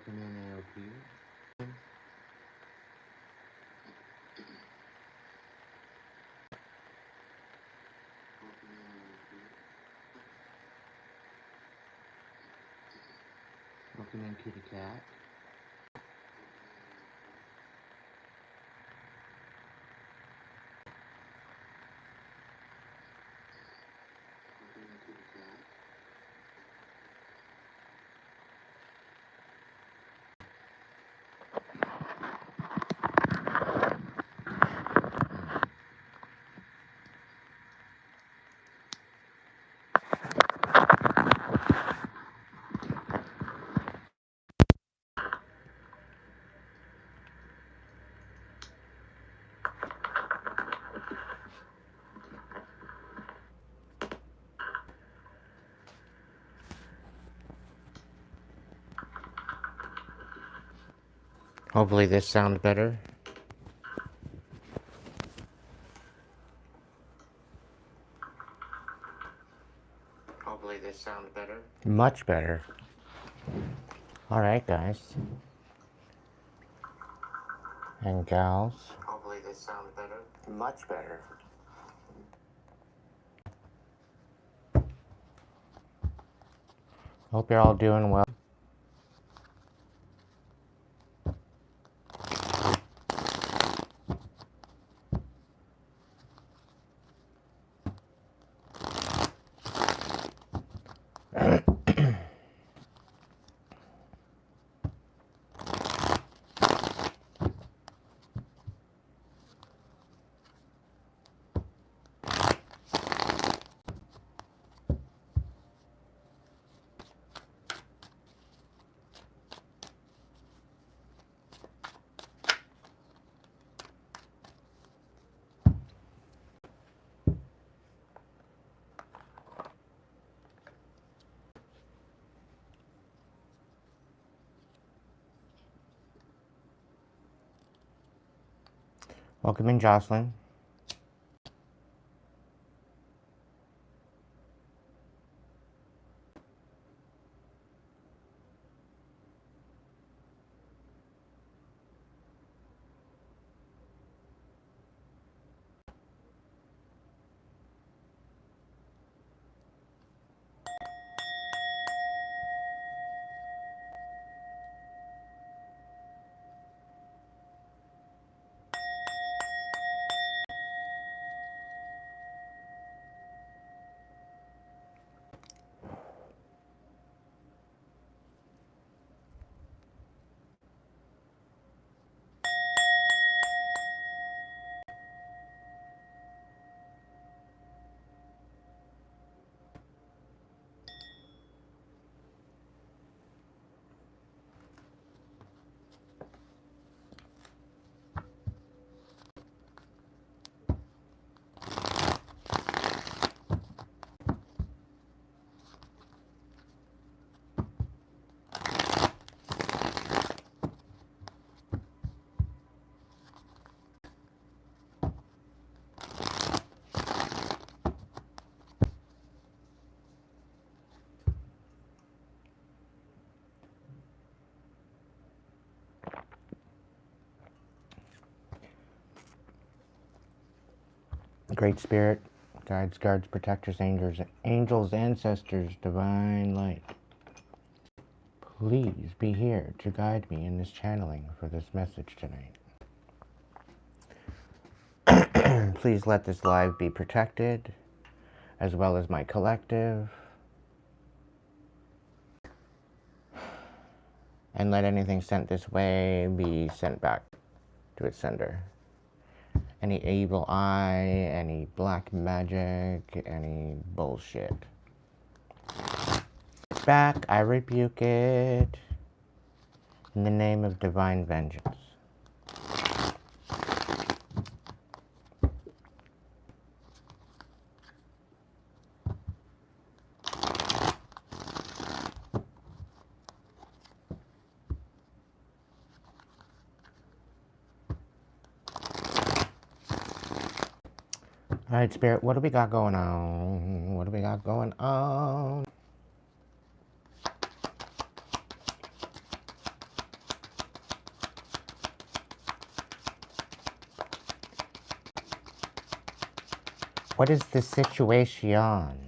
Welcome in AOP. Welcome in Kitty Cat. Hopefully this sounds better. Hopefully this sounds better. Much better. Alright, guys. And gals. Hopefully this sounds better. Much better. Hope you're all doing well. Welcome in, Jocelyn. Great Spirit, guides, guards, protectors, angels, ancestors, divine light. Please be here to guide me in this channeling for this message tonight. Please let this live be protected, as well as my collective. And let anything sent this way be sent back to its sender. Any evil eye, any black magic, any bullshit. Back, I rebuke it in the name of divine vengeance. All right, Spirit, what do we got going on? What do we got going on? What is the situation?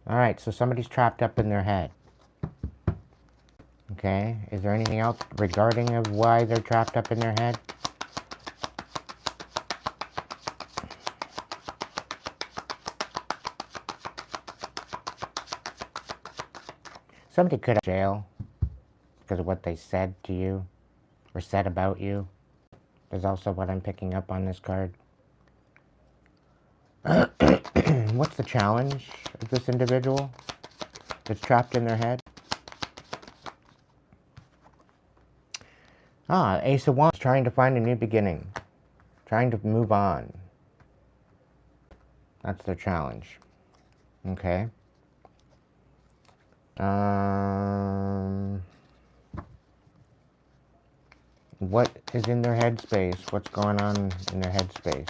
Alright, so somebody's trapped up in their head. Okay, is there anything else regarding of why they're trapped up in their head? Somebody could have jail because of what they said to you or said about you. Is also what I'm picking up on this card. What's the challenge of this individual that's trapped in their head? Ace of Wands, trying to find a new beginning. Trying to move on. That's their challenge. Okay. What is in their headspace? What's going on in their headspace?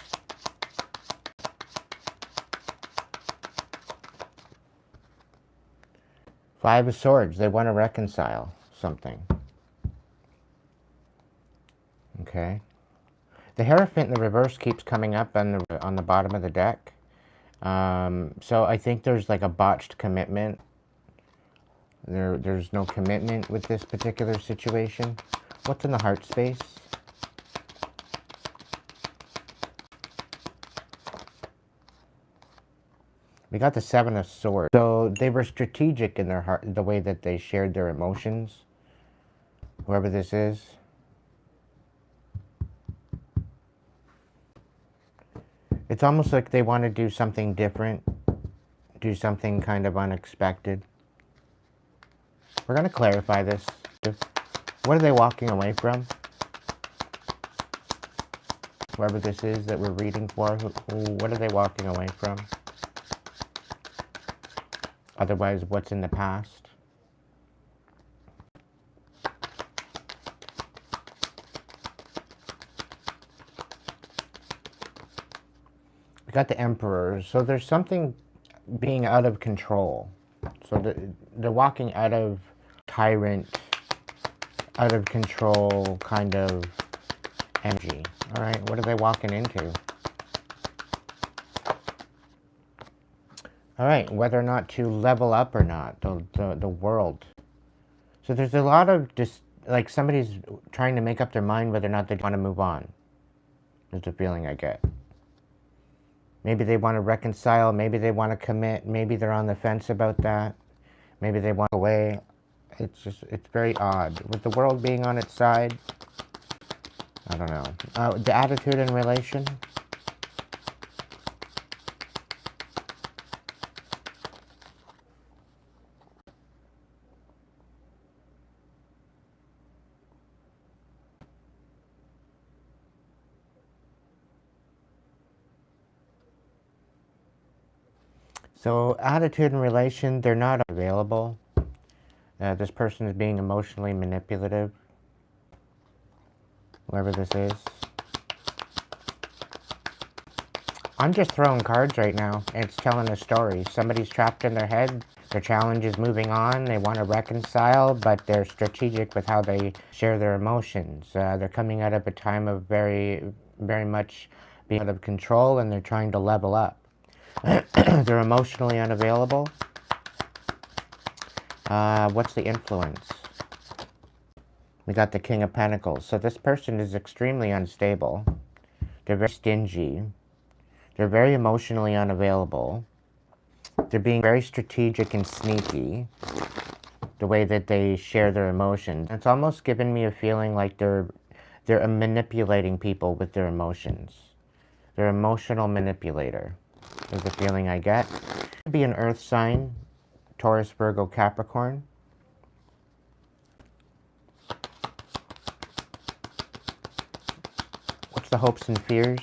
Five of Swords. They want to reconcile something. Okay. The Hierophant in the reverse keeps coming up on the bottom of the deck. So I think there's like a botched commitment. There's no commitment with this particular situation. What's in the heart space? We got the Seven of Swords. So they were strategic in their heart, the way that they shared their emotions. Whoever this is. It's almost like they want to do something different. Do something kind of unexpected. We're going to clarify this. What are they walking away from? Whoever this is that we're reading for, what are they walking away from? Otherwise, what's in the past? We got the Emperor. So there's something being out of control. So they're walking out of tyrant, out of control kind of energy. All right, what are they walking into? All right, whether or not to level up or not, the world. So there's a lot of just, like somebody's trying to make up their mind whether or not they want to move on. Is the feeling I get. Maybe they want to reconcile, maybe they want to commit, maybe they're on the fence about that. Maybe they want away. It's very odd. With the world being on its side, I don't know. The attitude in relation. So attitude and relation, they're not available. This person is being emotionally manipulative. Whoever this is. I'm just throwing cards right now. It's telling a story. Somebody's trapped in their head. Their challenge is moving on. They want to reconcile, but they're strategic with how they share their emotions. They're coming out of a time of very much being out of control, and they're trying to level up. They're emotionally unavailable. What's the influence? We got the King of Pentacles. So this person is extremely unstable. They're very stingy. They're very emotionally unavailable. They're being very strategic and sneaky. The way that they share their emotions. It's almost given me a feeling like they're manipulating people with their emotions. They're an emotional manipulator. Is the feeling I get. Could be an earth sign. Taurus, Virgo, Capricorn. What's the hopes and fears?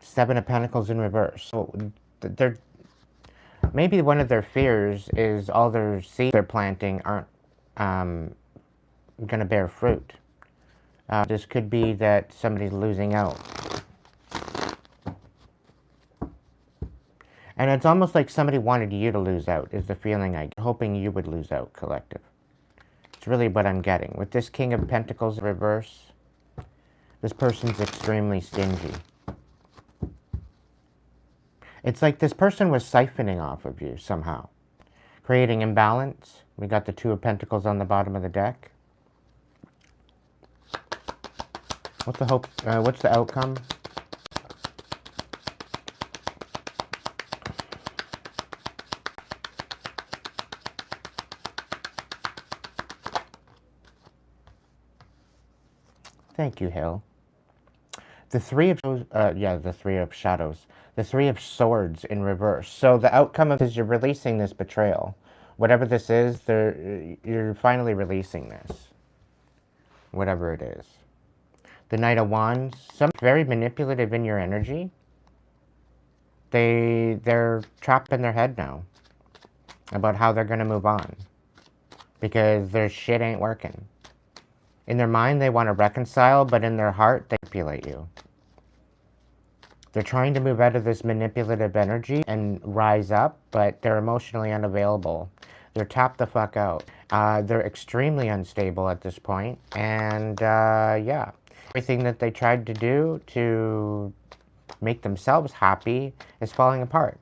Seven of Pentacles in reverse. So they're, maybe one of their fears is all their seeds they're planting aren't going to bear fruit. This could be that somebody's losing out. And it's almost like somebody wanted you to lose out, is the feeling I get. Hoping you would lose out, collective. It's really what I'm getting. With this King of Pentacles reverse, this person's extremely stingy. It's like this person was siphoning off of you somehow, creating imbalance. We got the Two of Pentacles on the bottom of the deck. What's the hope? What's the outcome? Thank you, Hill. The Three of the Three of Shadows. The Three of Swords in reverse. So the outcome of this is you're releasing this betrayal. Whatever this is, you're finally releasing this. Whatever it is. The Knight of Wands. Someone's very manipulative in your energy. They're trapped in their head now about how they're going to move on. Because their shit ain't working. In their mind, they want to reconcile, but in their heart, they manipulate you. They're trying to move out of this manipulative energy and rise up, but they're emotionally unavailable. They're tapped the fuck out. They're extremely unstable at this point. And, yeah. Everything that they tried to do to make themselves happy is falling apart.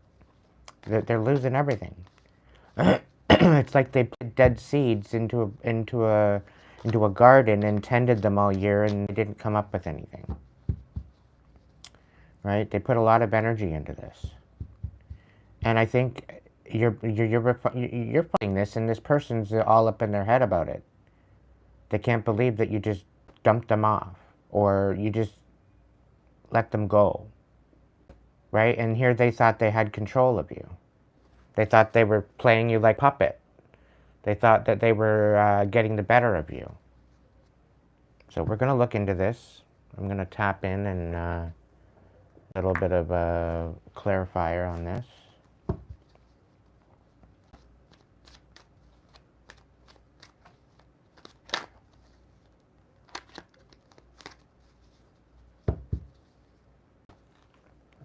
They're losing everything. It's like they put dead seeds into a garden and tended them all year and they didn't come up with anything. Right? They put a lot of energy into this. And I think you're playing this and this person's all up in their head about it. They can't believe that you just dumped them off or you just let them go. Right? And here they thought they had control of you. They thought they were playing you like puppet. They thought that they were getting the better of you. So we're going to look into this. I'm going to tap in and a little bit of a clarifier on this.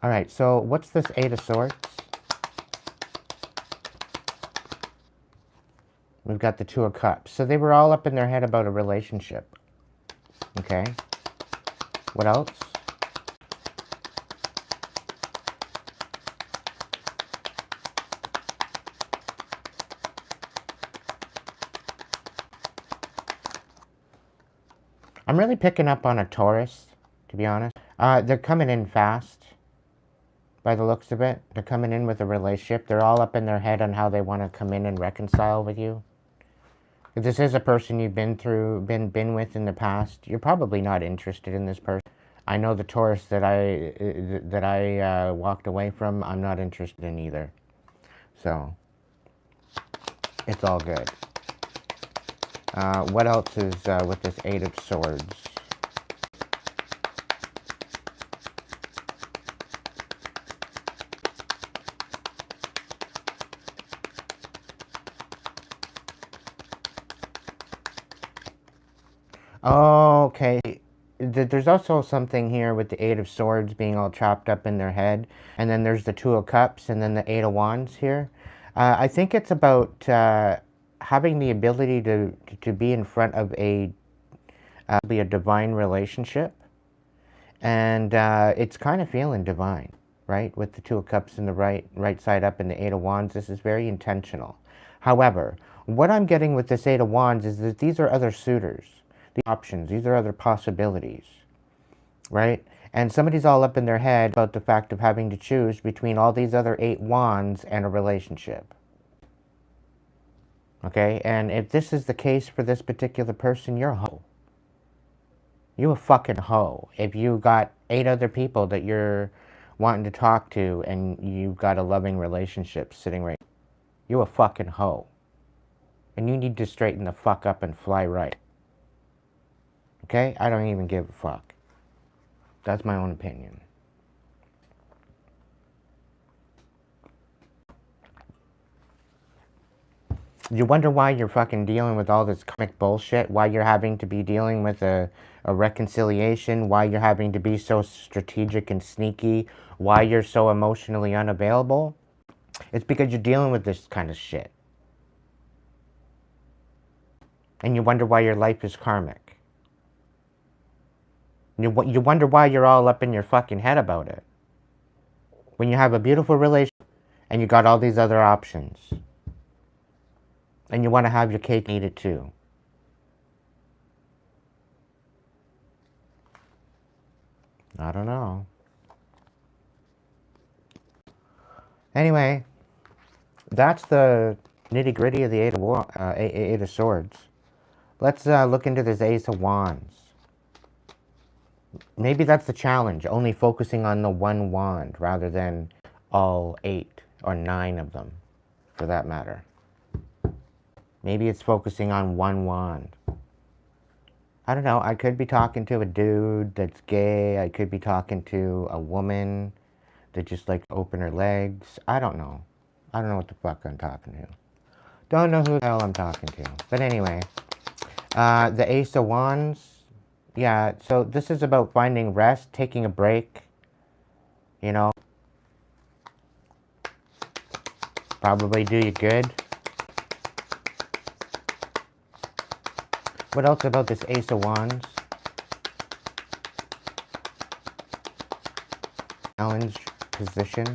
All right, so what's this Eight of Swords? We've got the Two of Cups. So they were all up in their head about a relationship. Okay. What else? I'm really picking up on a Taurus, to be honest. They're coming in fast, by the looks of it. They're coming in with a relationship. They're all up in their head on how they want to come in and reconcile with you. If this is a person you've been with in the past, you're probably not interested in this person. I know the Taurus that I walked away from, I'm not interested in either. So, it's all good. What else is with this Eight of Swords? Oh, okay. There's also something here with the Eight of Swords being all trapped up in their head. And then there's the Two of Cups and then the Eight of Wands here. I think it's about having the ability to be in front of a divine relationship. And it's kind of feeling divine, right? With the Two of Cups in the right side up and the Eight of Wands, this is very intentional. However, what I'm getting with this Eight of Wands is that these are other suitors. The options, these are other possibilities, right? And somebody's all up in their head about the fact of having to choose between all these other Eight Wands and a relationship. Okay, and if this is the case for this particular person, you're a hoe. You a fucking hoe. If you got 8 other people that you're wanting to talk to and you've got a loving relationship sitting right, you a fucking hoe. And you need to straighten the fuck up and fly right. Okay? I don't even give a fuck. That's my own opinion. You wonder why you're fucking dealing with all this comic bullshit, why you're having to be dealing with a reconciliation, why you're having to be so strategic and sneaky, why you're so emotionally unavailable. It's because you're dealing with this kind of shit. And you wonder why your life is karmic. You wonder why you're all up in your fucking head about it. When you have a beautiful relationship and you got all these other options. And you want to have your cake and eat it too. I don't know. Anyway, that's the nitty-gritty of the Eight of Swords. Let's look into this Ace of Wands. Maybe that's the challenge, only focusing on the one wand rather than all 8 or 9 of them, for that matter. Maybe it's focusing on one wand. I don't know, I could be talking to a dude that's gay, I could be talking to a woman that just likes to open her legs. I don't know. I don't know what the fuck I'm talking to. Don't know who the hell I'm talking to. But anyway, the Ace of Wands. Yeah, so this is about finding rest, taking a break, you know. Probably do you good. What else about this Ace of Wands? Challenge position.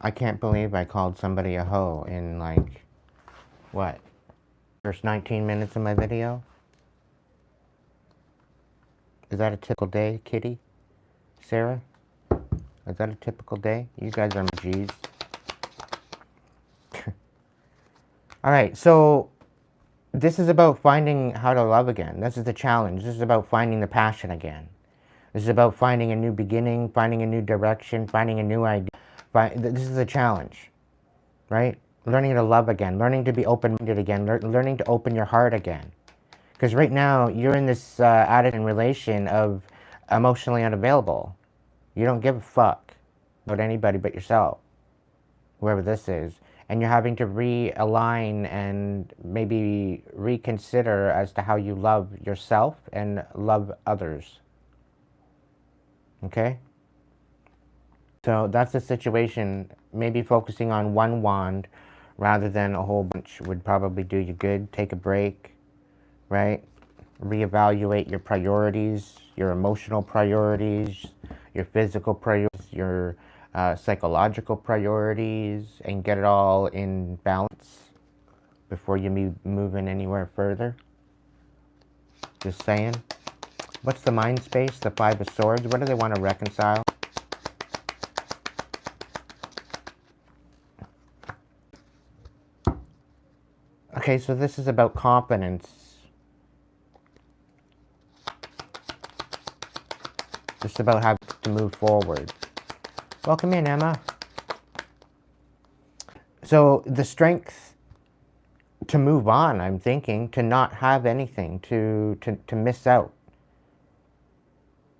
I can't believe I called somebody a hoe in like, what? First 19 minutes of my video? Is that a typical day, Kitty? Sarah? Is that a typical day? You guys are G's. Alright, so this is about finding how to love again. This is the challenge. This is about finding the passion again. This is about finding a new beginning, finding a new direction, finding a new idea. This is a challenge, right? Learning to love again, learning to be open-minded again, learning to open your heart again. Because right now, you're in this attitude and relation of emotionally unavailable. You don't give a fuck about anybody but yourself, whoever this is. And you're having to realign and maybe reconsider as to how you love yourself and love others. Okay? So that's the situation. Maybe focusing on one wand rather than a whole bunch would probably do you good. Take a break, right? Reevaluate your priorities, your emotional priorities, your physical priorities, your psychological priorities, and get it all in balance before you move in anywhere further. Just saying. What's the mind space? The Five of Swords. What do they want to reconcile? Okay, so this is about confidence. It's about having to move forward. Welcome in, Emma. So the strength to move on, I'm thinking, to not have anything, to miss out.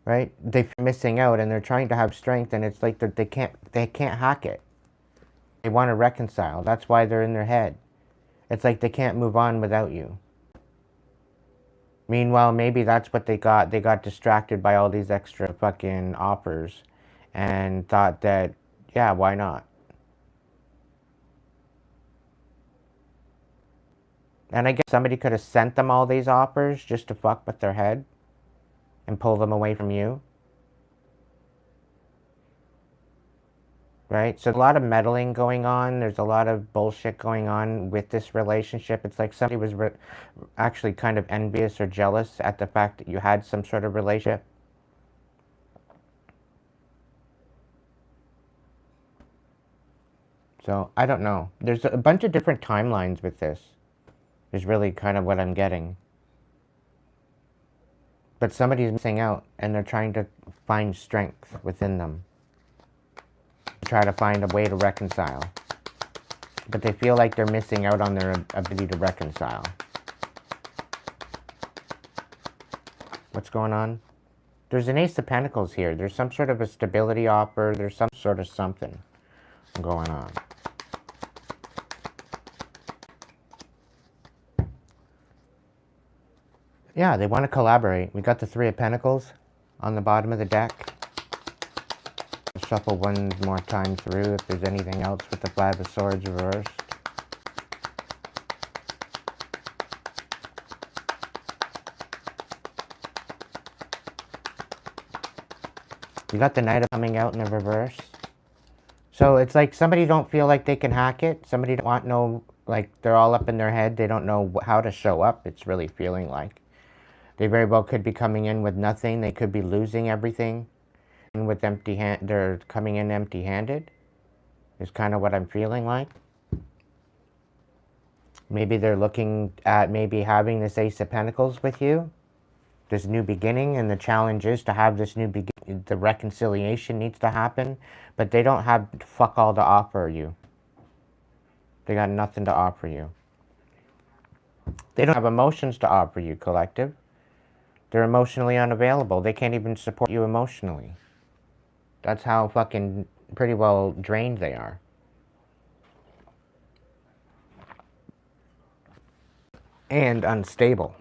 Right? They're missing out and they're trying to have strength, and it's like they can't hack it. They want to reconcile. That's why they're in their head. It's like they can't move on without you. Meanwhile, maybe that's what they got. They got distracted by all these extra fucking offers and thought that, yeah, why not? And I guess somebody could have sent them all these offers just to fuck with their head and pull them away from you. Right? So a lot of meddling going on. There's a lot of bullshit going on with this relationship. It's like somebody was actually kind of envious or jealous at the fact that you had some sort of relationship. So, I don't know. There's a bunch of different timelines with this. Is really kind of what I'm getting. But somebody's missing out, and they're trying to find strength within them. Try to find a way to reconcile. But they feel like they're missing out on their ability to reconcile. What's going on? There's an Ace of Pentacles here. There's some sort of a stability offer. There's some sort of something going on. Yeah, they want to collaborate. We got the Three of Pentacles on the bottom of the deck. I'll shuffle one more time through if there's anything else with the Five of Swords reversed. You got the Knight coming out in the reverse. So it's like somebody don't feel like they can hack it. Somebody don't want no, like they're all up in their head. They don't know how to show up. It's really feeling like. They very well could be coming in with nothing. They could be losing everything. And with empty hand, they're coming in empty-handed. Is kind of what I'm feeling like. Maybe they're looking at maybe having this Ace of Pentacles with you. This new beginning, and the challenge is to have this new beginning. The reconciliation needs to happen, but they don't have fuck all to offer you. They got nothing to offer you. They don't have emotions to offer you, collective. They're emotionally unavailable. They can't even support you emotionally. That's how fucking pretty well drained they are. And unstable.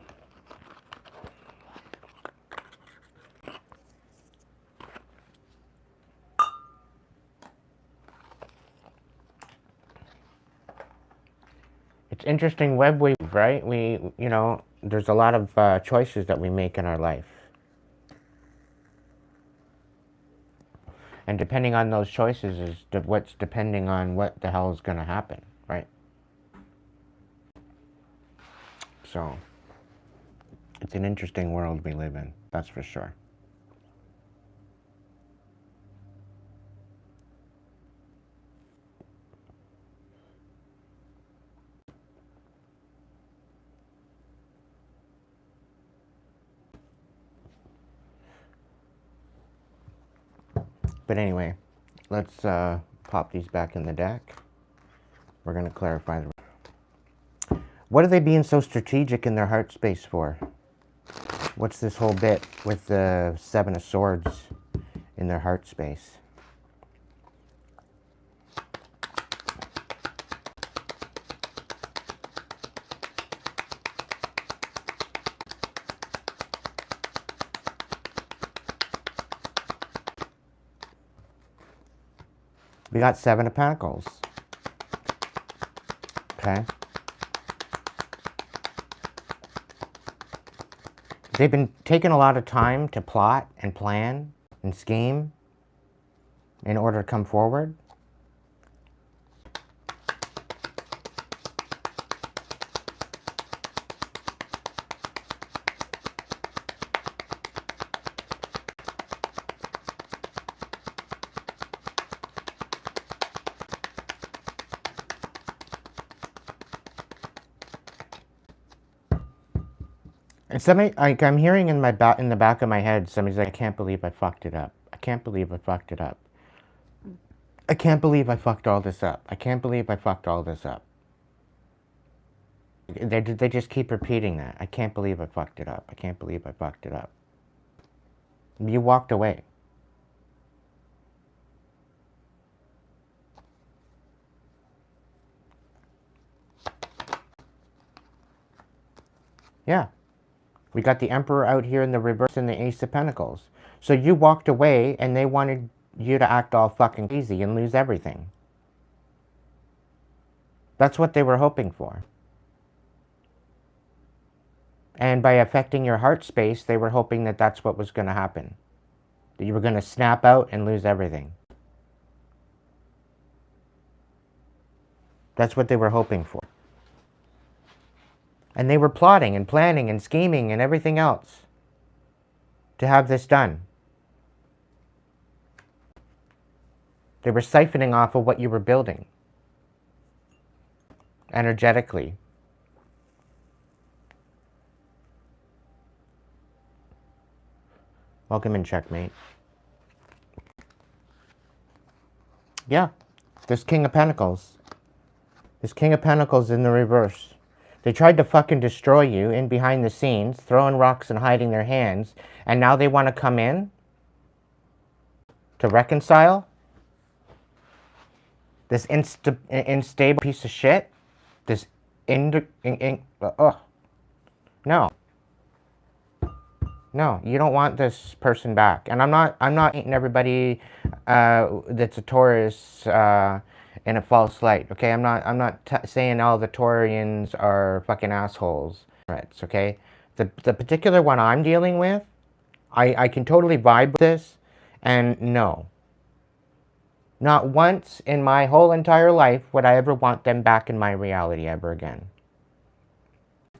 It's interesting web weave, right? You know, there's a lot of choices that we make in our life. And depending on those choices is what's depending on what the hell is going to happen, right? So, it's an interesting world we live in, that's for sure. But anyway, let's pop these back in the deck. We're going to clarify the... What are they being so strategic in their heart space for? What's this whole bit with the Seven of Swords in their heart space? We got Seven of Pentacles. Okay. They've been taking a lot of time to plot and plan and scheme in order to come forward. And somebody, like, I'm hearing in my in the back of my head, somebody's like, I can't believe I fucked it up. I can't believe I fucked it up. I can't believe I fucked all this up. I can't believe I fucked all this up. They just keep repeating that. I can't believe I fucked it up. I can't believe I fucked it up. You walked away. Yeah. We got the Emperor out here in the reverse and the Ace of Pentacles. So you walked away and they wanted you to act all fucking crazy and lose everything. That's what they were hoping for. And by affecting your heart space, they were hoping that that's what was going to happen. That you were going to snap out and lose everything. That's what they were hoping for. And they were plotting and planning and scheming and everything else to have this done. They were siphoning off of what you were building energetically. Welcome in, checkmate. Yeah, there's King of Pentacles. There's King of Pentacles in the reverse. They tried to fucking destroy you in behind the scenes, throwing rocks and hiding their hands, and now they want to come in to reconcile? This unstable piece of shit? This no. No, you don't want this person back. And I'm not hating everybody that's a Taurus in a false light. Okay, I'm not saying all the Taurians are fucking assholes. Okay, the particular one I'm dealing with, I can totally vibe with this, and no, not once in my whole entire life would I ever want them back in my reality ever again.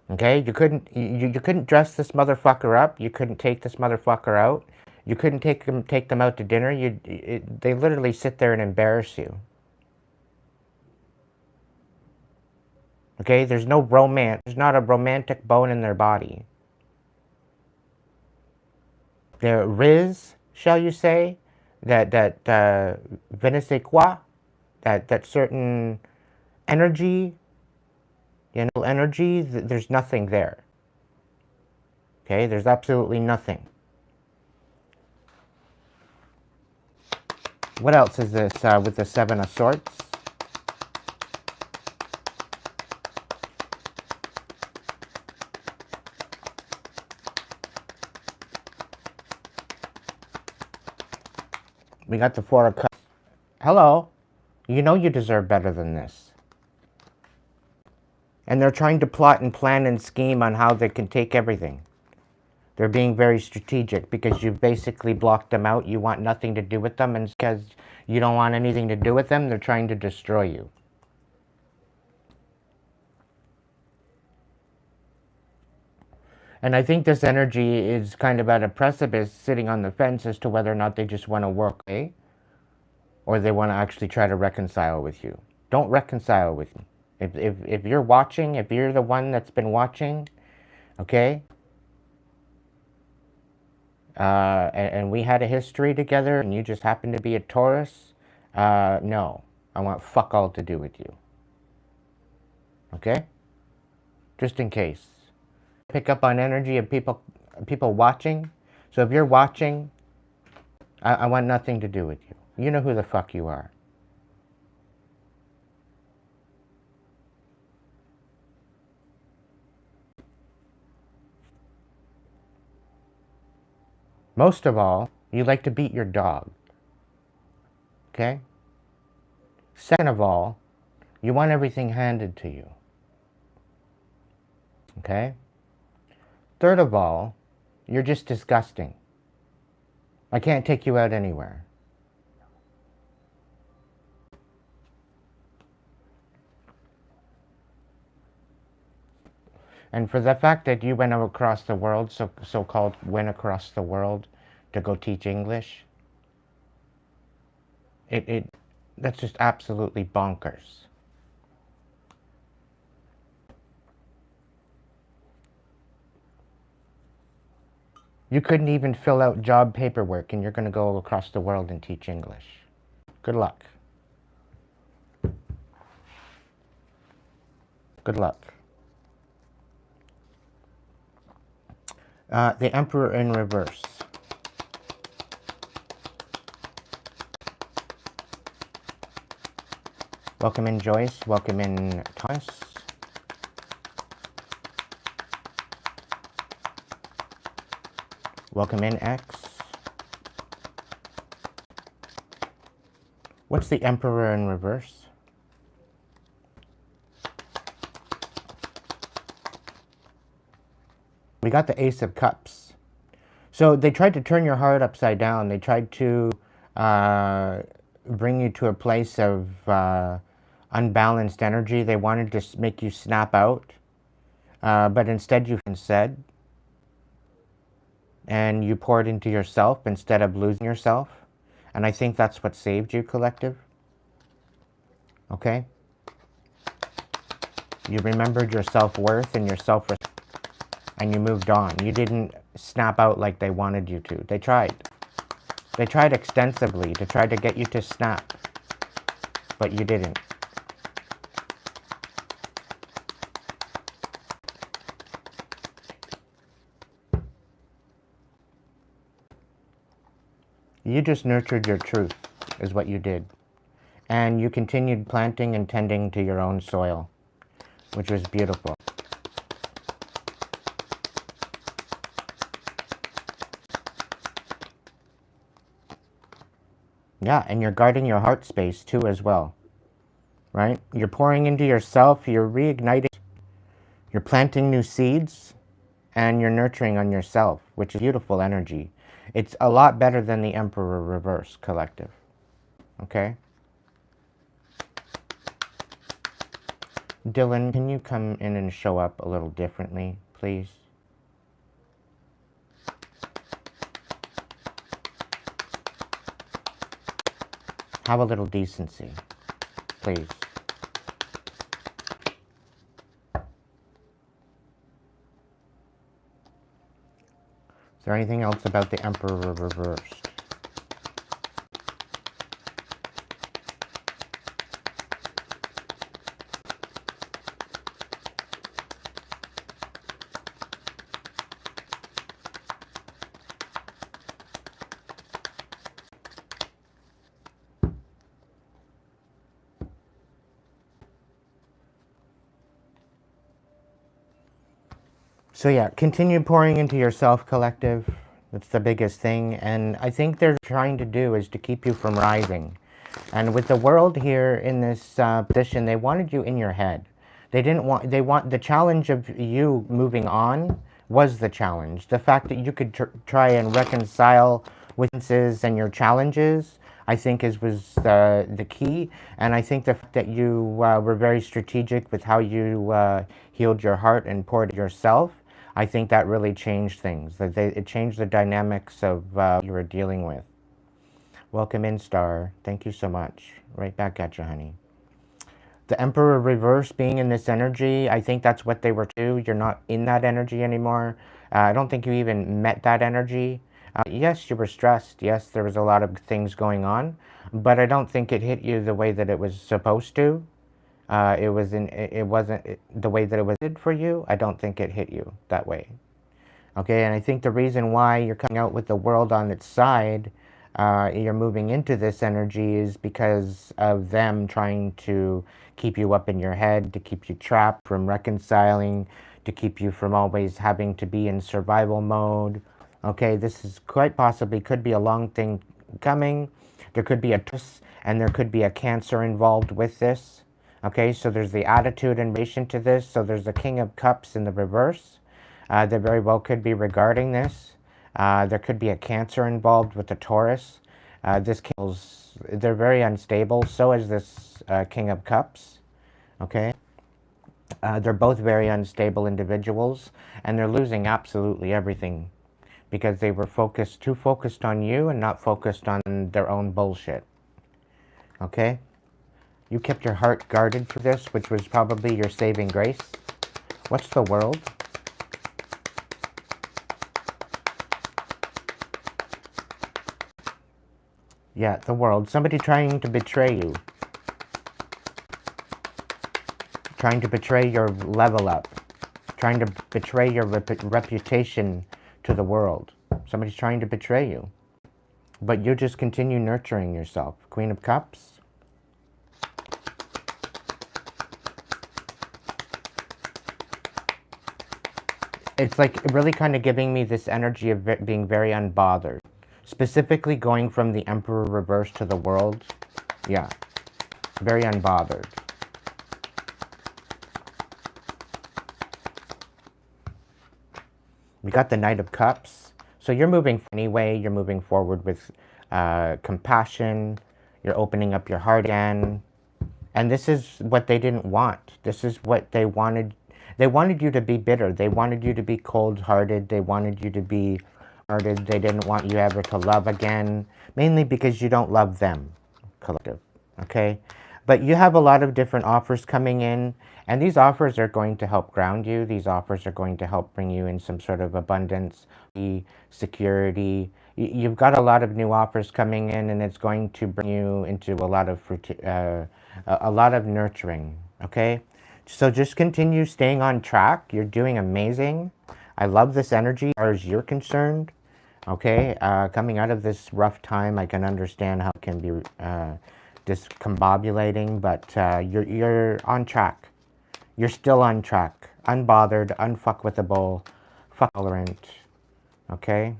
Okay, you couldn't dress this motherfucker up. You couldn't take this motherfucker out. You couldn't take them out to dinner. They literally sit there and embarrass you. Okay, there's no romance. There's not a romantic bone in their body. They're riz, shall you say, that je ne sais quoi, that certain energy, there's nothing there. Okay, there's absolutely nothing. What else is this with the Seven of Swords? We got the Four of Cups. Hello, you know you deserve better than this. And they're trying to plot and plan and scheme on how they can take everything. They're being very strategic because you've basically blocked them out. You want nothing to do with them, and because you don't want anything to do with them, they're trying to destroy you. And I think this energy is kind of at a precipice, sitting on the fence as to whether or not they just want to work away, or they want to actually try to reconcile with you. Don't reconcile with me. If you're watching, if you're the one that's been watching, okay, and we had a history together, and you just happen to be a Taurus, no, I want fuck all to do with you. Okay? Just in case. Pick up on energy of people watching. So if you're watching, I want nothing to do with you. You know who the fuck you are. Most of all, you like to beat your dog. Okay? Second of all, you want everything handed to you. Okay? Third of all, you're just disgusting. I can't take you out anywhere. And for the fact that you went across the world, so-called went across the world to go teach English, that's just absolutely bonkers. You couldn't even fill out job paperwork, and you're going to go across the world and teach English. Good luck. Good luck. The Emperor in reverse. Welcome in, Joyce. Welcome in, Thomas. Welcome in, X. What's the Emperor in reverse? We got the Ace of Cups. So they tried to turn your heart upside down. They tried to bring you to a place of unbalanced energy. They wanted to make you snap out. But instead you said, and you poured into yourself instead of losing yourself. And I think that's what saved you, collective. Okay? You remembered your self-worth and your self-respect, and you moved on. You didn't snap out like they wanted you to. They tried. They tried extensively to try to get you to snap, but you didn't. You just nurtured your truth, is what you did. And you continued planting and tending to your own soil, which was beautiful. Yeah, and you're guarding your heart space too as well, right? You're pouring into yourself, you're reigniting, you're planting new seeds, and you're nurturing on yourself, which is beautiful energy. It's a lot better than the Emperor Reverse collective, okay? Dylan, can you come in and show up a little differently, please? Have a little decency, please. Is there anything else about the Emperor Reversed? So yeah, continue pouring into yourself, collective. That's the biggest thing. And I think they're trying to do is to keep you from rising. And with the world here in this position, they wanted you in your head. They want the challenge of you moving on was the challenge. The fact that you could try and reconcile weaknesses and your challenges, I think was the key. And I think the fact that you were very strategic with how you healed your heart and poured yourself, I think that really changed things. It changed the dynamics of what you were dealing with. Welcome in, Star. Thank you so much. Right back at you, honey. The Emperor Reverse being in this energy, I think that's what they were too. You're not in that energy anymore. I don't think you even met that energy. Yes, you were stressed. Yes, there was a lot of things going on, but I don't think it hit you the way that it was supposed to. It wasn't the way that it was for you. I don't think it hit you that way. Okay, and I think the reason why you're coming out with the world on its side, you're moving into this energy is because of them trying to keep you up in your head, to keep you trapped from reconciling, to keep you from always having to be in survival mode. Okay, this is quite possibly could be a long thing coming. There could be a twist and there could be a Cancer involved with this. Okay, so there's the attitude in relation to this. So there's the King of Cups in the reverse. There very well could be regarding this. There could be a Cancer involved with the Taurus. They're very unstable. So is this King of Cups. Okay. They're both very unstable individuals, and they're losing absolutely everything because they were too focused on you and not focused on their own bullshit. Okay. You kept your heart guarded through this, which was probably your saving grace. What's the world? Yeah, the world. Somebody trying to betray you. Trying to betray your level up. Trying to betray your reputation to the world. Somebody's trying to betray you. But you just continue nurturing yourself. Queen of Cups. It's like really kind of giving me this energy of being very unbothered. Specifically going from the Emperor Reverse to the world. Yeah. Very unbothered. We got the Knight of Cups. So you're moving anyway. You're moving forward with compassion. You're opening up your heart again. And this is what they didn't want. This is what they wanted. They wanted you to be bitter. They wanted you to be cold-hearted. They wanted you to be hearted. They didn't want you ever to love again, mainly because you don't love them, collective, okay? But you have a lot of different offers coming in, and these offers are going to help ground you. These offers are going to help bring you in some sort of abundance, security. You've got a lot of new offers coming in, and it's going to bring you into a lot of nurturing, okay? So just continue staying on track. You're doing amazing. I love this energy as far as you're concerned. Okay, coming out of this rough time, I can understand how it can be discombobulating, but you're on track. You're still on track. Unbothered, unfuckwithable, fuck tolerant. Okay?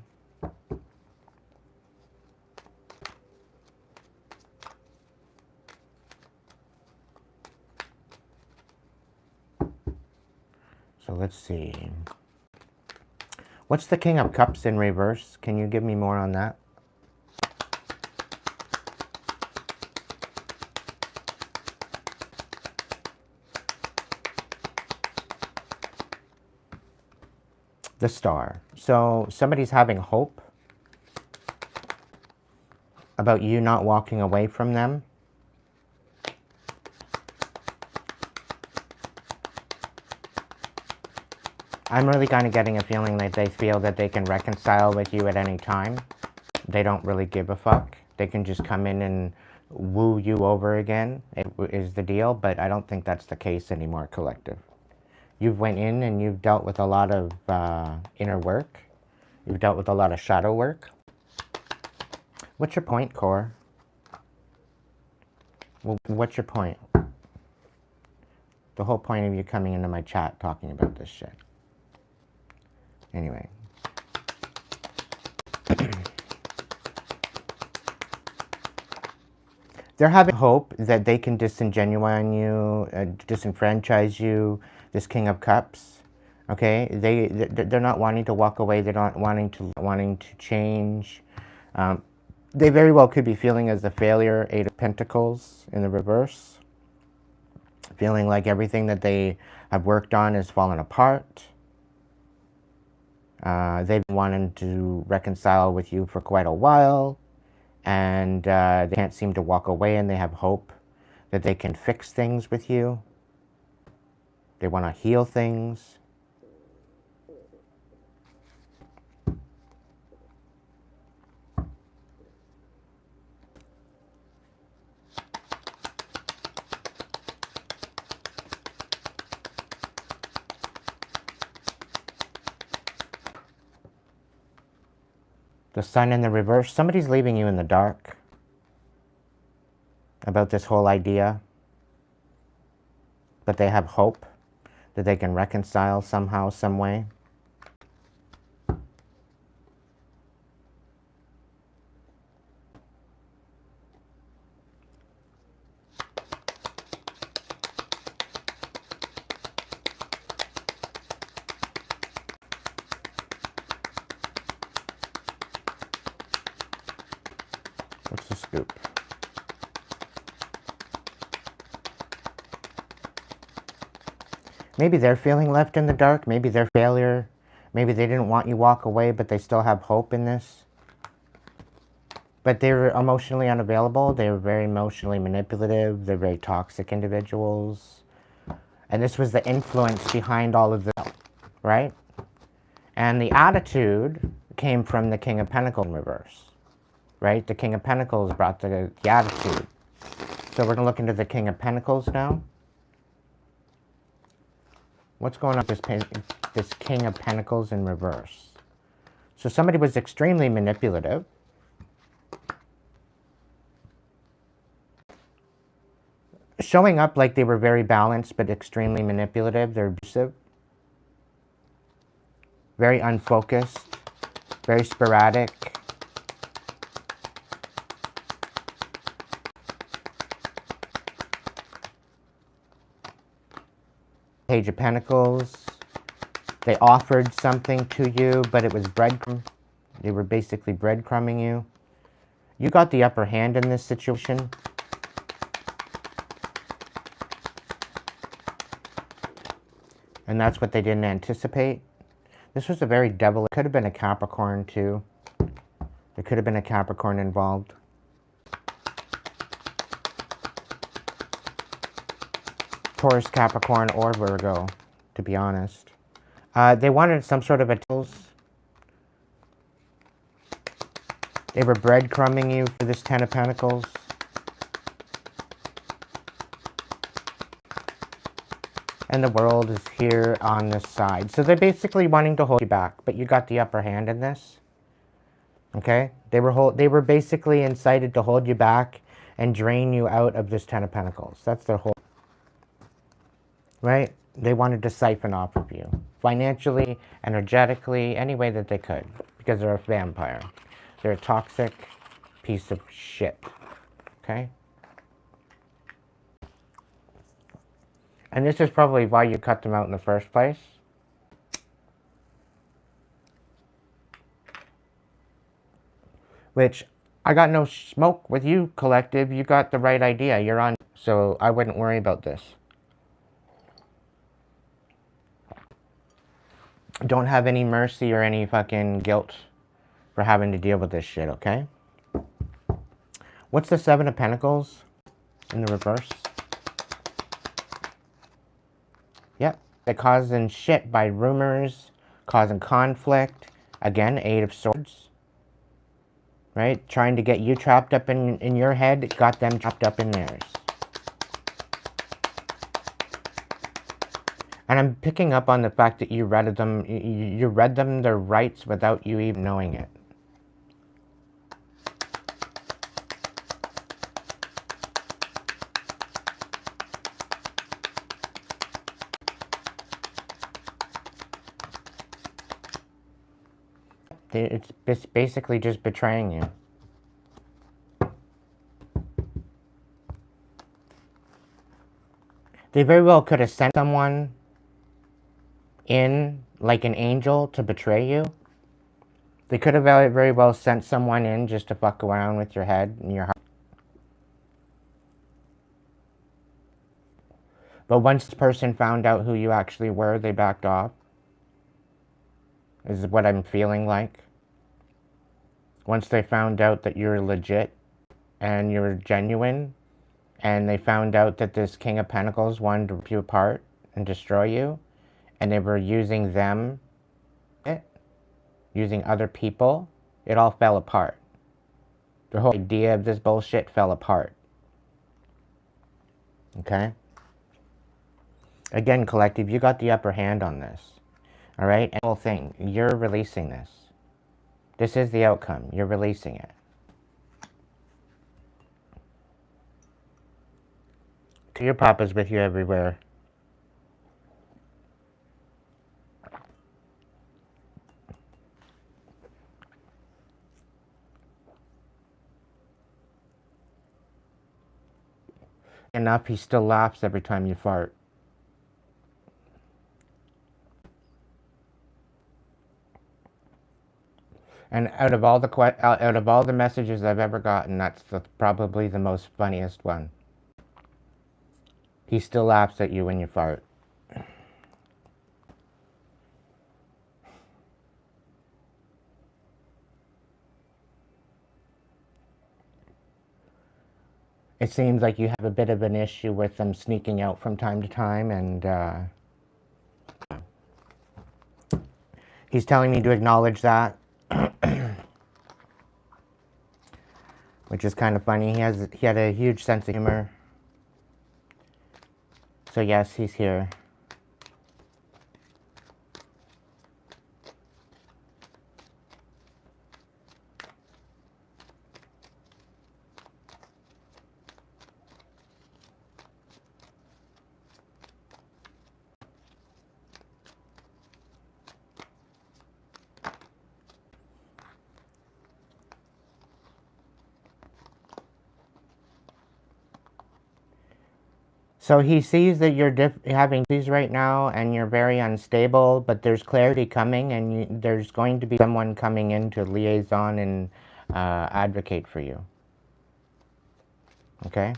So let's see. What's the King of Cups in reverse? Can you give me more on that? The Star. So somebody's having hope about you not walking away from them. I'm really kind of getting a feeling that they feel that they can reconcile with you at any time. They don't really give a fuck. They can just come in and woo you over again, is the deal. But I don't think that's the case anymore, collective. You've went in and you've dealt with a lot of inner work. You've dealt with a lot of shadow work. What's your point, Core? Well, what's your point? The whole point of you coming into my chat talking about this shit. Anyway. They're having hope that they can disingenuine you, disenfranchise you, this King of Cups. Okay, they're not wanting to walk away. They're not wanting to change. They very well could be feeling as the failure, Eight of Pentacles in the reverse. Feeling like everything that they have worked on has fallen apart. They've been wanting to reconcile with you for quite a while. And they can't seem to walk away, and they have hope that they can fix things with you. They want to heal things. The Sun in the reverse. Somebody's leaving you in the dark about this whole idea. But they have hope that they can reconcile somehow, some way. What's the scoop? Maybe they're feeling left in the dark. Maybe they're failure. Maybe they didn't want you walk away, but they still have hope in this. But they're emotionally unavailable. They're very emotionally manipulative. They're very toxic individuals. And this was the influence behind all of this, right? And the attitude came from the King of Pentacles in reverse, right? The King of Pentacles brought the attitude. So we're going to look into the King of Pentacles now. What's going on with this King of Pentacles in reverse? So somebody was extremely manipulative. Showing up like they were very balanced, but extremely manipulative. They're abusive. Very unfocused. Very sporadic. Page of Pentacles. They offered something to you, but it was breadcrumb. They were basically breadcrumbing you. You got the upper hand in this situation. And that's what they didn't anticipate. This was a very devil. It could have been a Capricorn too. There could have been a Capricorn involved. Taurus, Capricorn, or Virgo, to be honest. They wanted some sort of a tools. They were breadcrumbing you for this Ten of Pentacles. And the world is here on this side. So they're basically wanting to hold you back, but you got the upper hand in this. Okay? They were basically incited to hold you back and drain you out of this Ten of Pentacles. That's their whole... Right? They wanted to siphon off of you. Financially, energetically, any way that they could. Because they're a vampire. They're a toxic piece of shit. Okay? And this is probably why you cut them out in the first place. Which, I got no smoke with you, collective. You got the right idea. You're on. So I wouldn't worry about this. Don't have any mercy or any fucking guilt for having to deal with this shit, okay? What's the Seven of Pentacles in the reverse? Yep. They're causing shit by rumors, causing conflict. Again, Eight of Swords. Right? Trying to get you trapped up in your head, got them trapped up in theirs. And I'm picking up on the fact that you read them their rights without you even knowing it. It's basically just betraying you. They very well could have sent someone in, like an angel, to betray you. They could have very well sent someone in just to fuck around with your head and your heart. But once the person found out who you actually were, they backed off. Is what I'm feeling like. Once they found out that you're legit and you're genuine, and they found out that this King of Pentacles wanted to rip you apart and destroy you, and they were using them, using other people, it all fell apart. The whole idea of this bullshit fell apart. Okay? Again, collective, you got the upper hand on this. Alright? And the whole thing, you're releasing this. This is the outcome. You're releasing it. Your papa's with you everywhere. Enough, he still laughs every time you fart. And out of all the messages I've ever gotten, that's probably the most funniest one. He still laughs at you when you fart. It seems like you have a bit of an issue with them sneaking out from time to time, and he's telling me to acknowledge that. Which is kind of funny. He had a huge sense of humor. So yes, he's here. So he sees that you're having issues right now and you're very unstable, but there's clarity coming, and there's going to be someone coming in to liaison and advocate for you. Okay?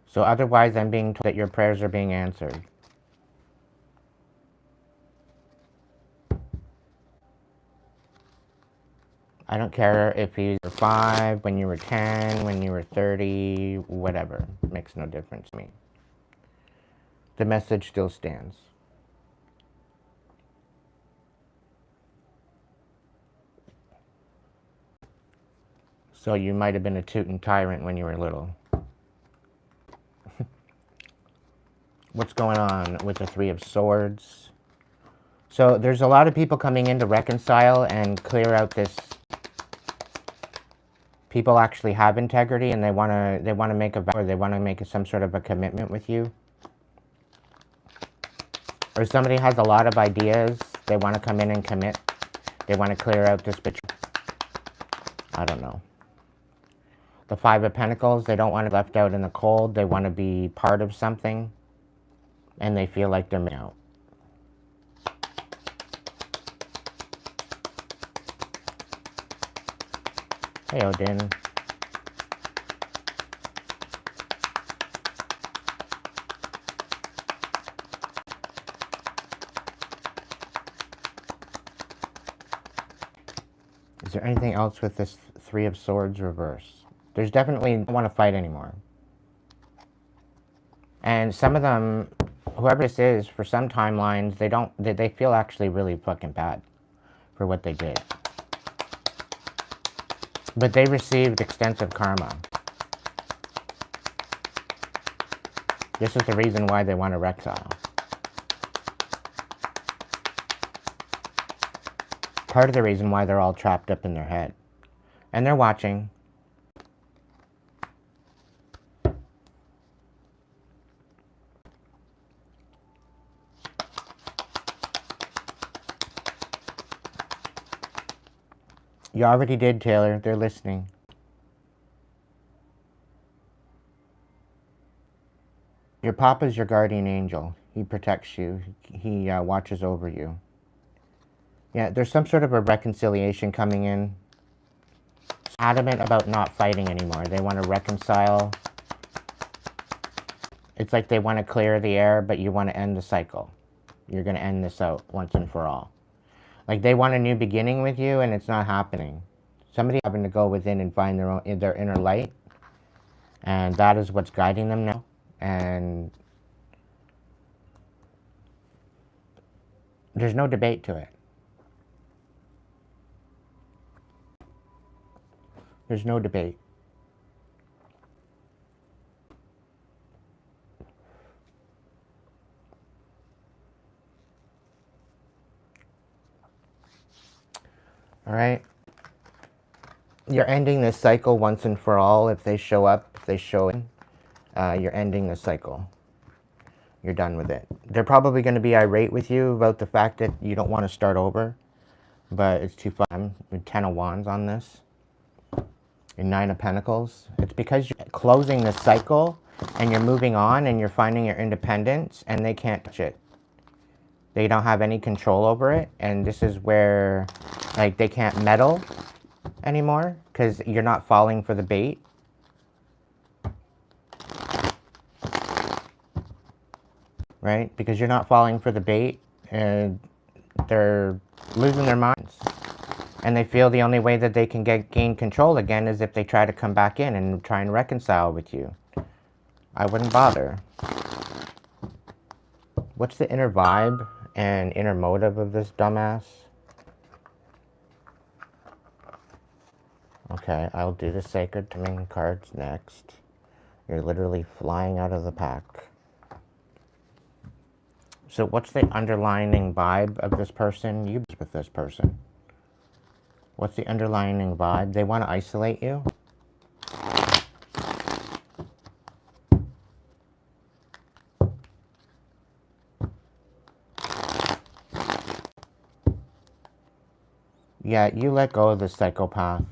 So otherwise, I'm being told that your prayers are being answered. I don't care if you were 5, when you were 10, when you were 30, whatever. It makes no difference to me. The message still stands. So you might have been a tootin' tyrant when you were little. What's going on with the Three of Swords? So there's a lot of people coming in to reconcile and clear out this. People actually have integrity, and they want to make a vow, or they want to make some sort of a commitment with you. Or somebody has a lot of ideas. They want to come in and commit. They want to clear out this betrayal. I don't know. The Five of Pentacles, they don't want to be left out in the cold. They want to be part of something. And they feel like they're missing out. Hey, Odin. Is there anything else with this Three of Swords reverse? There's definitely don't want to fight anymore. And some of them, whoever this is, for some timelines, they feel actually really fucking bad for what they did. But they received extensive karma. This is the reason why they want to reconcile. Part of the reason why they're all trapped up in their head. And they're watching. You already did, Taylor. They're listening. Your papa's your guardian angel. He protects you. He watches over you. Yeah, there's some sort of a reconciliation coming in. Adamant about not fighting anymore. They want to reconcile. It's like they want to clear the air, but you want to end the cycle. You're going to end this out once and for all. Like they want a new beginning with you, and it's not happening. Somebody having to go within and find their inner light, and that is what's guiding them now. And there's no debate to it. There's no debate. All right. You're ending this cycle once and for all. If they show up, if they show in, you're ending the cycle. You're done with it. They're probably going to be irate with you about the fact that you don't want to start over, but it's too fun. With 10 of Wands on this. And 9 of Pentacles. It's because you're closing the cycle and you're moving on and you're finding your independence, and they can't touch it. They don't have any control over it, and this is where, like, they can't meddle anymore because you're not falling for the bait. Right? Because you're not falling for the bait, and they're losing their minds. And they feel the only way that they can gain control again is if they try to come back in and try and reconcile with you. I wouldn't bother. What's the inner vibe and inner motive of this dumbass? Okay, I'll do the Sacred Timing cards next. You're literally flying out of the pack. So what's the underlying vibe of this person? You with this person. What's the underlying vibe? They want to isolate you. Yeah, you let go of the psychopath.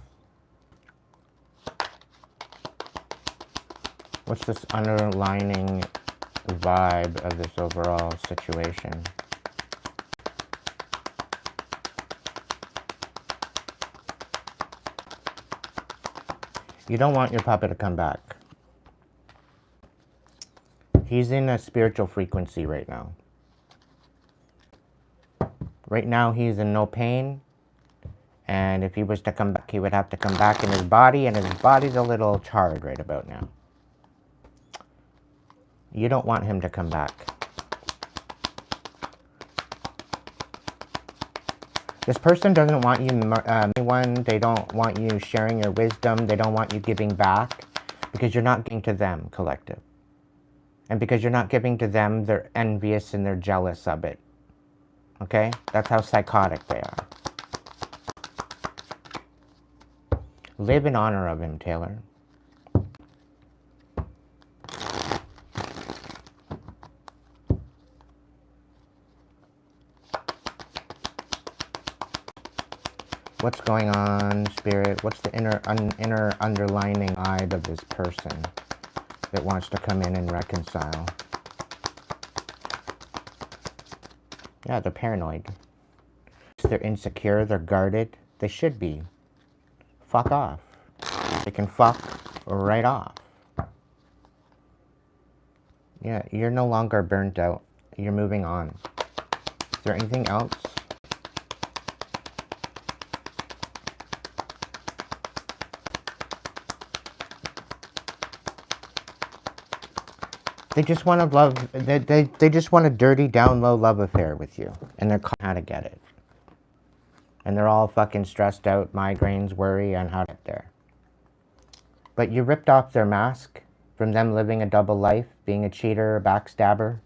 What's this underlining vibe of this overall situation? You don't want your puppet to come back. He's in a spiritual frequency right now. Right now he's in no pain. And if he was to come back, he would have to come back in his body, and his body's a little charred right about now. You don't want him to come back. This person doesn't want you, they don't want you sharing your wisdom. They don't want you giving back because you're not giving to them, collective. And because you're not giving to them, they're envious and they're jealous of it. Okay? That's how psychotic they are. Live in honor of him, Taylor. What's going on, Spirit? What's the inner underlining vibe of this person that wants to come in and reconcile? Yeah, they're paranoid. They're insecure. They're guarded. They should be. Fuck off. They can fuck right off. Yeah, you're no longer burnt out. You're moving on. Is there anything else? They just want to love, they just want a dirty, down low love affair with you. And they're calling how to get it. And they're all fucking stressed out, migraines, worry on how to get there. But you ripped off their mask from them living a double life, being a cheater, a backstabber.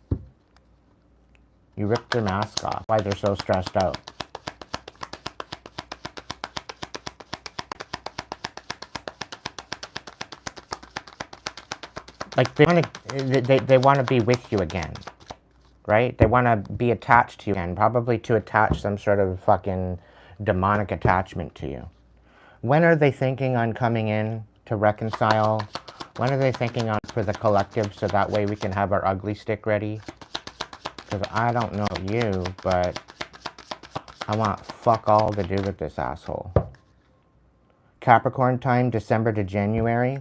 You ripped their mask off. Why they're so stressed out. Like they want to be with you again, right? They want to be attached to you again, probably to attach some sort of fucking demonic attachment to you. When are they thinking on coming in to reconcile? When are they thinking on for the collective so that way we can have our ugly stick ready? Because I don't know you, but I want fuck all to do with this asshole. Capricorn time, December to January.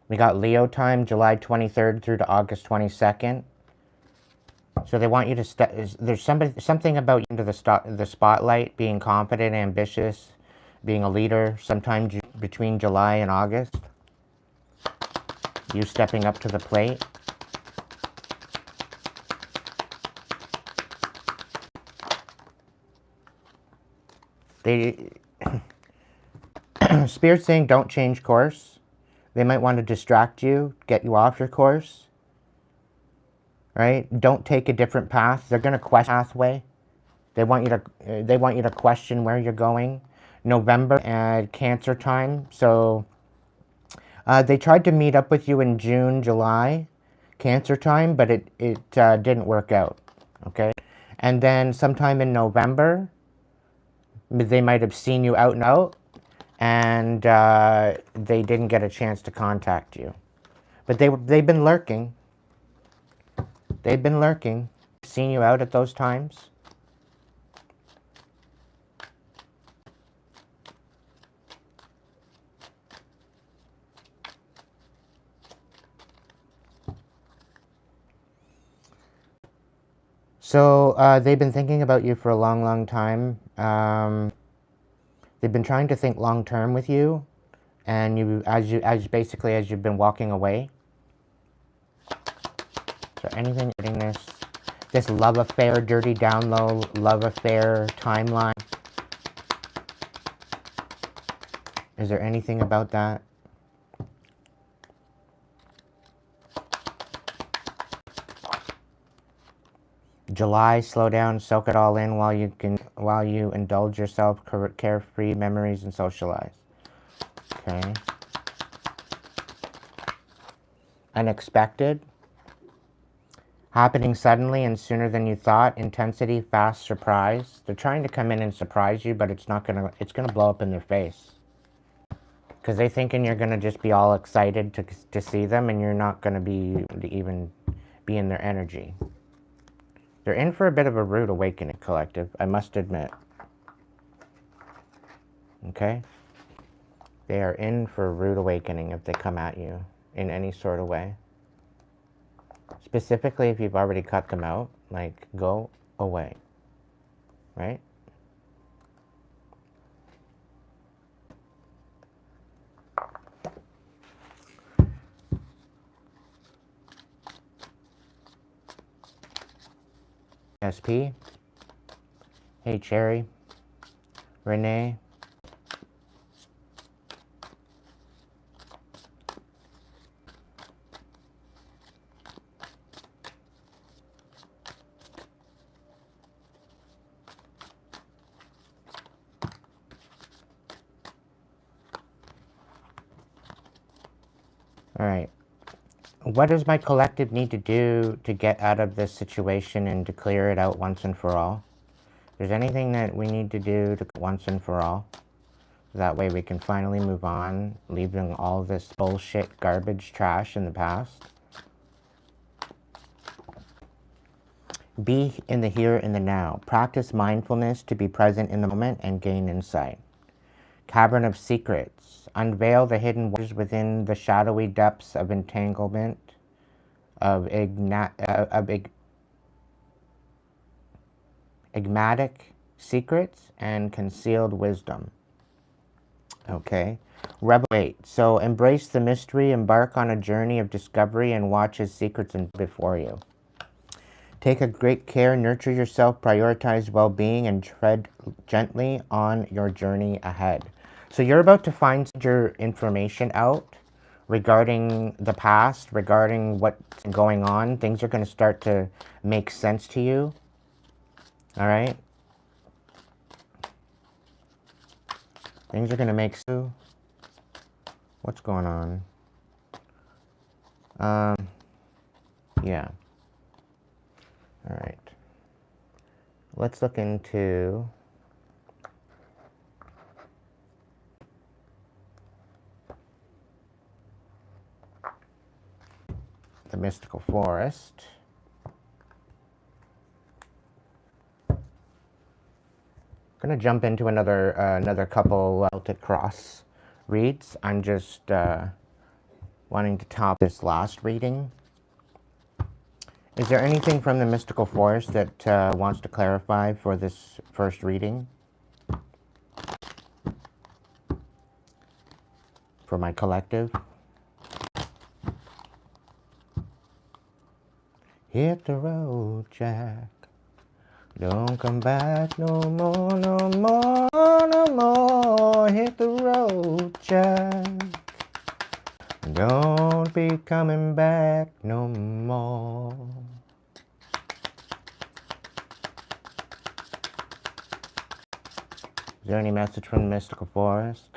We got Leo time, July 23rd through to August 22nd. So they want you to step. There's something about you into the spotlight, being confident, ambitious, being a leader. Sometime between July and August, you stepping up to the plate. Spirit's saying don't change course. They might want to distract you, get you off your course. Right? Don't take a different path. They're going to question pathway. They want you to question where you're going. November and Cancer time. So they tried to meet up with you in June, July, Cancer time, but it didn't work out. Okay? And then sometime in November, they might have seen you out and out, and they didn't get a chance to contact you. But they've been lurking. They've been lurking. Seen you out at those times. So they've been thinking about you for a long, long time. They've been trying to think long term with you, and as you've been walking away. Is there anything in this love affair, dirty down low love affair timeline? Is there anything about that? July, slow down, soak it all in while you indulge yourself, carefree memories, and socialize. Okay. Unexpected. Happening suddenly and sooner than you thought. Intensity, fast, surprise. They're trying to come in and surprise you, but it's gonna blow up in their face. Because they're thinking you're gonna just be all excited to see them, and you're not gonna even be in their energy. They're in for a bit of a rude awakening, collective, I must admit. Okay? They are in for a rude awakening if they come at you in any sort of way. Specifically, if you've already cut them out, like, go away. Right? SP. Hey, Cherry. Renee. All right. What does my collective need to do to get out of this situation and to clear it out once and for all? If there's anything that we need to do to once and for all, that way we can finally move on, leaving all this bullshit, garbage, trash in the past. Be in the here and the now. Practice mindfulness to be present in the moment and gain insight. Cavern of secrets. Unveil the hidden waters within the shadowy depths of entanglement, of enigmatic secrets and concealed wisdom. Okay. Revelate. So embrace the mystery, embark on a journey of discovery, and watch his secrets before you. Take a great care, nurture yourself, prioritize well-being, and tread gently on your journey ahead. So you're about to find your information out regarding the past, regarding what's going on. Things are going to start to make sense to you. All right? Things are going to make sense. What's going on? Yeah. All right. Let's look into the mystical forest. I'm going to jump into another couple Celtic cross reads. I'm just wanting to top this last reading. Is there anything from the mystical forest that wants to clarify for this first reading? For my collective? Hit the road, Jack. Don't come back no more, no more, no more. Hit the road, Jack. Don't be coming back no more. Is there any message from the mystical forest?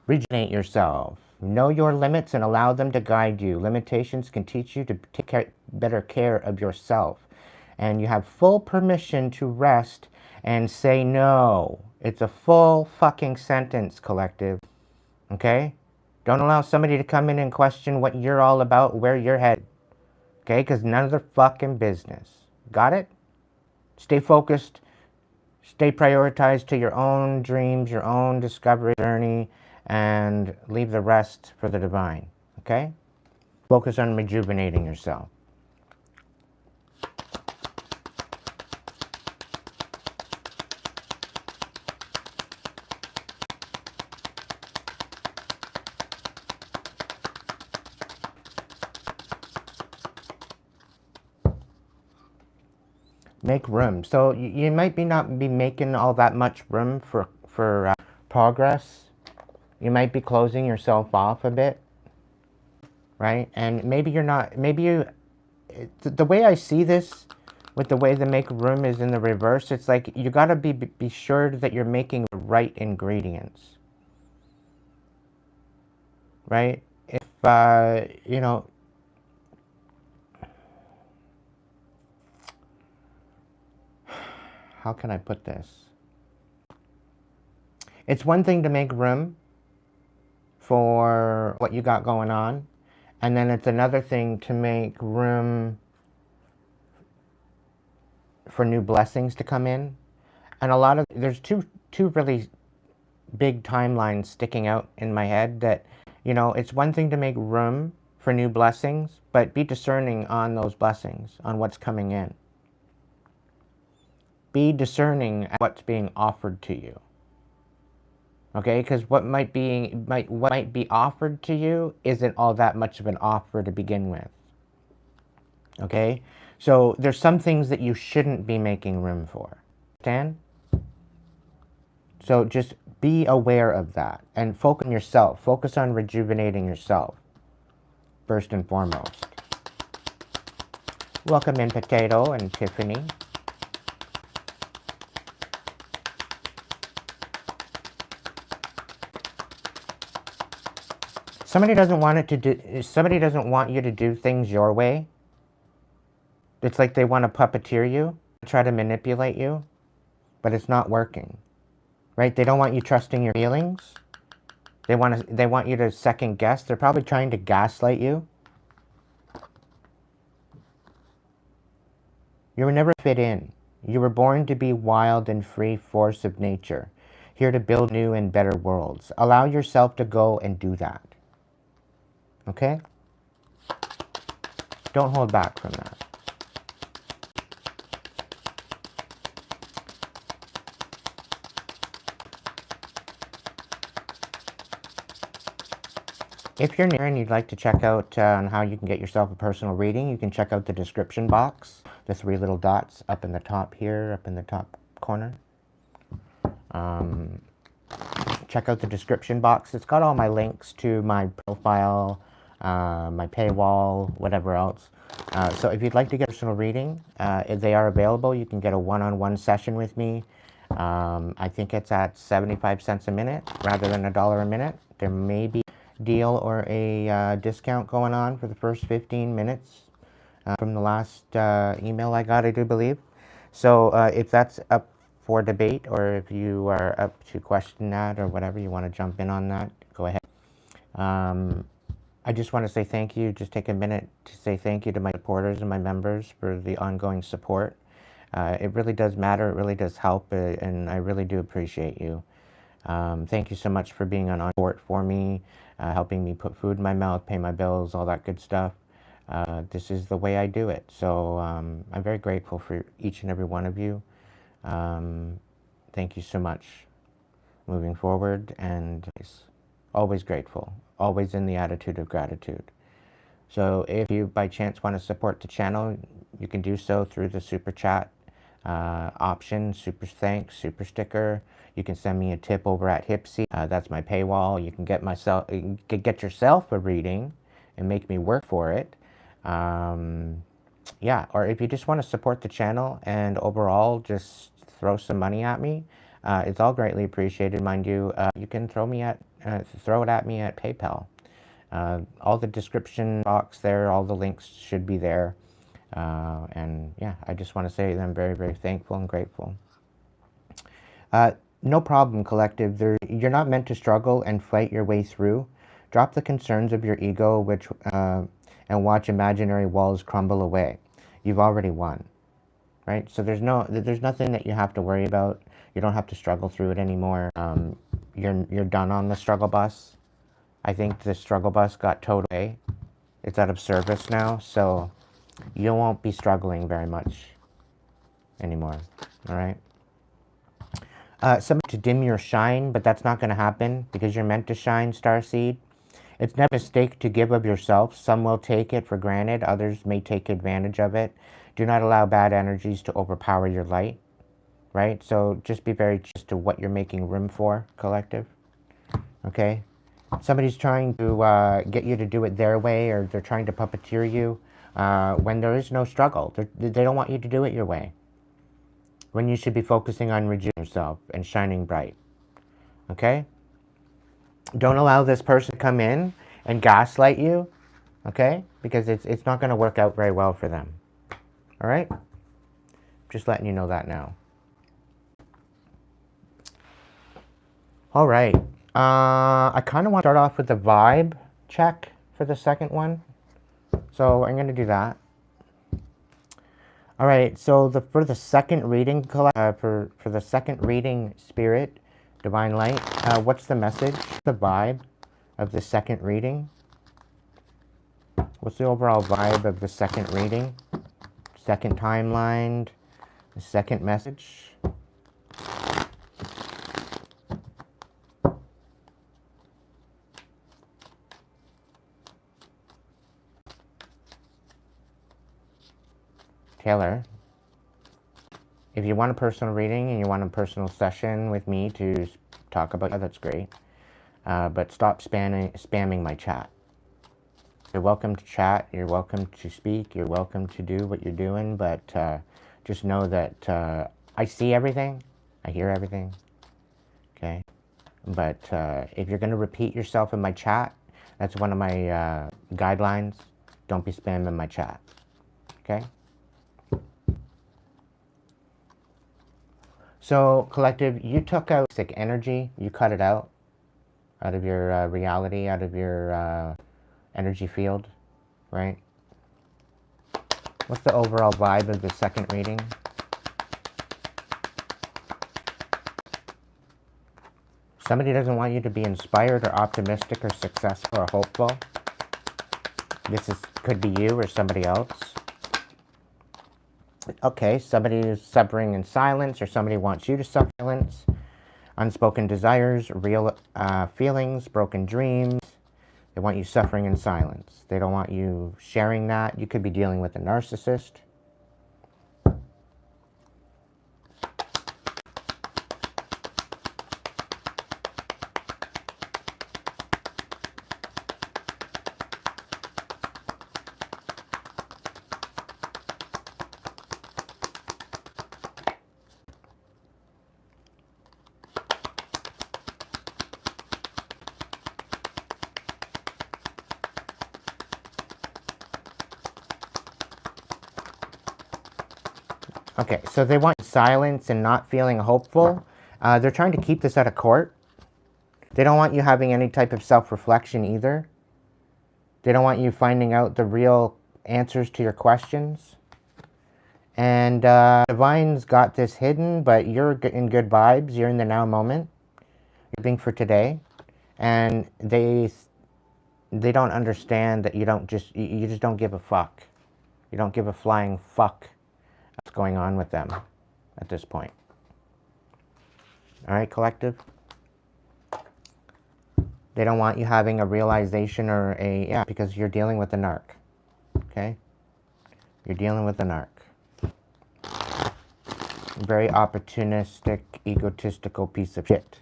Rejuvenate yourself. Know your limits and allow them to guide you. Limitations can teach you to take better care of yourself. And you have full permission to rest and say no. It's a full fucking sentence, collective. Okay? Don't allow somebody to come in and question what you're all about, where you're headed. Okay? Because none of their fucking business. Got it? Stay focused. Stay prioritized to your own dreams, your own discovery journey, and leave the rest for the divine. Okay? Focus on rejuvenating yourself. Make room. So you might not be making all that much room for progress. You might be closing yourself off a bit, right? And maybe you're not, maybe you, the way I see this, with the way the make room is in the reverse, it's like you gotta be sure that you're making the right ingredients, right? If, you know, how can I put this? It's one thing to make room for what you got going on, and then it's another thing to make room for new blessings to come in. And a lot of, there's two really big timelines sticking out in my head that, you know, it's one thing to make room for new blessings, but be discerning on those blessings, on what's coming in. Be discerning at what's being offered to you. Okay, because what might be offered to you isn't all that much of an offer to begin with. Okay, so there's some things that you shouldn't be making room for. Understand? So just be aware of that and focus on yourself. Focus on rejuvenating yourself, first and foremost. Welcome in, Potato and Tiffany. Somebody doesn't want you to do things your way. It's like they want to puppeteer you, try to manipulate you, but it's not working. right? They don't want you trusting your feelings. They want you to second guess. They're probably trying to gaslight you. You were never fit in. You were born to be wild and free force of nature, here to build new and better worlds. Allow yourself to go and do that. Okay? Don't hold back from that. If you're near and you'd like to check out on how you can get yourself a personal reading, you can check out the description box, the 3 little dots up in the top here, up in the top corner. Check out the description box. It's got all my links to my profile, my paywall, whatever else. So if you'd like to get a personal reading, if they are available, you can get a one-on-one session with me. I think it's at 75 cents a minute rather than $1 a minute. There may be a deal or a discount going on for the first 15 minutes from the last email I got, I do believe. So if that's up for debate, or if you are up to question that or whatever, you want to jump in on that, go ahead. I just want to say thank you. Just take a minute to say thank you to my supporters and my members for the ongoing support. It really does matter. It really does help, and I really do appreciate you. Thank you so much for being on support for me, helping me put food in my mouth, pay my bills, all that good stuff. This is the way I do it. So I'm very grateful for each and every one of you. Thank you so much moving forward, and always grateful, always in the attitude of gratitude. So if you by chance want to support the channel, you can do so through the super chat option, super thanks, super sticker. You can send me a tip over at Hipsy. That's my paywall. You can get yourself a reading and make me work for it. Yeah, or if you just want to support the channel and overall just throw some money at me, it's all greatly appreciated, mind you. You can throw it at me at PayPal. All the description box there, all the links should be there. And yeah, I just want to say that I'm very, very thankful and grateful. No problem, collective. You're not meant to struggle and fight your way through. Drop the concerns of your ego, and watch imaginary walls crumble away. You've already won, right? So there's nothing that you have to worry about. You don't have to struggle through it anymore. You're done on the struggle bus. I think the struggle bus got towed away. It's out of service now, so you won't be struggling very much anymore. All right. Somebody to dim your shine, but that's not going to happen because you're meant to shine, Starseed. It's never a mistake to give of yourself. Some will take it for granted. Others may take advantage of it. Do not allow bad energies to overpower your light, right? So just be very just to what you're making room for, collective, okay? Somebody's trying to get you to do it their way, or they're trying to puppeteer you when there is no struggle. They don't want you to do it your way, when you should be focusing on redeeming yourself and shining bright, okay? Don't allow this person to come in and gaslight you, okay? Because it's not going to work out very well for them, all right? Just letting you know that now. All right. I kind of want to start off with the vibe check for the second one. So I'm going to do that. All right. So for the second reading, for the second reading, Spirit, Divine Light, what's the message, the vibe of the second reading? What's the overall vibe of the second reading? Second timeline, the second message. Taylor, if you want a personal reading and you want a personal session with me to talk about, that's great. But stop spamming my chat. You're welcome to chat. You're welcome to speak. You're welcome to do what you're doing. But just know that I see everything. I hear everything. Okay. But if you're going to repeat yourself in my chat, that's one of my guidelines. Don't be spamming my chat. Okay. So, collective, you took out sick energy, you cut it out of your reality, out of your energy field, right? What's the overall vibe of the second reading? Somebody doesn't want you to be inspired or optimistic or successful or hopeful. Could be you or somebody else. Okay, somebody is suffering in silence, or somebody wants you to suffer in silence. Unspoken desires, real feelings, broken dreams. They want you suffering in silence. They don't want you sharing that. You could be dealing with a narcissist. Okay, so they want silence and not feeling hopeful. They're trying to keep this out of court. They don't want you having any type of self-reflection either. They don't want you finding out the real answers to your questions. And Divine's got this hidden, but you're in good vibes. You're in the now moment. You're being for today. And they don't understand that you just don't give a fuck. You don't give a flying fuck what's going on with them at this point. All right, collective? They don't want you having a realization or because you're dealing with a narc. Okay? You're dealing with a narc. Very opportunistic, egotistical piece of shit.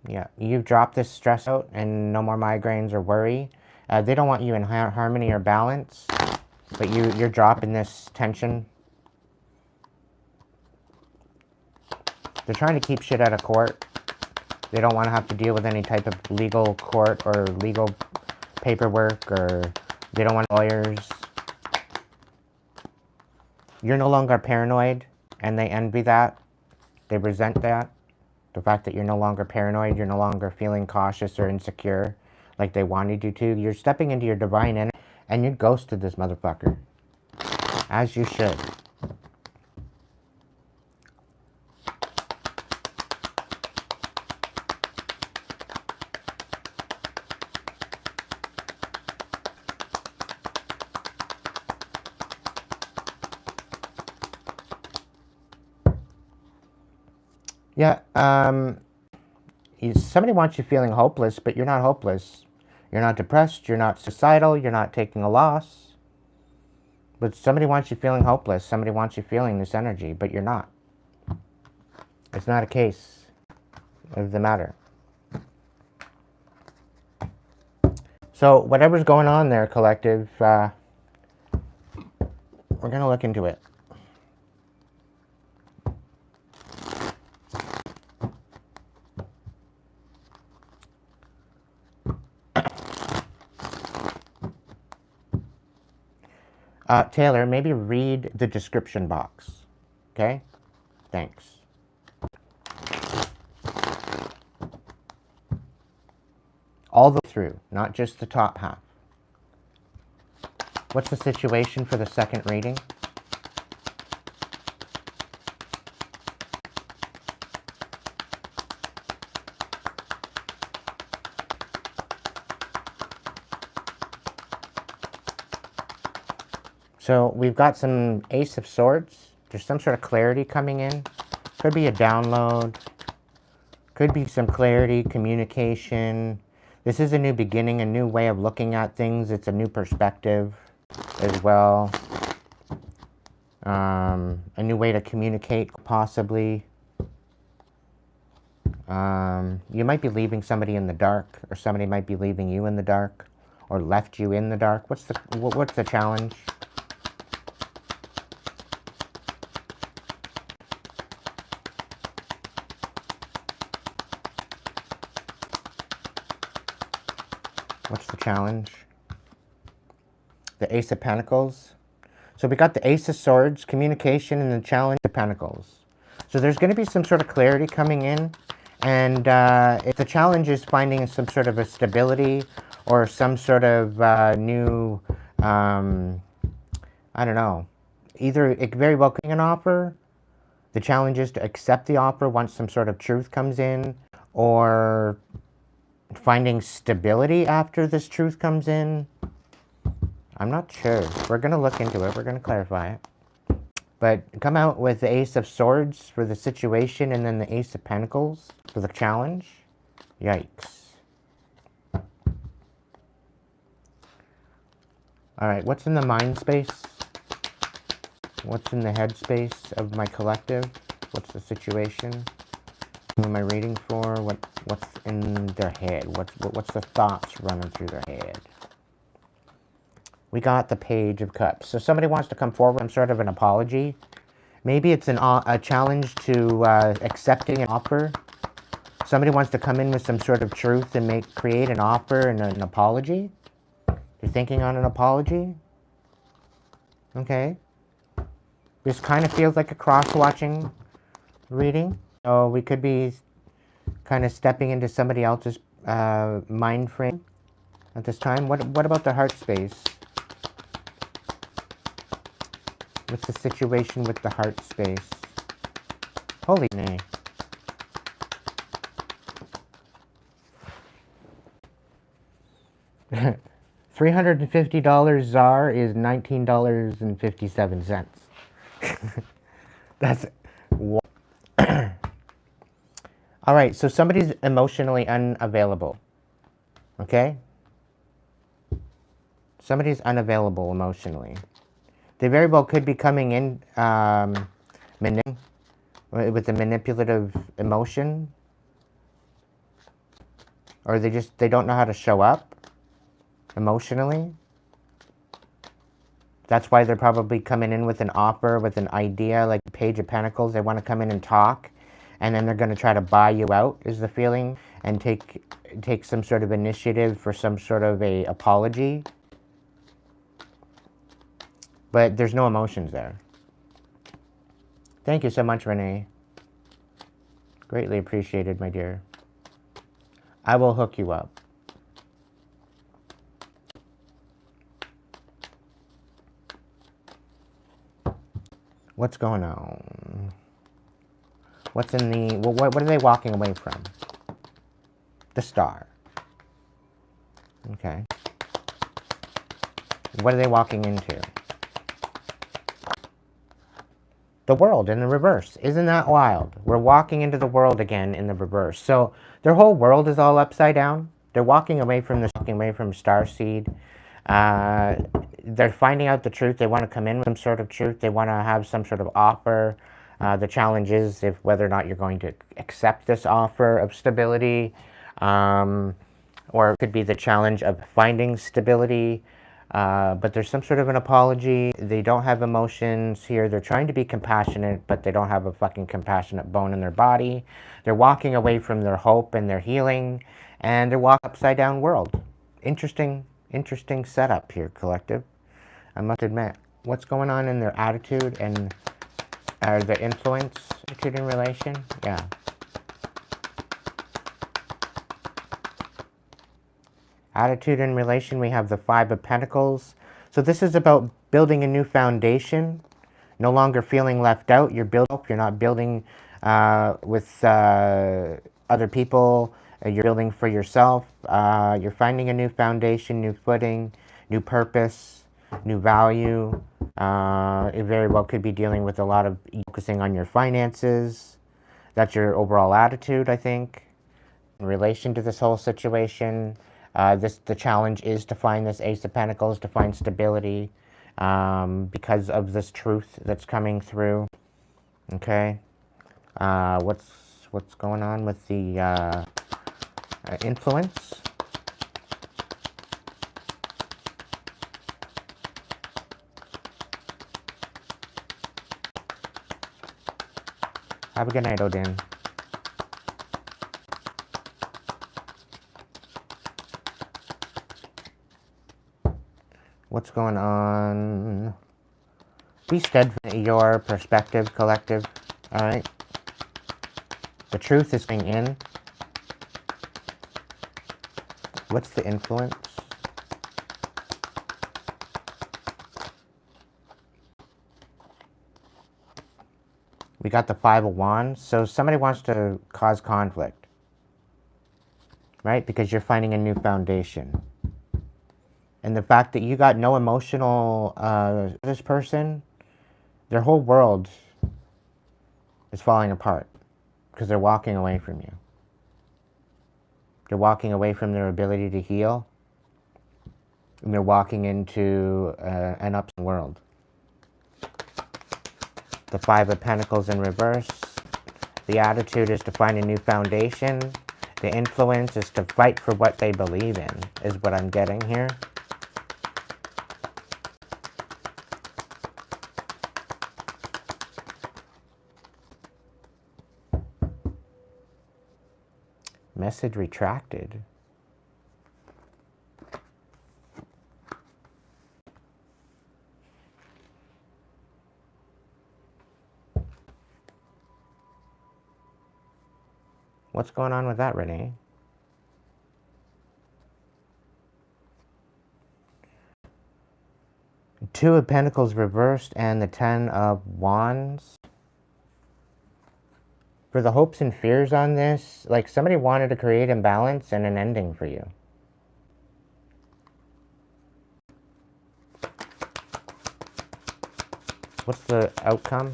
Yeah, you've dropped this stress out and no more migraines or worry. They don't want you in harmony or balance, but you're dropping this tension. They're trying to keep shit out of court. They don't want to have to deal with any type of legal court or legal paperwork, or they don't want lawyers. You're no longer paranoid, and they envy that. They resent that. The fact that you're no longer paranoid, you're no longer feeling cautious or insecure like they wanted you to. You're stepping into your divine energy, and you ghosted this motherfucker. As you should. Yeah, somebody wants you feeling hopeless, but you're not hopeless. You're not depressed, you're not suicidal, you're not taking a loss. But somebody wants you feeling hopeless, somebody wants you feeling this energy, but you're not. It's not a case of the matter. So whatever's going on there, collective, we're going to look into it. Taylor, maybe read the description box. Okay? Thanks. All the way through, not just the top half. What's the situation for the second reading? So we've got some Ace of Swords. There's some sort of clarity coming in. Could be a download. Could be some clarity, communication. This is a new beginning, a new way of looking at things. It's a new perspective as well. A new way to communicate, possibly. You might be leaving somebody in the dark, or somebody might be leaving you in the dark, or left you in the dark. What's the challenge? What's the challenge? The Ace of Pentacles. So we got the Ace of Swords, communication, and the Challenge of Pentacles. So there's going to be some sort of clarity coming in. And if the challenge is finding some sort of a stability or some sort of new, I don't know, either it could very well be an offer. The challenge is to accept the offer once some sort of truth comes in, or finding stability after this truth comes in. I'm not sure. We're going to look into it. We're going to clarify it. But come out with the Ace of Swords for the situation and then the Ace of Pentacles for the challenge. Yikes. Alright, what's in the mind space? What's in the head space of my collective? What's the situation? Who am I reading for? What's in their head? What's the thoughts running through their head? We got the Page of Cups. So somebody wants to come forward, some sort of an apology. Maybe it's a challenge to accepting an offer. Somebody wants to come in with some sort of truth and create an offer and an apology. You're thinking on an apology? Okay. This kind of feels like a cross-watching reading. So we could be kind of stepping into somebody else's mind frame at this time. What about the heart space? What's the situation with the heart space? Holy nay. $350 ZAR is $19.57. That's... Alright, so somebody's emotionally unavailable. Okay? Somebody's unavailable emotionally. They very well could be coming in with a manipulative emotion. Or they don't know how to show up emotionally. That's why they're probably coming in with an offer, with an idea, like the Page of Pentacles. They want to come in and talk, and then they're going to try to buy you out, is the feeling, and take some sort of initiative for some sort of a apology. But there's no emotions there. Thank you so much, Renee. Greatly appreciated, my dear. I will hook you up. What's going on? What's in the... What are they walking away from? The Star. Okay. What are they walking into? The World in the reverse. Isn't that wild? We're walking into the world again in the reverse. So their whole world is all upside down. They're walking away from Starseed. They're finding out the truth. They want to come in with some sort of truth. They want to have some sort of offer. The challenge is whether or not you're going to accept this offer of stability. Or it could be the challenge of finding stability. But there's some sort of an apology. They don't have emotions here. They're trying to be compassionate, but they don't have a fucking compassionate bone in their body. They're walking away from their hope and their healing, and they're walking upside down world. Interesting setup here, collective. I must admit. What's going on in their attitude and their influence? Attitude in relation? Yeah. Attitude in relation, we have the Five of Pentacles. So this is about building a new foundation. No longer feeling left out. You're not building with other people. You're building for yourself. You're finding a new foundation, new footing, new purpose, new value. It very well could be dealing with a lot of focusing on your finances. That's your overall attitude, I think, in relation to this whole situation. The challenge is to find this Ace of Pentacles, to find stability because of this truth that's coming through. Okay. What's going on with the influence? Have a good night, Odin. What's going on Be steadfast in your perspective, collective. Alright? The truth is coming in. What's the influence? We got the Five of Wands. So somebody wants to cause conflict. Right? Because you're finding a new foundation. And the fact that you got no emotional, this person, their whole world is falling apart. Because they're walking away from you. They're walking away from their ability to heal. And they're walking into an upside world. The Five of Pentacles in reverse. The attitude is to find a new foundation. The influence is to fight for what they believe in, is what I'm getting here. Message retracted. What's going on with that, Renee? Two of Pentacles reversed and the Ten of Wands. For the hopes and fears on this, like somebody wanted to create imbalance and an ending for you. What's the outcome?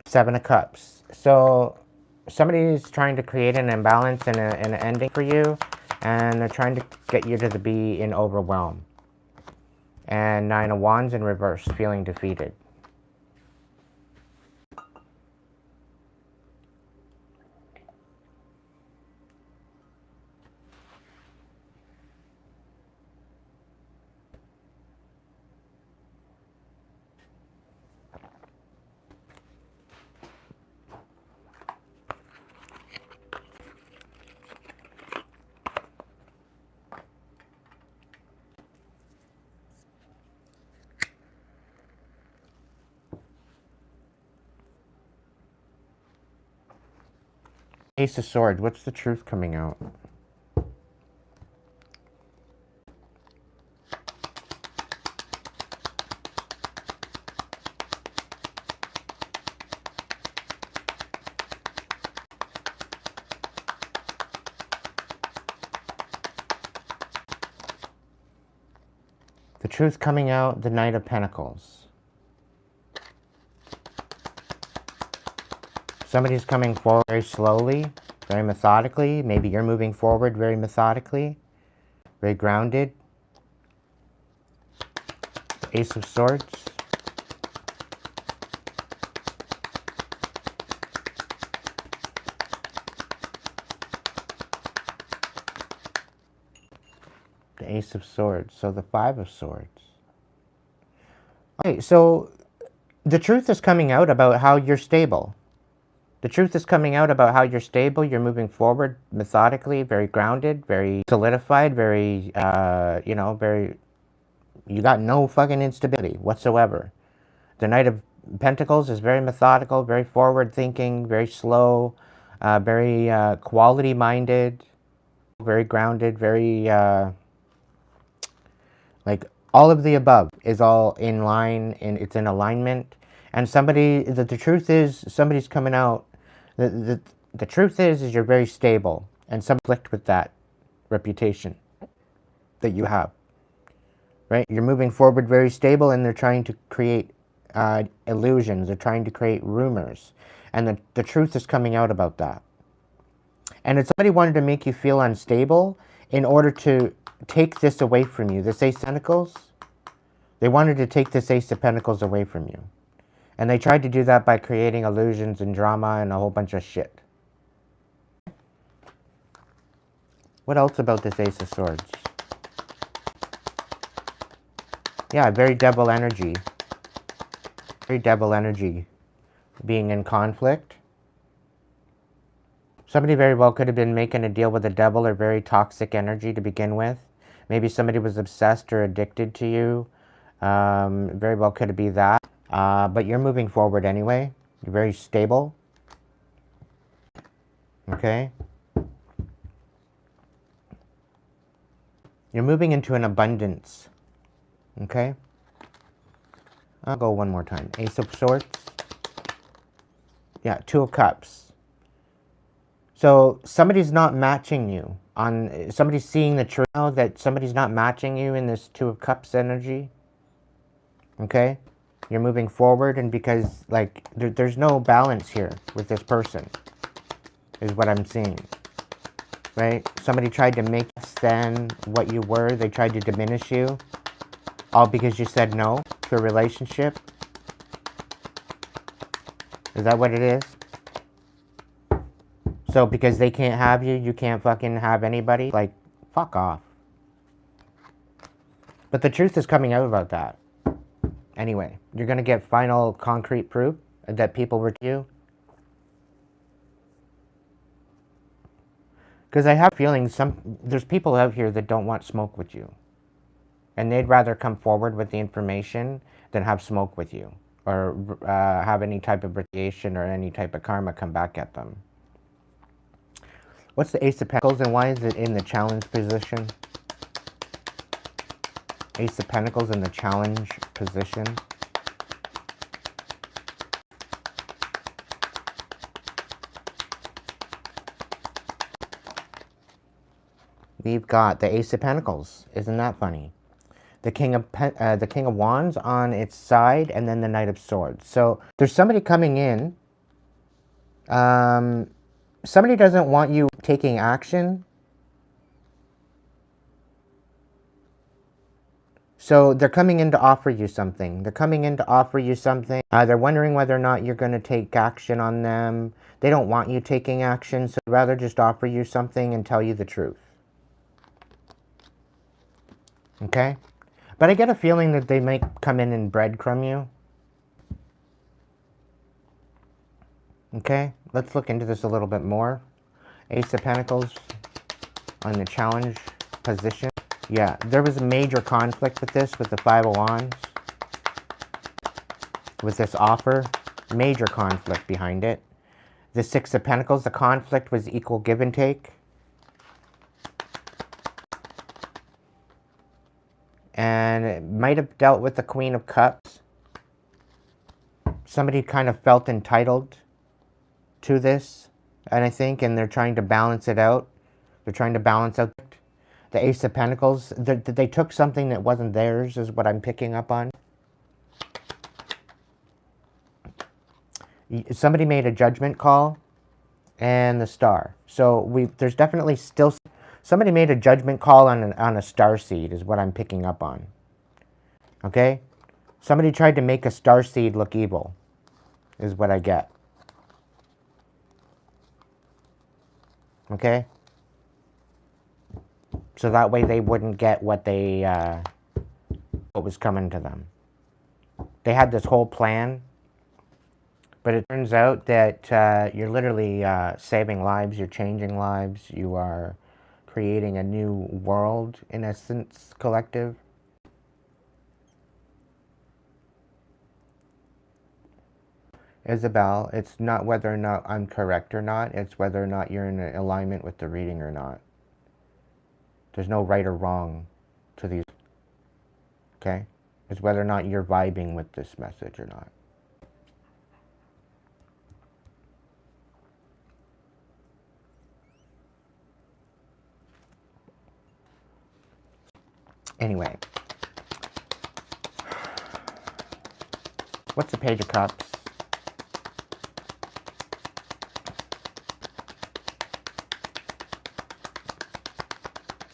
Seven of Cups. So somebody's trying to create an imbalance and an ending for you, and they're trying to get you to be in overwhelm. And Nine of Wands in reverse, feeling defeated. Ace of Swords, what's the truth coming out? The truth coming out, the Knight of Pentacles. Somebody's coming forward very slowly, very methodically. Maybe you're moving forward very methodically, very grounded. Ace of Swords. The Ace of Swords. So the Five of Swords. Okay, so the truth is coming out about how you're stable. The truth is coming out about how you're stable, you're moving forward methodically, very grounded, very solidified, very, you know, very, you got no fucking instability whatsoever. The Knight of Pentacles is very methodical, very forward thinking, very slow, very quality minded, very grounded, very, like all of the above is all in line and it's in alignment. And somebody, the truth is somebody's coming out. The truth is you're very stable, and some conflict with that reputation that you have, right? You're moving forward very stable, and they're trying to create illusions. They're trying to create rumors, and the truth is coming out about that. And it's somebody wanted to make you feel unstable in order to take this away from you. This Ace of Pentacles, they wanted to take this Ace of Pentacles away from you. And they tried to do that by creating illusions and drama and a whole bunch of shit. What else about this Ace of Swords? Yeah, very devil energy. Very devil energy. Being in conflict. Somebody very well could have been making a deal with the devil or very toxic energy to begin with. Maybe somebody was obsessed or addicted to you. Very well could be that. But you're moving forward anyway. You're very stable. Okay? You're moving into an abundance. Okay? I'll go one more time. Ace of Swords. Yeah, Two of Cups. So somebody's not matching you. Somebody's seeing the truth now that somebody's not matching you in this Two of Cups energy. Okay? You're moving forward, and because, like, there's no balance here with this person, is what I'm seeing. Right? Somebody tried to make less than what you were. They tried to diminish you. All because you said no to a relationship. Is that what it is? So because they can't have you, you can't fucking have anybody? Like, fuck off. But the truth is coming out about that. Anyway, you're going to get final concrete proof that people were to you. Because I have feelings there's people out here that don't want smoke with you. And they'd rather come forward with the information than have smoke with you. Or have any type of retaliation or any type of karma come back at them. What's the Ace of Pentacles and why is it in the challenge position? Ace of Pentacles in the challenge position. We've got the Ace of Pentacles. Isn't that funny? The King of Wands on its side, and then the Knight of Swords. So there's somebody coming in. Somebody doesn't want you taking action. So they're coming in to offer you something. They're coming in to offer you something. They're wondering whether or not you're going to take action on them. They don't want you taking action, so they'd rather just offer you something and tell you the truth. Okay? But I get a feeling that they might come in and breadcrumb you. Okay? Let's look into this a little bit more. Ace of Pentacles on the challenge position. Yeah, there was a major conflict with this, with the Five of Wands. With this offer. Major conflict behind it. The Six of Pentacles, the conflict was equal give and take. And it might have dealt with the Queen of Cups. Somebody kind of felt entitled to this, and I think, and they're trying to balance it out. They're trying to balance out the Ace of Pentacles. They took something that wasn't theirs, is what I'm picking up on. Somebody made a judgment call, and the Star. So there's definitely still somebody made a judgment call on a star seed, is what I'm picking up on. Okay, somebody tried to make a star seed look evil, is what I get. Okay, so that way they wouldn't get what was coming to them. They had this whole plan, but it turns out that you're literally saving lives, you're changing lives, you are creating a new world, in essence, collective. Isabel, it's not whether or not I'm correct or not, it's whether or not you're in alignment with the reading or not. There's no right or wrong to these, okay? It's whether or not you're vibing with this message or not. Anyway. What's the Page of Cups?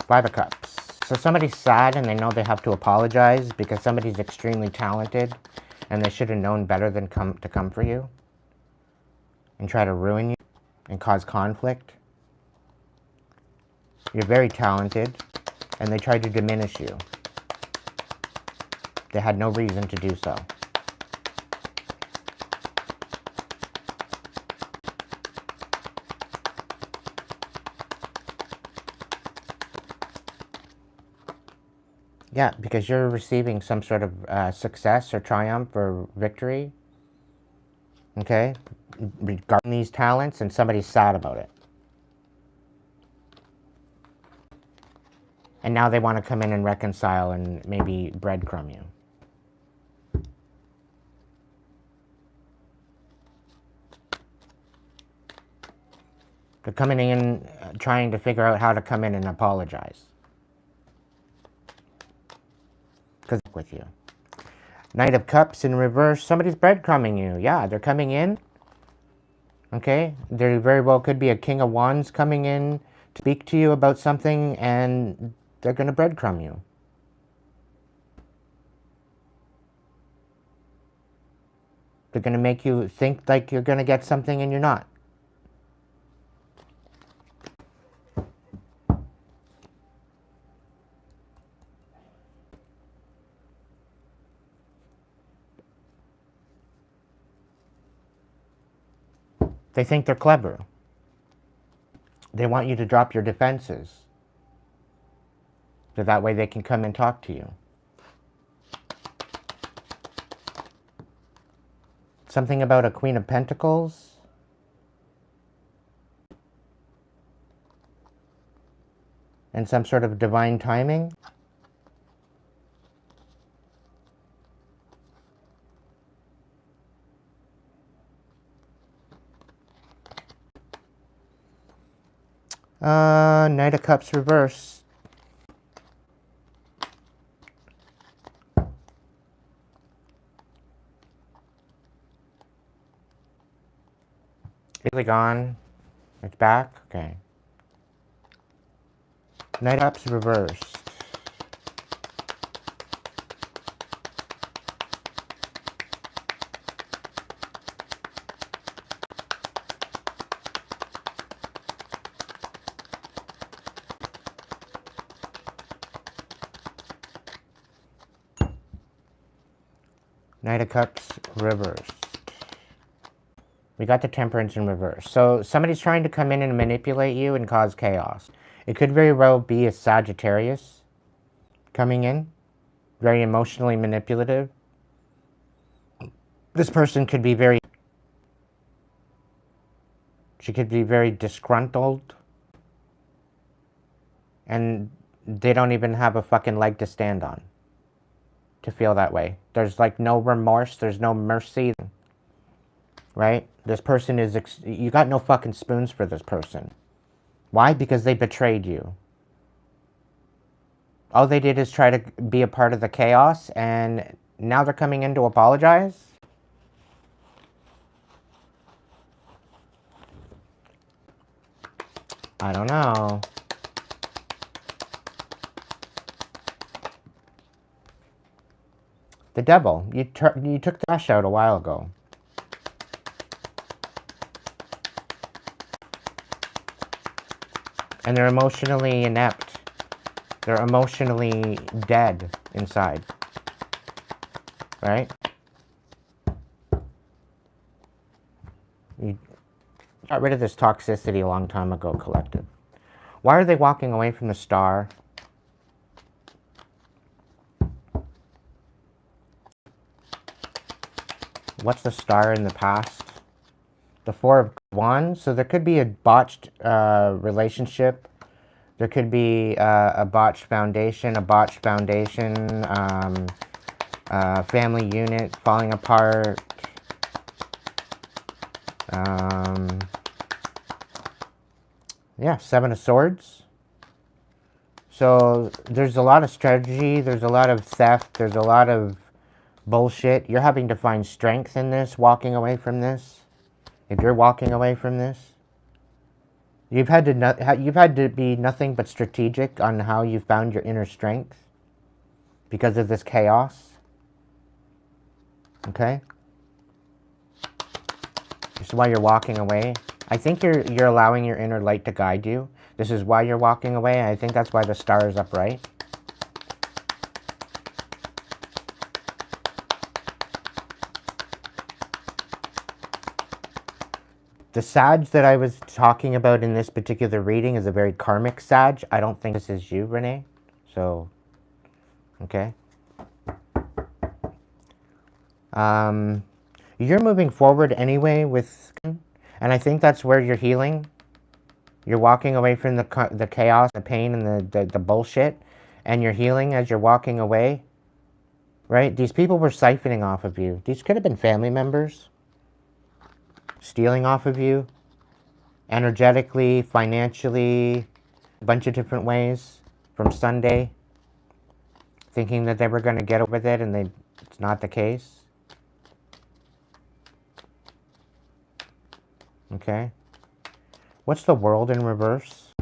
Five of Cups. So somebody's sad and they know they have to apologize because somebody's extremely talented and they should have known better than to come for you and try to ruin you and cause conflict. You're very talented and they tried to diminish you. They had no reason to do so. Yeah, because you're receiving some sort of success or triumph or victory. Okay? Regarding these talents, and somebody's sad about it. And now they want to come in and reconcile and maybe breadcrumb you. They're coming in trying to figure out how to come in and apologize. Because with you. Knight of Cups in reverse. Somebody's breadcrumbing you. Yeah, they're coming in. Okay? There very well could be a King of Wands coming in to speak to you about something, and they're going to breadcrumb you. They're going to make you think like you're going to get something and you're not. They think they're clever. They want you to drop your defenses. So that way they can come and talk to you. Something about a Queen of Pentacles. And some sort of divine timing. Knight of Cups reverse. Is it gone? It's back? Okay. Knight of Cups reversed. Knight of Cups reversed. We got the Temperance in reverse. So somebody's trying to come in and manipulate you and cause chaos. It could very well be a Sagittarius coming in. Very emotionally manipulative. This person could be very... She could be very disgruntled. And they don't even have a fucking leg to stand on to feel that way. There's like no remorse. There's no mercy. Right? This person is... You got no fucking spoons for this person. Why? Because they betrayed you. All they did is try to be a part of the chaos, and now they're coming in to apologize? I don't know. The Devil. You took the trash out a while ago. And they're emotionally inept. They're emotionally dead inside. Right? You got rid of this toxicity a long time ago, collective. Why are they walking away from the Star? What's the Star in the past? The Four of Wands. So there could be a botched relationship. There could be a botched foundation, family unit falling apart. Yeah, Seven of Swords. So there's a lot of strategy. There's a lot of theft. There's a lot of bullshit. You're having to find strength in this, walking away from this. If you're walking away from this, you've had to be nothing but strategic on how you found your inner strength because of this chaos. Okay? This is why you're walking away. I think you're allowing your inner light to guide you. This is why you're walking away. I think that's why the Star is upright. The Sag that I was talking about in this particular reading is a very karmic Sag. I don't think this is you, Renee. So Okay? You're moving forward anyway with, and I think that's where you're healing. You're walking away from the chaos, the pain, and the bullshit, and you're healing as you're walking away, right? These people were siphoning off of you. These could have been family members, stealing off of you, energetically, financially, a bunch of different ways from Sunday, thinking that they were going to get away with it, and it's not the case. Okay? What's the world in reverse?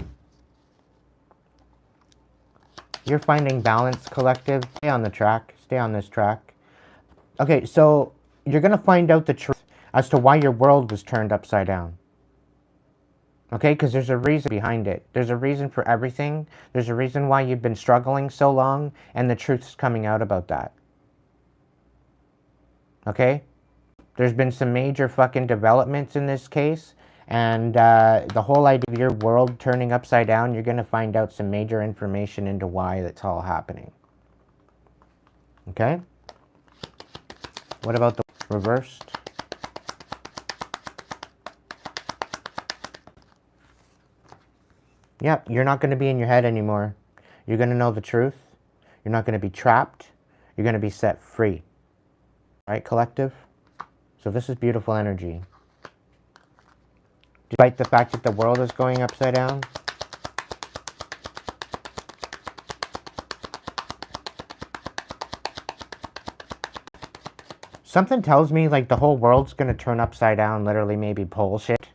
You're finding balance, collective. Stay on the track. Stay on this track. Okay, so you're going to find out the truth as to why your world was turned upside down. Okay, because there's a reason behind it. There's a reason for everything. There's a reason why you've been struggling so long, and the truth's coming out about that. Okay? There's been some major fucking developments in this case, and the whole idea of your world turning upside down, you're going to find out some major information into why that's all happening. Okay? What about the reversed? Yep, you're not going to be in your head anymore. You're going to know the truth. You're not going to be trapped. You're going to be set free. Right, collective? So this is beautiful energy. Despite the fact that the world is going upside down, something tells me like the whole world's going to turn upside down, literally maybe bullshit,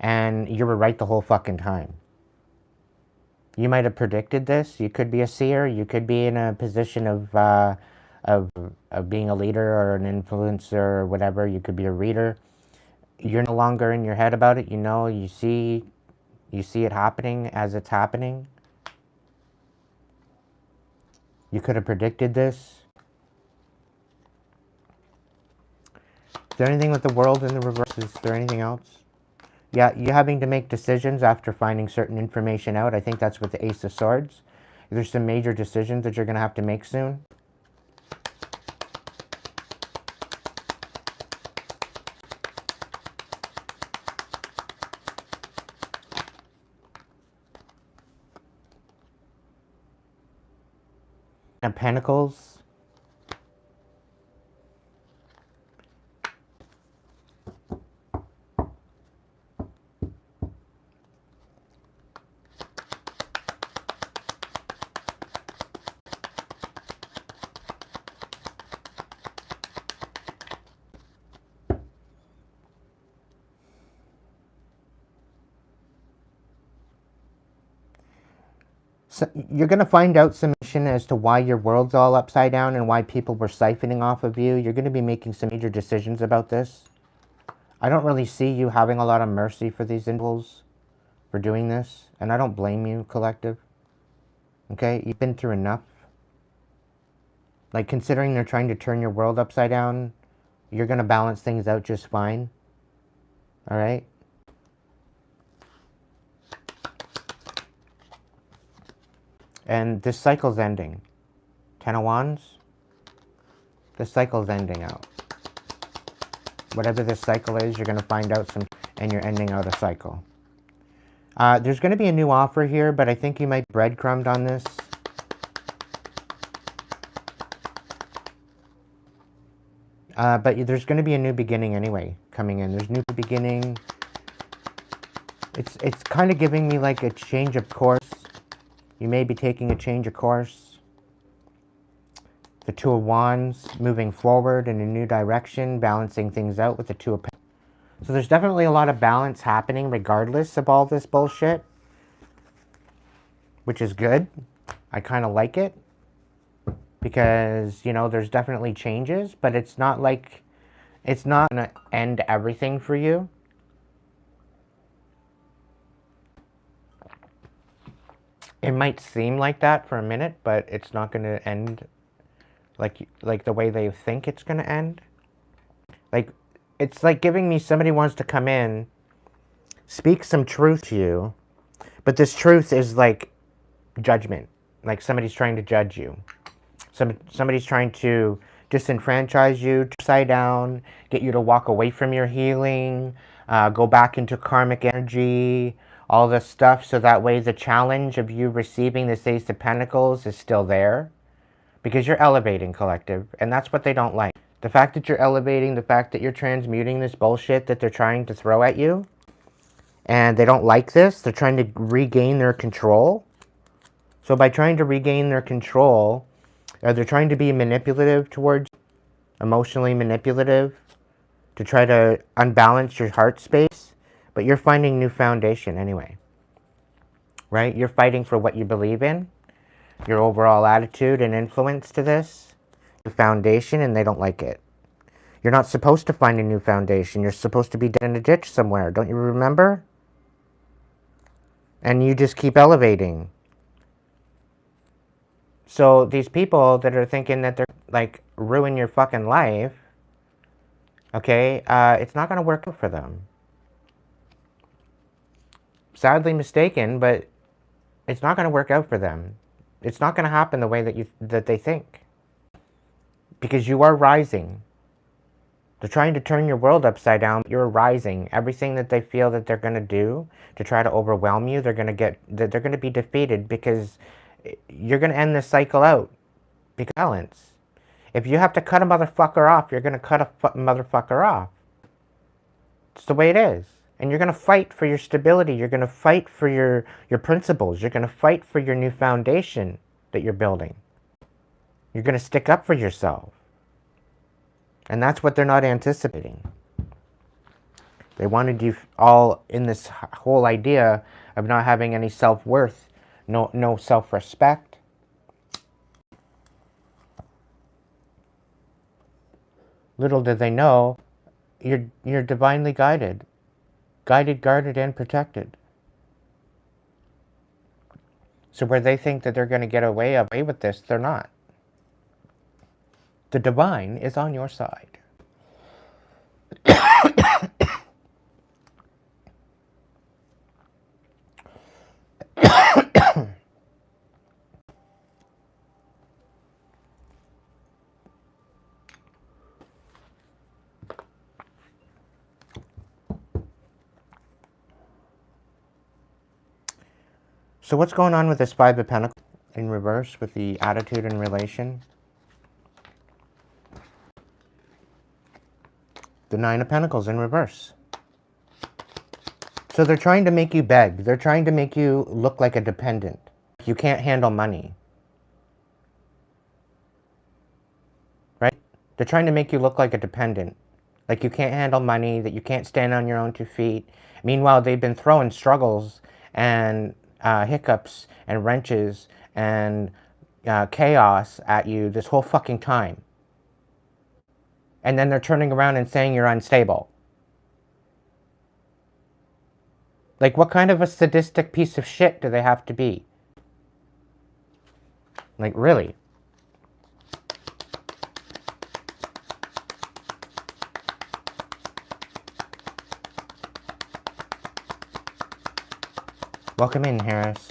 and you were right the whole fucking time. You might have predicted this. You could be a seer. You could be in a position of being a leader or an influencer or whatever. You could be a reader. You're no longer in your head about it. You know, you see it happening as it's happening. You could have predicted this. Is there anything with the world in the reverse? Is there anything else? Yeah, you're having to make decisions after finding certain information out. I think that's with the Ace of Swords. There's some major decisions that you're going to have to make soon. And Pentacles. So you're going to find out some information as to why your world's all upside down and why people were siphoning off of you. You're going to be making some major decisions about this. I don't really see you having a lot of mercy for these individuals for doing this. And I don't blame you, collective. Okay? You've been through enough. Like, considering they're trying to turn your world upside down, you're going to balance things out just fine. Alright? And this cycle's ending. 10 of Wands. This cycle's ending out. Whatever this cycle is, you're going to find out some, and you're ending out a cycle. There's going to be a new offer here, but I think you might breadcrumbed on this. But there's going to be a new beginning anyway coming in. There's new beginning. It's kind of giving me like a change of course. You may be taking a change of course. The Two of Wands, moving forward in a new direction, balancing things out with the Two of Pentacles. So there's definitely a lot of balance happening regardless of all this bullshit, which is good. I kind of like it because, you know, there's definitely changes, but it's not like, it's not going to end everything for you. It might seem like that for a minute, but it's not going to end like the way they think it's going to end. Like, it's like giving me somebody wants to come in, speak some truth to you, but this truth is like judgment. Like somebody's trying to judge you. Somebody's trying to disenfranchise you, upside down, get you to walk away from your healing, go back into karmic energy, all this stuff, so that way the challenge of you receiving this Ace of Pentacles is still there. Because you're elevating, collective, and that's what they don't like. The fact that you're elevating, the fact that you're transmuting this bullshit that they're trying to throw at you, and they don't like this, they're trying to regain their control. So by trying to regain their control, they're trying to be manipulative towards you, emotionally manipulative, to try to unbalance your heart space, but you're finding new foundation anyway, right? You're fighting for what you believe in, your overall attitude and influence to this, the foundation, and they don't like it. You're not supposed to find a new foundation. You're supposed to be dead in a ditch somewhere. Don't you remember? And you just keep elevating. So these people that are thinking that they're like ruin your fucking life, okay, it's not going to work for them. Sadly mistaken, but it's not going to work out for them. It's not going to happen the way that they think. Because you are rising. They're trying to turn your world upside down. You're rising. Everything that they feel that they're going to do to try to overwhelm you, they're going to be defeated, because you're going to end this cycle out. Because balance. If you have to cut a motherfucker off, you're going to cut a motherfucker off. It's the way it is. And you're going to fight for your stability. You're going to fight for your principles. You're going to fight for your new foundation that you're building. You're going to stick up for yourself. And that's what they're not anticipating. They wanted you all in this whole idea of not having any self-worth, no self-respect. Little did they know, you're divinely guided. Guided, guarded, and protected. So where they think that they're going to get away with this, they're not. The divine is on your side. So what's going on with this Five of Pentacles in reverse with the attitude and relation? The Nine of Pentacles in reverse. So they're trying to make you beg. They're trying to make you look like a dependent. You can't handle money. Right? They're trying to make you look like a dependent. Like you can't handle money, that you can't stand on your own 2 feet. Meanwhile, they've been throwing struggles and hiccups and wrenches and chaos at you this whole fucking time. And then they're turning around and saying you're unstable. Like, what kind of a sadistic piece of shit do they have to be? Like, really? Welcome in, Harris.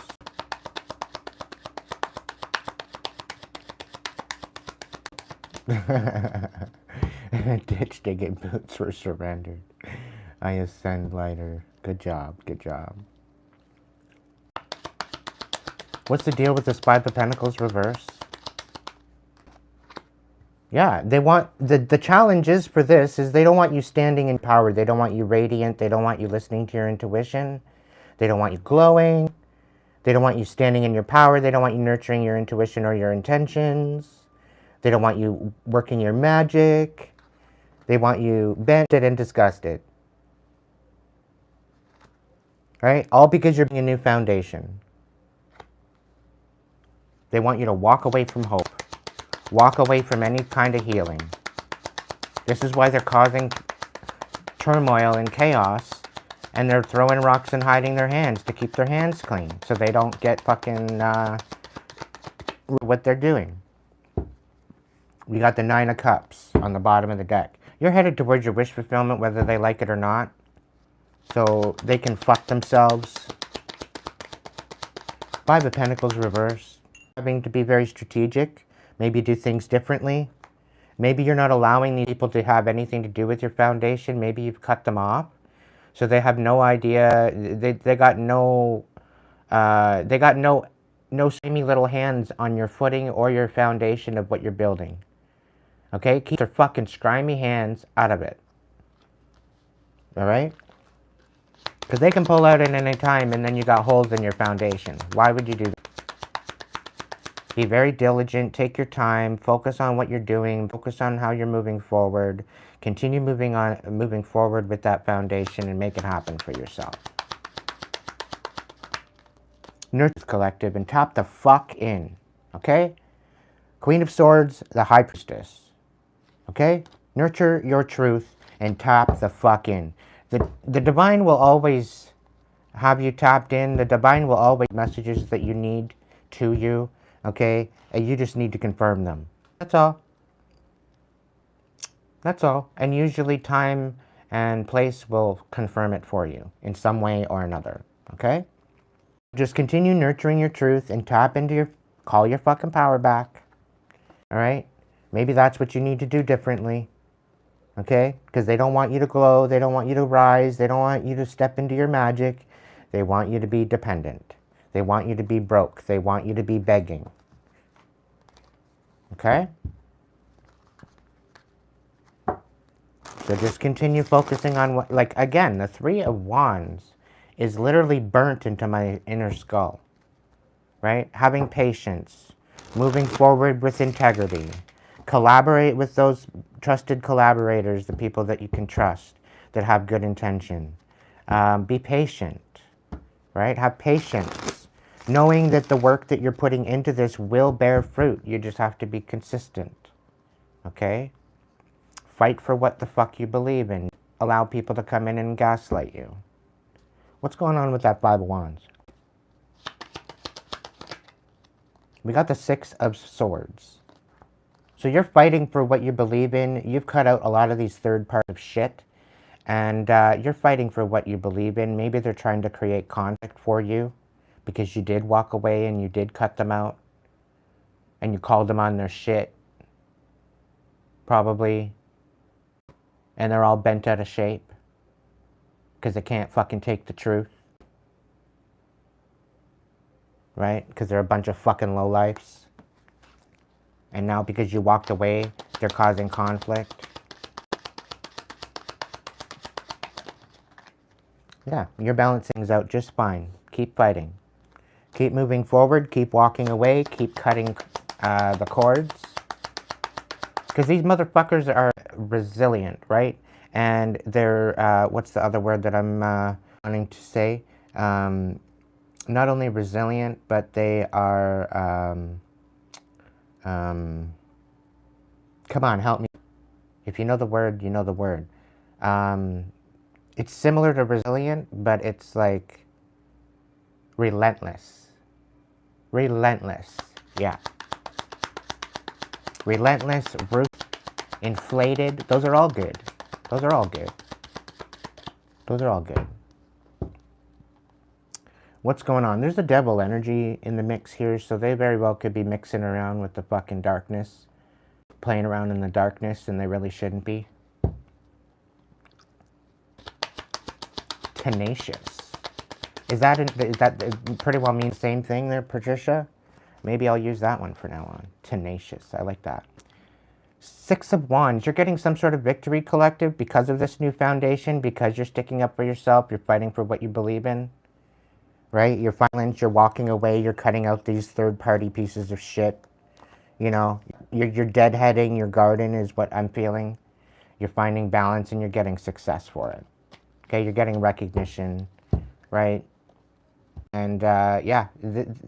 Ditch digging boots were surrendered. I ascend lighter. Good job, good job. What's the deal with this Five of Pentacles reverse? Yeah, they want, the challenge is for this is they don't want you standing in power. They don't want you radiant. They don't want you listening to your intuition. They don't want you glowing. They don't want you standing in your power. They don't want you nurturing your intuition or your intentions. They don't want you working your magic. They want you bent and disgusted. Right? All because you're building a new foundation. They want you to walk away from hope. Walk away from any kind of healing. This is why they're causing turmoil and chaos. And they're throwing rocks and hiding their hands to keep their hands clean. So they don't get fucking what they're doing. We got the Nine of Cups on the bottom of the deck. You're headed towards your wish fulfillment whether they like it or not. So they can fuck themselves. Five of Pentacles reverse. Having to be very strategic. Maybe do things differently. Maybe you're not allowing these people to have anything to do with your foundation. Maybe you've cut them off. So they have no idea. They got no slimy little hands on your footing or your foundation of what you're building. Okay? Keep their fucking scrimey hands out of it. Alright? Because they can pull out at any time and then you got holes in your foundation. Why would you do that? Be very diligent, take your time, focus on what you're doing, focus on how you're moving forward, continue moving forward with that foundation and make it happen for yourself. Nurture collective and tap the fuck in, okay? Queen of Swords, the High Priestess, okay? Nurture your truth and tap the fuck in. The divine will always have you tapped in. The divine will always messages that you need to you. Okay, and you just need to confirm them. That's all. That's all. And usually time and place will confirm it for you in some way or another. Okay? Just continue nurturing your truth and tap into call your fucking power back. Alright? Maybe that's what you need to do differently. Okay? Because they don't want you to glow. They don't want you to rise. They don't want you to step into your magic. They want you to be dependent. They want you to be broke. They want you to be begging. Okay? So just continue focusing on what, like, again, the Three of Wands is literally burnt into my inner skull. Right? Having patience. Moving forward with integrity. Collaborate with those trusted collaborators, the people that you can trust, that have good intention. Be patient. Right? Have patience. Knowing that the work that you're putting into this will bear fruit. You just have to be consistent. Okay? Fight for what the fuck you believe in. Allow people to come in and gaslight you. What's going on with that Five of Wands? We got the Six of Swords. So you're fighting for what you believe in. You've cut out a lot of these third parts of shit. And you're fighting for what you believe in. Maybe they're trying to create conflict for you. Because you did walk away and you did cut them out. And you called them on their shit. Probably. And they're all bent out of shape. Because they can't fucking take the truth. Right? Because they're a bunch of fucking lowlifes. And now because you walked away, they're causing conflict. Yeah, you're balancing things out just fine. Keep fighting. Keep moving forward, keep walking away, keep cutting the cords. Because these motherfuckers are resilient, right? And they're, what's the other word that I'm wanting to say? Not only resilient, but they are, come on, help me. If you know the word, you know the word. It's similar to resilient, but it's like relentless. Relentless, yeah. Relentless, ruthless, inflated. Those are all good. Those are all good. Those are all good. What's going on? There's a devil energy in the mix here, so they very well could be mixing around with the fucking darkness. Playing around in the darkness, and they really shouldn't be. Tenacious. Is that pretty well means the same thing there, Patricia? Maybe I'll use that one for now on. Tenacious. I like that. Six of Wands. You're getting some sort of victory, collective, because of this new foundation, because you're sticking up for yourself, you're fighting for what you believe in. Right? You're fighting, you're walking away, you're cutting out these third-party pieces of shit. You know, you're deadheading your garden is what I'm feeling. You're finding balance and you're getting success for it. Okay, you're getting recognition, right? And yeah,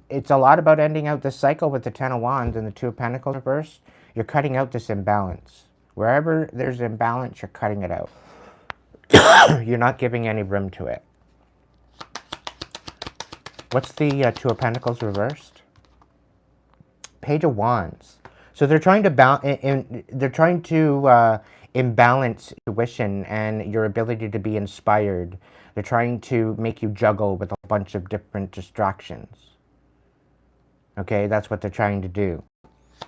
it's a lot about ending out this cycle with the Ten of Wands and the Two of Pentacles reversed. You're cutting out this imbalance. Wherever there's imbalance, you're cutting it out. You're not giving any room to it. What's the Two of Pentacles reversed? Page of Wands. So they're trying to imbalance intuition and your ability to be inspired. They're trying to make you juggle with a bunch of different distractions. Okay, that's what they're trying to do.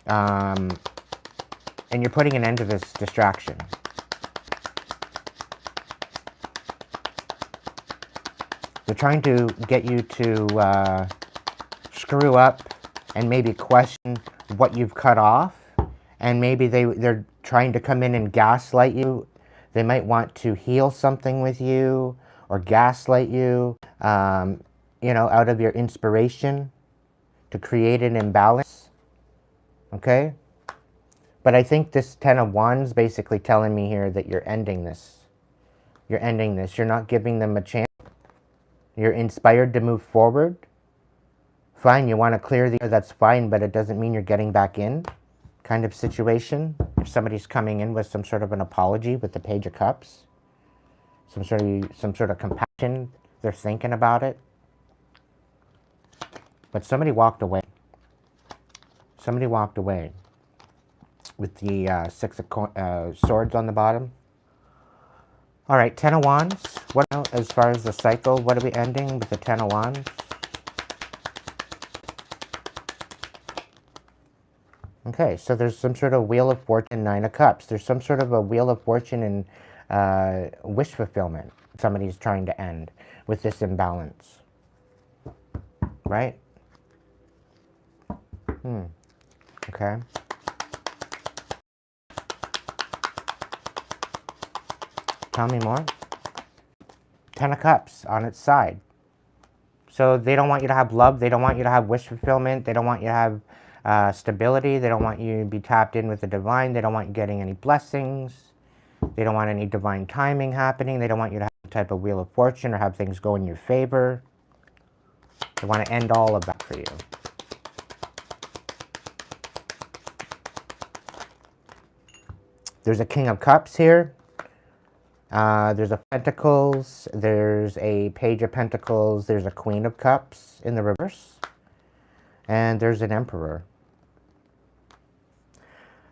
And you're putting an end to this distraction. They're trying to get you to screw up and maybe question what you've cut off. And maybe they're trying to come in and gaslight you. They might want to heal something with you or gaslight you, you know, out of your inspiration to create an imbalance. Okay? But I think this Ten of Wands basically telling me here that you're ending this. You're ending this. You're not giving them a chance. You're inspired to move forward. Fine, you want to clear the air, that's fine, but it doesn't mean you're getting back in kind of situation. If somebody's coming in with some sort of an apology with the Page of Cups, some sort of compassion, they're thinking about it. But somebody walked away. Somebody walked away with the Six of Swords on the bottom. All right, Ten of Wands. What as far as the cycle? What are we ending with the Ten of Wands? Okay, so there's some sort of Wheel of Fortune, Nine of Cups. There's some sort of a Wheel of Fortune and wish fulfillment somebody's trying to end with this imbalance. Right? Okay. Tell me more. Ten of Cups on its side. So they don't want you to have love. They don't want you to have wish fulfillment. They don't want you to have stability. They don't want you to be tapped in with the divine. They don't want you getting any blessings. They don't want any divine timing happening. They don't want you to have a type of Wheel of Fortune or have things go in your favor. They want to end all of that for you. There's a King of Cups here. There's a Pentacles. There's a Page of Pentacles. There's a Queen of Cups in the reverse. And there's an Emperor.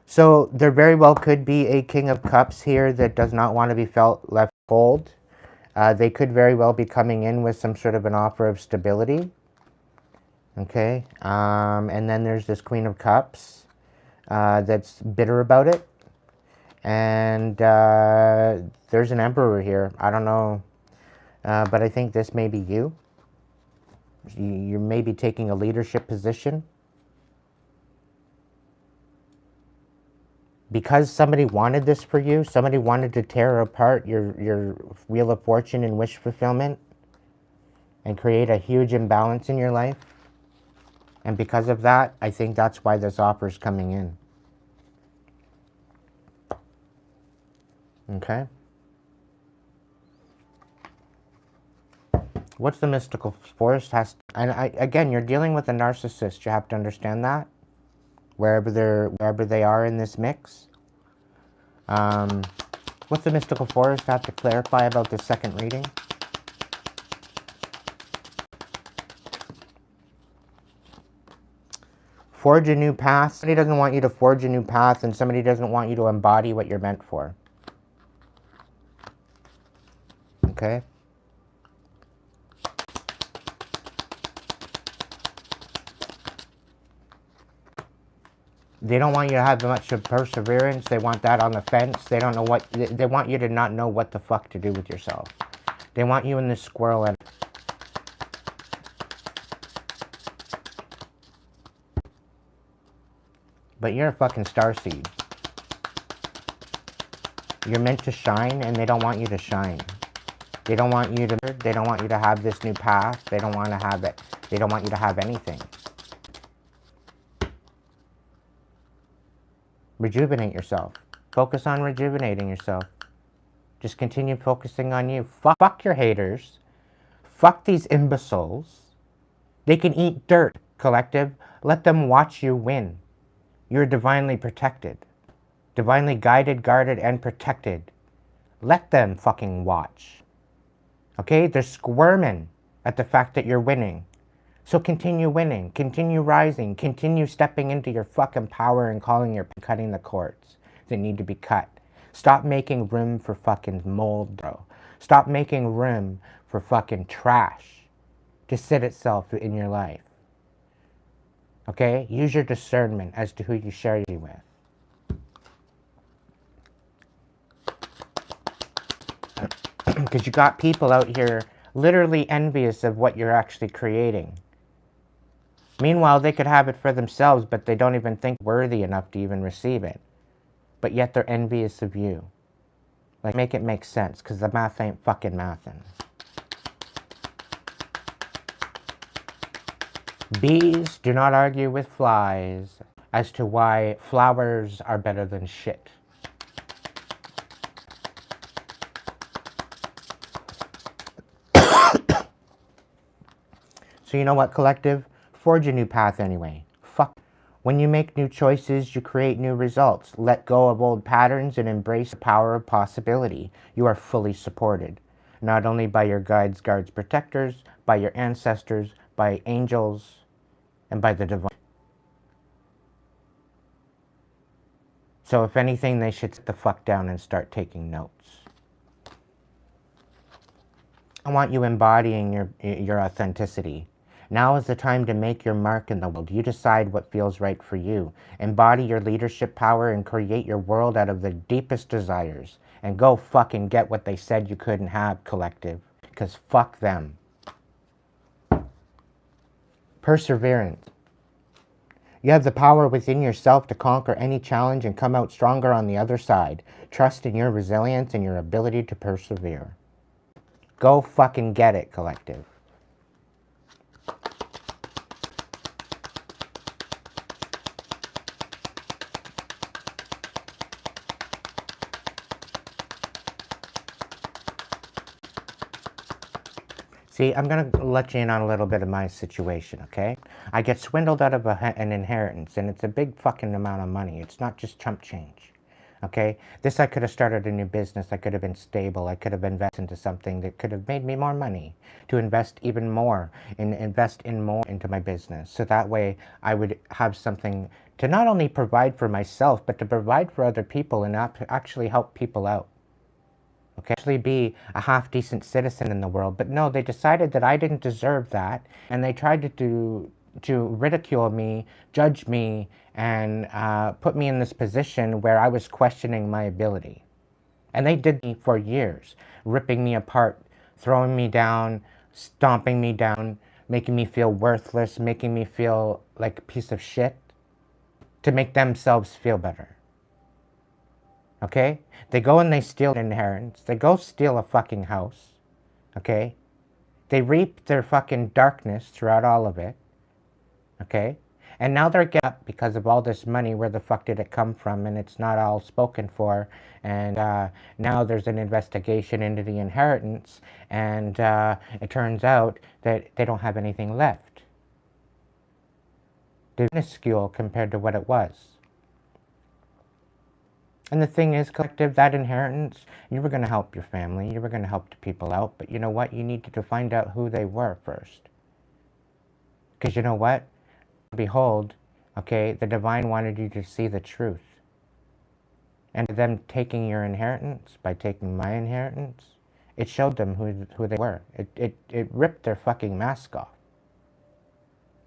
So there very well could be a King of Cups here that does not want to be left cold. They could very well be coming in with some sort of an offer of stability. Okay. And then there's this Queen of Cups that's bitter about it. And there's an Emperor here. I don't know. But I think this may be you. You're maybe taking a leadership position. Because somebody wanted this for you, somebody wanted to tear apart your Wheel of Fortune and wish fulfillment and create a huge imbalance in your life. And because of that, I think that's why this offer is coming in. Okay? What's the mystical force has... And again, you're dealing with a narcissist. You have to understand that. Wherever they are in this mix. What's the mystical forest have to clarify about this second reading? Forge a new path. Somebody doesn't want you to forge a new path, and somebody doesn't want you to embody what you're meant for. Okay? They don't want you to have much of perseverance. They want that on the fence. They don't know what... They want you to not know what the fuck to do with yourself. They want you in this squirrel and... But you're a fucking starseed. You're meant to shine, and they don't want you to shine. They don't want you to... They don't want you to have this new path. They don't want to have it. They don't want you to have anything. Rejuvenate yourself. Focus on rejuvenating yourself. Just continue focusing on you. Fuck your haters. Fuck these imbeciles. They can eat dirt, collective. Let them watch you win. You're divinely protected. Divinely guided, guarded, and protected. Let them fucking watch. Okay? They're squirming at the fact that you're winning. So continue winning, continue rising, continue stepping into your fucking power and cutting the cords that need to be cut. Stop making room for fucking mold, bro. Stop making room for fucking trash to sit itself in your life. Okay? Use your discernment as to who you share you with. Because you got people out here literally envious of what you're actually creating. Meanwhile, they could have it for themselves, but they don't even think worthy enough to even receive it. But yet they're envious of you. Like, make it make sense, because the math ain't fucking mathin'. Bees do not argue with flies as to why flowers are better than shit. So you know what, collective? Forge a new path anyway. Fuck. When you make new choices, you create new results. Let go of old patterns and embrace the power of possibility. You are fully supported, not only by your guides, guards, protectors, by your ancestors, by angels, and by the divine. So if anything, they should sit the fuck down and start taking notes. I want you embodying your authenticity. Now is the time to make your mark in the world. You decide what feels right for you. Embody your leadership power and create your world out of the deepest desires. And go fucking get what they said you couldn't have, collective. Because fuck them. Perseverance. You have the power within yourself to conquer any challenge and come out stronger on the other side. Trust in your resilience and your ability to persevere. Go fucking get it, collective. See, I'm going to let you in on a little bit of my situation, okay? I get swindled out of an inheritance, and it's a big fucking amount of money. It's not just chump change, okay? This, I could have started a new business. I could have been stable. I could have invested into something that could have made me more money, to invest even more, and invest in more into my business. So that way, I would have something to not only provide for myself, but to provide for other people and actually help people out. Okay, actually be a half-decent citizen in the world. But no, they decided that I didn't deserve that, and they tried to ridicule me, judge me, and put me in this position where I was questioning my ability. And they did me for years, ripping me apart, throwing me down, stomping me down, making me feel worthless, making me feel like a piece of shit, to make themselves feel better. Okay? They go and they steal an inheritance. They go steal a fucking house. Okay? They reap their fucking darkness throughout all of it. Okay? And now they're getting up because of all this money. Where the fuck did it come from? And it's not all spoken for. And now there's an investigation into the inheritance. And it turns out that they don't have anything left. They're minuscule compared to what it was. And the thing is, collective, that inheritance, you were going to help your family, you were going to help the people out, but you know what? You needed to find out who they were first. Because you know what? Behold, okay, the divine wanted you to see the truth. And them taking your inheritance, by taking my inheritance, it showed them who they were. It ripped their fucking mask off.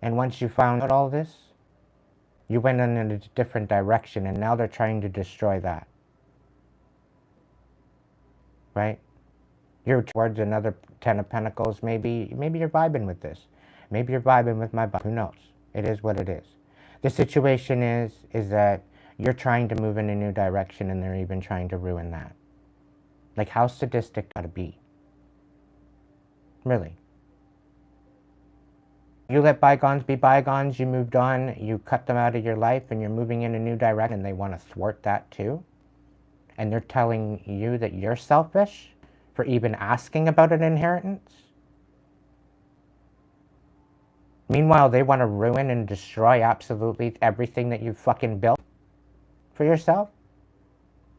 And once you found out all this, you went in a different direction, and now they're trying to destroy that. Right? You're towards another 10 of Pentacles. Maybe you're vibing with this. Maybe you're vibing with my vibe. Who knows? It is what it is. The situation is that you're trying to move in a new direction, and they're even trying to ruin that. Like, how sadistic gotta be? Really? You let bygones be bygones, you moved on, you cut them out of your life, and you're moving in a new direction, and they want to thwart that too? And they're telling you that you're selfish for even asking about an inheritance? Meanwhile, they want to ruin and destroy absolutely everything that you fucking built for yourself?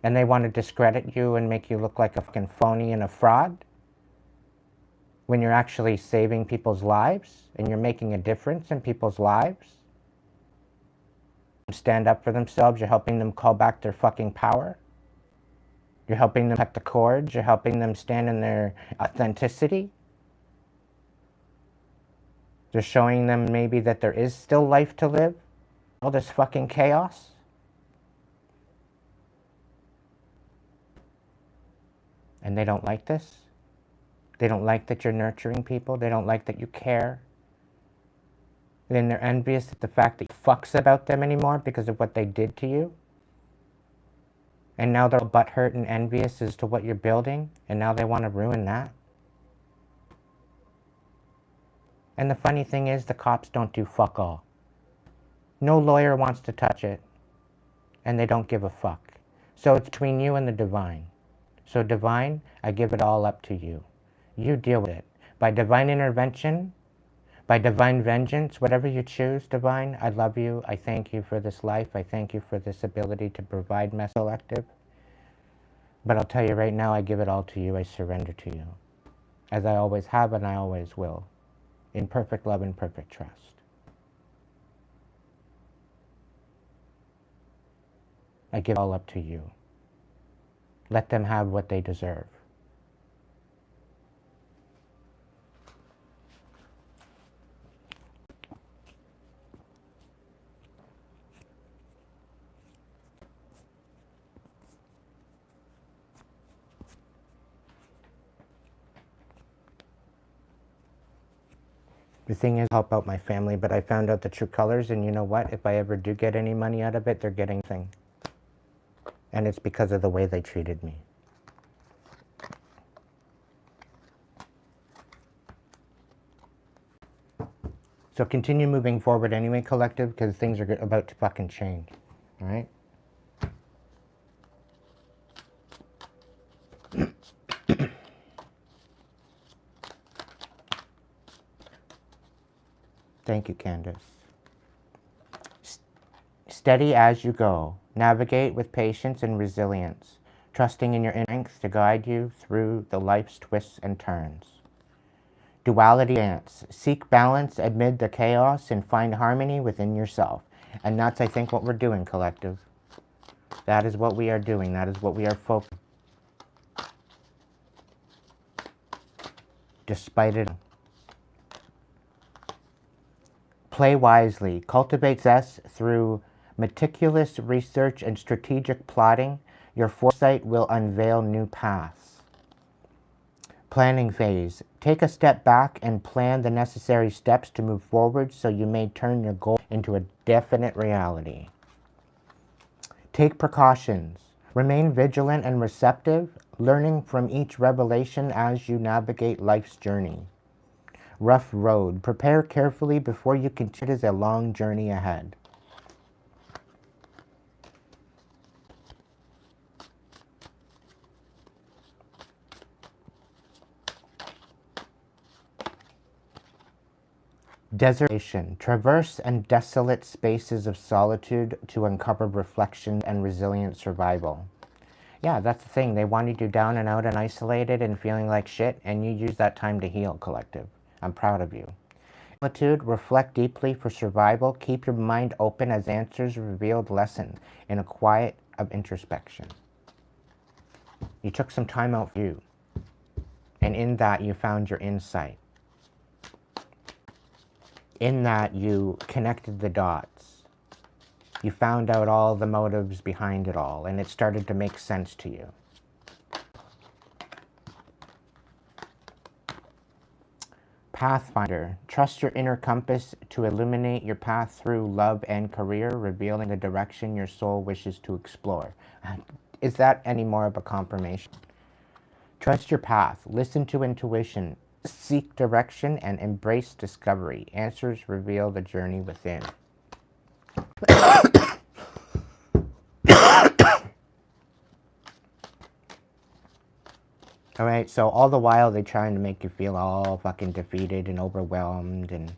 And they want to discredit you and make you look like a fucking phony and a fraud? When you're actually saving people's lives and you're making a difference in people's lives? Stand up for themselves, you're helping them call back their fucking power? You're helping them cut the cords, you're helping them stand in their authenticity? They're showing them maybe that there is still life to live. All this fucking chaos. And they don't like this. They don't like that you're nurturing people. They don't like that you care. Then they're envious at the fact that you fucks about them anymore because of what they did to you. And now they're butthurt and envious as to what you're building. And now they want to ruin that. And the funny thing is, the cops don't do fuck all. No lawyer wants to touch it. And they don't give a fuck. So it's between you and the divine. So divine, I give it all up to you. You deal with it. By divine intervention, by divine vengeance, whatever you choose, divine, I love you. I thank you for this life. I thank you for this ability to provide my collective. But I'll tell you right now, I give it all to you. I surrender to you. As I always have and I always will. In perfect love and perfect trust. I give it all up to you. Let them have what they deserve. The thing is, help out my family, but I found out the true colors, and you know what? If I ever do get any money out of it, they're getting nothing. And it's because of the way they treated me. So continue moving forward anyway, collective, because things are about to fucking change. All right? Thank you, Candace. Steady as you go. Navigate with patience and resilience, trusting in your strength to guide you through the life's twists and turns. Duality dance. Seek balance amid the chaos and find harmony within yourself. And that's, I think, what we're doing, collective. That is what we are doing. That is what we are focusing. Despite it. Play wisely. Cultivate success through meticulous research and strategic plotting. Your foresight will unveil new paths. Planning phase. Take a step back and plan the necessary steps to move forward so you may turn your goal into a definite reality. Take precautions. Remain vigilant and receptive, learning from each revelation as you navigate life's journey. Rough road. Prepare carefully before you continue. It is a long journey ahead. Desolation. Traverse and desolate spaces of solitude to uncover reflection and resilient survival. Yeah, that's the thing. They wanted you down and out and isolated and feeling like shit, and you use that time to heal, collective. I'm proud of you. Solitude, reflect deeply for survival. Keep your mind open as answers revealed lesson in a quiet of introspection. You took some time out for you. And in that, you found your insight. In that, you connected the dots. You found out all the motives behind it all, and it started to make sense to you. Pathfinder. Trust your inner compass to illuminate your path through love and career, revealing the direction your soul wishes to explore. Is that any more of a confirmation? Trust your path. Listen to intuition. Seek direction and embrace discovery. Answers reveal the journey within. All right, so all the while they're trying to make you feel all fucking defeated and overwhelmed, and,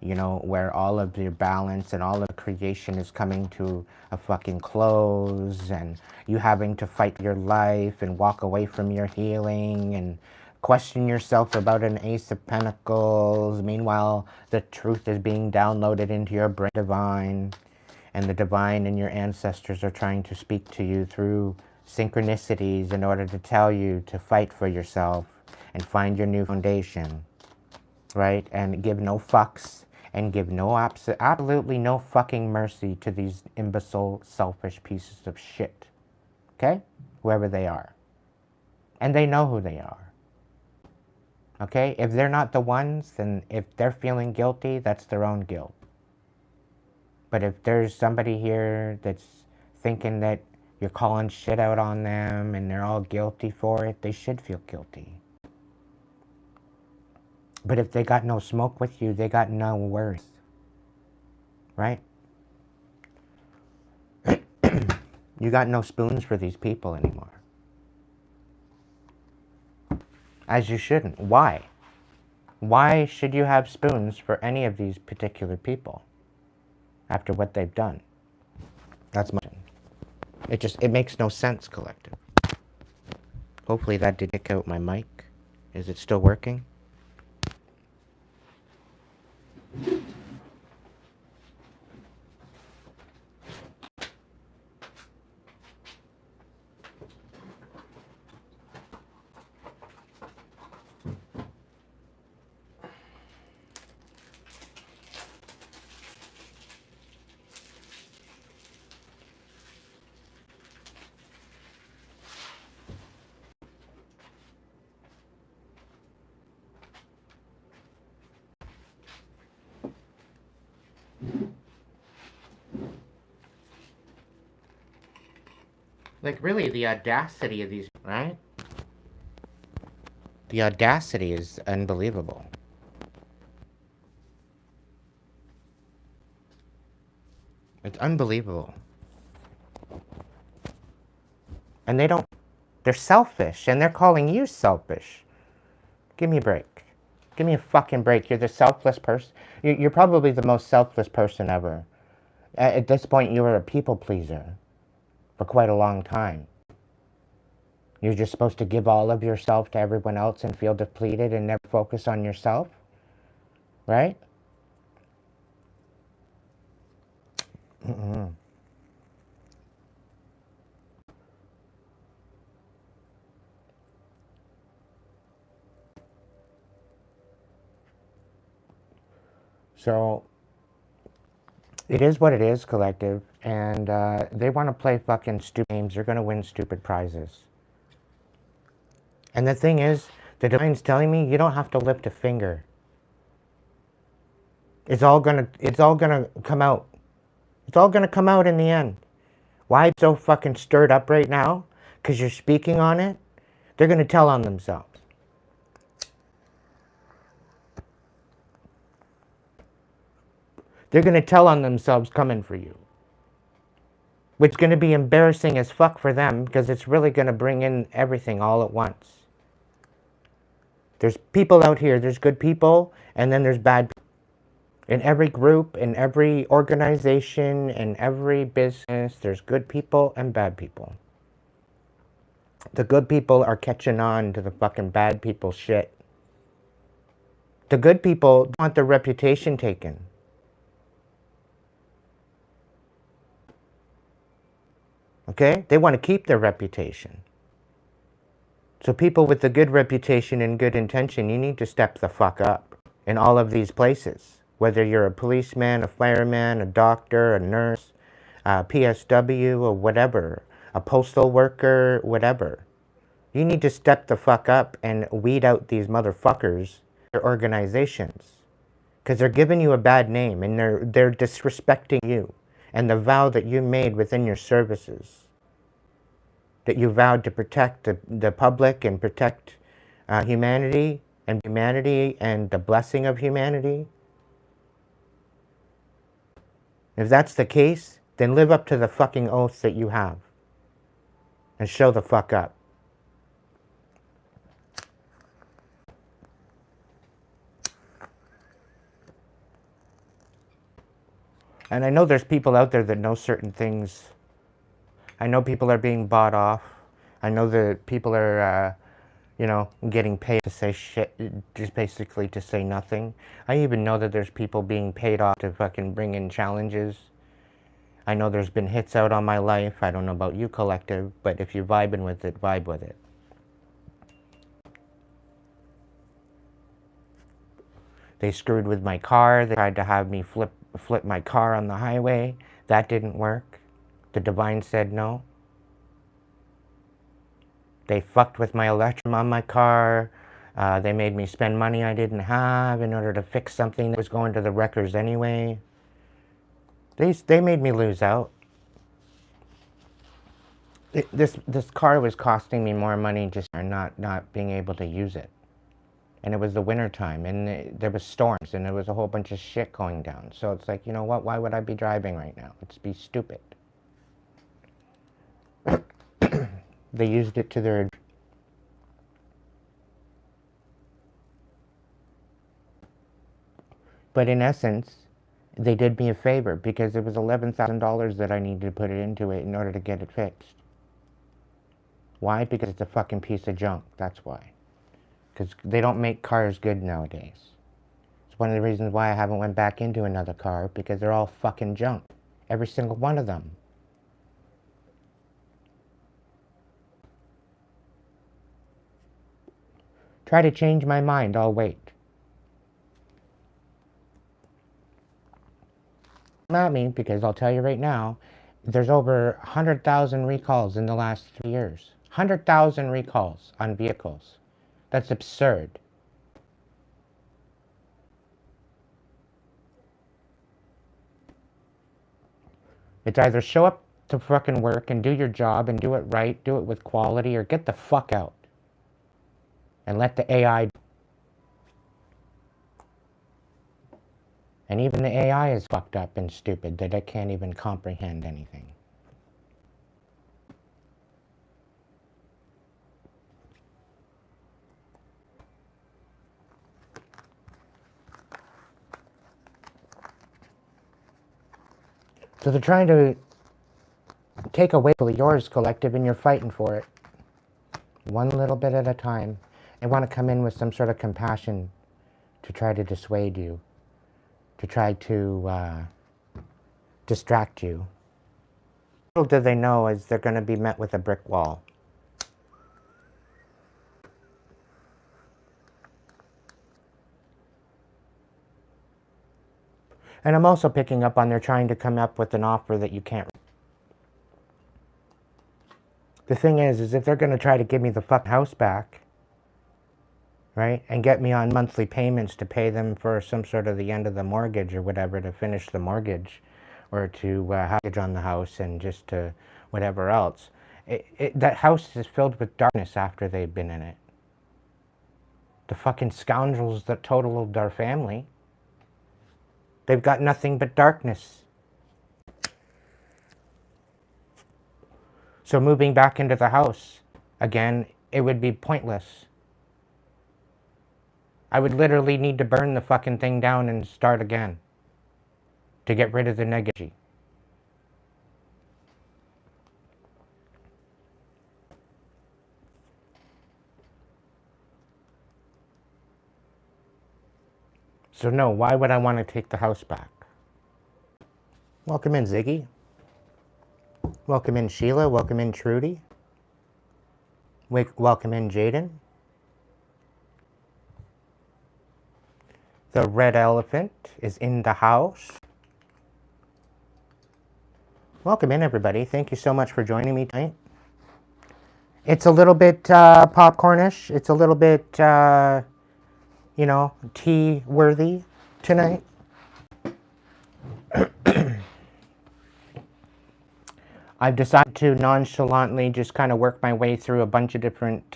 you know, where all of your balance and all of creation is coming to a fucking close, and you having to fight your life and walk away from your healing and question yourself about an Ace of Pentacles. Meanwhile, the truth is being downloaded into your brain divine, and the divine and your ancestors are trying to speak to you through synchronicities in order to tell you to fight for yourself and find your new foundation, right? And give no fucks and give absolutely no fucking mercy to these imbecile, selfish pieces of shit. Okay? Whoever they are. And they know who they are. Okay? If they're not the ones, then if they're feeling guilty, that's their own guilt. But if there's somebody here that's thinking that you're calling shit out on them and they're all guilty for it, they should feel guilty. But if they got no smoke with you, they got no worries. Right? You got no spoons for these people anymore. As you shouldn't. Why? Why should you have spoons for any of these particular people after what they've done? That's my... It makes no sense, collective. Hopefully that did kick out my mic. Is it still working? Like, really, the audacity of these, right? The audacity is unbelievable. It's unbelievable. And they're selfish, and they're calling you selfish. Give me a break. Give me a fucking break. You're the selfless person. You're probably the most selfless person ever. At this point, you were a people pleaser for quite a long time. You're just supposed to give all of yourself to everyone else and feel depleted and never focus on yourself, right? So, it is what it is, collective, and they want to play fucking stupid games. They're going to win stupid prizes. And the thing is, the divine's telling me you don't have to lift a finger. It's all gonna come out. It's all gonna come out in the end. Why it's so fucking stirred up right now? Because you're speaking on it? They're gonna tell on themselves. They're gonna tell on themselves coming for you. Which is gonna be embarrassing as fuck for them, because it's really gonna bring in everything all at once. There's people out here, there's good people, and then there's bad people. In every group, in every organization, in every business, there's good people and bad people. The good people are catching on to the fucking bad people shit. The good people want their reputation taken. Okay? They want to keep their reputation. So people with the good reputation and good intention, you need to step the fuck up in all of these places. Whether you're a policeman, a fireman, a doctor, a nurse, a PSW, or whatever, a postal worker, whatever. You need to step the fuck up and weed out these motherfuckers, their organizations. Because they're giving you a bad name and they're disrespecting you and the vow that you made within your services. That you vowed to protect the public and protect humanity and the blessing of humanity. If that's the case, then live up to the fucking oath that you have. And show the fuck up. And I know there's people out there that know certain things. I know people are being bought off. I know that people are, getting paid to say shit, just basically to say nothing. I even know that there's people being paid off to fucking bring in challenges. I know there's been hits out on my life. I don't know about you, collective, but if you're vibing with it, vibe with it. They screwed with my car. They tried to have me flip my car on the highway. That didn't work. The divine said no. They fucked with my electric on my car. They made me spend money I didn't have in order to fix something that was going to the wreckers anyway. They made me lose out. This car was costing me more money just for not being able to use it. And it was the winter time, and there was storms, and there was a whole bunch of shit going down. So it's like, you know what? Why would I be driving right now? It'd be stupid. They used it to their... But in essence, they did me a favor because it was $11,000 that I needed to put it into it in order to get it fixed. Why? Because it's a fucking piece of junk. That's why. Because they don't make cars good nowadays. It's one of the reasons why I haven't went back into another car, because they're all fucking junk. Every single one of them. Try to change my mind, I'll wait. Not me, because I'll tell you right now, there's over 100,000 recalls in the last 3 years. 100,000 recalls on vehicles. That's absurd. It's either show up to fucking work and do your job and do it right, do it with quality, or get the fuck out. And let the AI... And even the AI is fucked up and stupid that it can't even comprehend anything. So they're trying to take away yours, collective, and you're fighting for it. One little bit at a time. They want to come in with some sort of compassion to try to dissuade you. To try to distract you. Little do they know is they're going to be met with a brick wall. And I'm also picking up on they're trying to come up with an offer that you can't. The thing is if they're going to try to give me the fucking house back, right, and get me on monthly payments to pay them for some sort of the end of the mortgage or whatever, to finish the mortgage, or to have a mortgage on the house and just to whatever else, that house is filled with darkness after they've been in it. The fucking scoundrels that totaled our family. They've got nothing but darkness. So moving back into the house, again, it would be pointless. I would literally need to burn the fucking thing down and start again to get rid of the negativity. So no, why would I want to take the house back? Welcome in, Ziggy. Welcome in, Sheila. Welcome in, Trudy. Welcome in, Jaden. The red elephant is in the house. Welcome in, everybody. Thank you so much for joining me tonight. It's a little bit popcornish. It's a little bit, you know, tea-worthy tonight. I've decided to nonchalantly just kind of work my way through a bunch of different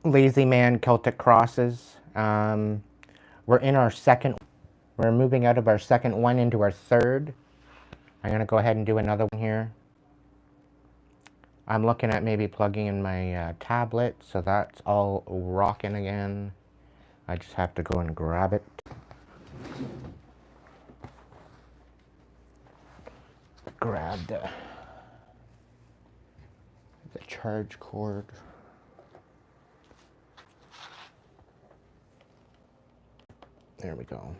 lazy man Celtic crosses. We're in our second. We're moving out of our second one into our third. I'm going to go ahead and do another one here. I'm looking at maybe plugging in my tablet, so that's all rocking again. I just have to go and grab it. Grab the charge cord. There we go.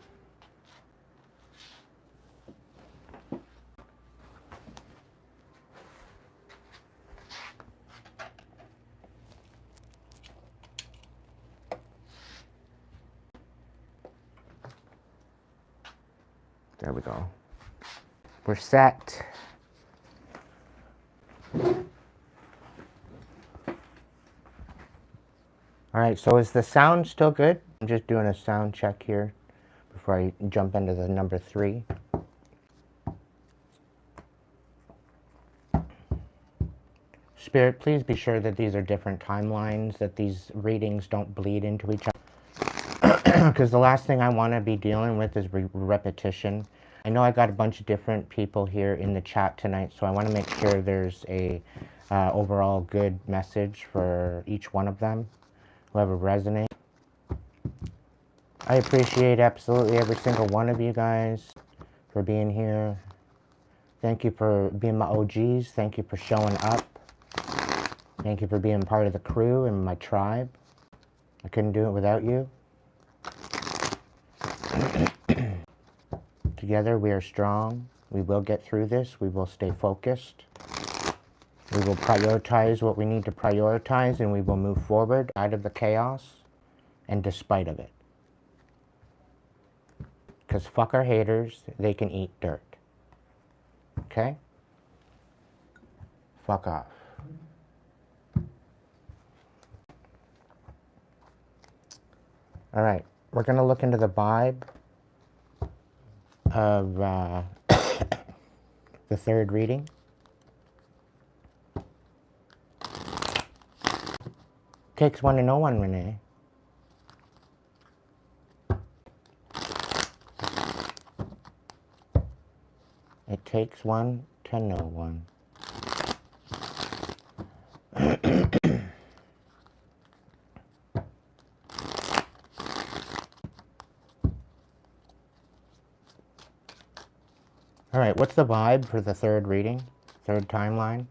There we go. We're set. Alright, so is the sound still good? I'm just doing a sound check here before I jump into the number 3. Spirit, please be sure that these are different timelines, that these readings don't bleed into each other. Because the last thing I want to be dealing with is repetition. I know I got a bunch of different people here in the chat tonight, so I want to make sure there's a overall good message for each one of them. Whoever resonates. I appreciate absolutely every single one of you guys for being here. Thank you for being my OGs. Thank you for showing up. Thank you for being part of the crew and my tribe. I couldn't do it without you. Together we are strong. We will get through this. We will stay focused. We will prioritize what we need to prioritize, and we will move forward out of the chaos and despite of it. Because fuck our haters, they can eat dirt. Okay? Fuck off. Alright, we're going to look into the vibe of the third reading. Takes one to know one, Renee. It takes one to know one. All right, what's the vibe for the third reading, third timeline?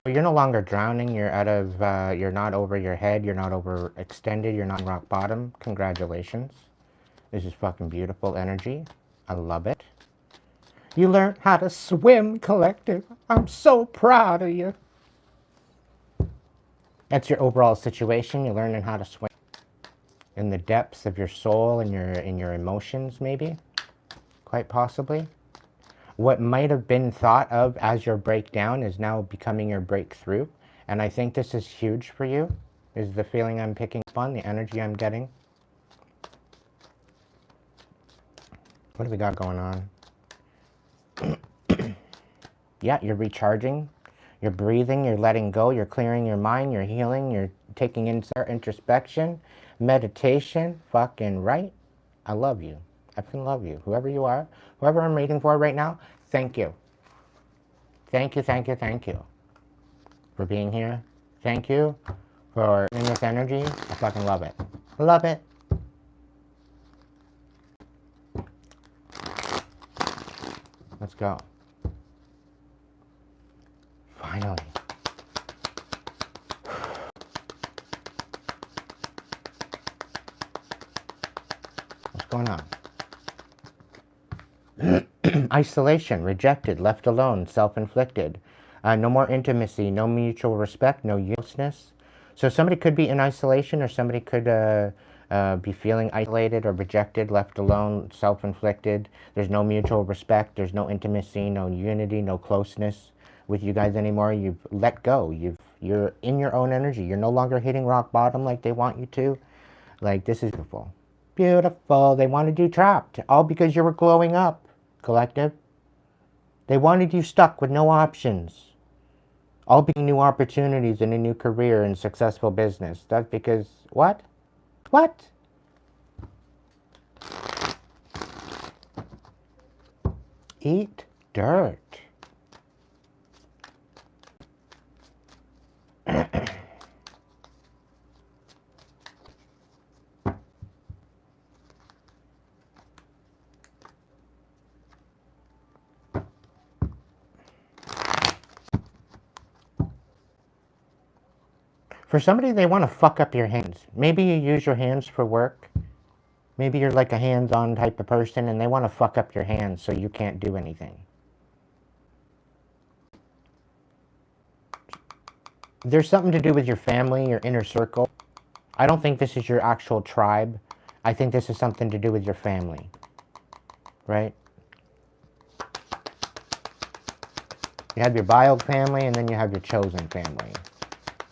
You're no longer drowning. You're out of, you're not over your head. You're not overextended. You're not rock bottom. Congratulations. This is fucking beautiful energy. I love it. You learned how to swim, collective. I'm so proud of you. That's your overall situation. You're learning how to swim in the depths of your soul and your emotions, maybe, quite possibly. What might have been thought of as your breakdown is now becoming your breakthrough. And I think this is huge for you, is the feeling I'm picking up on, the energy I'm getting. What do we got going on? Yeah, you're recharging, you're breathing, you're letting go, you're clearing your mind, you're healing, you're taking introspection, meditation, fucking right. I love you. I fucking love you. Whoever you are, whoever I'm reading for right now, thank you. Thank you, thank you, thank you for being here. Thank you for in this energy. I fucking love it. Love it. Let's go. Finally. What's going on? Isolation, rejected, left alone, self-inflicted. No more intimacy, no mutual respect, no uselessness. So somebody could be in isolation, or somebody could be feeling isolated or rejected, left alone, self-inflicted. There's no mutual respect, there's no intimacy, no unity, no closeness with you guys anymore. You've let go. You're in your own energy. You're no longer hitting rock bottom like they want you to. Like, this is beautiful. Beautiful. They wanted you trapped, all because you were glowing up, collective. They wanted you stuck with no options. All because new opportunities in a new career and successful business. That's because, what? What? Eat dirt. For somebody, they want to fuck up your hands. Maybe you use your hands for work. Maybe you're like a hands-on type of person and they want to fuck up your hands so you can't do anything. There's something to do with your family, your inner circle. I don't think this is your actual tribe. I think this is something to do with your family, right? You have your bio family, and then you have your chosen family,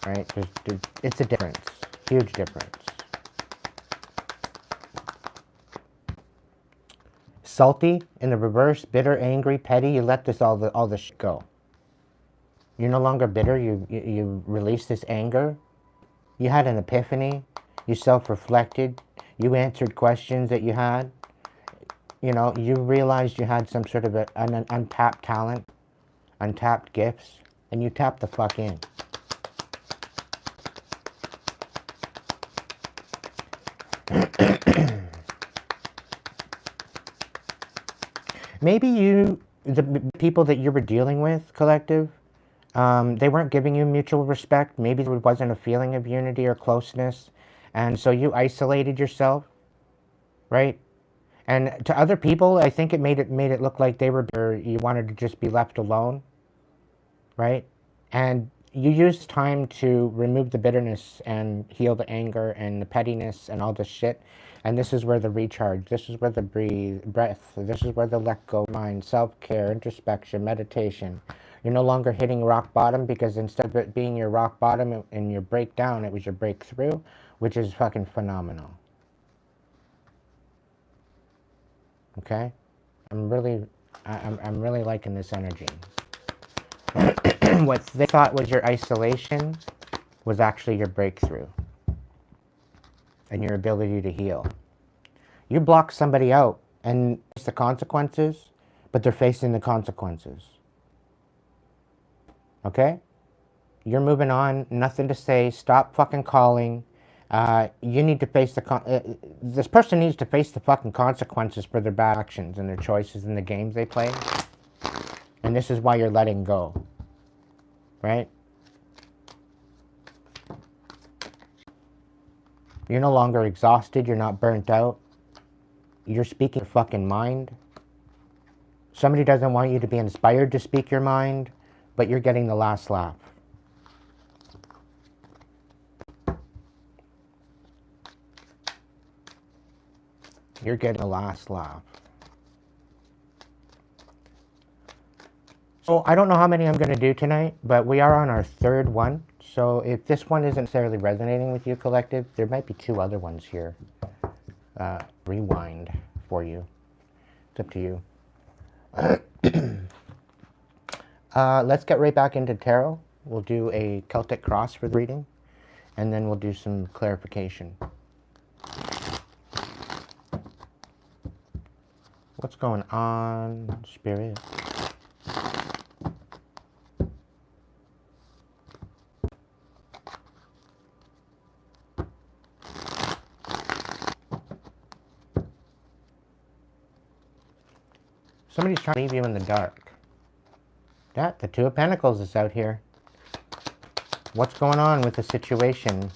right? It's a difference, huge difference. Salty in the reverse, bitter, angry, petty. You let this all the shit go. You're no longer bitter. You release this anger. You had an epiphany. You self-reflected. You answered questions that you had. You know, you realized you had some sort of an untapped talent, untapped gifts, and you tapped the fuck in. Maybe the people that you were dealing with, collective, they weren't giving you mutual respect. Maybe there wasn't a feeling of unity or closeness. And so you isolated yourself, right? And to other people, I think it made it look like you wanted to just be left alone, right? And you used time to remove the bitterness and heal the anger and the pettiness and all this shit. And this is where the recharge, this is where the breath, this is where the let go mind, self-care, introspection, meditation. You're no longer hitting rock bottom, because instead of it being your rock bottom and your breakdown, it was your breakthrough, which is fucking phenomenal. Okay? I'm really liking this energy. What they thought was your isolation was actually your breakthrough and your ability to heal. You block somebody out and face the consequences, but they're facing the consequences. Okay? You're moving on, nothing to say, stop fucking calling. You need to face this person needs to face the fucking consequences for their bad actions and their choices in the games they play. And this is why you're letting go. Right? You're no longer exhausted, you're not burnt out. You're speaking your fucking mind. Somebody doesn't want you to be inspired to speak your mind, but you're getting the last laugh. You're getting the last laugh. So I don't know how many I'm going to do tonight, but we are on our third one. So if this one isn't necessarily resonating with you, collective, there might be 2 other ones here. Rewind for you. It's up to you. Let's get right back into tarot. We'll do a Celtic cross for the reading, and then we'll do some clarification. What's going on, Spirit? Somebody's trying to leave you in the dark. The 2 of Pentacles is out here. What's going on with the situation?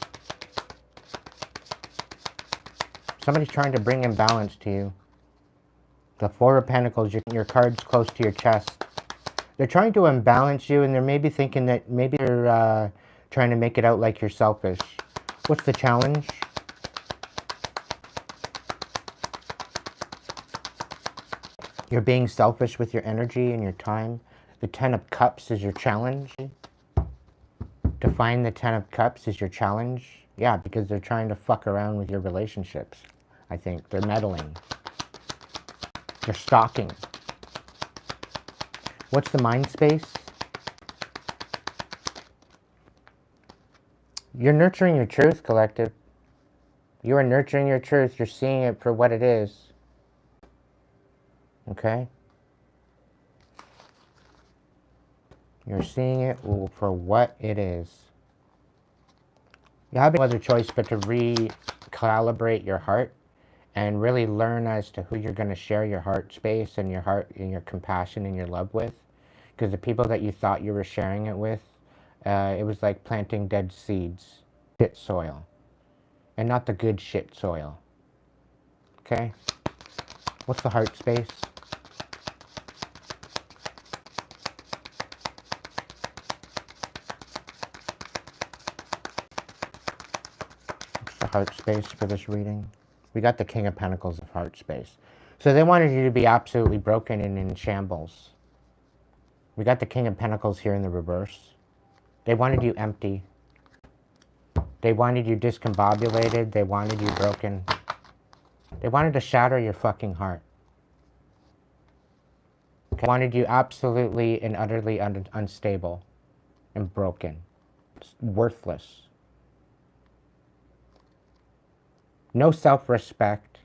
Somebody's trying to bring imbalance to you. The 4 of Pentacles, your card's close to your chest. They're trying to imbalance you, and they're maybe thinking that maybe they're trying to make it out like you're selfish. What's the challenge? You're being selfish with your energy and your time. The 10 of Cups is your challenge. To find the 10 of Cups is your challenge. Yeah, because they're trying to fuck around with your relationships. I think they're meddling. They're stalking. What's the mind space? You're nurturing your truth, collective. You are nurturing your truth. You're seeing it for what it is. Okay? You're seeing it for what it is. You have no other choice but to recalibrate your heart and really learn as to who you're going to share your heart space and your heart and your compassion and your love with. Because the people that you thought you were sharing it with, it was like planting dead seeds. Shit soil. And not the good shit soil. Okay? What's the heart space? heart space for this reading. We got the King of Pentacles of heart space. So they wanted you to be absolutely broken and in shambles. We got the King of Pentacles here in the reverse. They wanted you empty. They wanted you discombobulated. They wanted you broken. They wanted to shatter your fucking heart. They wanted you absolutely and utterly unstable and broken. Worthless. No self-respect.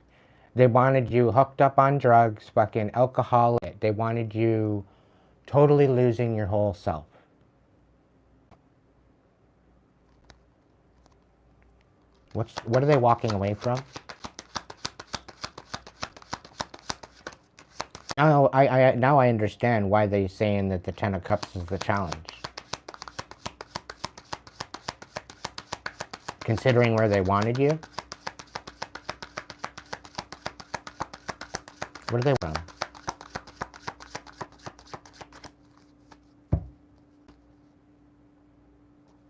They wanted you hooked up on drugs, fucking alcoholic. They wanted you totally losing your whole self. What are they walking away from? Now I understand why they're saying that the Ten of Cups is the challenge. Considering where they wanted you. What are they from?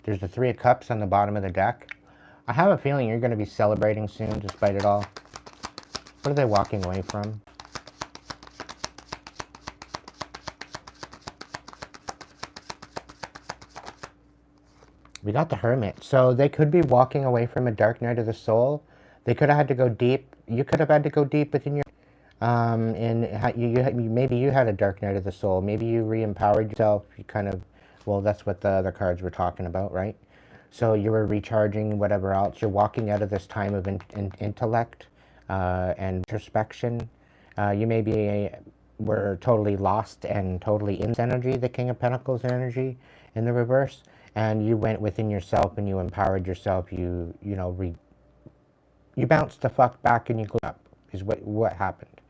There's the Three of Cups on the bottom of the deck. I have a feeling you're going to be celebrating soon, despite it all. What are they walking away from? We got the Hermit. So they could be walking away from a dark night of the soul. They could have had to go deep. You could have had to go deep within your... maybe you had a dark night of the soul. Maybe you re-empowered yourself. You kind of... Well, that's what the other cards were talking about, right? So you were recharging, whatever else. You're walking out of this time of intellect and introspection. You maybe were totally lost and totally in this energy, the King of Pentacles energy in the reverse. And you went within yourself and you empowered yourself. You bounced the fuck back and you grew up, is what happened.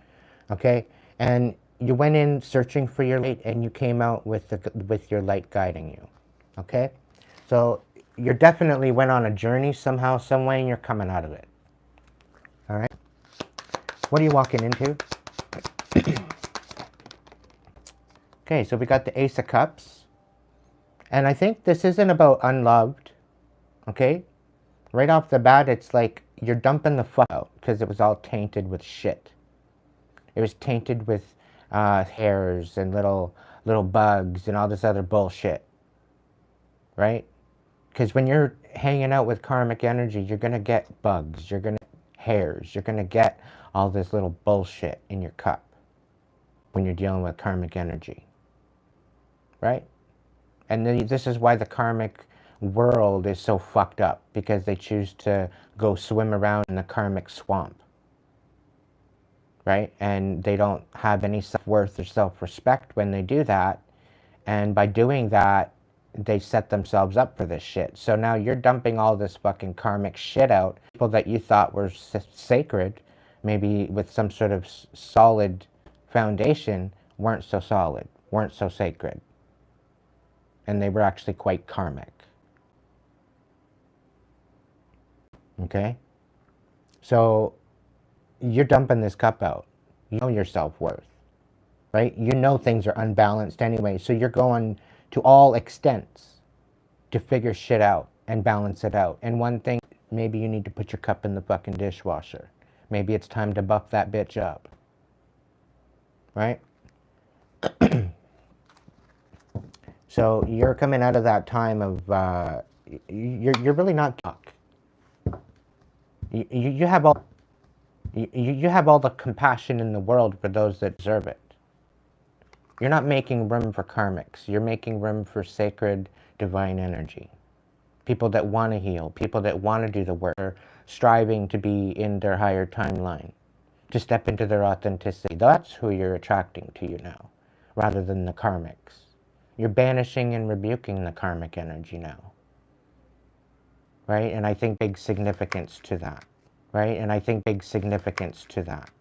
Okay? And you went in searching for your light and you came out with your light guiding you. Okay? So you definitely went on a journey somehow, some way, and you're coming out of it. All right? What are you walking into? Okay, so we got the Ace of Cups. And I think this isn't about unloved. Okay? Right off the bat, it's like you're dumping the fuck out because it was all tainted with shit. It was tainted with hairs and little bugs and all this other bullshit. Right? Because when you're hanging out with karmic energy, you're going to get bugs. You're going to get hairs. You're going to get all this little bullshit in your cup when you're dealing with karmic energy. Right? And this is why the karmic world is so fucked up. Because they choose to go swim around in the karmic swamp. Right? And they don't have any self-worth or self-respect when they do that. And by doing that, they set themselves up for this shit. So now you're dumping all this fucking karmic shit out. People that you thought were sacred, maybe with some sort of solid foundation, weren't so solid, weren't so sacred. And they were actually quite karmic. Okay? So you're dumping this cup out. You know your self-worth. Right? You know things are unbalanced anyway. So you're going to all extents to figure shit out and balance it out. And one thing, maybe you need to put your cup in the fucking dishwasher. Maybe it's time to buff that bitch up. Right? So you're coming out of that time of, you're really not talk. You have all, you have all the compassion in the world for those that deserve it. You're not making room for karmics. You're making room for sacred, divine energy. People that want to heal. People that want to do the work. Striving to be in their higher timeline. To step into their authenticity. That's who you're attracting to you now. Rather than the karmics. You're banishing and rebuking the karmic energy now. Right? And I think big significance to that. Right? And I think big significance to that.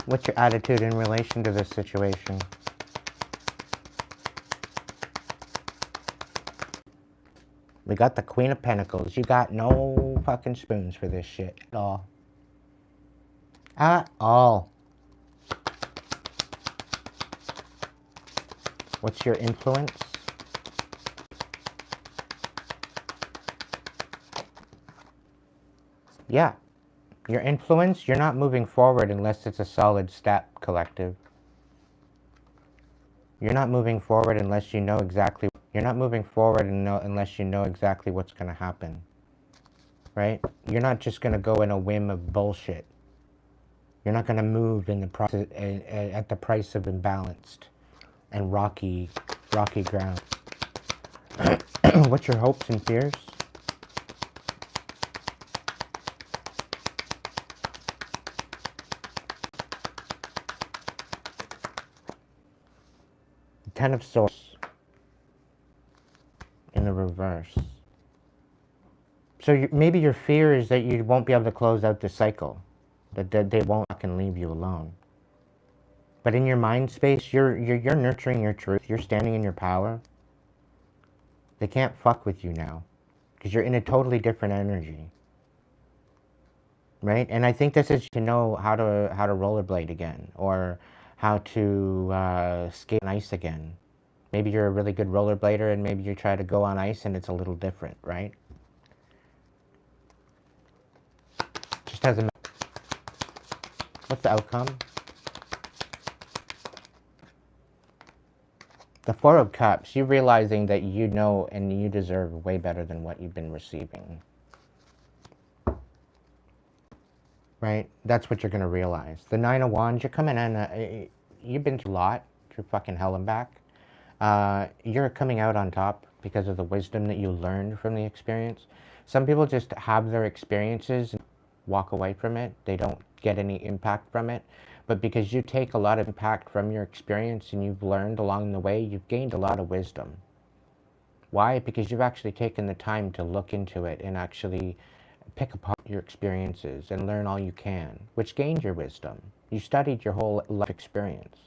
What's your attitude in relation to this situation? We got the Queen of Pentacles. You got no fucking spoons for this shit at all. At all. What's your influence? Yeah. Your influence, you're not moving forward unless it's a solid step, collective. You're not moving forward unless you know exactly. You're not moving forward unless you know exactly what's going to happen. Right? You're not just going to go in a whim of bullshit. You're not going to move in the process at the price of imbalanced and rocky ground. What's your hopes and fears? Ten of Swords in the reverse. So maybe your fear is that you won't be able to close out the cycle, that they won't fucking leave you alone. But in your mind space, you're nurturing your truth. You're standing in your power. They can't fuck with you now because you're in a totally different energy, right? And I think this is to know how to rollerblade again, or how to skate on ice again. Maybe you're a really good rollerblader, and maybe you try to go on ice, and it's a little different, right? Just has a. What's the outcome? The Four of Cups, you realizing that you know and you deserve way better than what you've been receiving. Right? That's what you're going to realize. The Nine of Wands, you're coming in, you've been through a lot, through fucking hell and back. You're coming out on top because of the wisdom that you learned from the experience. Some people just have their experiences and walk away from it. They don't get any impact from it. But because you take a lot of impact from your experience and you've learned along the way, you've gained a lot of wisdom. Why? Because you've actually taken the time to look into it and actually pick apart your experiences and learn all you can, which gained your wisdom. You studied your whole life experience.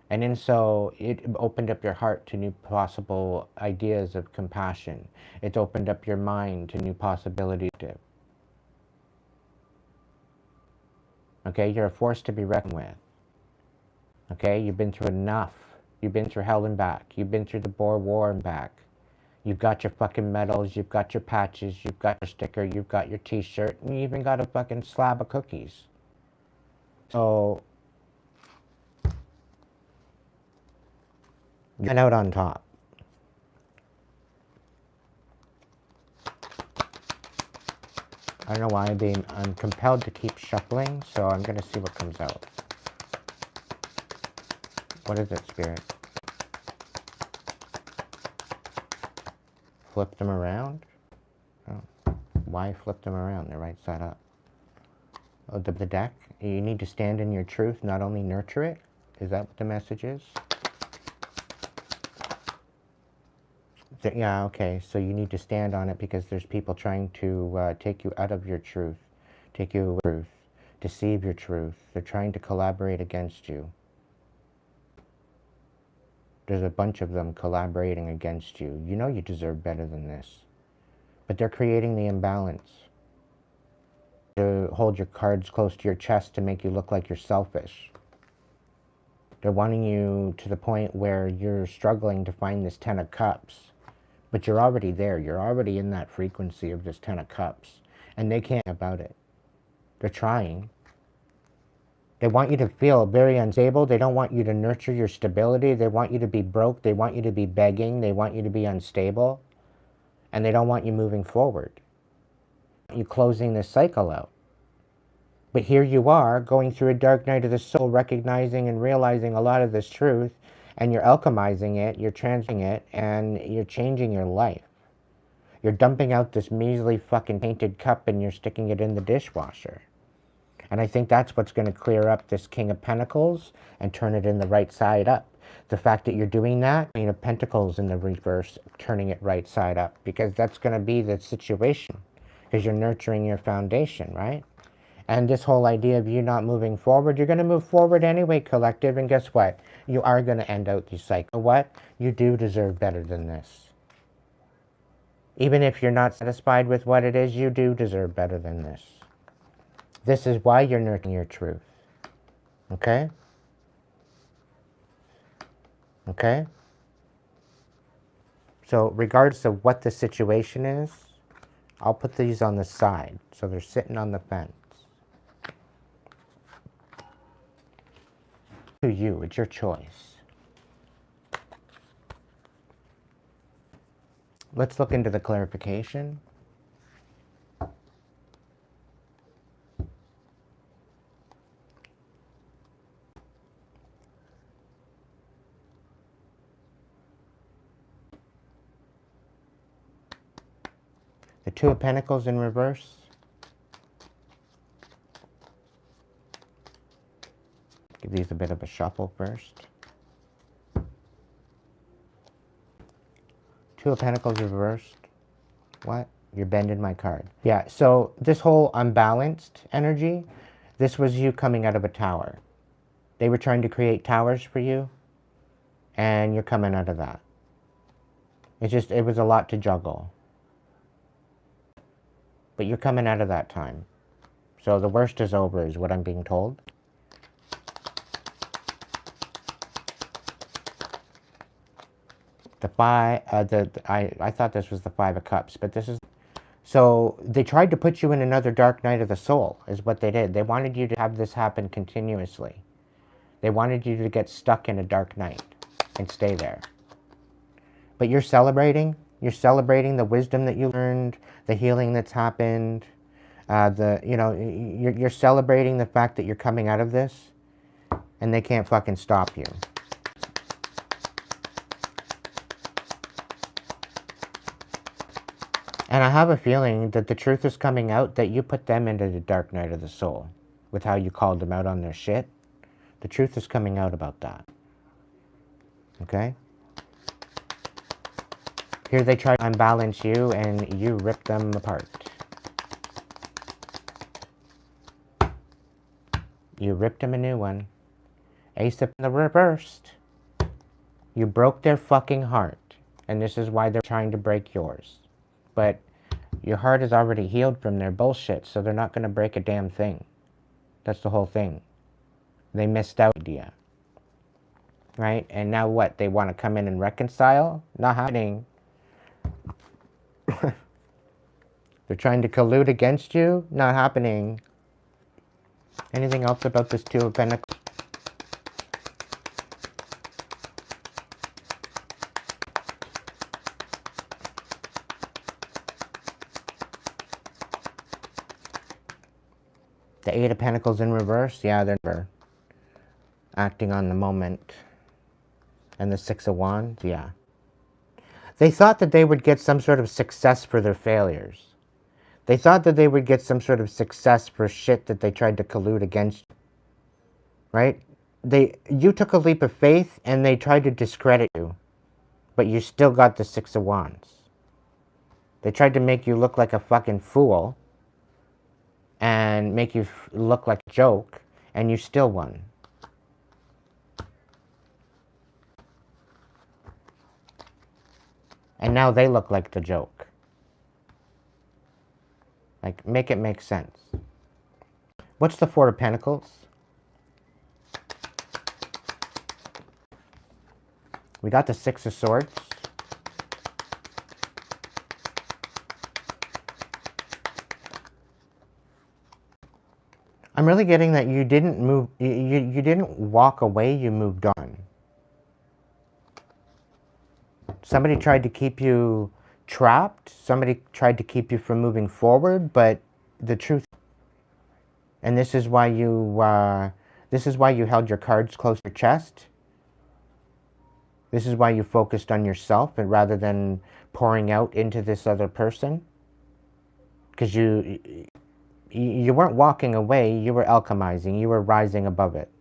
And then so it opened up your heart to new possible ideas of compassion. It's opened up your mind to new possibilities. Okay, you're a force to be reckoned with. Okay, you've been through enough. You've been through hell and back. You've been through the Boer War and back. You've got your fucking medals, you've got your patches, you've got your sticker, you've got your t-shirt, and you even got a fucking slab of cookies. So, you're out on top. I don't know why I'm compelled to keep shuffling, so I'm going to see what comes out. What is it, Spirit? Flip them around? Oh. Why flip them around? They're right side up. Oh, the deck? You need to stand in your truth, not only nurture it? Is that what the message is? Yeah, okay, so you need to stand on it because there's people trying to take you out of your truth, take you away from your truth, deceive your truth. They're trying to collaborate against you. There's a bunch of them collaborating against you. You know you deserve better than this. But they're creating the imbalance. To hold your cards close to your chest to make you look like you're selfish. They're wanting you to the point where you're struggling to find this Ten of Cups. But you're already there. You're already in that frequency of this Ten of Cups. And they can't about it. They're trying. They want you to feel very unstable. They don't want you to nurture your stability. They want you to be broke. They want you to be begging. They want you to be unstable. And they don't want you moving forward. You closing this cycle out. But here you are, going through a dark night of the soul, recognizing and realizing a lot of this truth, and you're alchemizing it, you're transmuting it, and you're changing your life. You're dumping out this measly fucking painted cup and you're sticking it in the dishwasher. And I think that's what's going to clear up this King of Pentacles and turn it in the right side up. The fact that you're doing that, Queen of Pentacles in the reverse, turning it right side up, because that's going to be the situation, because you're nurturing your foundation, right? And this whole idea of you not moving forward, you're going to move forward anyway, collective. And guess what? You are going to end out the cycle. What? You do deserve better than this. Even if you're not satisfied with what it is, you do deserve better than this. This is why you're nurturing your truth. Okay? Okay? So regardless of what the situation is, I'll put these on the side. So they're sitting on the fence. To you, it's your choice. Let's look into the clarification. The Two of Pentacles in reverse. Give these a bit of a shuffle first. Two of Pentacles reversed. What? You're bending my card. Yeah, so this whole unbalanced energy, this was you coming out of a tower. They were trying to create towers for you, and you're coming out of that. It was a lot to juggle. But you're coming out of that time. So the worst is over, is what I'm being told. I thought this was the Five of Cups, but this is... So they tried to put you in another dark night of the soul, is what they did. They wanted you to have this happen continuously. They wanted you to get stuck in a dark night and stay there. But you're celebrating. You're celebrating the wisdom that you learned, the healing that's happened. You're celebrating the fact that you're coming out of this, and they can't fucking stop you. And I have a feeling that the truth is coming out that you put them into the dark night of the soul with how you called them out on their shit. The truth is coming out about that. Okay? Here they try to unbalance you, and you rip them apart. You ripped them a new one. Ace of the reversed. You broke their fucking heart, and this is why they're trying to break yours. But your heart is already healed from their bullshit, so they're not going to break a damn thing. That's the whole thing. They missed out idea. Right? And now what? They want to come in and reconcile? Not happening. They're trying to collude against you? Not happening. Anything else about this Two of Pentacles? The Eight of Pentacles in reverse? Yeah, they're acting on the moment. And the Six of Wands? Yeah. They thought that they would get some sort of success for their failures. They thought that they would get some sort of success for shit that they tried to collude against you. Right? You took a leap of faith and they tried to discredit you. But you still got the Six of Wands. They tried to make you look like a fucking fool. And make you look like a joke. And you still won. And now they look like the joke. Like, make it make sense. What's the Four of Pentacles? We got the Six of Swords. I'm really getting that you didn't move, you didn't walk away, you moved on. Somebody tried to keep you trapped. Somebody tried to keep you from moving forward, but the truth, and this is why you held your cards close to your chest. This is why you focused on yourself and rather than pouring out into this other person. Because you weren't walking away, you were alchemizing, you were rising above it.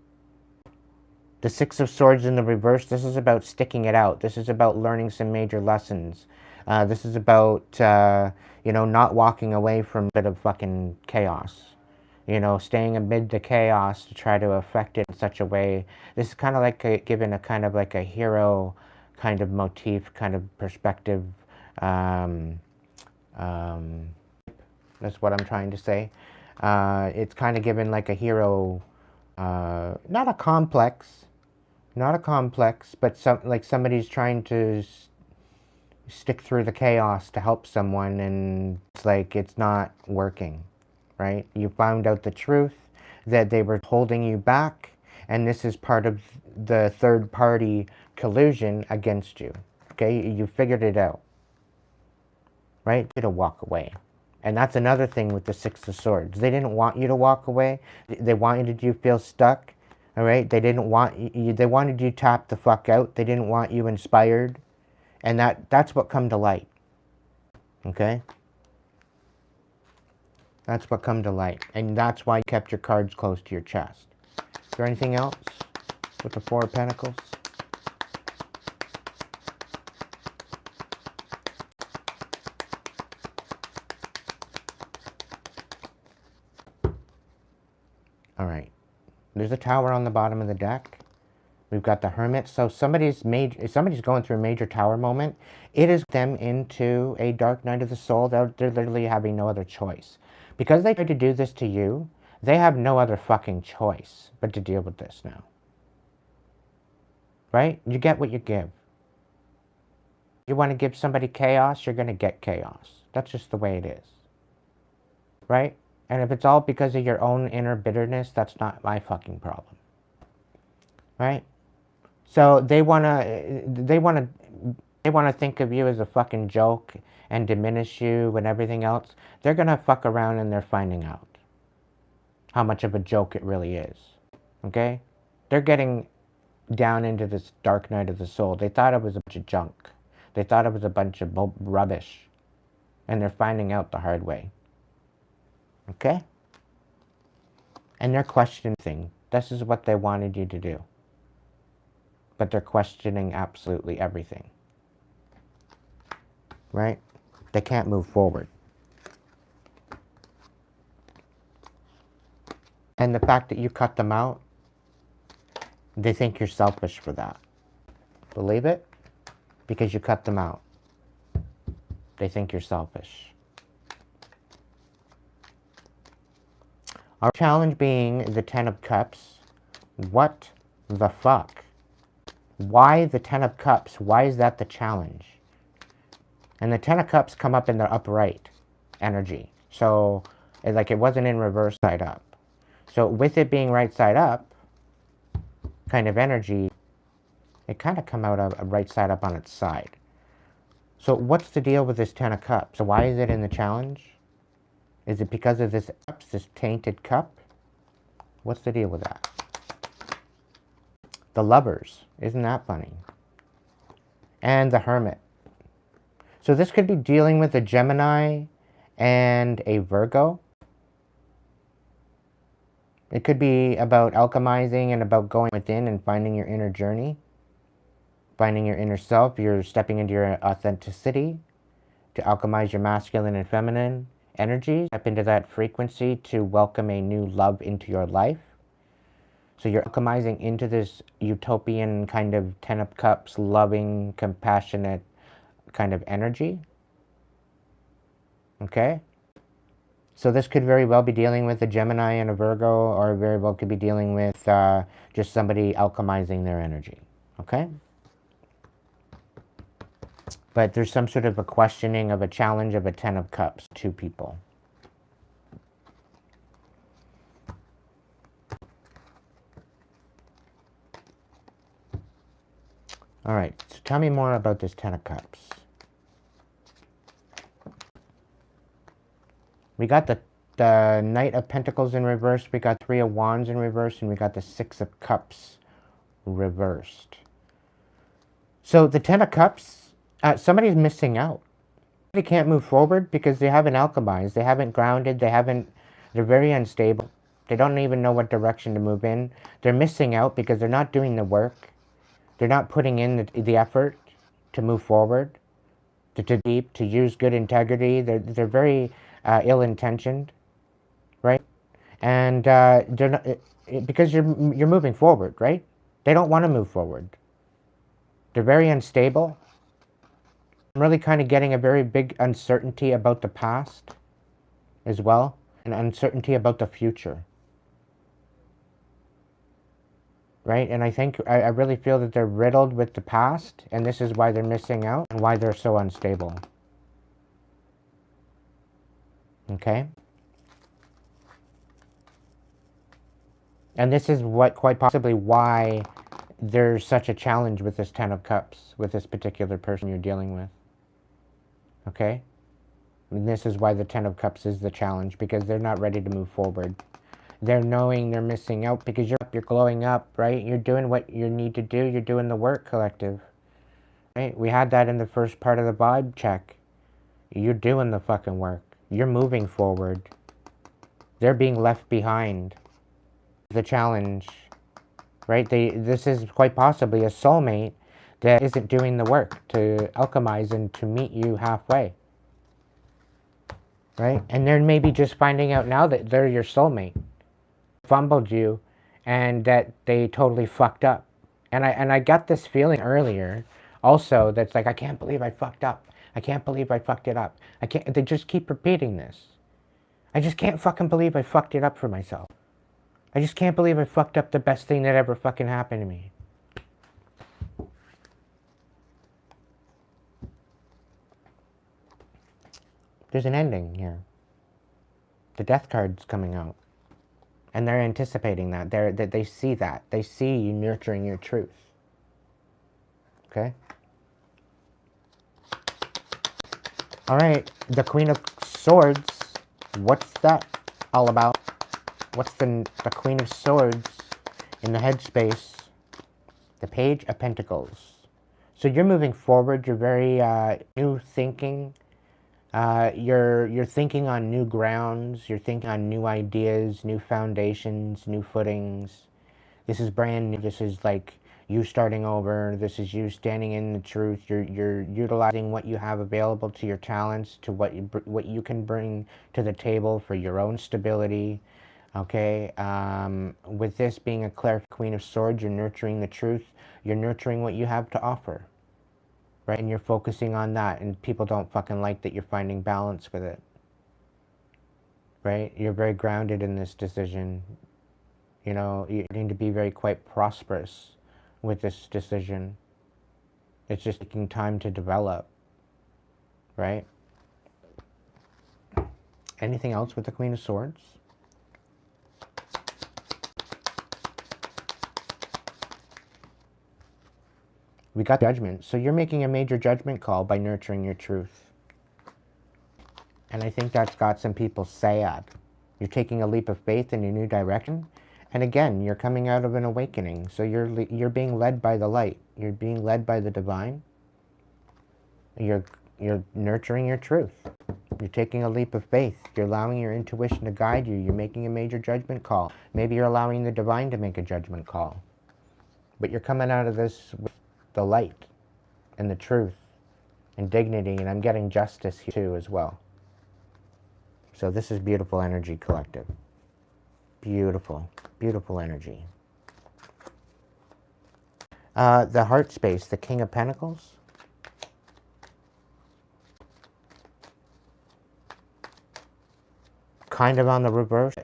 The Six of Swords in the reverse, this is about sticking it out. This is about learning some major lessons. This is about, not walking away from a bit of fucking chaos. you know, staying amid the chaos to try to affect it in such a way. This is kind of like given a kind of like a hero kind of motif, kind of perspective. Um, um, that's what I'm trying to say. It's kind of given like a hero, not a complex, but like somebody's trying to stick through the chaos to help someone, and it's like it's not working, right? You found out the truth that they were holding you back, and this is part of the third party collusion against you. Okay, you figured it out, right? To walk away. And that's another thing with the Six of Swords. They didn't want you to walk away. They wanted you to feel stuck. All right. They didn't want you. They wanted you tapped the fuck out. They didn't want you inspired. And that's what come to light. Okay. That's what come to light. And that's why you kept your cards close to your chest. Is there anything else with the Four of Pentacles? All right. There's a Tower on the bottom of the deck. We've got the Hermit. So somebody's going through a major tower moment. It is them into a dark night of the soul. They're literally having no other choice. Because they tried to do this to you, they have no other fucking choice but to deal with this now. Right? You get what you give. You want to give somebody chaos, you're going to get chaos. That's just the way it is. Right? And if it's all because of your own inner bitterness, that's not my fucking problem. Right? So they wanna think of you as a fucking joke and diminish you and everything else. They're gonna fuck around and they're finding out how much of a joke it really is. Okay? They're getting down into this dark night of the soul. They thought it was a bunch of junk. They thought it was a bunch of rubbish. And they're finding out the hard way. Okay? And they're questioning things. This is what they wanted you to do. But they're questioning absolutely everything. Right? They can't move forward. And the fact that you cut them out, they think you're selfish for that. Believe it? Because you cut them out. They think you're selfish. Our challenge being the Ten of Cups. What the fuck? Why the Ten of Cups? Why is that the challenge? And the Ten of Cups come up in the upright energy. So, like it wasn't in reverse side up. So with it being right side up, kind of energy, it kind of come out of a right side up on its side. So what's the deal with this Ten of Cups? So why is it in the challenge? Is it because of this tainted cup? What's the deal with that? The Lovers. Isn't that funny? And the Hermit. So this could be dealing with a Gemini and a Virgo. It could be about alchemizing and about going within and finding your inner journey. Finding your inner self. You're stepping into your authenticity to alchemize your masculine and feminine energies. Step into that frequency to welcome a new love into your life. So you're alchemizing into this utopian kind of Ten of Cups, loving, compassionate kind of energy. Okay? So this could very well be dealing with a Gemini and a Virgo, or very well could be dealing with just somebody alchemizing their energy. Okay? But there's some sort of a questioning of a challenge of a Ten of Cups to people. All right, so tell me more about this Ten of Cups. We got the Knight of Pentacles in reverse, we got Three of Wands in reverse, and we got the Six of Cups reversed. So the Ten of Cups, somebody's missing out. They can't move forward because they haven't alchemized, they haven't grounded, they're very unstable. They don't even know what direction to move in. They're missing out because they're not doing the work. They're not putting in the effort to move forward, to use good integrity. They're very ill-intentioned, right? And they're not, because you're moving forward, right? They don't want to move forward. They're very unstable. I'm really kind of getting a very big uncertainty about the past as well, and uncertainty about the future. Right? And I think, I really feel that they're riddled with the past, and this is why they're missing out and why they're so unstable. Okay? And this is what, quite possibly, why there's such a challenge with this Ten of Cups, with this particular person you're dealing with. Okay? And this is why the Ten of Cups is the challenge, because they're not ready to move forward. They're knowing they're missing out because you're glowing up, right? You're doing what you need to do. You're doing the work, collective. Right? We had that in the first part of the vibe check. You're doing the fucking work. You're moving forward. They're being left behind. The challenge, right? This is quite possibly a soulmate that isn't doing the work to alchemize and to meet you halfway. Right? And they're maybe just finding out now that they're your soulmate. Fumbled you, and that they totally fucked up. And I got this feeling earlier also that's like, I can't believe I fucked up. I can't believe I fucked it up. They just keep repeating this. I just can't fucking believe I fucked it up for myself. I just can't believe I fucked up the best thing that ever fucking happened to me. There's an ending here. The death card's coming out. And they're anticipating that. They see that. They see you nurturing your truth. Okay? Alright, the Queen of Swords. What's that all about? What's the Queen of Swords in the headspace? The Page of Pentacles. So you're moving forward. You're very new thinking. You're thinking on new grounds. You're thinking on new ideas, new foundations, new footings. This is brand new. This is like you starting over. This is you standing in the truth. You're utilizing what you have available to your talents, to what you can bring to the table for your own stability. Okay, with this being a Queen of Swords, you're nurturing the truth. You're nurturing what you have to offer. Right? And you're focusing on that, and people don't fucking like that you're finding balance with it. Right? You're very grounded in this decision. You know, you need to be very quite prosperous with this decision. It's just taking time to develop. Right? Anything else with the Queen of Swords? We got judgment. So you're making a major judgment call by nurturing your truth. And I think that's got some people sad. You're taking a leap of faith in a new direction. And again, you're coming out of an awakening. So you're being led by the light. You're being led by the divine. You're nurturing your truth. You're taking a leap of faith. You're allowing your intuition to guide you. You're making a major judgment call. Maybe you're allowing the divine to make a judgment call. But you're coming out of this with the light and the truth and dignity, and I'm getting justice here too as well. So this is beautiful energy, collective. Beautiful, beautiful energy. The heart space, the King of Pentacles. Kind of on the reverse.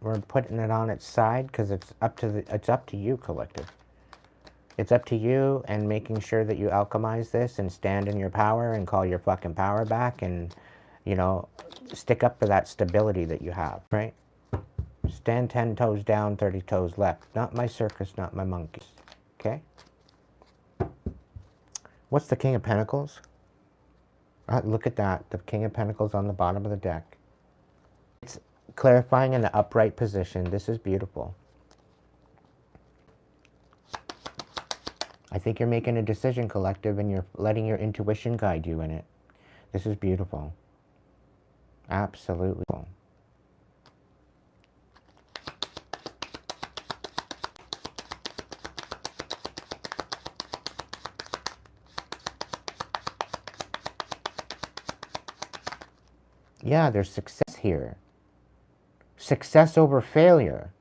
We're putting it on its side because it's up to you, collective. It's up to you, and making sure that you alchemize this and stand in your power and call your fucking power back, and, you know, stick up for that stability that you have, right? Stand 10 toes down, 30 toes left. Not my circus, not my monkeys. Okay? What's the King of Pentacles? Look at that. The King of Pentacles on the bottom of the deck. It's clarifying in the upright position. This is beautiful. I think you're making a decision, collective, and you're letting your intuition guide you in it. This is beautiful. Absolutely. Yeah, there's success here. Success over failure.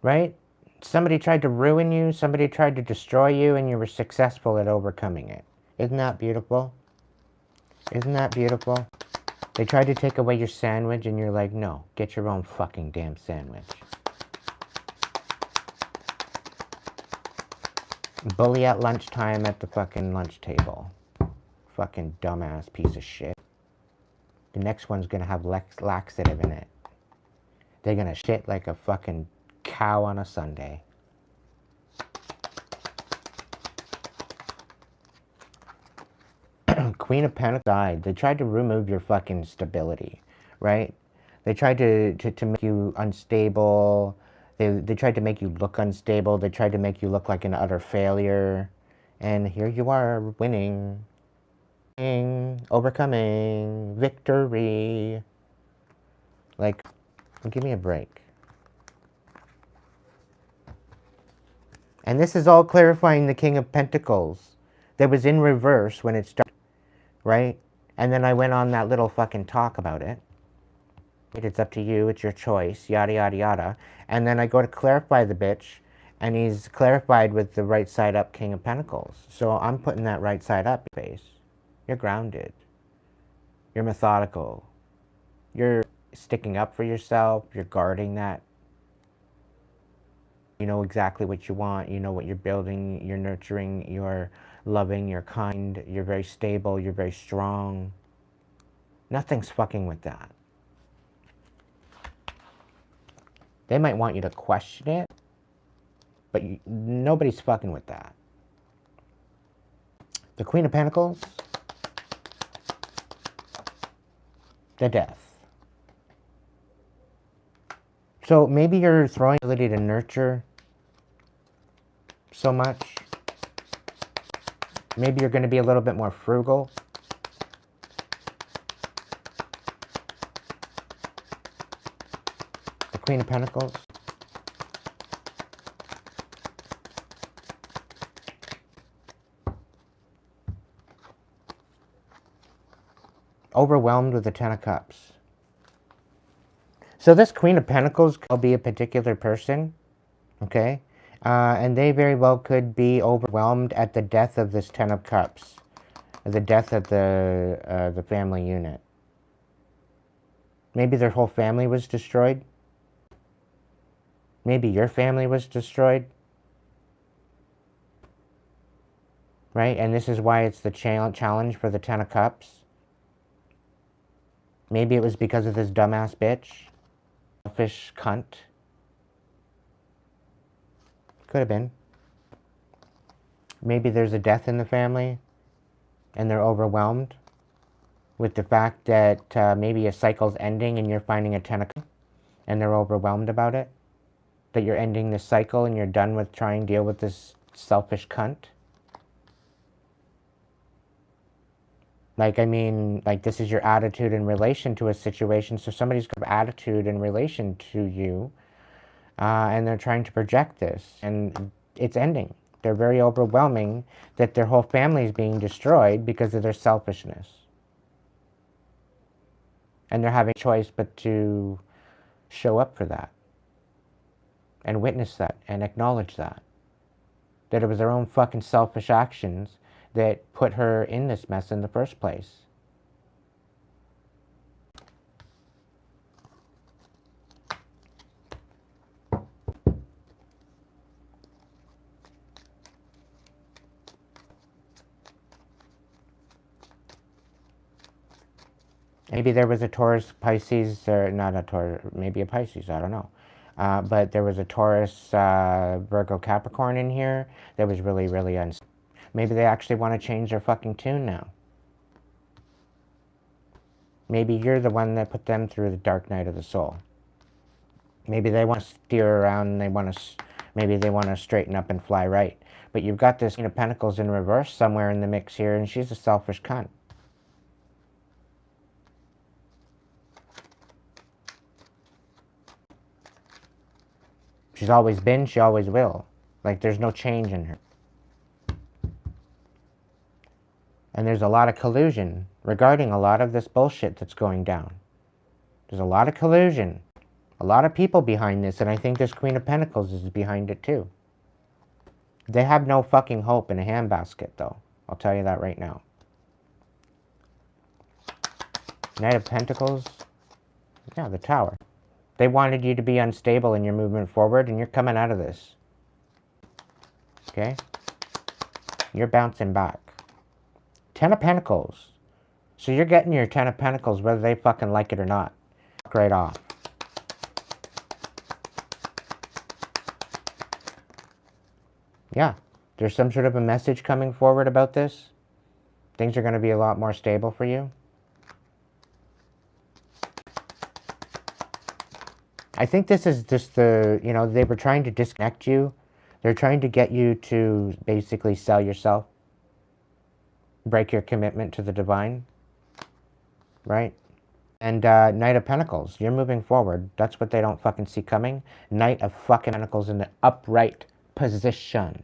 Right? Somebody tried to ruin you, somebody tried to destroy you, and you were successful at overcoming it. Isn't that beautiful? Isn't that beautiful? They tried to take away your sandwich, and you're like, no, get your own fucking damn sandwich. Bully at lunchtime at the fucking lunch table. Fucking dumbass piece of shit. The next one's gonna have laxative in it. They're gonna shit like a fucking cow on a Sunday. Queen of Pentacles died. They tried to remove your fucking stability, right? They tried to make you unstable. They tried to make you look unstable. They tried to make you look like an utter failure. And here you are, winning, overcoming, victory. Like, give me a break. And this is all clarifying the King of Pentacles. That was in reverse when it started, right? And then I went on that little fucking talk about it. It's up to you, it's your choice, yada, yada, yada. And then I go to clarify the bitch, and he's clarified with the right side up King of Pentacles. So I'm putting that right side up face. You're grounded. You're methodical. You're sticking up for yourself. You're guarding that. You know exactly what you want. You know what you're building. You're nurturing. You're loving. You're kind. You're very stable. You're very strong. Nothing's fucking with that. They might want you to question it, but nobody's fucking with that. The Queen of Pentacles. The Death. So maybe you're throwing the ability to nurture so much. Maybe you're going to be a little bit more frugal. The Queen of Pentacles. Overwhelmed with the Ten of Cups. So this Queen of Pentacles could be a particular person, okay? And they very well could be overwhelmed at the death of this Ten of Cups. The death of the family unit. Maybe their whole family was destroyed. Maybe your family was destroyed. Right? And this is why it's the challenge for the Ten of Cups. Maybe it was because of this dumbass bitch. Selfish cunt. Could have been. Maybe there's a death in the family and they're overwhelmed with the fact that maybe a cycle's ending and you're finding a Ten of Cups and they're overwhelmed about it. That you're ending this cycle and you're done with trying to deal with this selfish cunt. Like, I mean, like this is your attitude in relation to a situation. So somebody's got attitude in relation to you and they're trying to project this and it's ending. They're very overwhelming that their whole family is being destroyed because of their selfishness. And they're having a choice but to show up for that. And witness that and acknowledge that. That it was their own fucking selfish actions that put her in this mess in the first place. Maybe there was a Taurus, Pisces, or not a Taurus, maybe a Pisces, I don't know. But there was a Taurus, Virgo, Capricorn in here that was really, really unstable. Maybe they actually want to change their fucking tune now. Maybe you're the one that put them through the dark night of the soul. Maybe they want to steer around and they want to, maybe they want to straighten up and fly right. But you've got this Queen of Pentacles in reverse somewhere in the mix here and she's a selfish cunt. She's always been, she always will. Like there's no change in her. And there's a lot of collusion regarding a lot of this bullshit that's going down. There's a lot of collusion. A lot of people behind this, and I think this Queen of Pentacles is behind it too. They have no fucking hope in a handbasket, though. I'll tell you that right now. Knight of Pentacles. Yeah, the Tower. They wanted you to be unstable in your movement forward, and you're coming out of this. Okay? You're bouncing back. Ten of Pentacles. So you're getting your Ten of Pentacles whether they fucking like it or not. Right off. Yeah. There's some sort of a message coming forward about this. Things are going to be a lot more stable for you. I think this is just the, you know, they were trying to disconnect you. They're trying to get you to basically sell yourself. Break your commitment to the divine. Right? And Knight of Pentacles. You're moving forward. That's what they don't fucking see coming. Knight of fucking Pentacles in the upright position.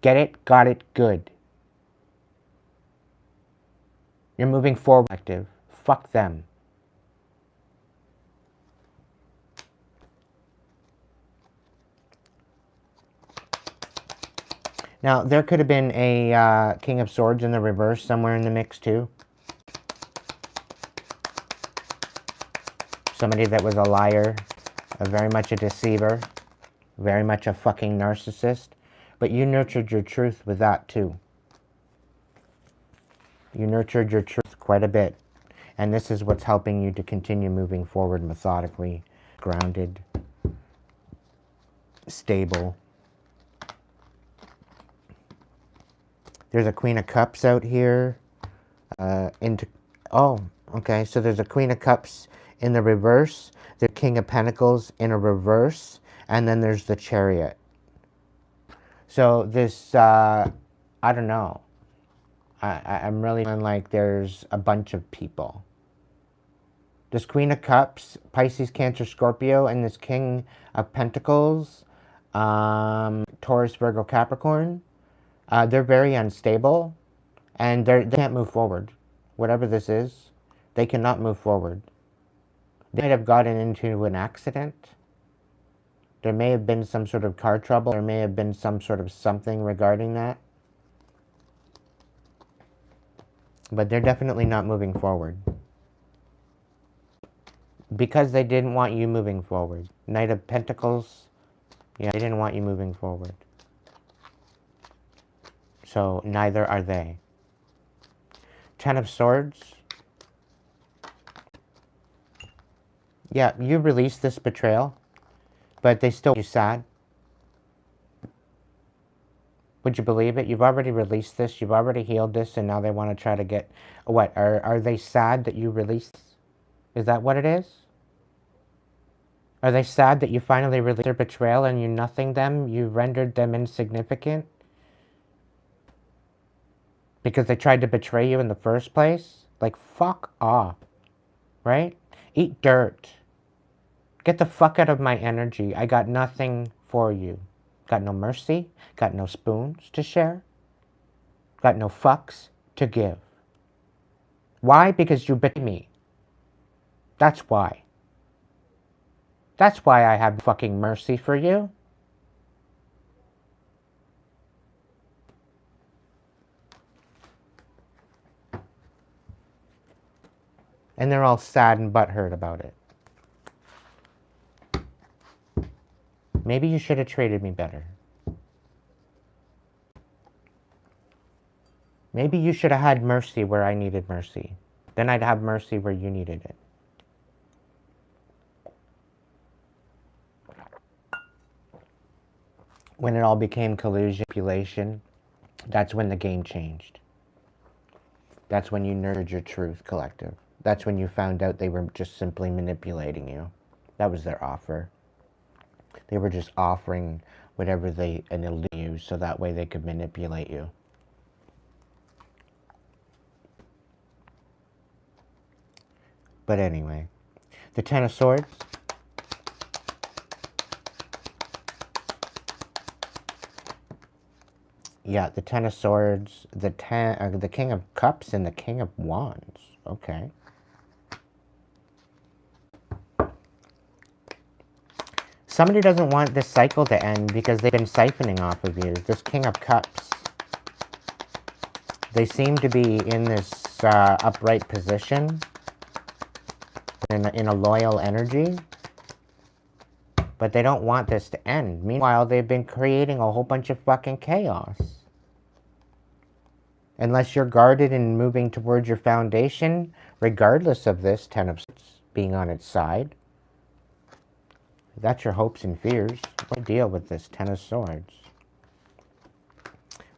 Get it? Got it? Good. You're moving forward. Active. Fuck them. Now, there could have been a King of Swords in the reverse somewhere in the mix, too. Somebody that was a liar, very much a deceiver, very much a fucking narcissist. But you nurtured your truth with that, too. You nurtured your truth quite a bit. And this is what's helping you to continue moving forward methodically, grounded, stable. There's a Queen of Cups out here. Oh, okay. So there's a Queen of Cups in the reverse. The King of Pentacles in a reverse. And then there's the Chariot. So this, I don't know. I'm really feeling like there's a bunch of people. This Queen of Cups, Pisces, Cancer, Scorpio, and this King of Pentacles, Taurus, Virgo, Capricorn, they're very unstable, and they can't move forward. Whatever this is, they cannot move forward. They might have gotten into an accident. There may have been some sort of car trouble. There may have been some sort of something regarding that. But they're definitely not moving forward. Because they didn't want you moving forward. Knight of Pentacles, yeah, they didn't want you moving forward. So neither are they. Ten of Swords. Yeah, you released this betrayal, but they still make you sad. Would you believe it? You've already released this. You've already healed this, and now they want to try to get... What? Are they sad that you released this? Is that what it is? Are they sad that you finally released their betrayal and you nothinged them? You rendered them insignificant? Because they tried to betray you in the first place? Like, fuck off. Right? Eat dirt. Get the fuck out of my energy. I got nothing for you. Got no mercy. Got no spoons to share. Got no fucks to give. Why? Because you betrayed me. That's why. That's why I have fucking mercy for you. And they're all sad and butthurt about it. Maybe you should have treated me better. Maybe you should have had mercy where I needed mercy. Then I'd have mercy where you needed it. When it all became collusion, manipulation, that's when the game changed. That's when you nurtured your truth, collective. That's when you found out they were just simply manipulating you. That was their offer. They were just offering whatever an illusion you so that way they could manipulate you. But anyway, the Ten of Swords. Yeah, the Ten of Swords, the King of Cups, and the King of Wands. Okay. Somebody doesn't want this cycle to end because they've been siphoning off of you. This King of Cups. They seem to be in this upright position, in a loyal energy, but they don't want this to end. Meanwhile, they've been creating a whole bunch of fucking chaos. Unless you're guarded and moving towards your foundation, regardless of this Ten of Swords being on its side. That's your hopes and fears. What deal with this Ten of Swords?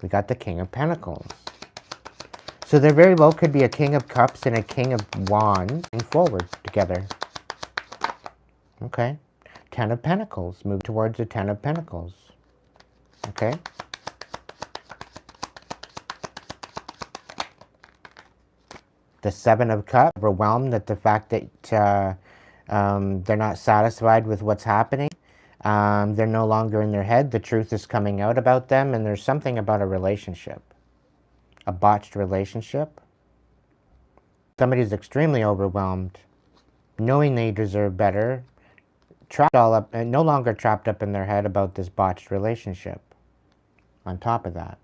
We got the King of Pentacles. So there very well could be a King of Cups and a King of Wands moving forward together. Okay. Ten of Pentacles. Move towards the Ten of Pentacles. Okay. The Seven of Cups. Overwhelmed at the fact that they're not satisfied with what's happening. They're no longer in their head. The truth is coming out about them. And there's something about a relationship. A botched relationship. Somebody's extremely overwhelmed, knowing they deserve better, trapped all up, no longer trapped up in their head about this botched relationship. On top of that.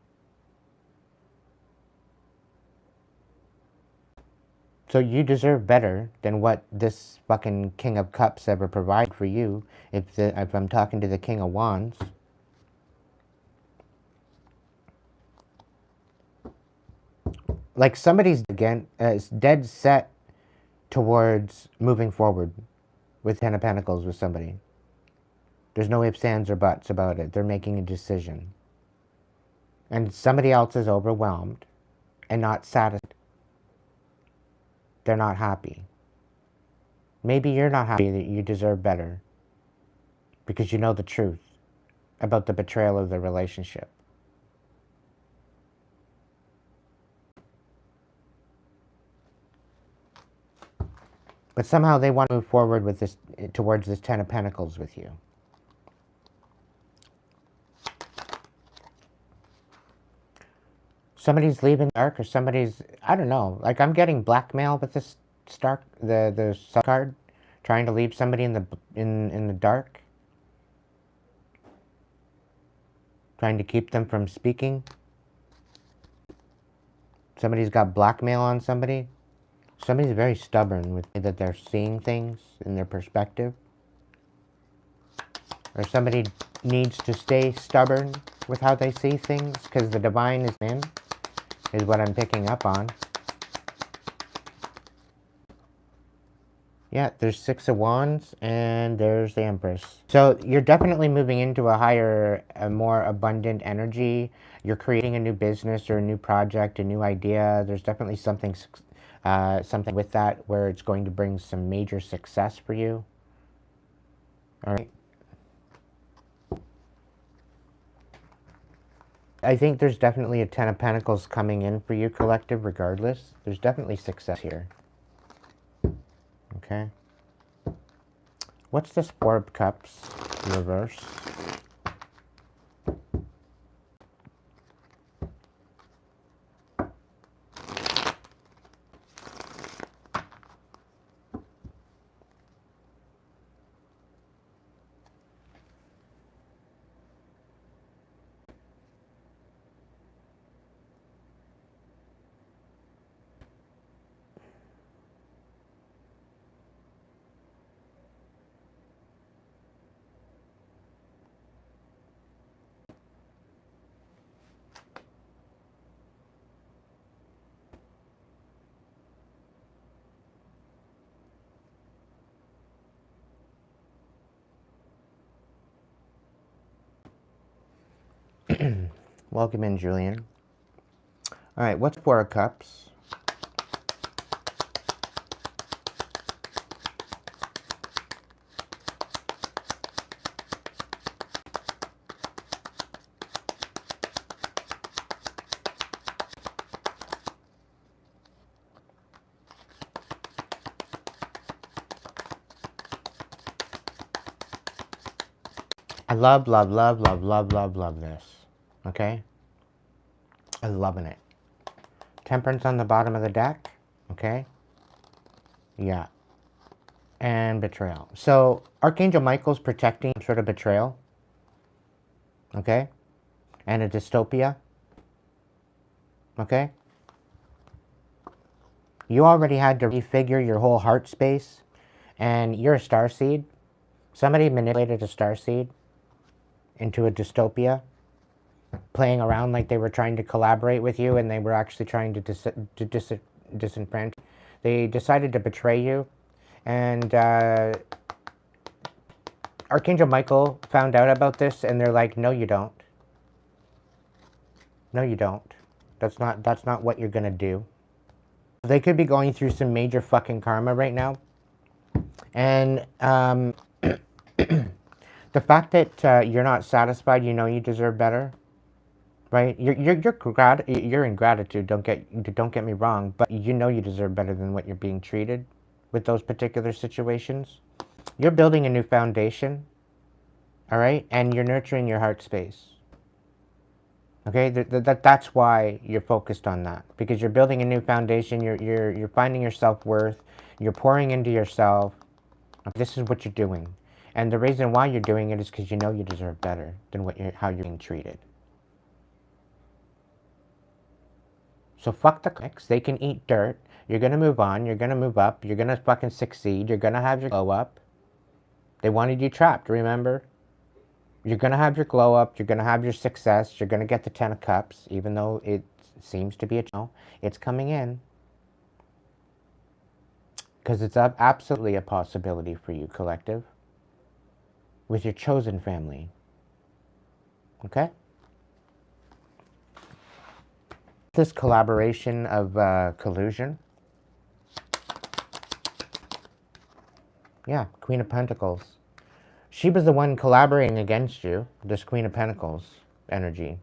So you deserve better than what this fucking King of Cups ever provided for you. If I'm talking to the King of Wands. Like somebody's, again, is dead set towards moving forward with Ten of Pentacles with somebody. There's no ifs, ands, or buts about it. They're making a decision. And somebody else is overwhelmed and not satisfied. They're not happy. Maybe you're not happy that you deserve better because you know the truth about the betrayal of the relationship. But somehow they want to move forward with this, towards this Ten of Pentacles with you. Somebody's leaving the dark, or somebody's, I don't know. Like I'm getting blackmail with this the Sun card, trying to leave somebody in the dark, trying to keep them from speaking. Somebody's got blackmail on somebody. Somebody's very stubborn with that they're seeing things in their perspective. Or somebody needs to stay stubborn with how they see things because the divine is in, is what I'm picking up on. Yeah, there's Six of Wands and there's the Empress. So you're definitely moving into a higher, a more abundant energy. You're creating a new business or a new project, a new idea. There's definitely something with that where it's going to bring some major success for you. All right. I think there's definitely a Ten of Pentacles coming in for you, collective, regardless. There's definitely success here. Okay. What's this Four of Cups reverse? Welcome in, Julian. All right, what's Four of Cups? I love this. Okay? I'm loving it. Temperance on the bottom of the deck. Okay? Yeah. and betrayal. So Archangel Michael's protecting sort of betrayal, okay, and a dystopia, okay. You already had to refigure your whole heart space, and you're a starseed. Somebody manipulated a starseed into a dystopia, playing around like they were trying to collaborate with you, and they were actually trying to disenfranchise. They decided to betray you, and Archangel Michael found out about this, and they're like, no, you don't. No, you don't. That's not what you're gonna do. They could be going through some major fucking karma right now. And the fact that you're not satisfied, you know you deserve better, right? You're in gratitude. Don't get me wrong, but you know you deserve better than what you're being treated with those particular situations. You're building a new foundation, all right, and you're nurturing your heart space. Okay, that's why you're focused on that, because you're building a new foundation. You're finding your self-worth. You're pouring into yourself. This is what you're doing, and the reason why you're doing it is because you know you deserve better than how you're being treated. So fuck the clicks. They can eat dirt. You're gonna move on. You're gonna move up. You're gonna fucking succeed. You're gonna have your glow up. They wanted you trapped. Remember? You're going to have your glow up, you're going to have your success, you're going to get the 10 of Cups, even though it seems to be it's coming in. Because it's absolutely a possibility for you, collective. With your chosen family. Okay? This collaboration of collusion. Yeah, Queen of Pentacles. She was the one collaborating against you, this Queen of Pentacles energy.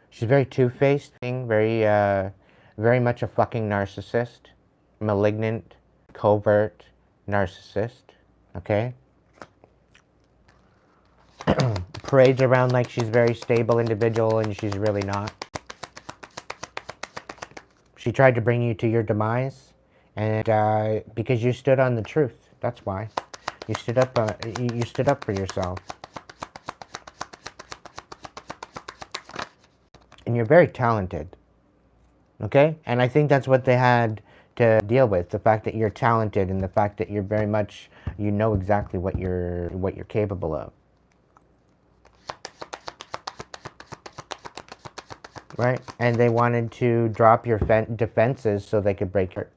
She's very two-faced, very much a fucking narcissist, malignant, covert narcissist, okay? Parades around like she's a very stable individual and she's really not. She tried to bring you to your demise, and because you stood on the truth, that's why. You stood up for yourself. And you're very talented. Okay? And I think that's what they had to deal with. The fact that you're talented and the fact that you're very much, you know exactly what you're capable of. Right? And they wanted to drop your defenses so they could break your...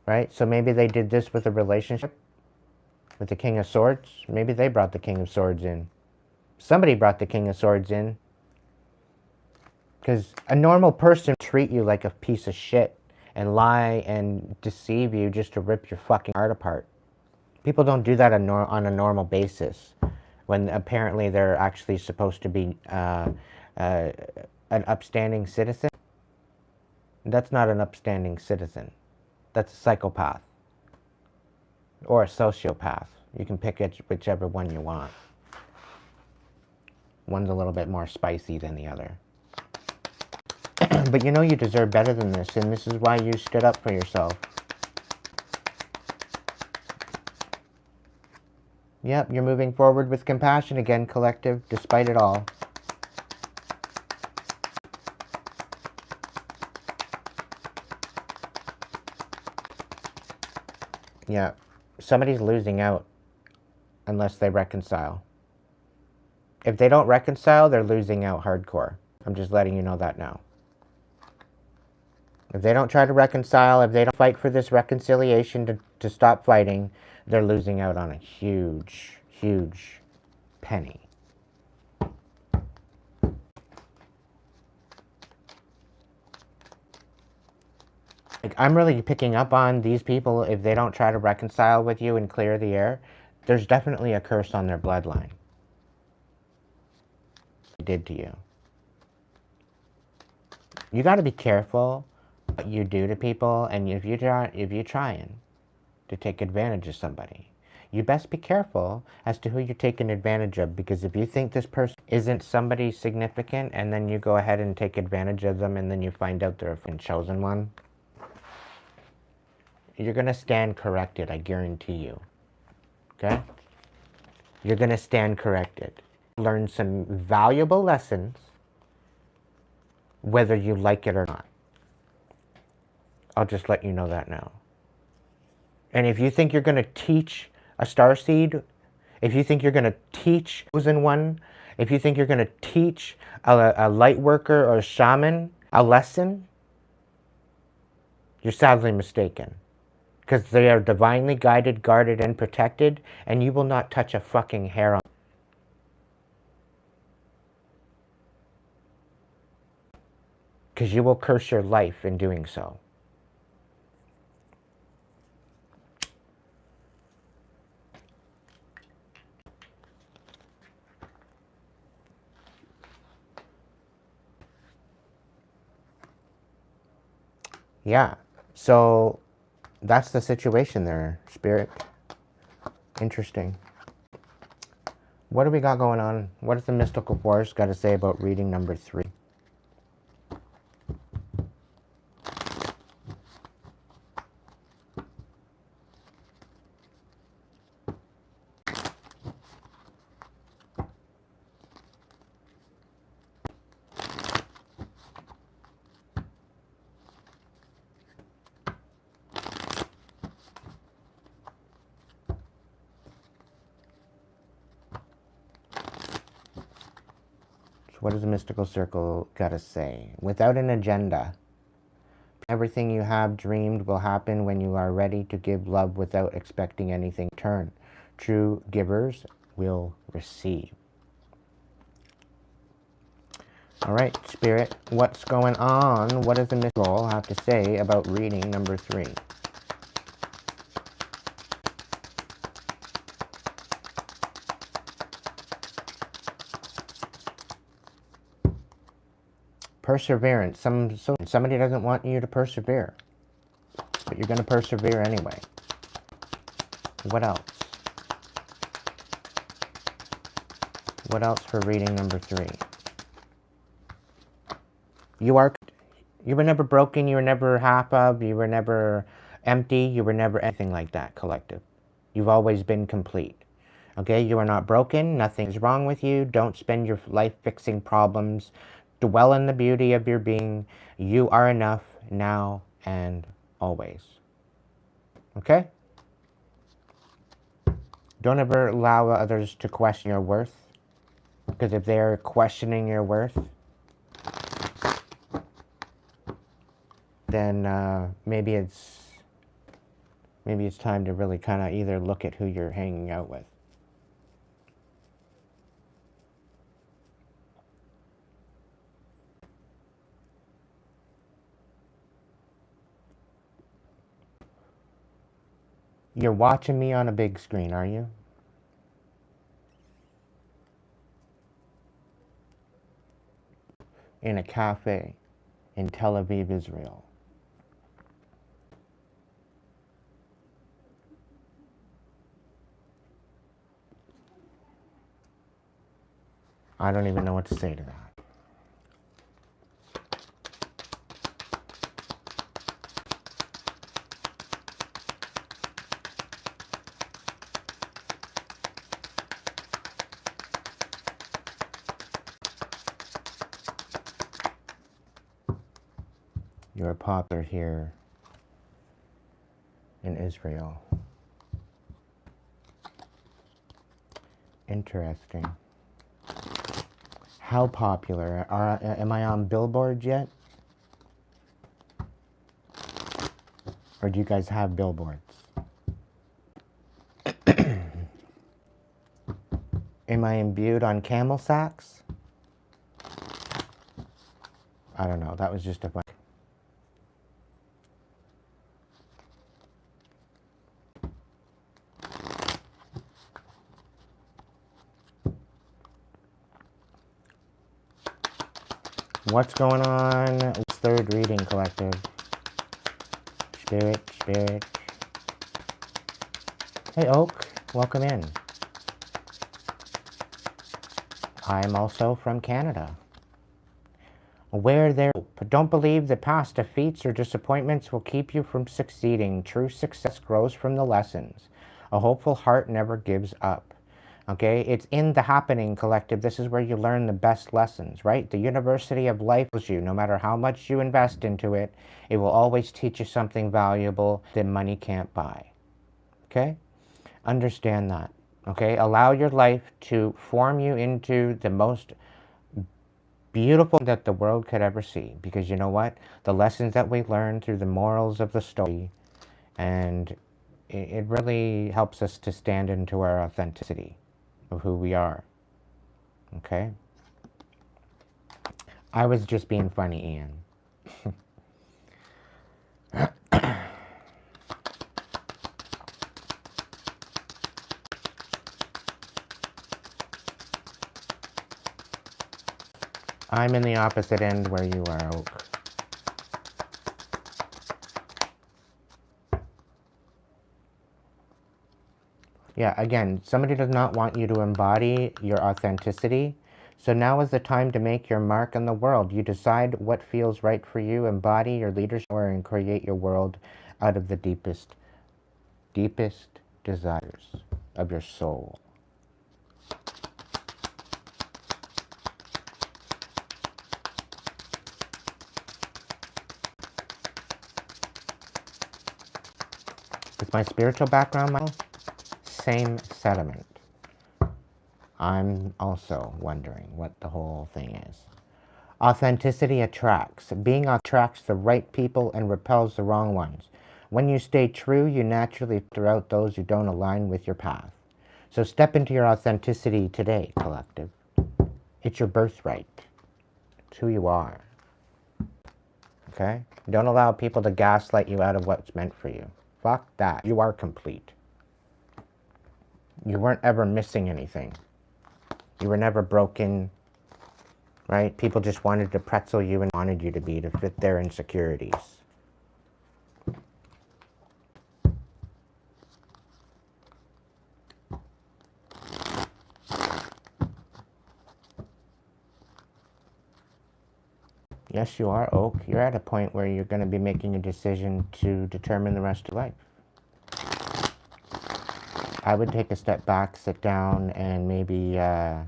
Right? So maybe they did this with a relationship with the King of Swords. Maybe they brought the King of Swords in. Somebody brought the King of Swords in. Because a normal person would treat you like a piece of shit and lie and deceive you just to rip your fucking heart apart. People don't do that on a normal basis when apparently they're actually supposed to be an upstanding citizen. That's not an upstanding citizen. That's a psychopath. Or a sociopath. You can pick whichever one you want. One's a little bit more spicy than the other. But you know you deserve better than this, and this is why you stood up for yourself. Yep, you're moving forward with compassion again, collective, despite it all. Yeah, somebody's losing out unless they reconcile. If they don't reconcile, they're losing out hardcore. I'm just letting you know that now. If they don't try to reconcile, if they don't fight for this reconciliation to stop fighting, they're losing out on a huge, huge penny. Like, I'm really picking up on these people. If they don't try to reconcile with you and clear the air, there's definitely a curse on their bloodline. They did to you. You got to be careful what you do to people, and if you're trying to take advantage of somebody, you best be careful as to who you're taking advantage of, because if you think this person isn't somebody significant and then you go ahead and take advantage of them and then you find out they're a chosen one, you're gonna stand corrected, I guarantee you. Okay? You're gonna stand corrected. Learn some valuable lessons, whether you like it or not. I'll just let you know that now. And if you think you're gonna teach a starseed, if you think you're gonna teach chosen one, if you think you're gonna teach a light worker or a shaman a lesson, you're sadly mistaken. Because they are divinely guided, guarded, and protected, and you will not touch a fucking hair on. Because you will curse your life in doing so. Yeah, so that's the situation there, Spirit. Interesting. What do we got going on? What does the Mystical Force got to say about reading number 3? What does the Mystical Circle got to say? Without an agenda, everything you have dreamed will happen when you are ready to give love without expecting anything in return. True givers will receive. All right, Spirit, what's going on? What does the Mystical have to say about reading number 3? Perseverance. Somebody doesn't want you to persevere, but you're going to persevere anyway. What else? What else for reading number 3? You were never broken, you were never half of, you were never empty, you were never anything like that, collective. You've always been complete. Okay, you are not broken, nothing is wrong with you. Don't spend your life fixing problems. Dwell in the beauty of your being. You are enough now and always. Okay? Don't ever allow others to question your worth. Because if they're questioning your worth, then maybe it's time to really kind of either look at who you're hanging out with. You're watching me on a big screen, are you? In a cafe in Tel Aviv, Israel. I don't even know what to say to that. You're popular here in Israel. Interesting. How popular? Am I on billboards yet? Or do you guys have billboards? Am I imbued on camel sacks? I don't know. That was just a fun. What's going on? It's third reading, collective. Spirit, Spirit. Hey, Oak. Welcome in. I'm also from Canada. Where there, but don't believe that past defeats or disappointments will keep you from succeeding. True success grows from the lessons. A hopeful heart never gives up. Okay, it's in the happening, collective. This is where you learn the best lessons, right? The University of Life tells you, no matter how much you invest into it, it will always teach you something valuable that money can't buy. Okay? Understand that. Okay? Allow your life to form you into the most beautiful that the world could ever see. Because you know what? The lessons that we learn through the morals of the story, and it really helps us to stand into our authenticity of who we are. Okay? I was just being funny, Ian. I'm in the opposite end where you are, Oak. Yeah, again, somebody does not want you to embody your authenticity. So now is the time to make your mark in the world. You decide what feels right for you, embody your leadership, and create your world out of the deepest desires of your soul. With my spiritual background, Michael, same sentiment. I'm also wondering what the whole thing is. Authenticity attracts. Being attracts the right people and repels the wrong ones. When you stay true, you naturally filter out those who don't align with your path. So step into your authenticity today, collective. It's your birthright. It's who you are. Okay? Don't allow people to gaslight you out of what's meant for you. Fuck that. You are complete. You weren't ever missing anything. You were never broken, right? People just wanted to pretzel you and wanted you to be to fit their insecurities. Yes, you are, Oak. You're at a point where you're going to be making a decision to determine the rest of your life. I would take a step back, sit down, and maybe, I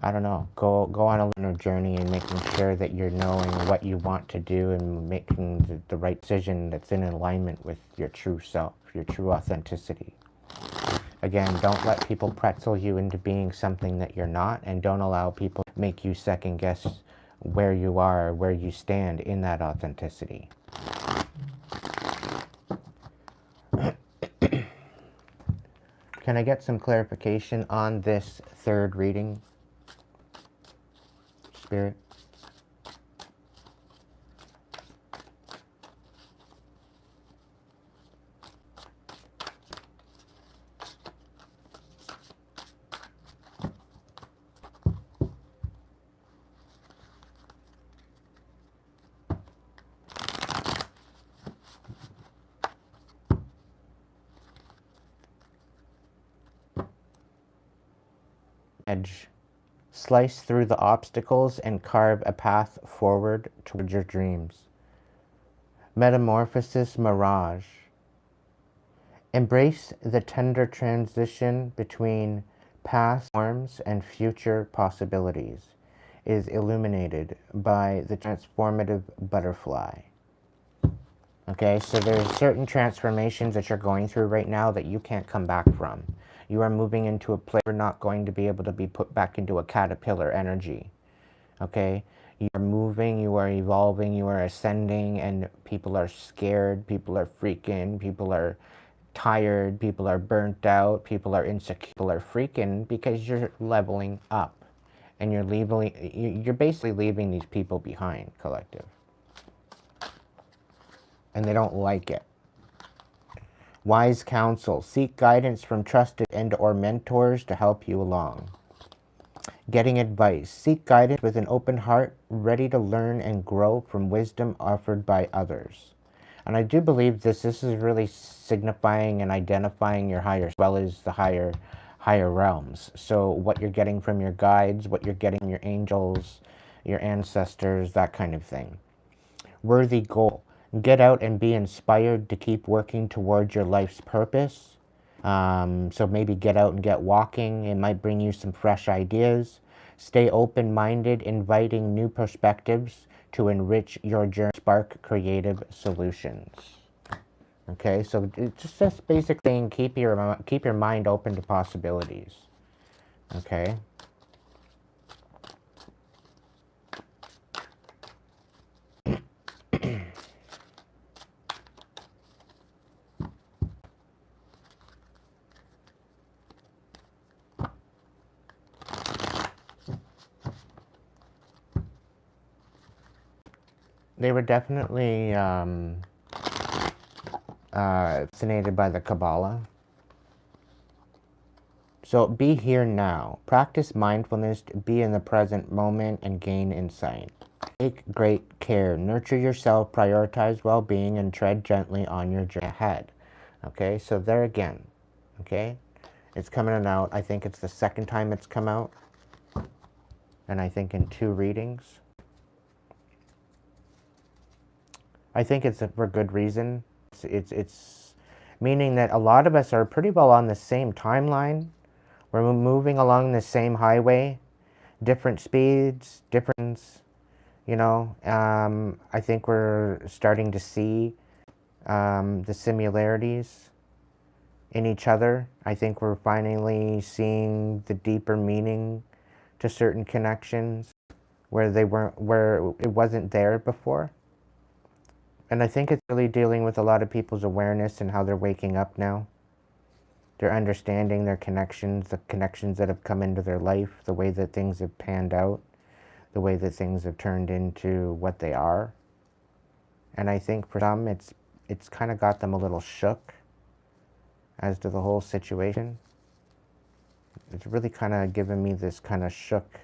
don't know, go on a little journey and making sure that you're knowing what you want to do and making the right decision that's in alignment with your true self, your true authenticity. Again, don't let people pretzel you into being something that you're not, and don't allow people to make you second guess where you are, where you stand in that authenticity. Can I get some clarification on this third reading, Spirit? Edge. Slice through the obstacles and carve a path forward toward your dreams. Metamorphosis mirage. Embrace the tender transition between past forms and future possibilities. Is illuminated by the transformative butterfly. Okay, so there's certain transformations that you're going through right now that you can't come back from. You are moving into a place you're not going to be able to be put back into a caterpillar energy. Okay? You are moving, you are evolving, you are ascending, and people are scared, people are freaking, people are tired, people are burnt out, people are insecure, people are freaking because you're leveling up. And you're basically leaving these people behind, collective. And they don't like it. Wise counsel. Seek guidance from trusted and or mentors to help you along. Getting advice. Seek guidance with an open heart, ready to learn and grow from wisdom offered by others. And I do believe this is really signifying and identifying your higher, as well as the higher realms. So what you're getting from your guides, what you're getting from your angels, your ancestors, that kind of thing. Worthy goal. Get out and be inspired to keep working towards your life's purpose. So maybe get out and get walking. It might bring you some fresh ideas. Stay open-minded, inviting new perspectives to enrich your journey, spark creative solutions. Okay, so it's just basically keep your mind open to possibilities. Okay. They were definitely fascinated by the Kabbalah. So be here now. Practice mindfulness, be in the present moment, and gain insight. Take great care. Nurture yourself, prioritize well-being, and tread gently on your journey ahead. Okay, so there again. Okay, it's coming out. I think it's the second time it's come out. And I think in 2 readings. I think it's for good reason. It's meaning that a lot of us are pretty well on the same timeline. We're moving along the same highway, different speeds, you know. I think we're starting to see the similarities in each other. I think we're finally seeing the deeper meaning to certain connections where it wasn't there before. And I think it's really dealing with a lot of people's awareness and how they're waking up now. They're understanding their connections, the connections that have come into their life, the way that things have panned out, the way that things have turned into what they are. And I think for some, it's kind of got them a little shook as to the whole situation. It's really kind of given me this kind of shook,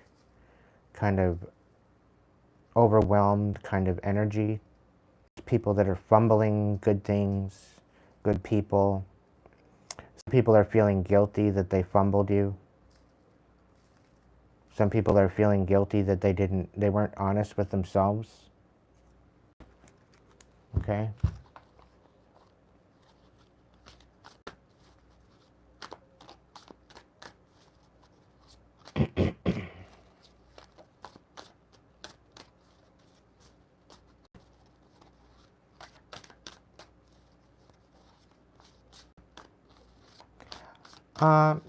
kind of overwhelmed kind of energy. People that are fumbling good things, good people. Some people are feeling guilty that they fumbled you. Some people are feeling guilty that they weren't honest with themselves. Okay?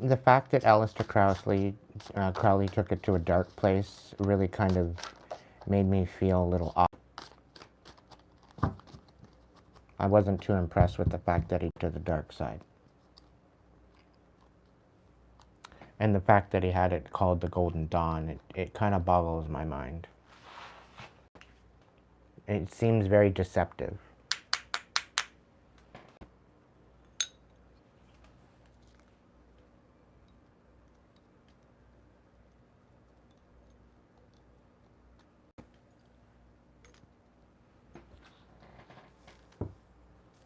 The fact that Aleister Crowley took it to a dark place really kind of made me feel a little off. I wasn't too impressed with the fact that he took the dark side. And the fact that he had it called the Golden Dawn, it kind of boggles my mind. It seems very deceptive.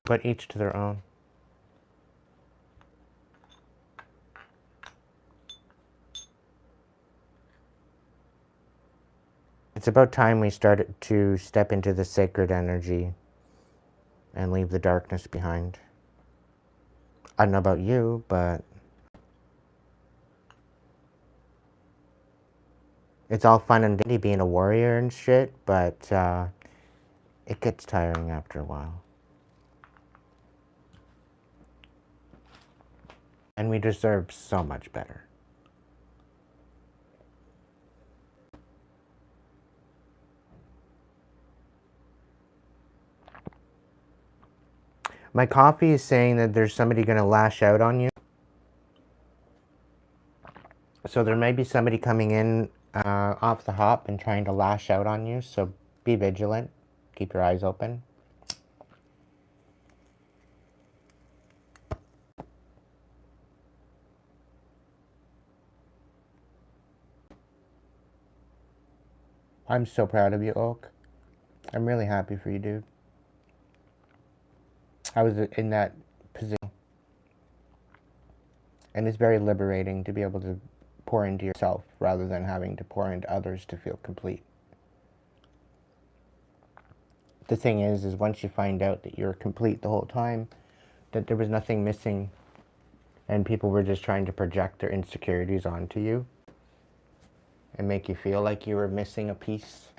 But each to their own. It's about time we started to step into the sacred energy and leave the darkness behind. I don't know about you, but it's all fun and dandy being a warrior and shit, but it gets tiring after a while. And we deserve so much better. My coffee is saying that there's somebody going to lash out on you. So there may be somebody coming in off the hop and trying to lash out on you. So be vigilant. Keep your eyes open. I'm so proud of you, Oak. I'm really happy for you, dude. I was in that position. And it's very liberating to be able to pour into yourself rather than having to pour into others to feel complete. the thing is once you find out that you're complete the whole time, that there was nothing missing, and people were just trying to project their insecurities onto you and make you feel like you were missing a piece.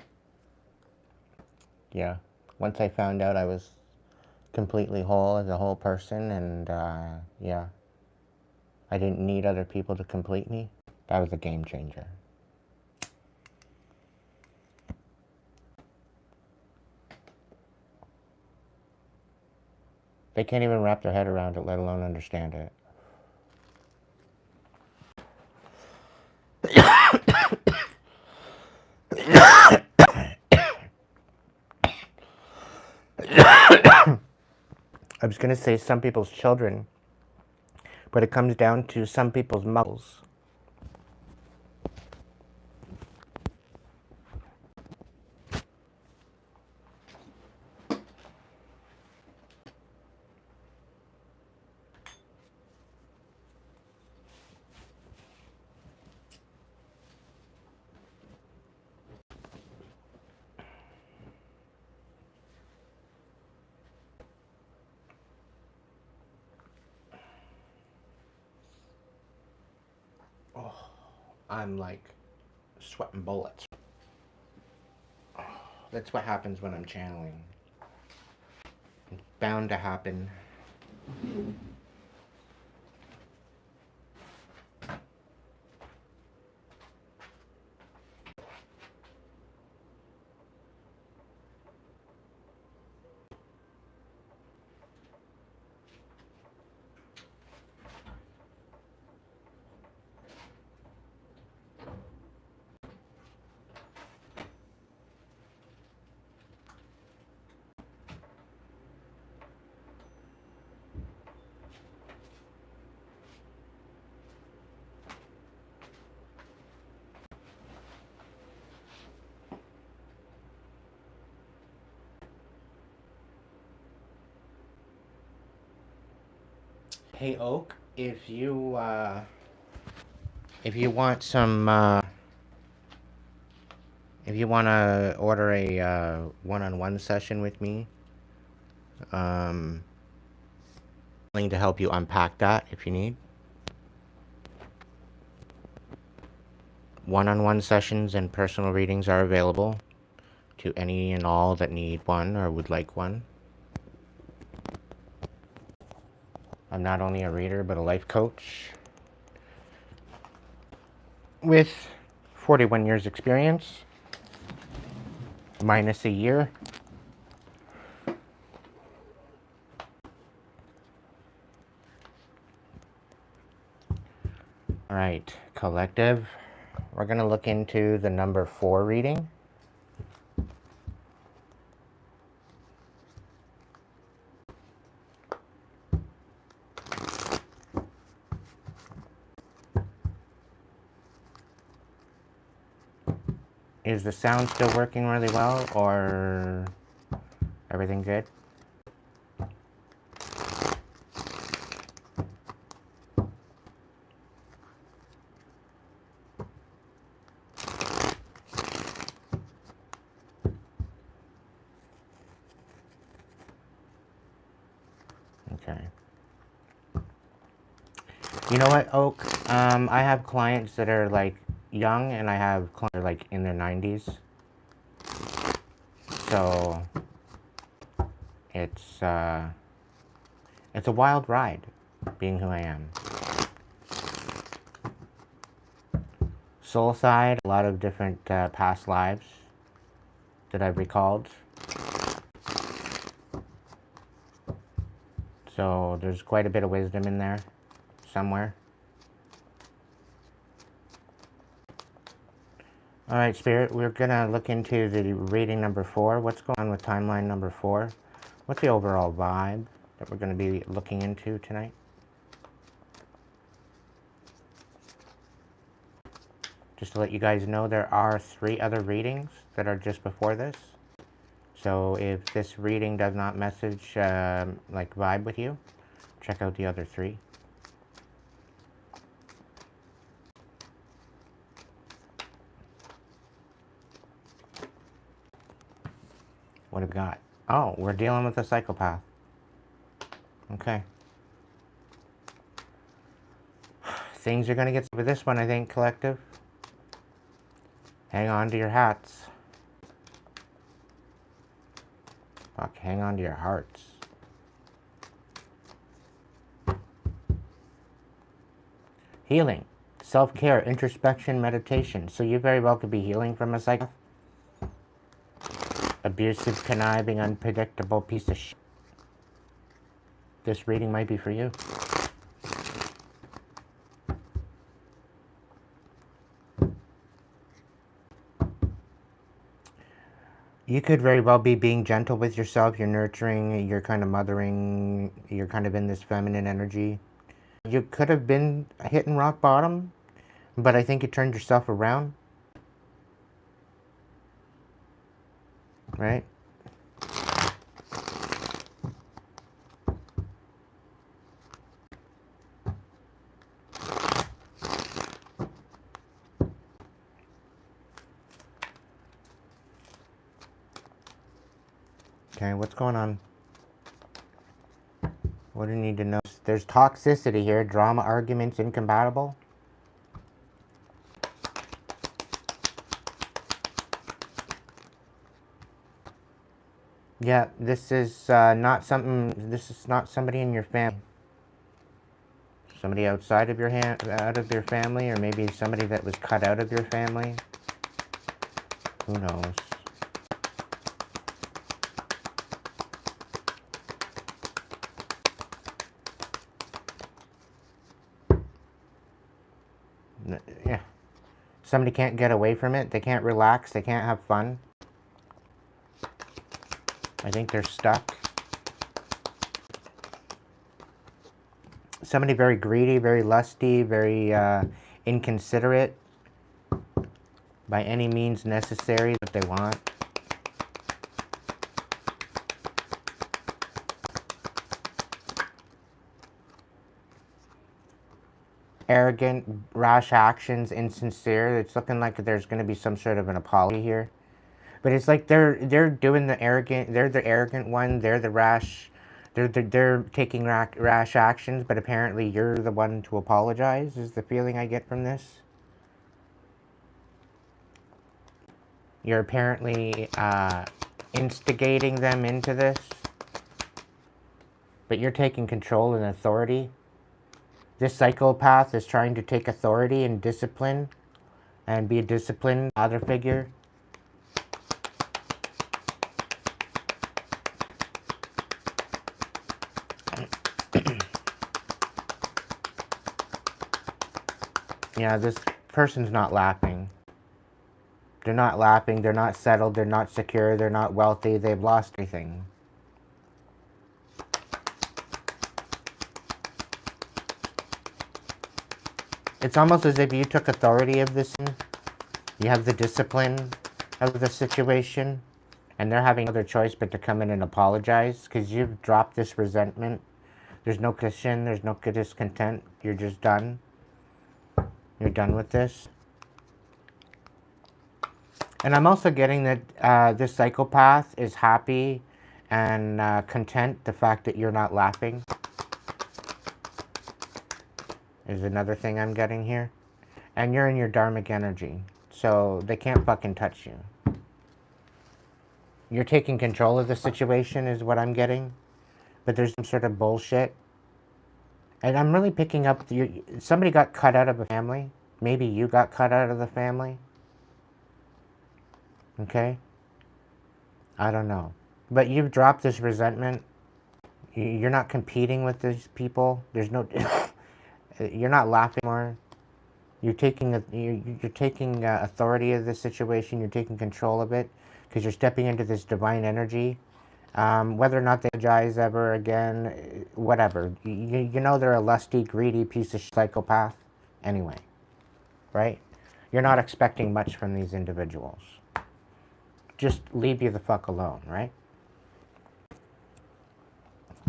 Yeah. Once I found out I was completely whole as a whole person, and yeah, I didn't need other people to complete me, that was a game changer. They can't even wrap their head around it, let alone understand it. I was going to say some people's children, but it comes down to some people's mothers. Oh, I'm like sweating bullets. Oh, that's what happens when I'm channeling. It's bound to happen. Hey Oak, if you want some if you want to order a one-on-one session with me, willing to help you unpack that if you need. One-on-one sessions and personal readings are available to any and all that need one or would like one. I'm not only a reader, but a life coach with 41 years experience, minus a year. All right, collective. We're going to look into the number 4 reading. Is the sound still working really well, or everything good? Okay. You know what, Oak? I have clients that are like young, and I have clients that are like in their 90s. So it's a wild ride, being who I am. Soul side, a lot of different past lives that I've recalled. So there's quite a bit of wisdom in there somewhere. All right, Spirit, we're going to look into the reading number 4. What's going on with timeline number 4? What's the overall vibe that we're going to be looking into tonight? Just to let you guys know, there are 3 other readings that are just before this. So if this reading does not message, like, vibe with you, check out the other 3. What have we got? Oh, we're dealing with a psychopath. Okay. Things are going to get with this one, I think, collective. Hang on to your hats. Fuck, hang on to your hearts. Healing. Self-care, introspection, meditation. So you very well could be healing from a psychopath. Abusive, conniving, unpredictable piece of shit. This reading might be for you. You could very well be being gentle with yourself. You're nurturing, you're kind of mothering, you're kind of in this feminine energy. You could have been hitting rock bottom, but I think you turned yourself around. Right? Okay, what's going on? What do you need to know? There's toxicity here. Drama, arguments, incompatible. Yeah, this is not something. This is not somebody in your family. Somebody outside of your out of your family, or maybe somebody that was cut out of your family. Who knows? Yeah. Somebody can't get away from it. They can't relax. They can't have fun. I think they're stuck. Somebody very greedy, very lusty, very inconsiderate. By any means necessary, what they want. Arrogant, rash actions, insincere. It's looking like there's going to be some sort of an apology here. But it's like they're doing the arrogant, they're the arrogant one, they're the rash, they're taking rash actions, but apparently you're the one to apologize, is the feeling I get from this. You're apparently instigating them into this, but you're taking control and authority. This psychopath is trying to take authority and discipline and be a disciplined father figure. Yeah, this person's not laughing. They're not laughing, they're not settled, they're not secure, they're not wealthy, they've lost everything. It's almost as if you took authority of this. You have the discipline of the situation, and they're having no other choice but to come in and apologize because you've dropped this resentment. There's no cushion, there's no discontent. You're just done. You're done with this. And I'm also getting that this psychopath is happy and content the fact that you're not laughing. Is another thing I'm getting here. And you're in your dharmic energy. So they can't fucking touch you. You're taking control of the situation is what I'm getting. But there's some sort of bullshit. And I'm really picking up, somebody got cut out of a family. Maybe you got cut out of the family. Okay? I don't know. But you've dropped this resentment. You're not competing with these people. There's no... You're not laughing more. You're taking authority of this situation. You're taking control of it because you're stepping into this divine energy. Whether or not they apologize ever again, whatever. You know they're a lusty, greedy piece of psychopath anyway, right? You're not expecting much from these individuals. Just leave you the fuck alone, right?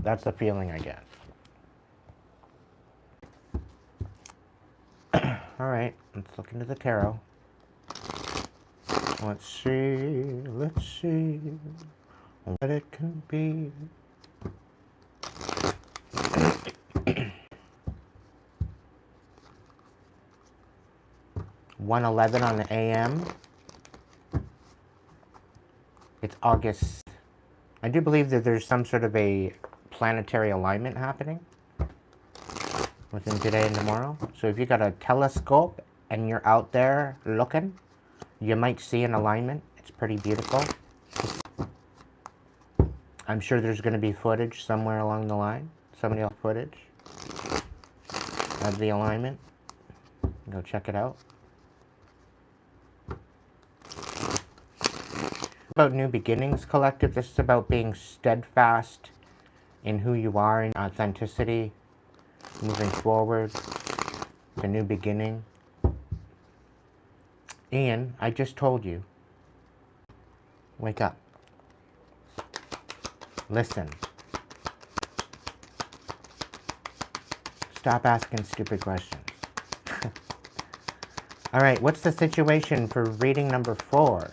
That's the feeling I get. All right, let's look into the tarot. Let's see. what it can be. 1:11 on the AM. It's August. I do believe that there's some sort of a planetary alignment happening within today and tomorrow. So if you got a telescope and you're out there looking, you might see an alignment. It's pretty beautiful. I'm sure there's going to be footage somewhere along the line. Somebody else footage of the alignment. Go check it out. About new beginnings, collective. This is about being steadfast in who you are, in authenticity, moving forward, the new beginning. Ian, I just told you. Wake up. Listen. Stop asking stupid questions. All right, what's the situation for reading number 4?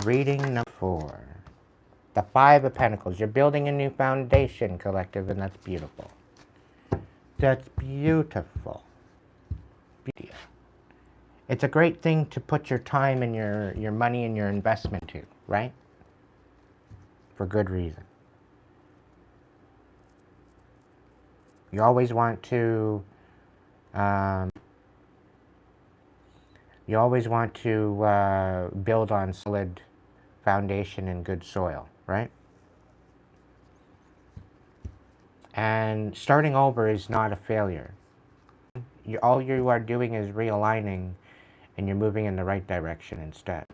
Reading number 4. The 5 of Pentacles. You're building a new foundation, collective, and that's beautiful. That's beautiful. It's a great thing to put your time and your money and your investment to, right? For good reason. You always want to build on solid foundation and good soil, right? And starting over is not a failure. All you are doing is realigning, and you're moving in the right direction instead.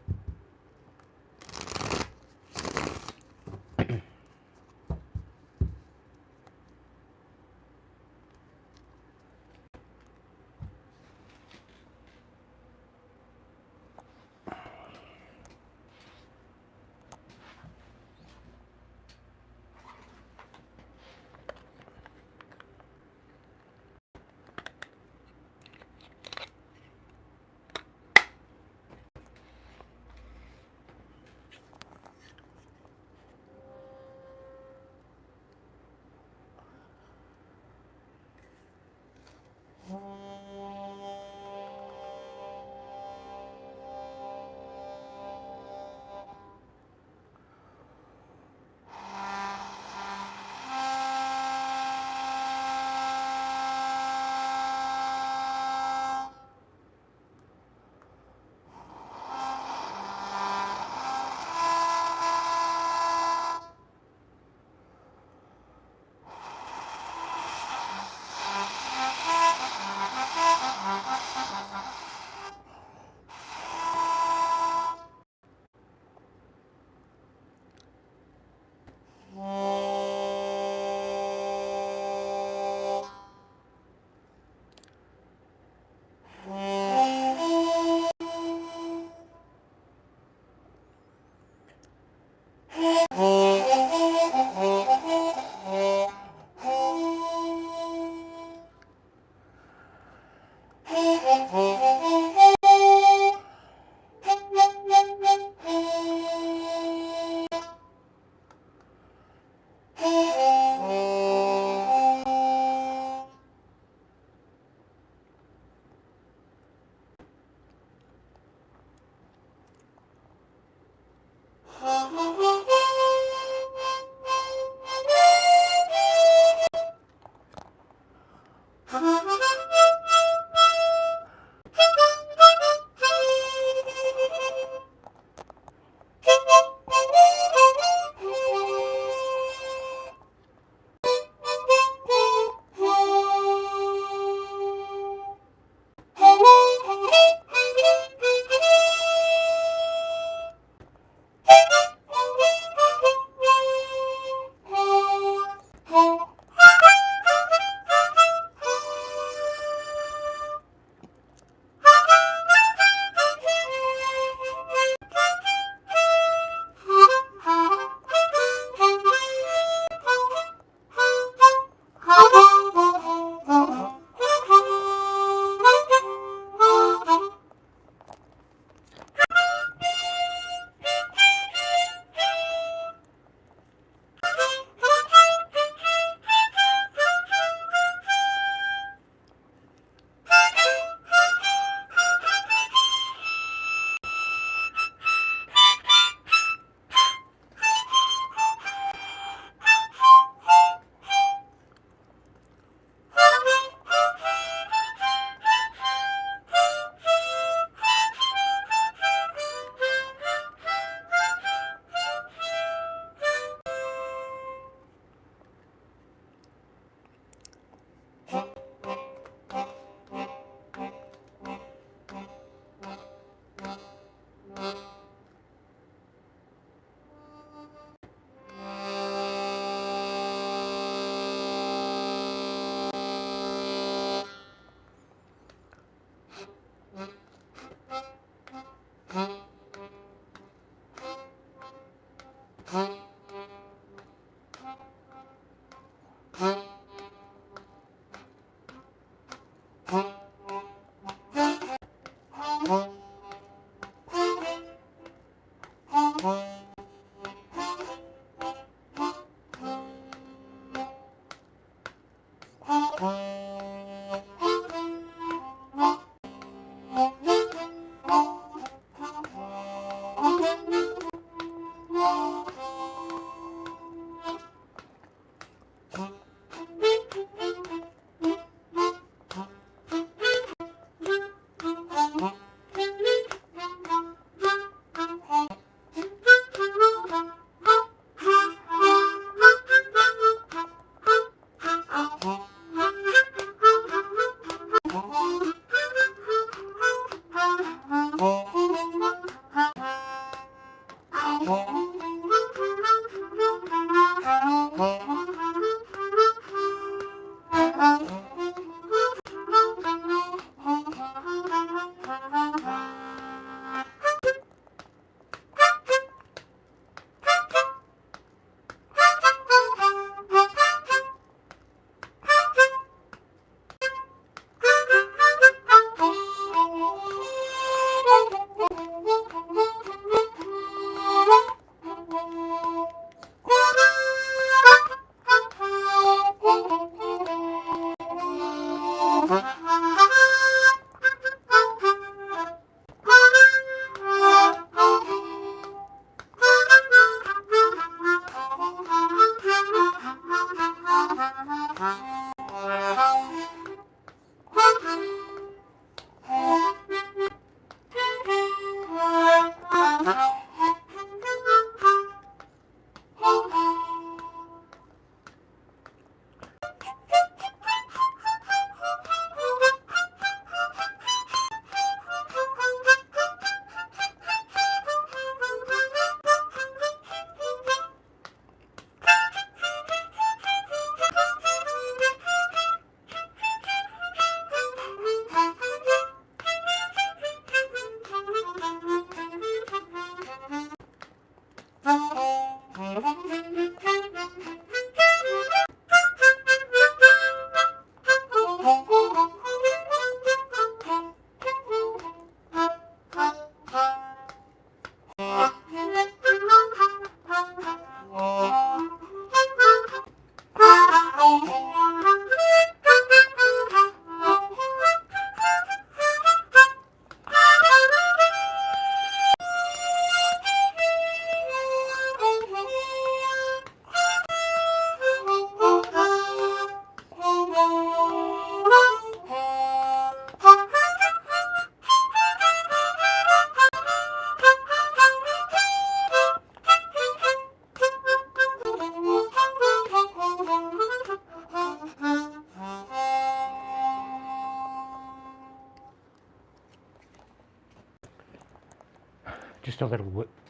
Just a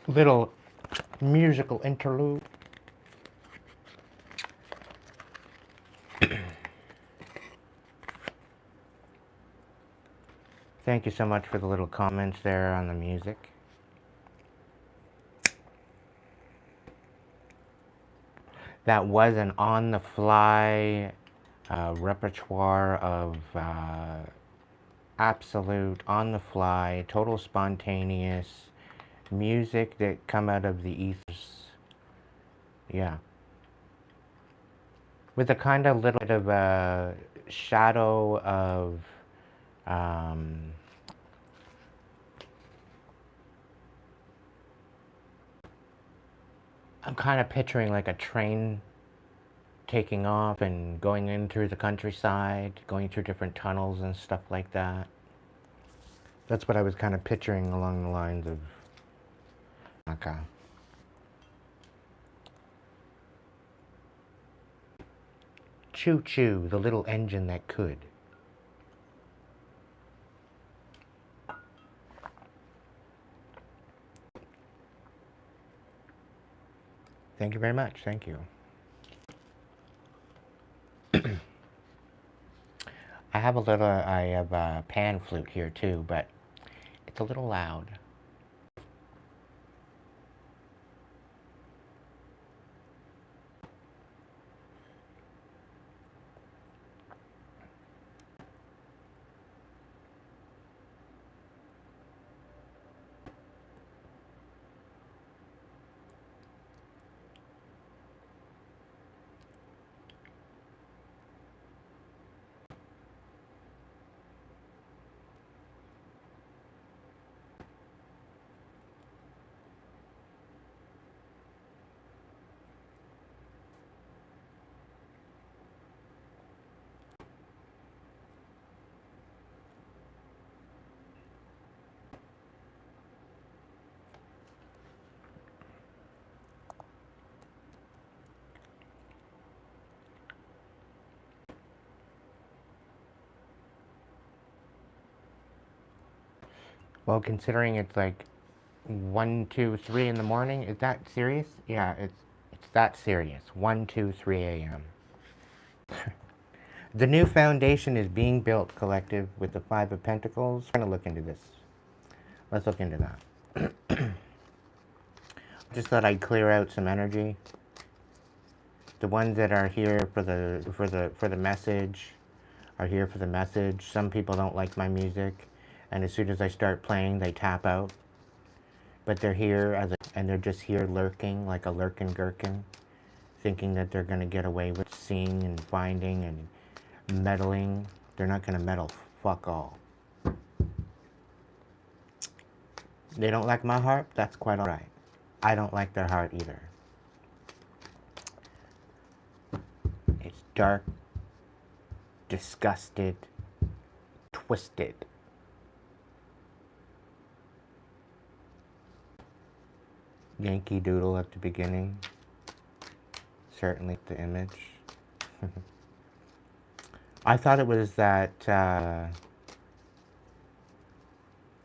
little musical interlude. Thank you so much for the little comments there on the music. That was an on-the-fly repertoire of absolute on-the-fly, total spontaneous music that come out of the ethers. Yeah. With a kind of little bit of a shadow of I'm kind of picturing like a train taking off and going in through the countryside, going through different tunnels and stuff like that. That's what I was kind of picturing along the lines of okay. Choo choo, the little engine that could. Thank you very much. Thank you. I have a pan flute here too, but it's a little loud. Well, considering it's like 1, 2, 3 in the morning, is that serious? Yeah, it's that serious. 1, 2, 3 a.m. The new foundation is being built, collective, with the Five of Pentacles. We're going to look into this. Let's look into that. Just thought I'd clear out some energy. The ones that are here for the message are here for the message. Some people don't like my music, and as soon as I start playing, they tap out. But they're here and they're just here lurking like a lurkin' gherkin, thinking that they're gonna get away with seeing and finding and meddling. They're not gonna meddle. Fuck all. They don't like my heart. That's quite alright. I don't like their heart either. It's dark, disgusted, twisted. Yankee Doodle at the beginning. Certainly the image. I thought it was that, I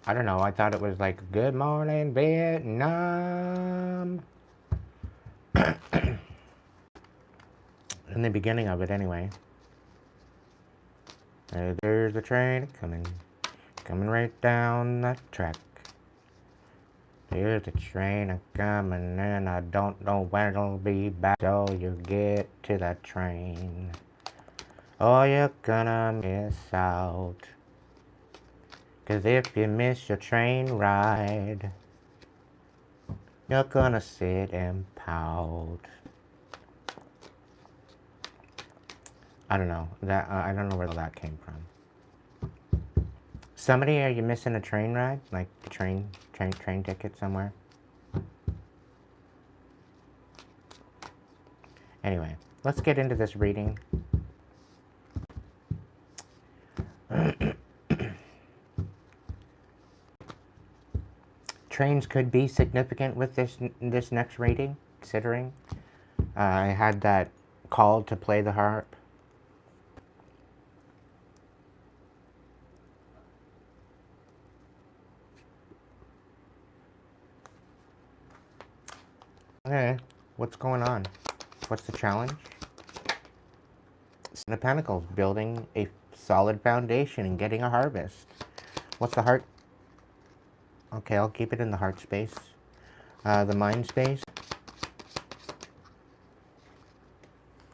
don't know, I thought it was like, Good Morning Vietnam. In the beginning of it, anyway. There's a train coming right down the track. Here's the train a-coming and I don't know when it'll be back. So you get to that train, or you're gonna miss out. 'Cause if you miss your train ride, you're gonna sit and pout. I don't know. I don't know where that came from. Somebody, are you missing a train ride? Like the train ticket somewhere? Anyway, let's get into this reading. Trains could be significant with this next reading, considering I had that call to play the harp. Okay, what's going on? What's the challenge? Seven of Pentacles, building a solid foundation and getting a harvest. What's the heart? Okay, I'll keep it in the heart space. The mind space.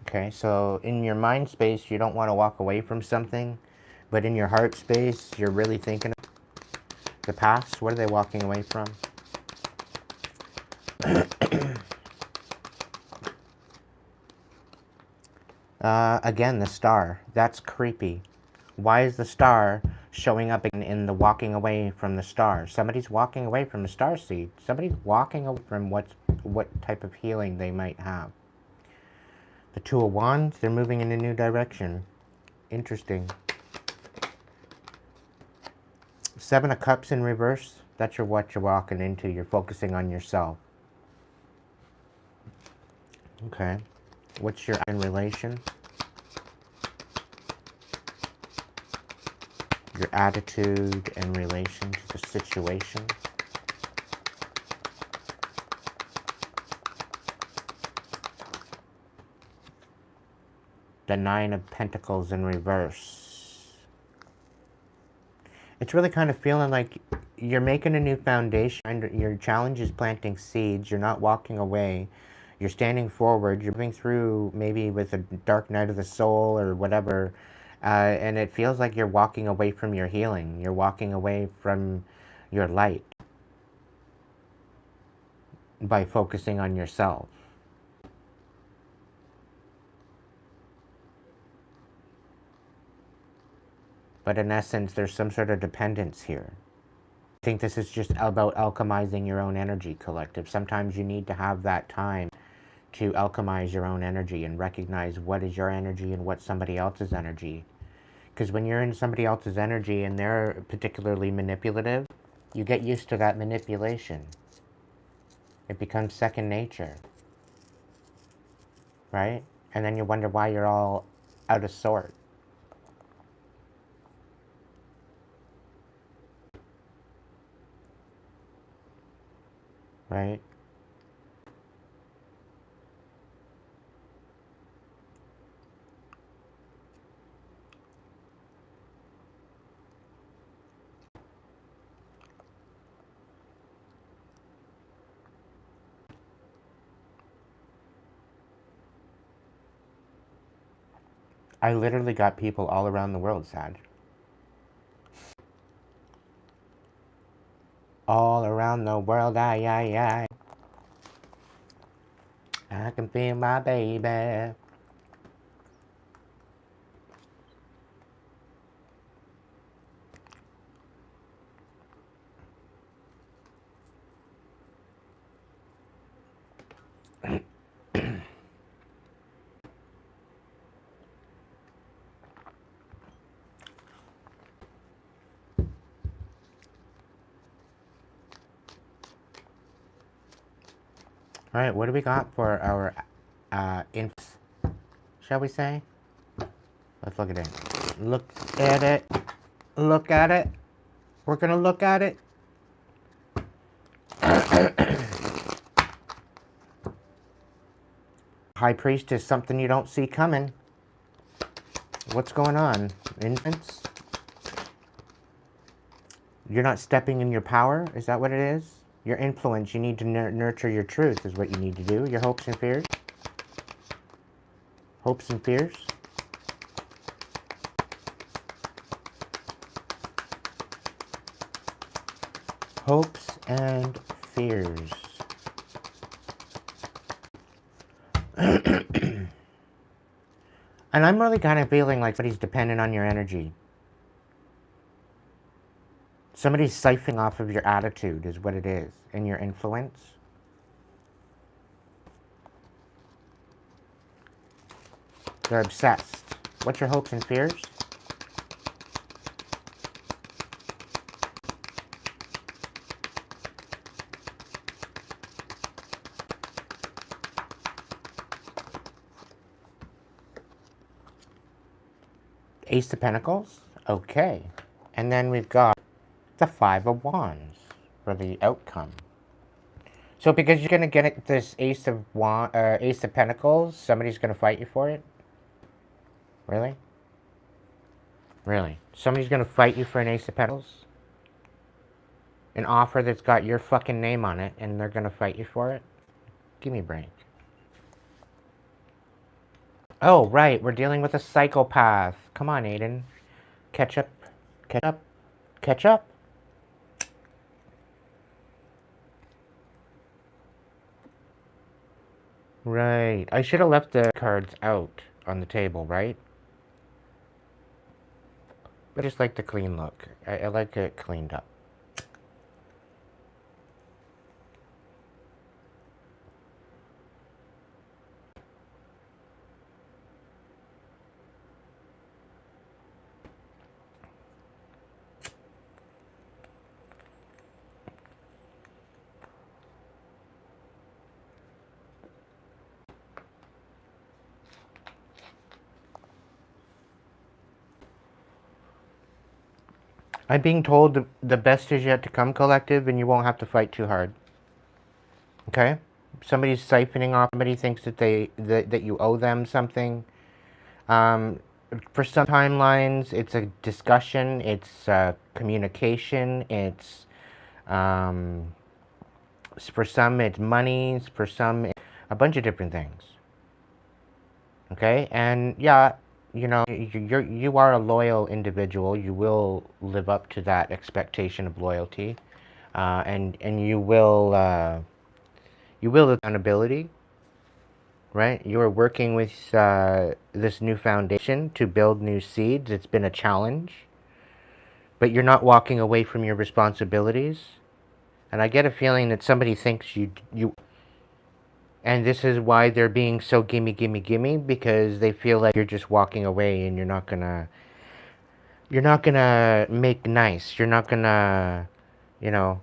Okay, so in your mind space, you don't want to walk away from something, but in your heart space, you're really thinking of the past. What are they walking away from? Again, the star. That's creepy. Why is the star showing up in the walking away from the star? Somebody's walking away from a star seed. Somebody's walking away from what type of healing they might have. The Two of Wands, they're moving in a new direction. Interesting. Seven of Cups in reverse. That's what you're walking into. You're focusing on yourself. Okay. What's your in relation? Your attitude in relation to the situation. The Nine of Pentacles in reverse. It's really kind of feeling like you're making a new foundation. Your challenge is planting seeds. You're not walking away. You're standing forward. You're moving through maybe with a dark night of the soul or whatever. And it feels like you're walking away from your healing. You're walking away from your light by focusing on yourself. But in essence, there's some sort of dependence here. I think this is just about alchemizing your own energy, collective. Sometimes you need to have that time to alchemize your own energy and recognize what is your energy and what's somebody else's energy. Because when you're in somebody else's energy and they're particularly manipulative, you get used to that manipulation. It becomes second nature. Right? And then you wonder why you're all out of sort. right? I literally got people all around the world sad. All around the world, I can feel my baby. All right, what do we got for our infs, shall we say? Let's look at it. Look at it. Look at it. We're gonna look at it. High priest is something you don't see coming. What's going on? Infants? You're not stepping in your power? Is that what it is? Your influence, you need to nurture your truth is what you need to do. Your hopes and fears? Hopes and fears? Hopes and fears. And I'm really kind of feeling like somebody's dependent on your energy. Somebody's siphoning off of your attitude is what it is, and your influence. They're obsessed. What's your hopes and fears? Ace of Pentacles. Okay. And then we've got the Five of Wands for the outcome. So because you're going to get this Ace of Pentacles, somebody's going to fight you for it? Really? Really? Somebody's going to fight you for an Ace of Pentacles? An offer that's got your fucking name on it, and they're going to fight you for it? Give me a break. Oh, right. We're dealing with a psychopath. Come on, Aiden. Catch up. Catch up. Catch up. Right. I should have left the cards out on the table, right? I just like the clean look. I like it cleaned up. I'm being told the best is yet to come, collective, and you won't have to fight too hard. Okay? Somebody's siphoning off. Somebody thinks that that you owe them something. For some timelines, it's a discussion. It's communication. It's for some, it's money. For some, it's a bunch of different things. Okay? And yeah, you know, you are a loyal individual. You will live up to that expectation of loyalty, and you will accountability, right? You are working with this new foundation to build new seeds. It's been a challenge, but you're not walking away from your responsibilities. And I get a feeling that somebody thinks you. And this is why they're being so gimme, gimme, gimme, because they feel like you're just walking away and you're not gonna make nice. You're not gonna, you know,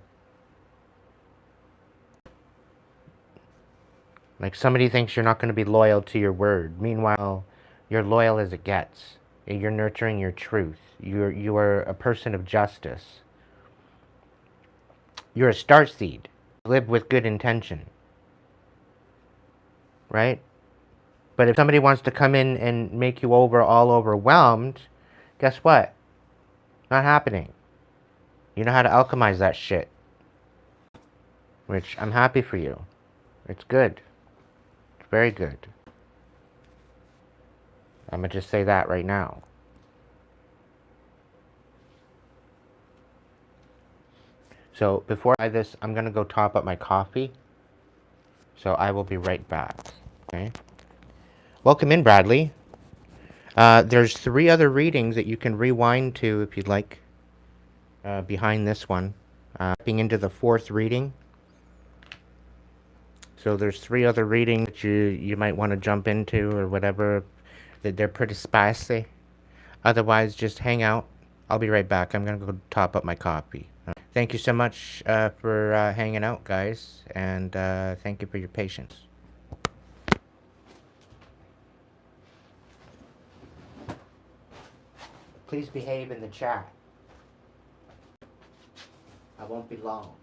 like somebody thinks you're not gonna be loyal to your word. Meanwhile, you're loyal as it gets. You're nurturing your truth. You are a person of justice. You're a starseed. live with good intention, right? But if somebody wants to come in and make you all overwhelmed, guess what? Not happening. You know how to alchemize that shit. Which I'm happy for you. It's good. It's very good. I'm gonna just say that right now. So before I do this, I'm gonna go top up my coffee. So I will be right back. Okay. Welcome in, Bradley. There's 3 other readings that you can rewind to if you'd like. Behind this one, stepping into the 4th reading. So there's 3 other readings that you might want to jump into or whatever. They're pretty spicy. Otherwise, just hang out. I'll be right back. I'm gonna go top up my coffee. Thank you so much for hanging out, guys, and thank you for your patience. Please behave in the chat. I won't be long.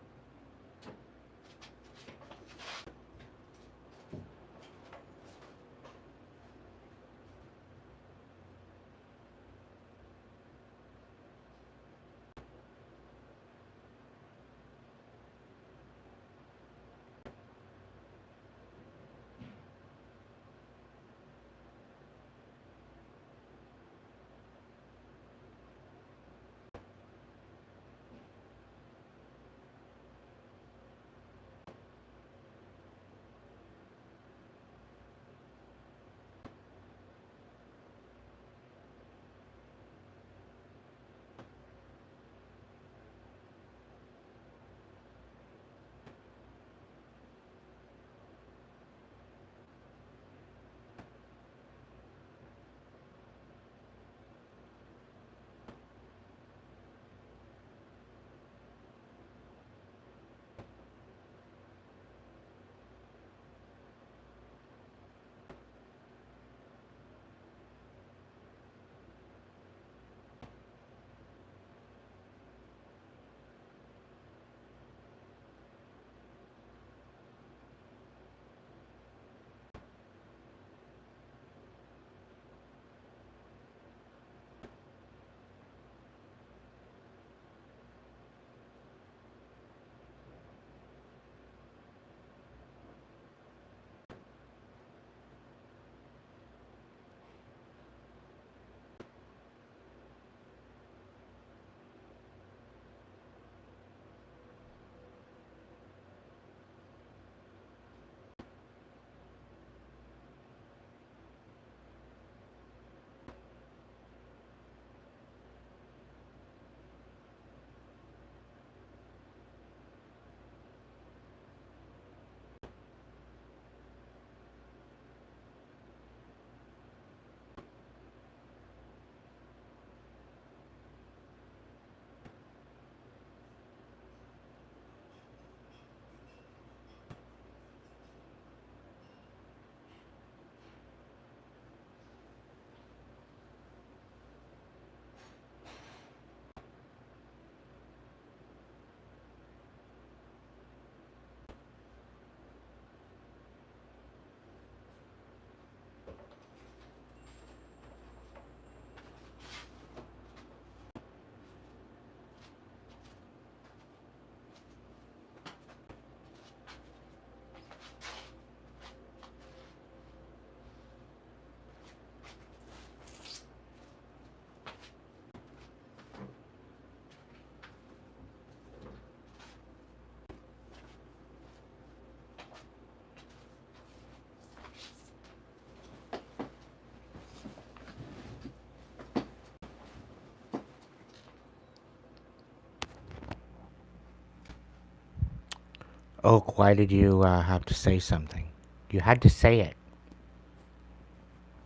Oak, why did you have to say something? You had to say it.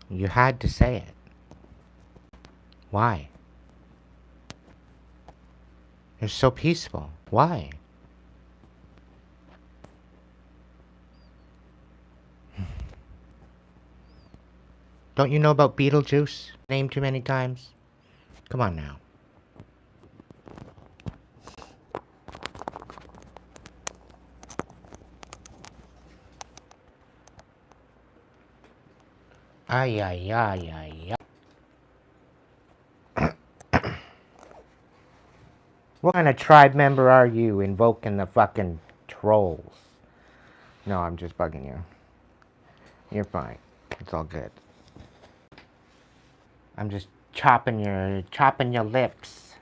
You had to say it. Why? You're so peaceful. Why? Don't you know about Beetlejuice? Named too many times? Come on now. Ay, ay, ay, ay, ay. What kind of tribe member are you invoking the fucking trolls? No, I'm just bugging you. You're fine. It's all good. I'm just chopping your lips.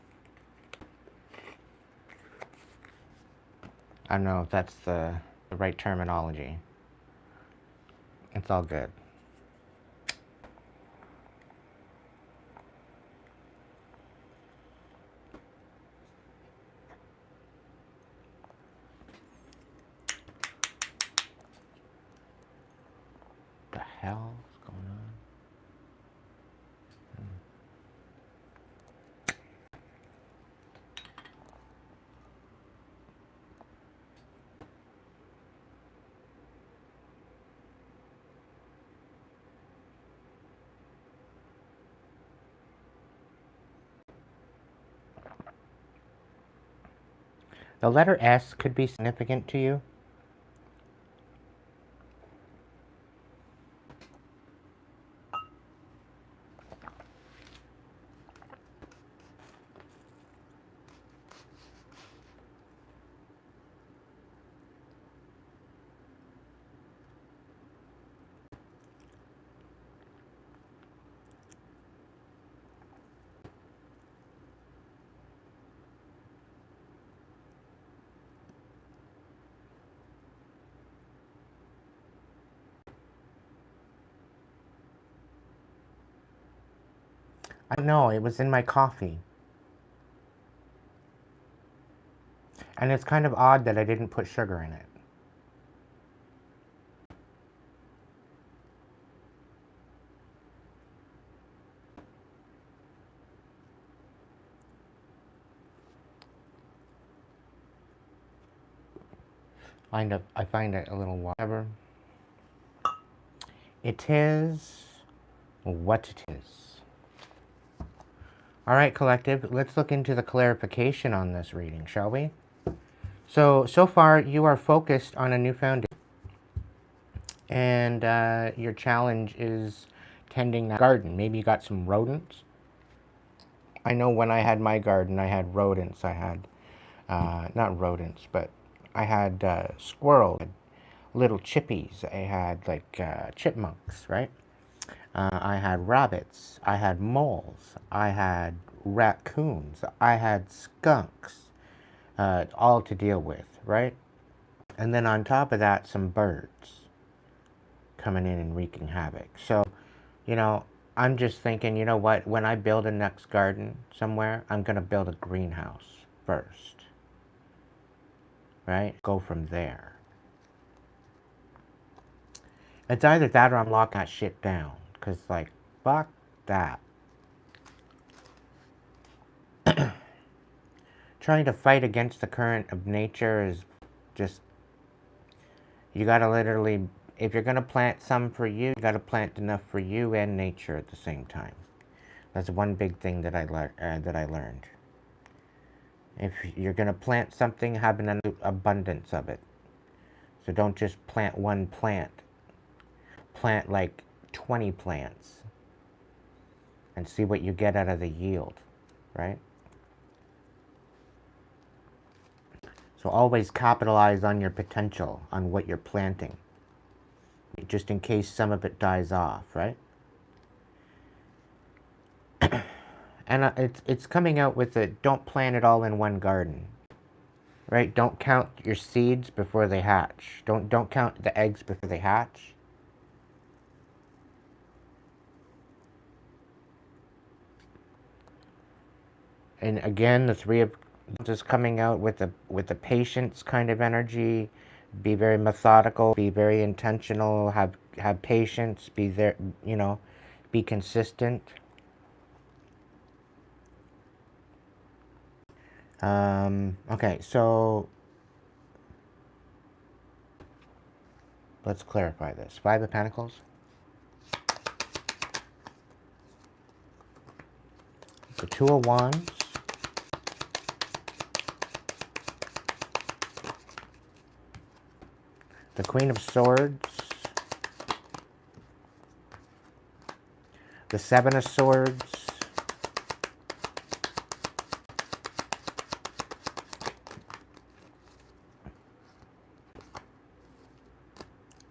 I don't know if that's the right terminology. It's all good. The hell's going on? The letter S could be significant to you. I know, it was in my coffee. And it's kind of odd that I didn't put sugar in it. I find it a little whatever. It is what it is. All right, collective, let's look into the clarification on this reading, shall we? So far, you are focused on a new foundation. And your challenge is tending that garden. Maybe you got some rodents. I know when I had my garden, I had rodents. I had, not rodents, but I had squirrels, little chippies. I had like chipmunks, right? I had rabbits. I had moles. I had raccoons. I had skunks, all to deal with, right? And then on top of that, some birds coming in and wreaking havoc. So, you know, I'm just thinking, you know what? When I build a next garden somewhere, I'm going to build a greenhouse first, right? Go from there. It's either that or I'm locking that shit down. Because, like, fuck that. Trying to fight against the current of nature is just, you gotta literally, if you're gonna plant some for you, you gotta plant enough for you and nature at the same time. That's one big thing that I learned. If you're gonna plant something, have an abundance of it. So don't just plant one plant. Plant like 20 plants and see what you get out of the yield, right? So always capitalize on your potential, on what you're planting, just in case some of it dies off, right? And it's coming out with it, don't plant it all in one garden, right? Don't count your seeds before they hatch. Don't count the eggs before they hatch. And again, the Three of is coming out with the patience kind of energy. Be very methodical, be very intentional, have patience, be there, you know, be consistent. Okay, so let's clarify this. Five of Pentacles. The Two of Wands. The Queen of Swords. The Seven of Swords.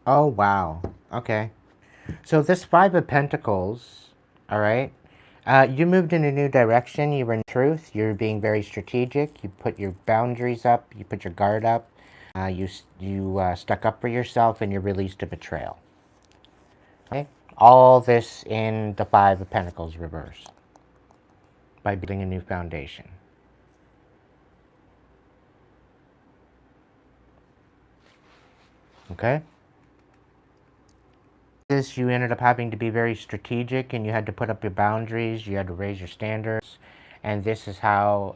Oh, wow. Okay. So this Five of Pentacles, all right, you moved in a new direction. You were in truth. You're being very strategic. You put your boundaries up. You put your guard up. You stuck up for yourself, and you released a betrayal. Okay? All this in the Five of Pentacles reverse by building a new foundation. Okay? This, you ended up having to be very strategic, and you had to put up your boundaries. You had to raise your standards, and this is how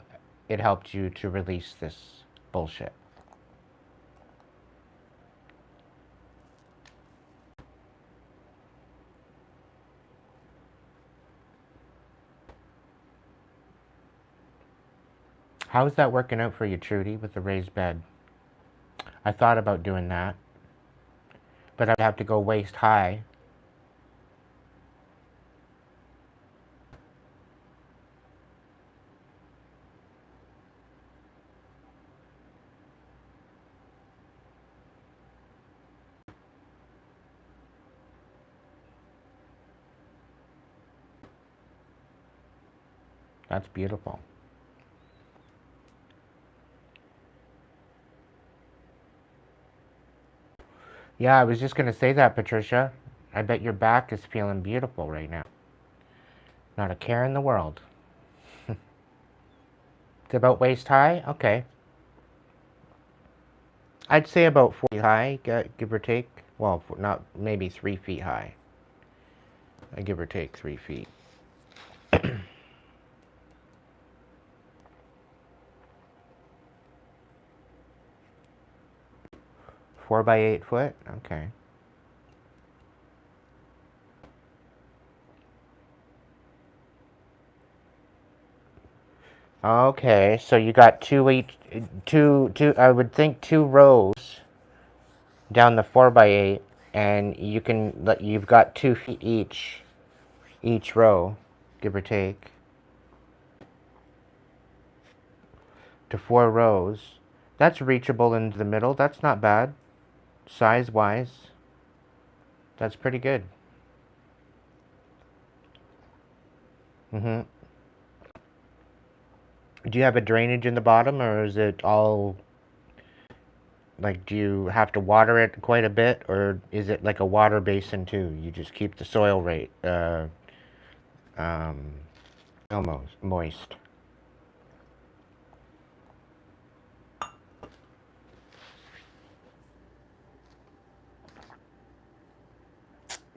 it helped you to release this bullshit. How is that working out for you, Trudy, with the raised bed? I thought about doing that, but I'd have to go waist high. That's beautiful. Yeah, I was just going to say that, Patricia. I bet your back is feeling beautiful right now. Not a care in the world. It's about waist high? Okay. I'd say about 4 feet high, give or take. Well, not maybe 3 feet high. I give or take 3 feet. 4 by 8 foot? Okay. Okay, so you got two, I would think 2 rows down the 4 by 8, and you've got 2 feet each row, give or take, to 4 rows. That's reachable into the middle. That's not bad. Size-wise, that's pretty good. Mm-hmm. Do you have a drainage in the bottom, or is it all, like, do you have to water it quite a bit, or is it like a water basin too? You just keep the soil rate, almost moist.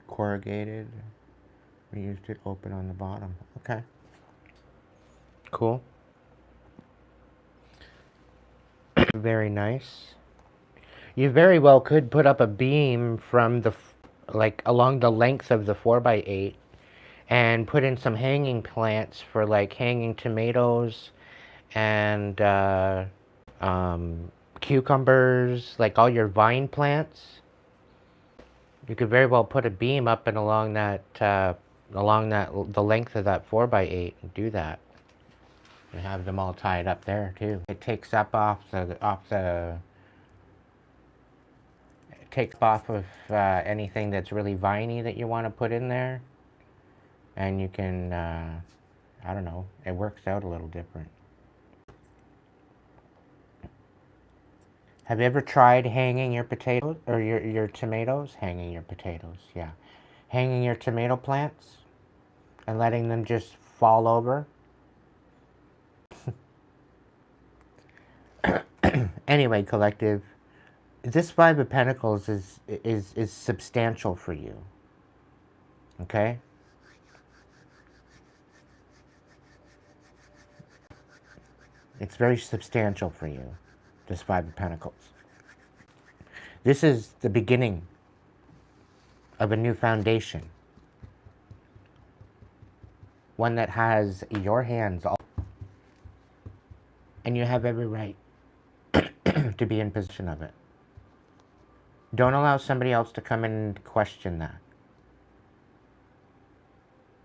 Corrugated. We used it open on the bottom. Okay. Cool. Very nice. You very well could put up a beam from like along the length of the 4 by 8 and put in some hanging plants for like hanging tomatoes and cucumbers, like all your vine plants. You could very well put a beam up and along that the length of that 4 by 8 and do that. And have them all tied up there too. It takes up off of anything that's really viney that you want to put in there, and you can I don't know, it works out a little different. Have you ever tried hanging your potatoes or your tomatoes? Hanging your potatoes, yeah. Hanging your tomato plants and letting them just fall over. Anyway, collective, this Five of Pentacles is substantial for you. Okay? It's very substantial for you, this Five of Pentacles. This is the beginning of a new foundation. One that has your hands all, and you have every right to be in possession of it. Don't allow somebody else to come in and question that.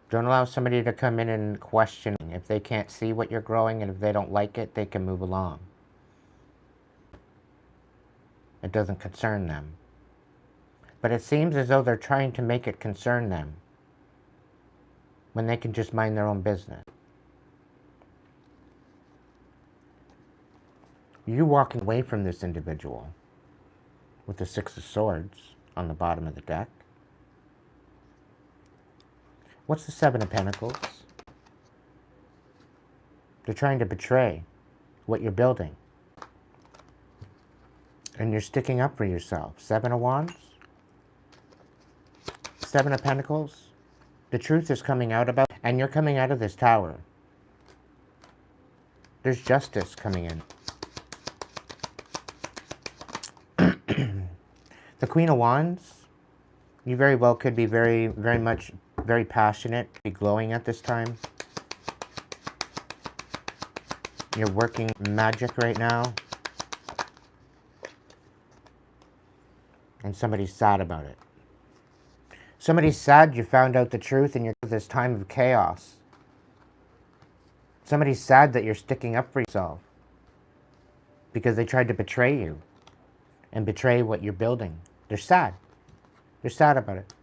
Don't allow somebody to come in and question. If they can't see what you're growing and if they don't like it, they can move along. It doesn't concern them. But it seems as though they're trying to make it concern them when they can just mind their own business. You walking away from this individual with the Six of Swords on the bottom of the deck. What's the Seven of Pentacles? They're trying to betray what you're building. And you're sticking up for yourself. Seven of Wands. Seven of Pentacles. The truth is coming out about, and you're coming out of this tower. There's justice coming in. The Queen of Wands. You very well could be very passionate, be glowing at this time. You're working magic right now. And somebody's sad about it. Somebody's sad you found out the truth and you're in this time of chaos. Somebody's sad that you're sticking up for yourself because they tried to betray you and betray what you're building. They're sad. They're sad about it.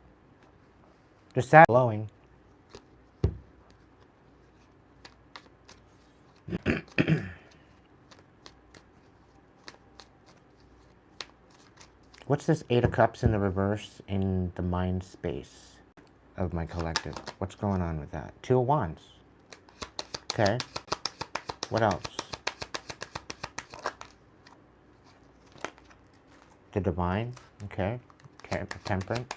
They're sad glowing. What's this Eight of Cups in the reverse in the mind space of my collective? What's going on with that? Two of Wands. Okay. What else? The Divine. Okay. Temperance.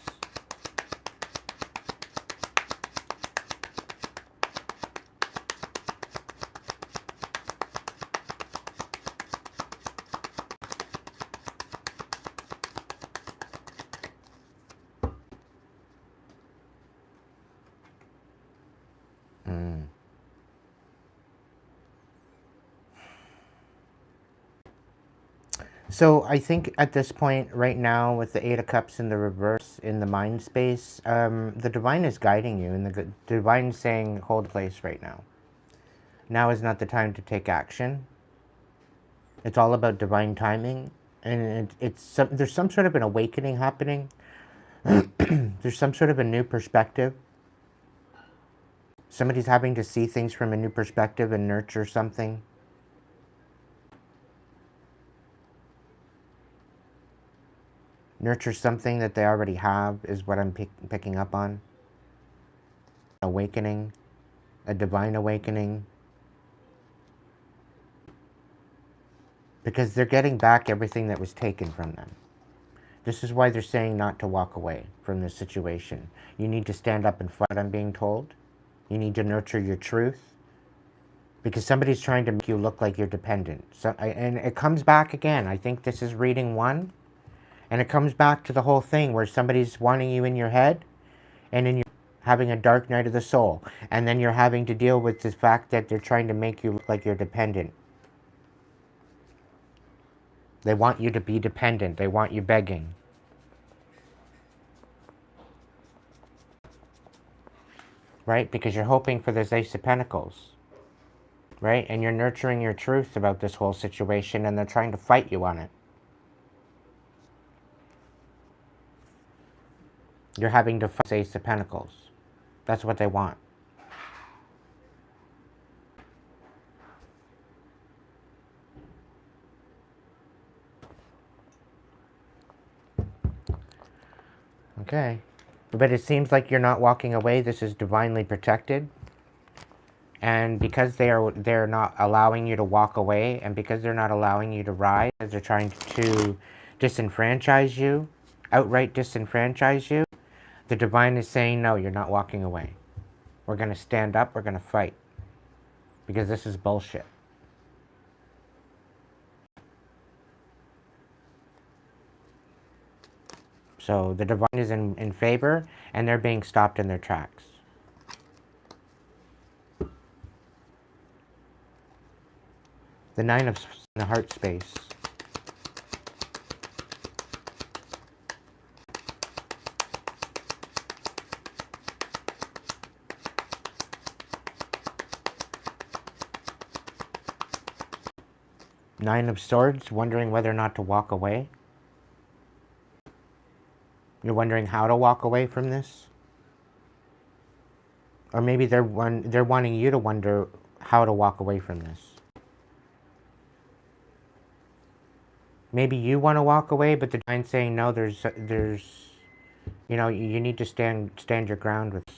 So I think at this point right now with the Eight of Cups in the reverse in the mind space, the Divine is guiding you and the Divine is saying hold place right now. Now is not the time to take action. It's all about divine timing, and there's some sort of an awakening happening. There's some sort of a new perspective. Somebody's having to see things from a new perspective and nurture something. Nurture something that they already have is what I'm picking up on. Awakening. A divine awakening. Because they're getting back everything that was taken from them. This is why they're saying not to walk away from this situation. You need to stand up and fight, I'm being told. You need to nurture your truth. Because somebody's trying to make you look like you're dependent. And it comes back again. I think this is reading 1. And it comes back to the whole thing where somebody's wanting you in your head and then you're having a dark night of the soul. And then you're having to deal with the fact that they're trying to make you look like you're dependent. They want you to be dependent. They want you begging. Right? Because you're hoping for this Ace of Pentacles. Right? And you're nurturing your truth about this whole situation and they're trying to fight you on it. You're having to fight Ace of Pentacles. That's what they want. Okay. But it seems like you're not walking away. This is divinely protected. And because they're not allowing you to walk away, and because they're not allowing you to rise, they're trying to disenfranchise you, outright disenfranchise you, the Divine is saying, no, you're not walking away. We're going to stand up. We're going to fight. Because this is bullshit. So the Divine is in favor, and they're being stopped in their tracks. The Nine of the heart space. Nine of Swords, wondering whether or not to walk away. You're wondering how to walk away from this? Or maybe they're wanting you to wonder how to walk away from this. Maybe you want to walk away, but the divine's saying, no, there's, you know, you need to stand your ground with this.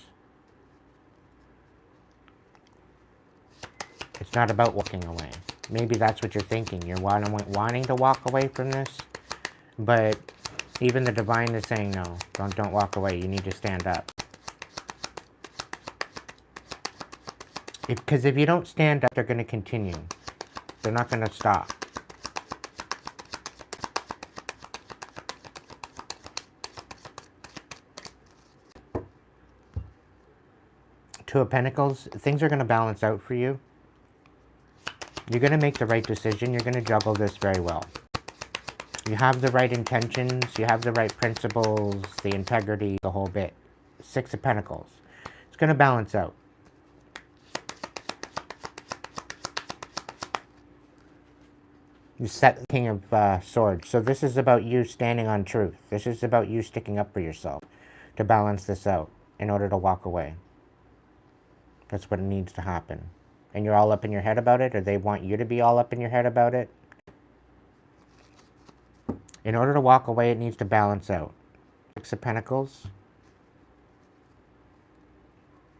It's not about walking away. Maybe that's what you're thinking. You're wanting to walk away from this, but even the divine is saying, no, don't walk away. You need to stand up. Because if you don't stand up, they're going to continue. They're not going to stop. Two of Pentacles, things are going to balance out for you. You're going to make the right decision. You're going to juggle this very well. You have the right intentions. You have the right principles, the integrity, the whole bit. Six of Pentacles. It's going to balance out. You set the King of Swords. So this is about you standing on truth. This is about you sticking up for yourself to balance this out in order to walk away. That's what needs to happen. And you're all up in your head about it, or they want you to be all up in your head about it. In order to walk away, it needs to balance out. Six of Pentacles.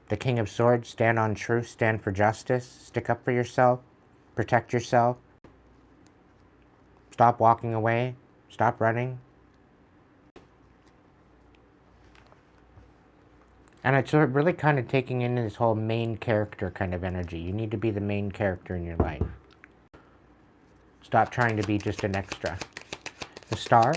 The King of Swords, stand on truth, stand for justice, stick up for yourself, protect yourself. Stop walking away, stop running. And it's really kind of taking in this whole main character kind of energy. You need to be the main character in your life. Stop trying to be just an extra. The Star.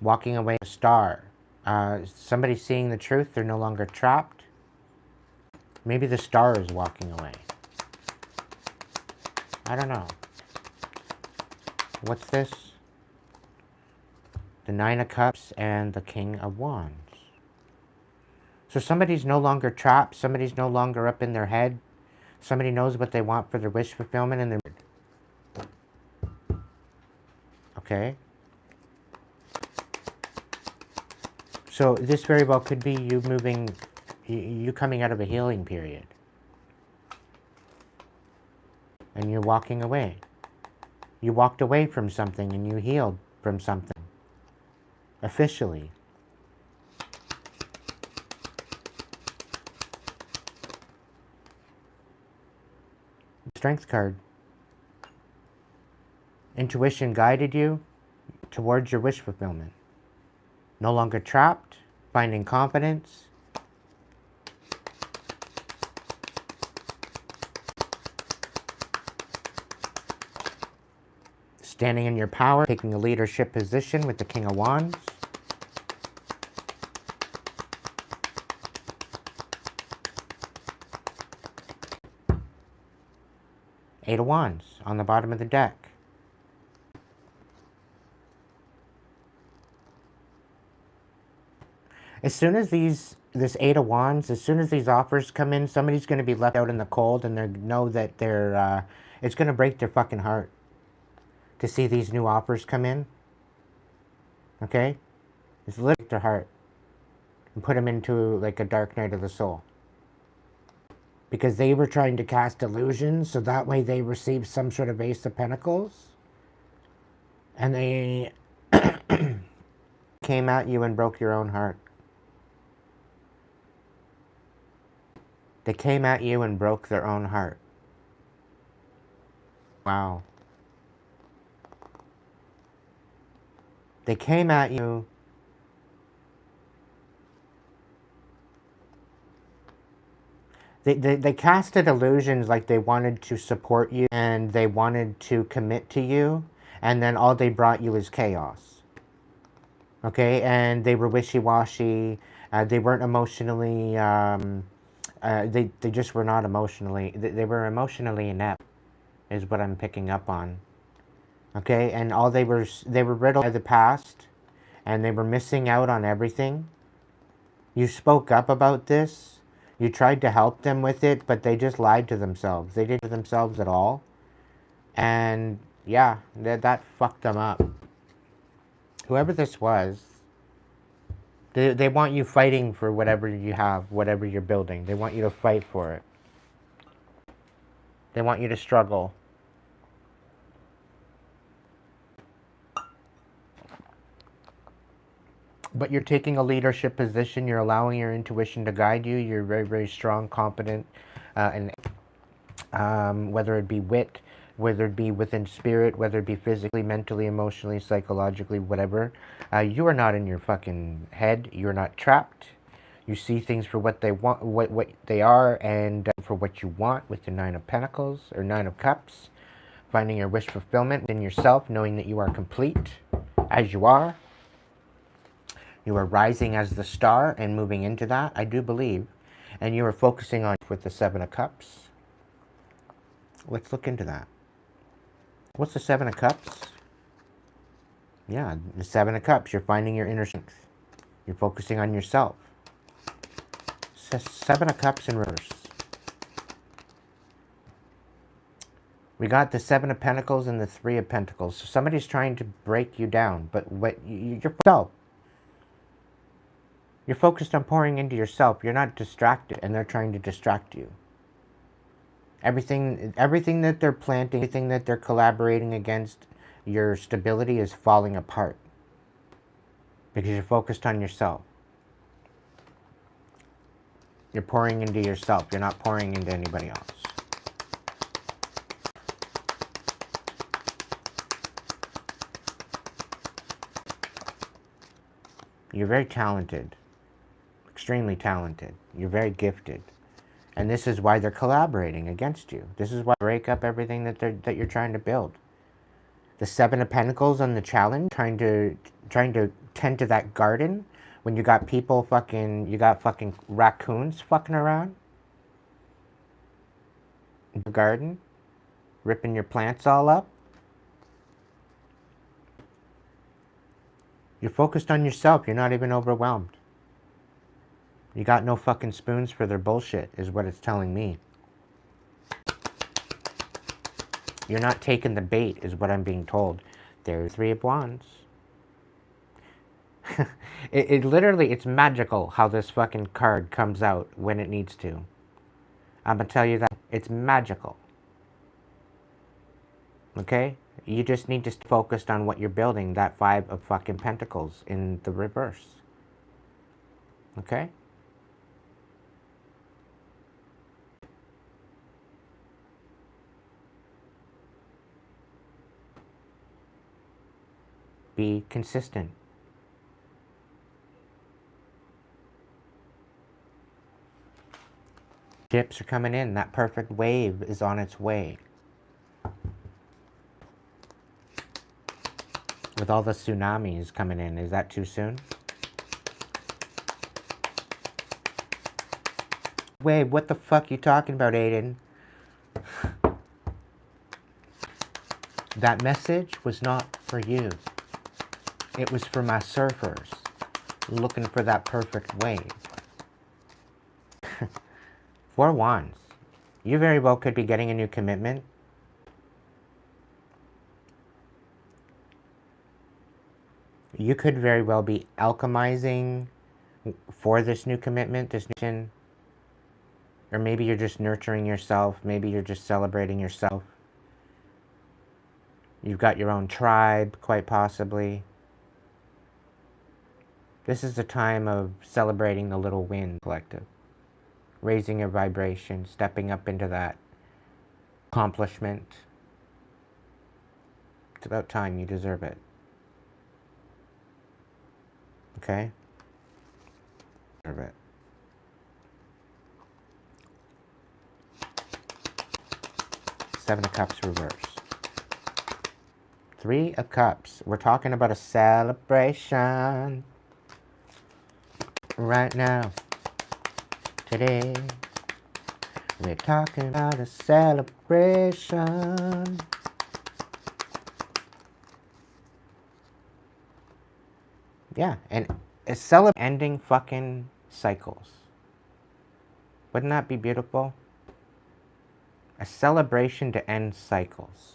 Walking away, the Star. Somebody's seeing the truth. They're no longer trapped. Maybe the Star is walking away. I don't know. What's this? The Nine of Cups and the King of Wands. So somebody's no longer trapped. Somebody's no longer up in their head. Somebody knows what they want for their wish fulfillment and their... Okay. So this very well could be you moving, you coming out of a healing period. And you're walking away. You walked away from something and you healed from something. Officially. Strength card. Intuition guided you towards your wish fulfillment. No longer trapped, finding confidence. Standing in your power, taking a leadership position with the King of Wands. Eight of Wands on the bottom of the deck. As soon as this Eight of Wands, as soon as these offers come in, somebody's going to be left out in the cold, and they know that they're, it's going to break their fucking heart to see these new offers come in. Okay? It's lift their heart and put them into like a dark night of the soul. Because they were trying to cast illusions, so that way they received some sort of Ace of Pentacles. And they came at you and broke your own heart. They came at you and broke their own heart. Wow. They came at you. They casted illusions like they wanted to support you and they wanted to commit to you, and then all they brought you is chaos. Okay, and they were wishy-washy. They weren't emotionally. They just were not emotionally. They were emotionally inept, is what I'm picking up on. Okay, and all they were riddled by the past, and they were missing out on everything. You spoke up about this. You tried to help them with it, but they just lied to themselves. They didn't to themselves at all. And yeah, that fucked them up. Whoever this was, they want you fighting for whatever you have, whatever you're building. They want you to fight for it. They want you to struggle. But you're taking a leadership position. You're allowing your intuition to guide you. You're very, very strong, competent, and whether it be wit, whether it be within spirit, whether it be physically, mentally, emotionally, psychologically, whatever. You are not in your fucking head. You're not trapped. You see things for what they want, what they are, and for what you want with the Nine of Pentacles or Nine of Cups. Finding your wish fulfillment within yourself, knowing that you are complete as you are. You are rising as the star and moving into that, I do believe. And you are focusing on with the Seven of Cups. Let's look into that. What's the Seven of Cups? Yeah, the Seven of Cups. You're finding your inner strength. You're focusing on yourself. Seven of Cups in reverse. We got the Seven of Pentacles and the Three of Pentacles. So somebody's trying to break you down, but you're yourself. You're focused on pouring into yourself. You're not distracted, and they're trying to distract you. Everything that they're planting, everything that they're collaborating against, your stability is falling apart. Because you're focused on yourself. You're pouring into yourself. You're not pouring into anybody else. You're very talented. Extremely talented. You're very gifted. And this is why they're collaborating against you. This is why they break up everything that you're trying to build. The Seven of Pentacles on the challenge, trying to tend to that garden when you got people you got fucking raccoons fucking around. In the garden, ripping your plants all up. You're focused on yourself. You're not even overwhelmed. You got no fucking spoons for their bullshit, is what it's telling me. You're not taking the bait, is what I'm being told. There's Three of Wands. it literally, it's magical how this fucking card comes out when it needs to. I'm gonna tell you that. It's magical. Okay? You just need to stay focused on what you're building. That Five of fucking Pentacles in the reverse. Okay? Be consistent. Ships are coming in. That perfect wave is on its way. With all the tsunamis coming in, is that too soon? Wave, what the fuck you talking about, Aiden? That message was not for you. It was for my surfers looking for that perfect wave. Four Wands. You very well could be getting a new commitment. You could very well be alchemizing for this new commitment, this new, or maybe you're just nurturing yourself. Maybe you're just celebrating yourself. You've got your own tribe, quite possibly. This is the time of celebrating the little win collective. Raising your vibration, stepping up into that accomplishment. It's about time. You deserve it. Okay? Deserve it. Seven of Cups reverse. Three of Cups. We're talking about a celebration. Right now. Today. We're talking about a celebration. Yeah, and a ending fucking cycles. Wouldn't that be beautiful? A celebration to end cycles.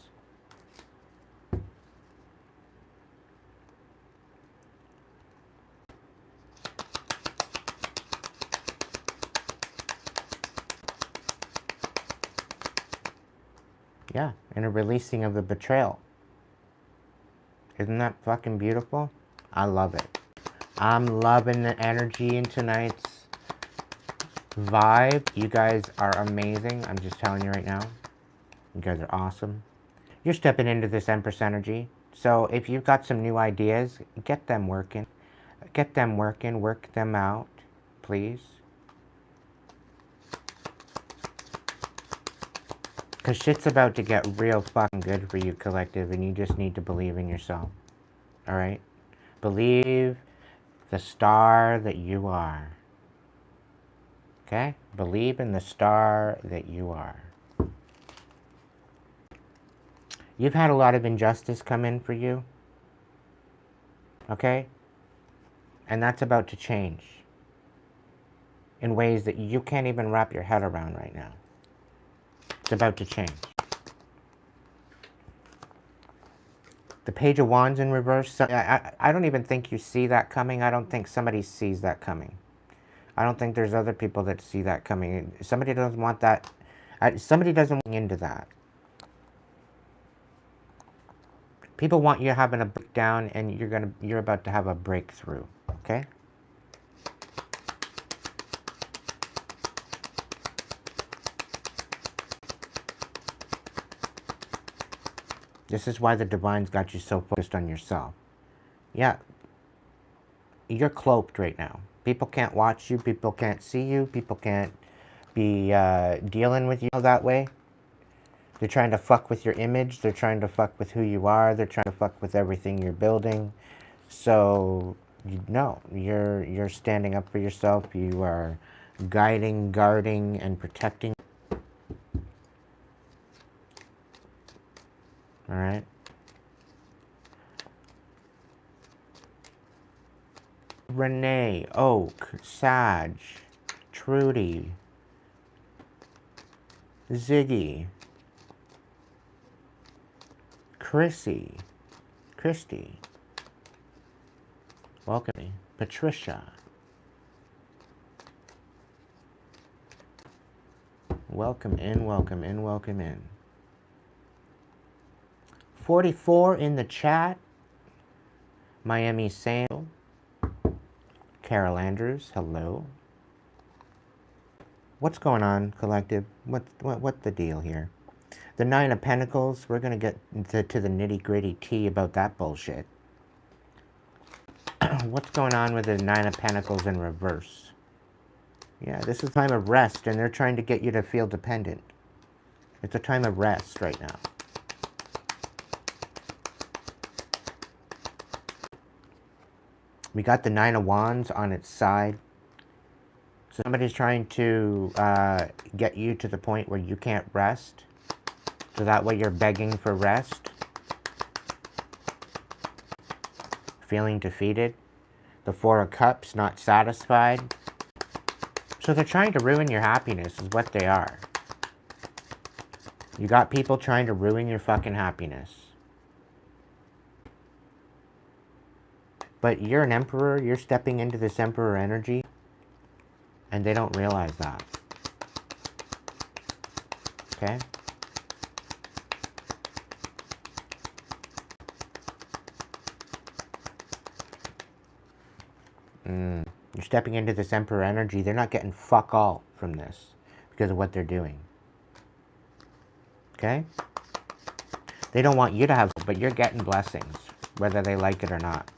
Yeah, and a releasing of the betrayal. Isn't that fucking beautiful? I love it. I'm loving the energy in tonight's vibe. You guys are amazing. I'm just telling you right now. You guys are awesome. You're stepping into this Empress energy. So if you've got some new ideas, get them working. Get them working. Work them out, please. Because shit's about to get real fucking good for you, collective, and you just need to believe in yourself. Alright? Believe the star that you are. Okay? Believe in the star that you are. You've had a lot of injustice come in for you. Okay? And that's about to change. In ways that you can't even wrap your head around right now. It's about to change. The Page of Wands in reverse. I don't even think you see that coming. I don't think somebody sees that coming. I don't think there's other people that see that coming. Somebody doesn't want that. Somebody doesn't want into that. People want you having a breakdown, and you're about to have a breakthrough. Okay? This is why the Divine's got you so focused on yourself. Yeah. You're cloaked right now. People can't watch you. People can't see you. People can't be dealing with you that way. They're trying to fuck with your image. They're trying to fuck with who you are. They're trying to fuck with everything you're building. So, no. You're standing up for yourself. You are guiding, guarding, and protecting. Alright? Renee, Oak, Sag, Trudy, Ziggy, Chrissy, Christy, welcome, Patricia, welcome in, welcome in, welcome in. 44 in the chat. Miami Sale. Carol Andrews, hello. What's going on, collective? What's the deal here? The Nine of Pentacles, we're going to get to the nitty-gritty tea about that bullshit. What's going on with the Nine of Pentacles in reverse? Yeah, this is a time of rest, and they're trying to get you to feel dependent. It's a time of rest right now. We got the Nine of Wands on its side. So somebody's trying to get you to the point where you can't rest. So that way you're begging for rest. Feeling defeated. The Four of Cups, not satisfied. So they're trying to ruin your happiness is what they are. You got people trying to ruin your fucking happiness. But you're an emperor, you're stepping into this emperor energy, and they don't realize that. Okay? You're stepping into this emperor energy, they're not getting fuck all from this because of what they're doing. Okay? They don't want you to have, but you're getting blessings, whether they like it or not.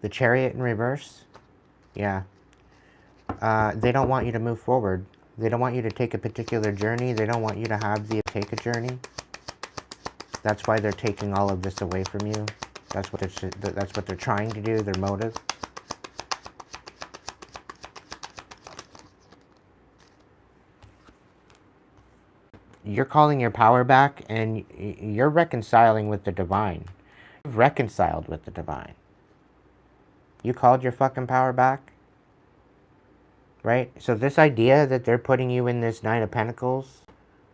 The Chariot in reverse, yeah. They don't want you to move forward. They don't want you to take a particular journey. They don't want you to have the take a journey. That's why they're taking all of this away from you. That's what they're trying to do. Their motive. You're calling your power back, and you're reconciling with the divine. You've reconciled with the divine. You called your fucking power back, right? So this idea that they're putting you in this Nine of Pentacles,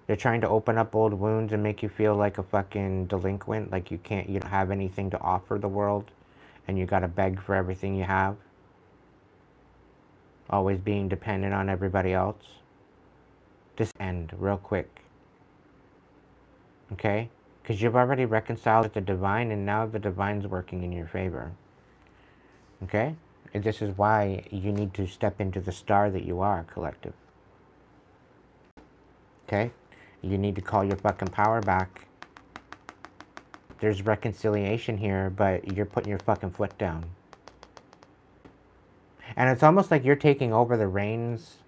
they're trying to open up old wounds and make you feel like a fucking delinquent, like you don't have anything to offer the world, and you gotta beg for everything you have. Always being dependent on everybody else. Just end real quick. Okay? Because you've already reconciled with the divine, and now the divine's working in your favor. Okay? And this is why you need to step into the star that you are, collective. Okay? You need to call your fucking power back. There's reconciliation here, but you're putting your fucking foot down. And it's almost like you're taking over the reins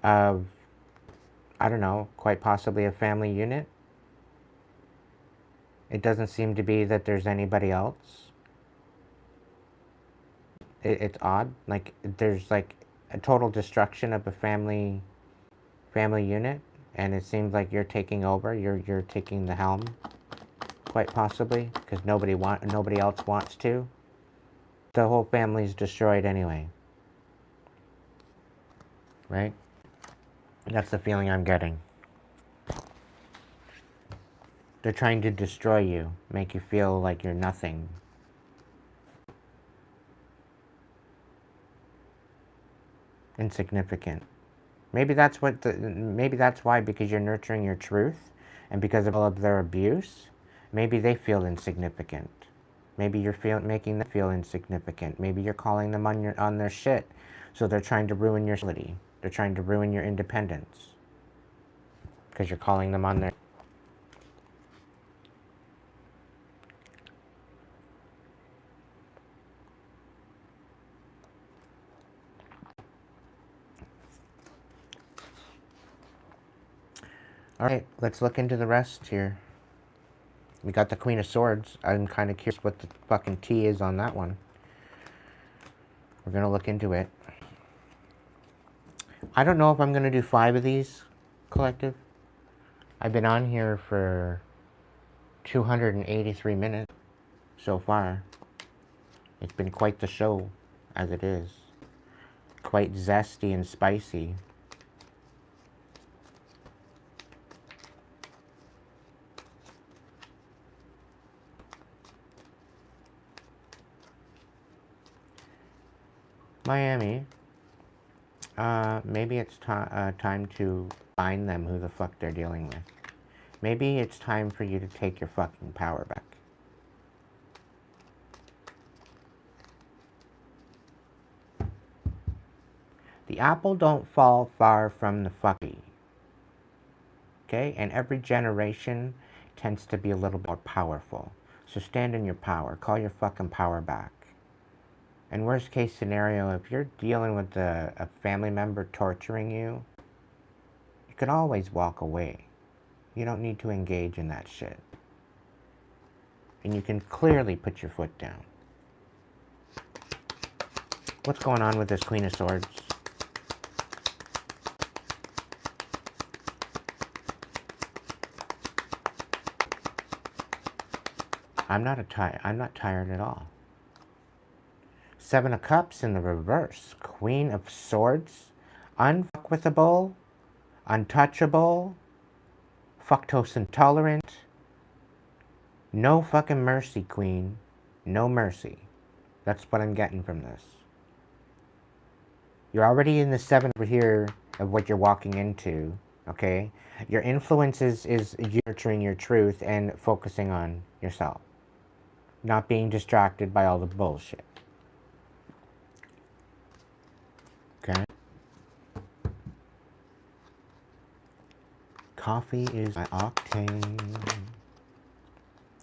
of, I don't know, quite possibly a family unit. It doesn't seem to be that there's anybody else. It's odd. Like, there's like a total destruction of a family unit, and it seems like you're taking over. You're taking the helm, quite possibly, because nobody else wants to. The whole family's destroyed anyway. Right? That's the feeling I'm getting. They're trying to destroy you, make you feel like you're nothing. Insignificant. Maybe that's why, because you're nurturing your truth, and because of all of their abuse, maybe they feel insignificant. Maybe you're making them feel insignificant. Maybe you're calling them on their shit, so they're trying to ruin your stability. They're trying to ruin your independence, because you're calling them on their... Alright, let's look into the rest here. We got the Queen of Swords. I'm kind of curious what the fucking tea is on that one. We're going to look into it. I don't know if I'm going to do 5 of these, collective. I've been on here for 283 minutes so far. It's been quite the show, as it is. Quite zesty and spicy. Miami, maybe it's time to find them who the fuck they're dealing with. Maybe it's time for you to take your fucking power back. The apple don't fall far from the fucky. Okay? And every generation tends to be a little bit more powerful. So stand in your power. Call your fucking power back. And worst case scenario, if you're dealing with a family member torturing you, you can always walk away. You don't need to engage in that shit. And you can clearly put your foot down. What's going on with this Queen of Swords? I'm not tired at all. 7 of Cups in the reverse. Queen of Swords. Unfuckwithable. Untouchable. Fructose intolerant. No fucking mercy, Queen. No mercy. That's what I'm getting from this. You're already in the 7 over here of what you're walking into. Okay? Your influence is nurturing your truth and focusing on yourself. Not being distracted by all the bullshit. Okay. Coffee is my octane.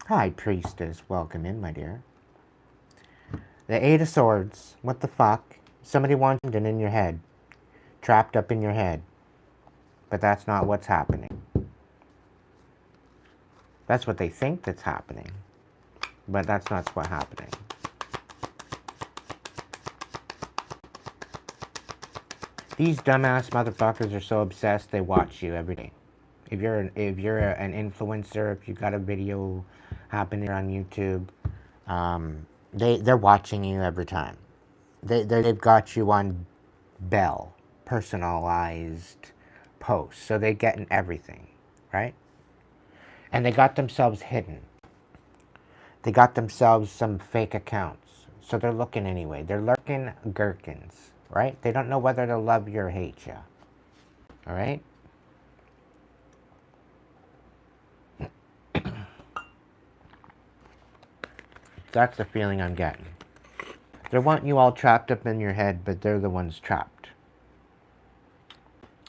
Hi, Priestess. Welcome in, my dear. The 8 of Swords. What the fuck? Somebody wants it in your head. Trapped up in your head. But that's not what's happening. That's what they think that's happening. But that's not what's happening. These dumbass motherfuckers are so obsessed they watch you every day. If you're an influencer, if you got a video happening on YouTube, they're watching you every time. They've got you on bell, personalized posts, so they're getting everything, right? And they got themselves hidden. They got themselves some fake accounts, so they're looking anyway. They're lurking gherkins, right? They don't know whether to love you or hate you, all right? That's the feeling I'm getting. They want you all trapped up in your head, but they're the ones trapped.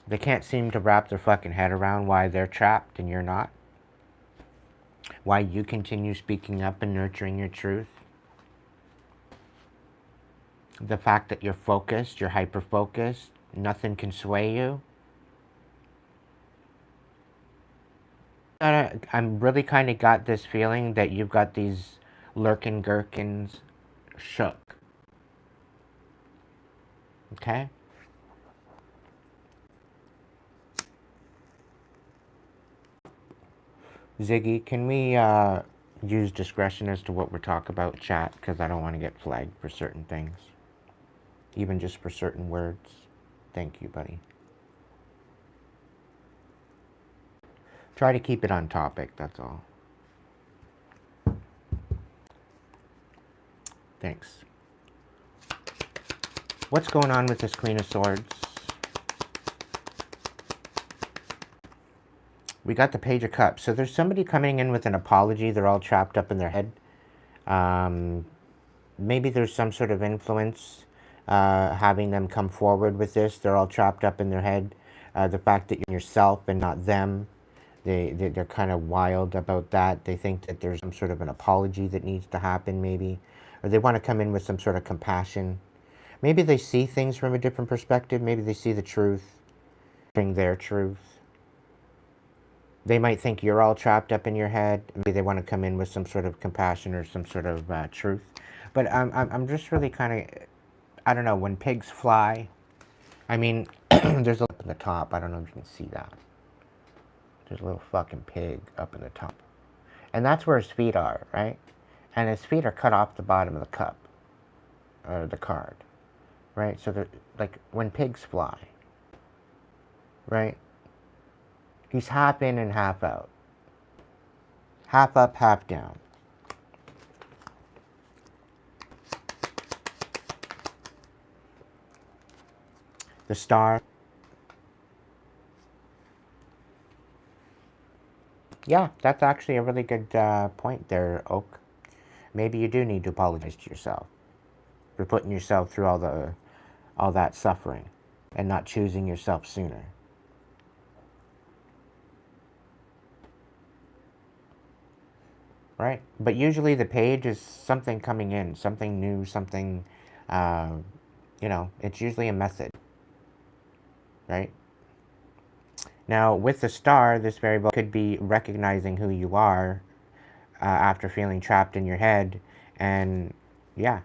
They can't seem to wrap their fucking head around why they're trapped and you're not. Why you continue speaking up and nurturing your truth. The fact that you're focused, you're hyper-focused, nothing can sway you. I'm really kind of got this feeling that you've got these lurking gherkins shook. Okay? Ziggy, can we use discretion as to what we're talking about, chat? Because I don't want to get flagged for certain things. Even just for certain words. Thank you, buddy. Try to keep it on topic, that's all. Thanks. What's going on with this Queen of Swords? We got the Page of Cups. So there's somebody coming in with an apology. They're all trapped up in their head. Maybe there's some sort of influence having them come forward with this. They're all trapped up in their head. The fact that you're yourself and not them. They're kind of wild about that. They think that there's some sort of an apology that needs to happen, maybe. Or they want to come in with some sort of compassion. Maybe they see things from a different perspective. Maybe they see the truth, bring their truth. They might think you're all trapped up in your head. Maybe they want to come in with some sort of compassion or some sort of truth. But I'm just really kind of, I don't know, when pigs fly, I mean, there's a lip in the top. I don't know if you can see that. There's a little fucking pig up in the top. And that's where his feet are, right? And his feet are cut off the bottom of the cup, or the card, right? So they're, like, when pigs fly, right? He's half in and half out. Half up, half down. The Star. Yeah, that's actually a really good point there, Oak. Maybe you do need to apologize to yourself for putting yourself through all that suffering and not choosing yourself sooner. Right? But usually the page is something coming in, something new, something, you know, it's usually a method. Right? Now, with the Star, this variable could be recognizing who you are after feeling trapped in your head and, yeah,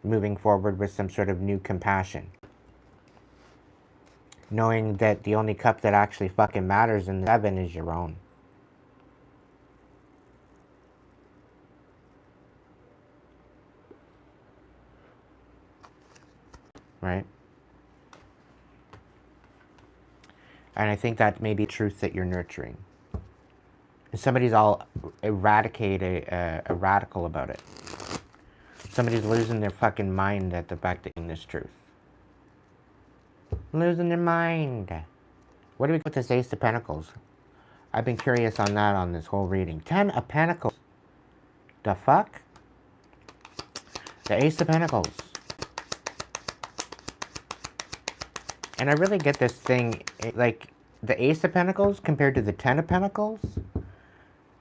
moving forward with some sort of new compassion. Knowing that the only cup that actually fucking matters in the 7 is your own. Right? And I think that may be truth that you're nurturing. And somebody's all radical about it. Somebody's losing their fucking mind at the fact that you're this truth. Losing their mind. What do we put this Ace of Pentacles? I've been curious on that on this whole reading. 10 of Pentacles. The fuck? The Ace of Pentacles. And I really get this thing, like, the Ace of Pentacles compared to the 10 of Pentacles,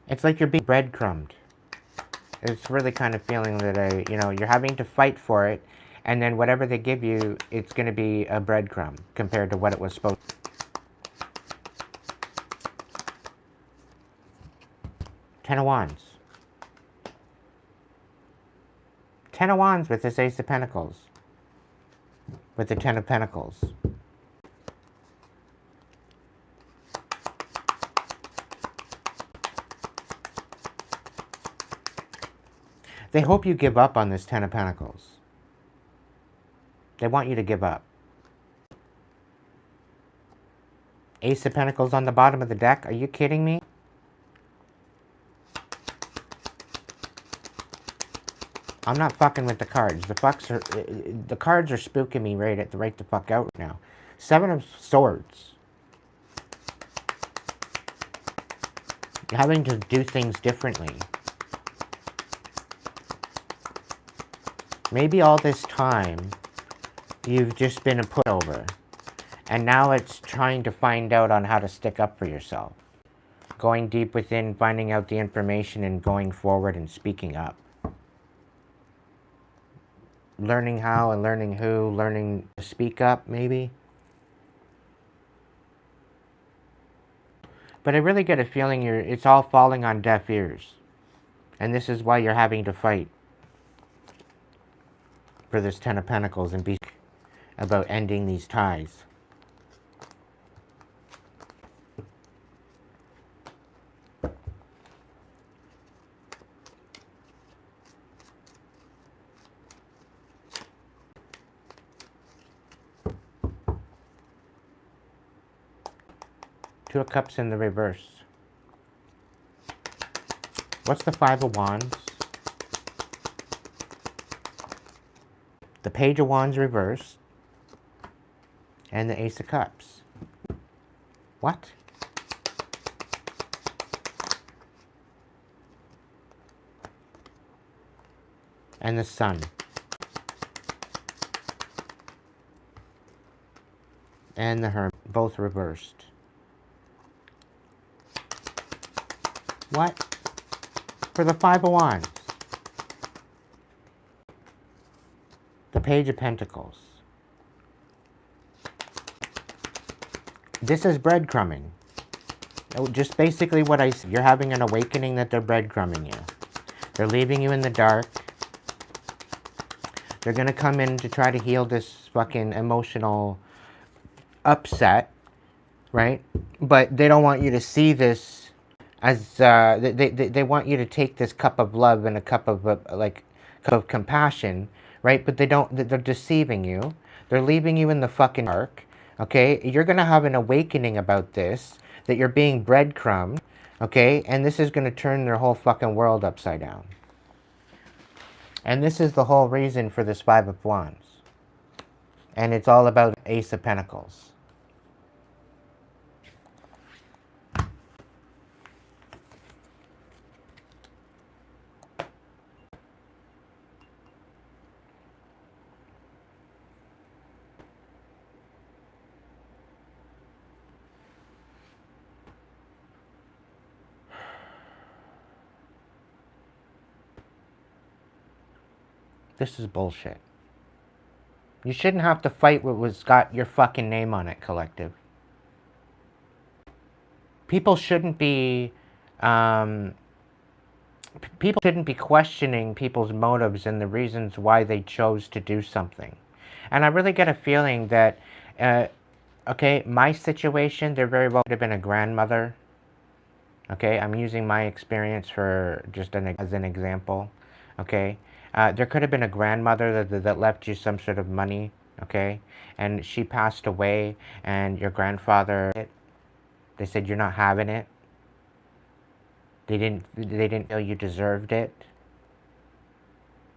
it's like you're being breadcrumbed. It's really kind of feeling that, you know, you're having to fight for it, and then whatever they give you, it's going to be a breadcrumb compared to what it was supposed to be. 10 of Wands. 10 of Wands with this Ace of Pentacles. With the 10 of Pentacles. They hope you give up on this Ten of Pentacles. They want you to give up. Ace of Pentacles on the bottom of the deck. Are you kidding me? I'm not fucking with the cards. The cards are spooking me right the fuck out now. Seven of Swords. Having to do things differently. Maybe all this time, you've just been a pushover. And now it's trying to find out on how to stick up for yourself. Going deep within, finding out the information, and going forward and speaking up. Learning how and learning who, learning to speak up, maybe. But I really get a feeling it's all falling on deaf ears. And this is why you're having to fight for this Ten of Pentacles and be about ending these ties. Two of Cups in the reverse. What's the Five of Wands? The Page of Wands reversed. And the Ace of Cups. What? And the Sun. And the Hermit. Both reversed. What? For the Five of Wands. The Page of Pentacles. This is breadcrumbing. Just basically what I see. You're having an awakening that they're breadcrumbing you. They're leaving you in the dark. They're going to come in to try to heal this fucking emotional upset, right? But they don't want you to see this as they want you to take this cup of love and a cup of cup of compassion, right? But they're deceiving you. They're leaving you in the fucking dark. Okay, you're gonna have an awakening about this, that you're being breadcrumbed. Okay, and this is gonna turn their whole fucking world upside down. And this is the whole reason for this Five of Wands. And it's all about Ace of Pentacles. This is bullshit. You shouldn't have to fight what was got your fucking name on it, collective. People shouldn't be questioning people's motives and the reasons why they chose to do something. And I really get a feeling that, okay, my situation, there very well could have been a grandmother. Okay, I'm using my experience for just as an example. Okay, there could have been a grandmother that left you some sort of money. Okay, and she passed away, and your grandfather, they said you're not having it. They didn't feel you deserved it.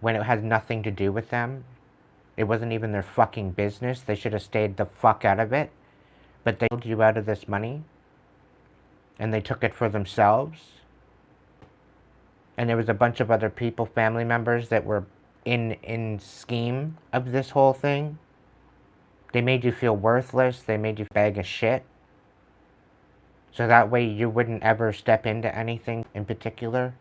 When it had nothing to do with them. It wasn't even their fucking business. They should have stayed the fuck out of it. But they pulled you out of this money. And they took it for themselves. And there was a bunch of other people, family members, that were in scheme of this whole thing. They made you feel worthless. They made you bag of shit. So that way you wouldn't ever step into anything in particular.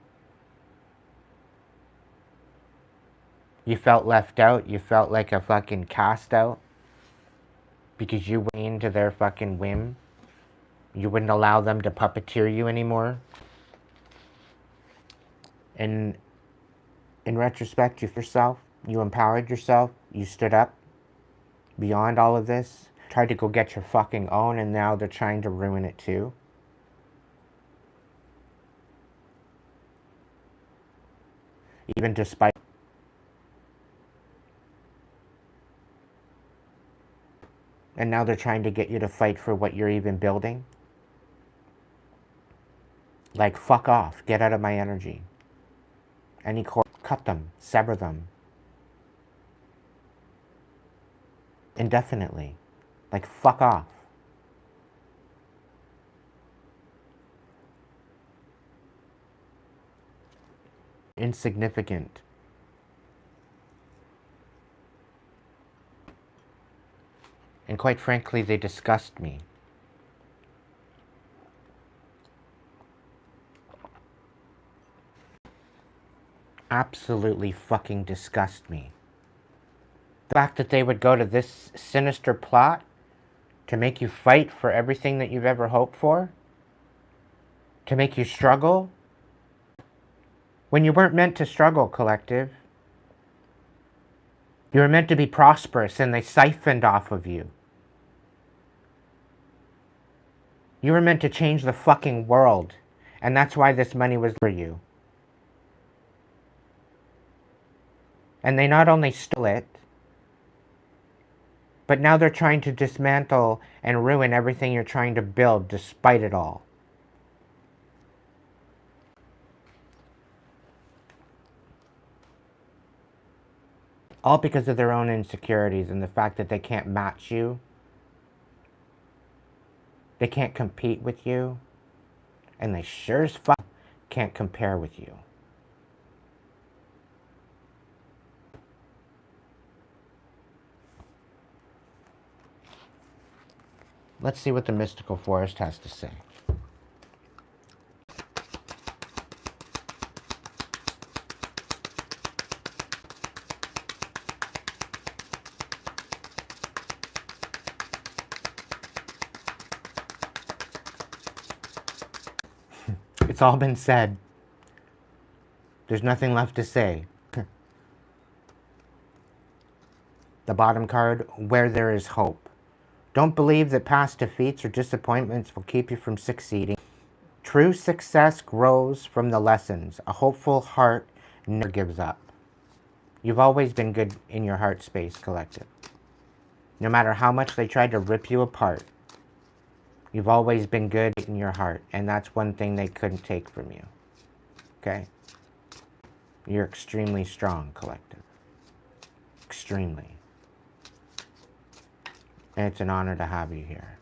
You felt left out. You felt like a fucking cast out. Because you went into their fucking whim. You wouldn't allow them to puppeteer you anymore. And in retrospect, you empowered yourself. You stood up beyond all of this. Tried to go get your fucking own, and now they're trying to ruin it too. even despite. And now they're trying to get you to fight for what you're even building. Like, fuck off. Get out of my energy. Any cord, cut them, sever them. Indefinitely. Like, fuck off. Insignificant. And quite frankly, they disgust me. Absolutely fucking disgust me. The fact that they would go to this sinister plot to make you fight for everything that you've ever hoped for, to make you struggle, when you weren't meant to struggle, collective. You were meant to be prosperous, and they siphoned off of you. You were meant to change the fucking world, and that's why this money was for you. And they not only stole it, but now they're trying to dismantle and ruin everything you're trying to build despite it all. All because of their own insecurities and the fact that they can't match you. They can't compete with you. And they sure as fuck can't compare with you. Let's see what the mystical forest has to say. It's all been said. There's nothing left to say. The bottom card, where there is hope. Don't believe that past defeats or disappointments will keep you from succeeding. True success grows from the lessons. A hopeful heart never gives up. You've always been good in your heart space, collective. No matter how much they tried to rip you apart, you've always been good in your heart, and that's one thing they couldn't take from you. Okay? You're extremely strong, collective. Extremely. And it's an honor to have you here.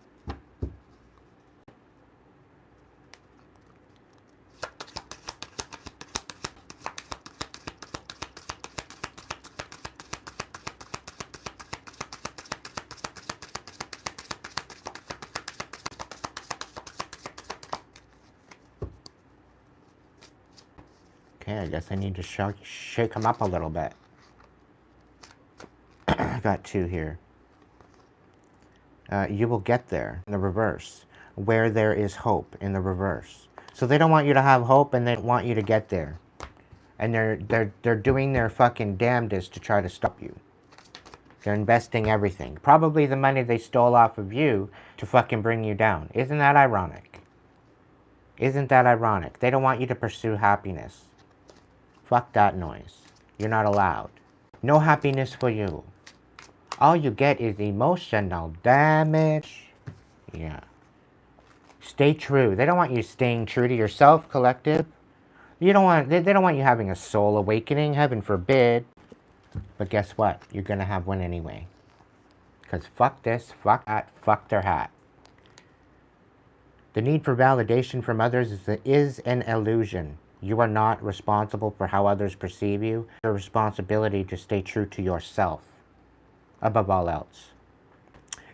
Okay, I guess I need to shake them up a little bit. I got two here. You will get there in the reverse. Where there is hope in the reverse. So they don't want you to have hope, and they want you to get there. And they're doing their fucking damnedest to try to stop you. They're investing everything. Probably the money they stole off of you to fucking bring you down. Isn't that ironic? Isn't that ironic? They don't want you to pursue happiness. Fuck that noise. You're not allowed. No happiness for you. All you get is emotional damage. Yeah. Stay true. They don't want you staying true to yourself, collective. You don't want. They don't want you having a soul awakening. Heaven forbid. But guess what? You're gonna have one anyway. Because fuck this, fuck that, fuck their hat. The need for validation from others is an illusion. You are not responsible for how others perceive you. Your responsibility to stay true to yourself. Above all else.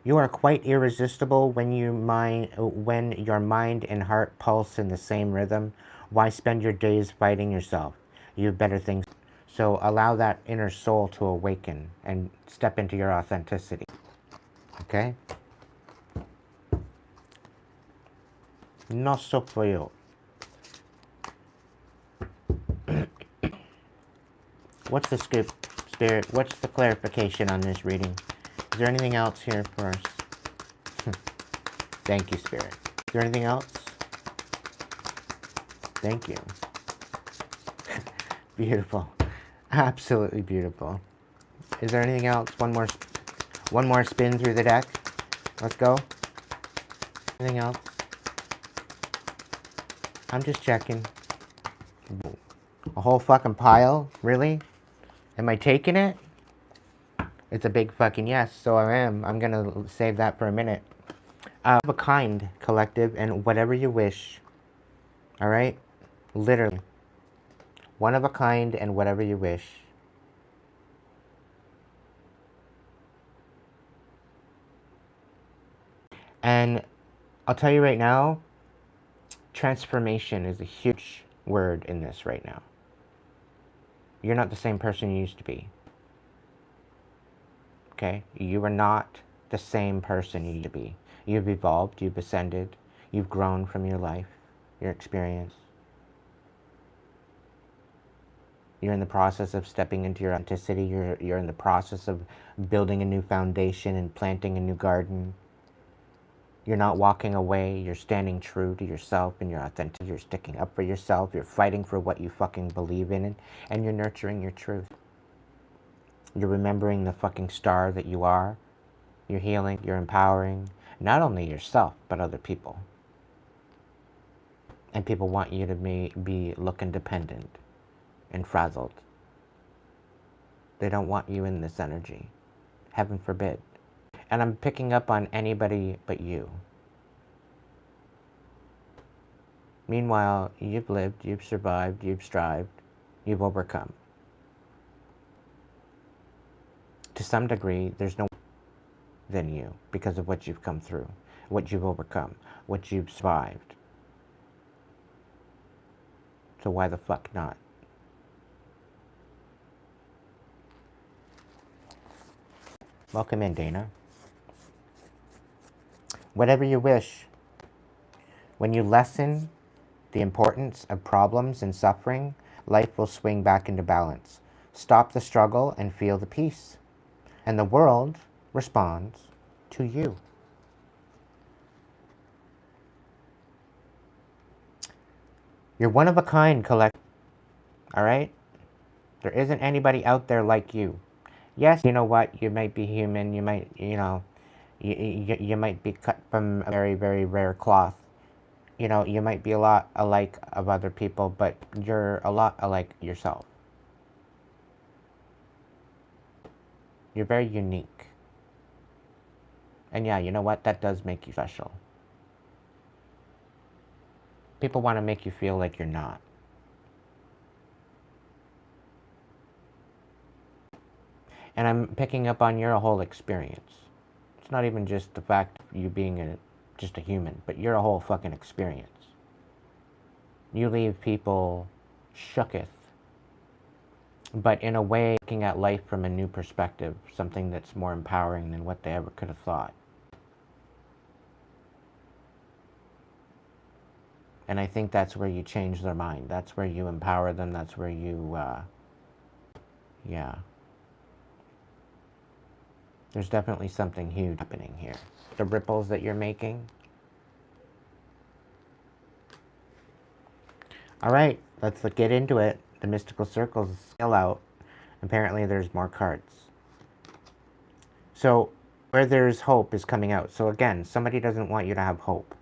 You are quite irresistible when your mind and heart pulse in the same rhythm. Why spend your days fighting yourself? You have better things. So allow that inner soul to awaken and step into your authenticity. Okay? No soap for you. What's the scoop, Spirit? What's the clarification on this reading? Is there anything else here for us? Thank you, Spirit. Is there anything else? Thank you. Beautiful. Absolutely beautiful. Is there anything else? One more spin through the deck. Let's go. Anything else? I'm just checking. A whole fucking pile? Really? Am I taking it? It's a big fucking yes, so I am. I'm gonna save that for a minute. Of a kind, collective, and whatever you wish. Alright? Literally. One of a kind and whatever you wish. And I'll tell you right now, transformation is a huge word in this right now. You're not the same person you used to be. Okay? You are not the same person you used to be. You've evolved, you've ascended, you've grown from your life, your experience. You're in the process of stepping into your authenticity. You're in the process of building a new foundation and planting a new garden. You're not walking away. You're standing true to yourself and your authenticity. You're sticking up for yourself. You're fighting for what you fucking believe in, and you're nurturing your truth. You're remembering the fucking star that you are. You're healing. You're empowering not only yourself, but other people. And people want you to be looking dependent and frazzled. They don't want you in this energy. Heaven forbid. And I'm picking up on anybody but you. Meanwhile, you've lived, you've survived, you've strived, you've overcome. To some degree, there's no than you because of what you've come through, what you've overcome, what you've survived. So why the fuck not? Welcome in, Dana. Whatever you wish. When you lessen the importance of problems and suffering, life will swing back into balance. Stop the struggle and feel the peace. And the world responds to you. You're one of a kind, collective. All right? There isn't anybody out there like you. Yes, you know what? You might be human. You might, you might be cut from a very, very rare cloth. You might be a lot alike of other people, but you're a lot alike yourself. You're very unique. And yeah, you know what? That does make you special. People want to make you feel like you're not. And I'm picking up on your whole experience. It's not even just the fact of you being just a human, but you're a whole fucking experience. You leave people shooketh, but in a way looking at life from a new perspective, something that's more empowering than what they ever could have thought. And I think that's where you change their mind. That's where you empower them. That's where you, yeah. There's definitely something huge happening here. The ripples that you're making. All right, let's get into it. The mystical circles is still out. Apparently there's more cards. So where there's hope is coming out. So again, somebody doesn't want you to have hope.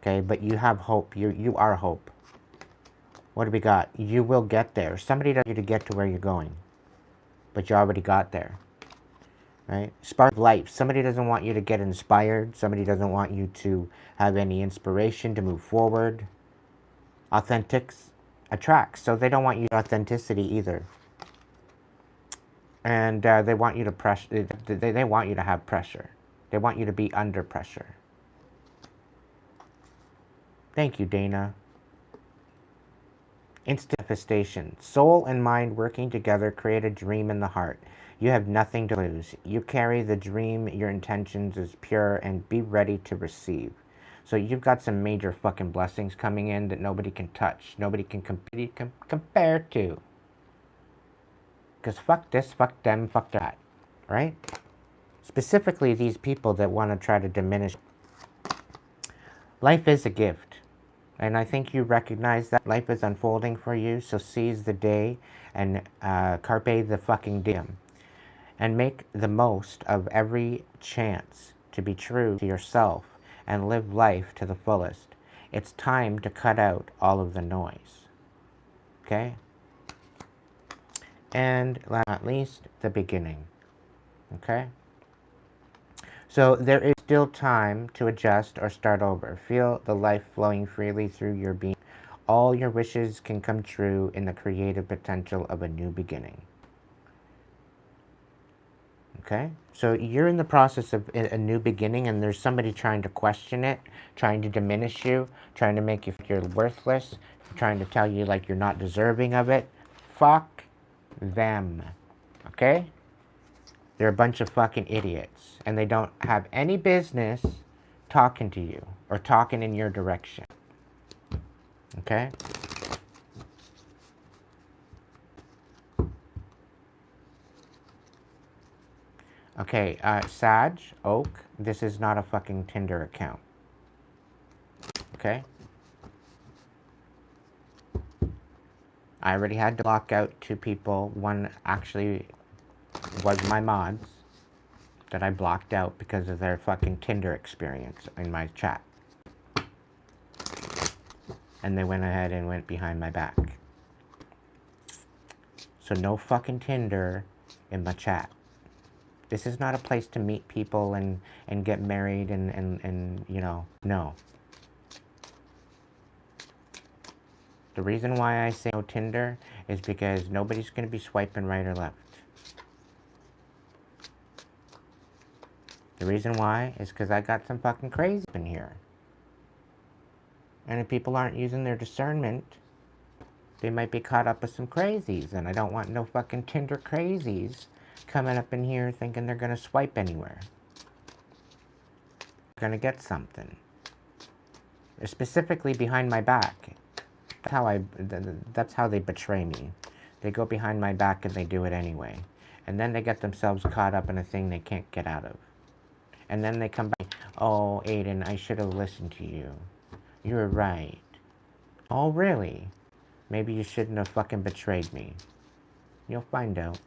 Okay, but you have hope. You are hope. What do we got? You will get there. Somebody doesn't want you to get to where you're going, but you already got there. Right? Spark of life. Somebody doesn't want you to get inspired. Somebody doesn't want you to have any inspiration to move forward. Authentics attracts. So they don't want you to authenticity either. And they want you to pressure. They want you to have pressure. They want you to be under pressure. Thank you, Dana. Instant manifestation. Soul and mind working together create a dream in the heart. You have nothing to lose. You carry the dream, your intentions is pure, and be ready to receive. So you've got some major fucking blessings coming in that nobody can touch. Nobody can compare to. Because fuck this, fuck them, fuck that. Right? Specifically these people that want to try to diminish. Life is a gift. And I think you recognize that life is unfolding for you, so seize the day and carpe the fucking diem. And make the most of every chance to be true to yourself and live life to the fullest. It's time to cut out all of the noise. Okay? And last but not least, the beginning. Okay? So there is still time to adjust or start over. Feel the life flowing freely through your being. All your wishes can come true in the creative potential of a new beginning. Okay? So you're in the process of a new beginning, and there's somebody trying to question it, trying to diminish you, trying to make you feel you're worthless, trying to tell you like you're not deserving of it. Fuck them. Okay? They're a bunch of fucking idiots, and they don't have any business talking to you or talking in your direction. Okay? Okay, Sag, Oak, this is not a fucking Tinder account. Okay? I already had to block out 2 people. One actually was my mods that I blocked out because of their fucking Tinder experience in my chat. And they went ahead and went behind my back. So no fucking Tinder in my chat. This is not a place to meet people and get married and you know, no. The reason why I say no Tinder is because nobody's going to be swiping right or left. The reason why is because I got some fucking crazy in here. And if people aren't using their discernment, they might be caught up with some crazies. And I don't want no fucking Tinder crazies coming up in here thinking they're going to swipe anywhere. Going to get something. Specifically behind my back. That's how they betray me. They go behind my back and they do it anyway. And then they get themselves caught up in a thing they can't get out of. And then they come back, oh, Aiden, I should have listened to you. You were right. Oh, really? Maybe you shouldn't have fucking betrayed me. You'll find out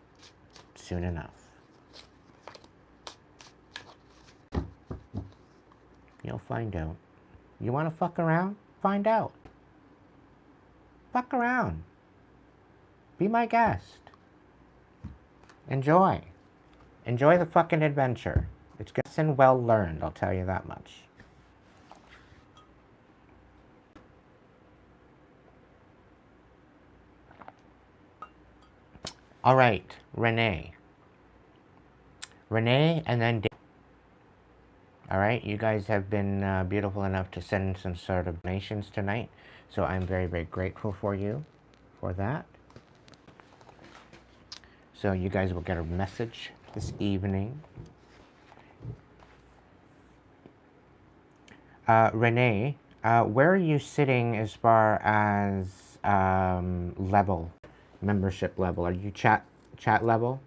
soon enough. You'll find out. You want to fuck around? Find out. Fuck around. Be my guest. Enjoy. Enjoy the fucking adventure. It's good and well learned, I'll tell you that much. All right, Renee. Renee and then Dave. All right, you guys have been beautiful enough to send some sort of donations tonight. So I'm very, very grateful for you for that. So you guys will get a message this evening. Renee, where are you sitting as far as level, membership level? Are you chat level?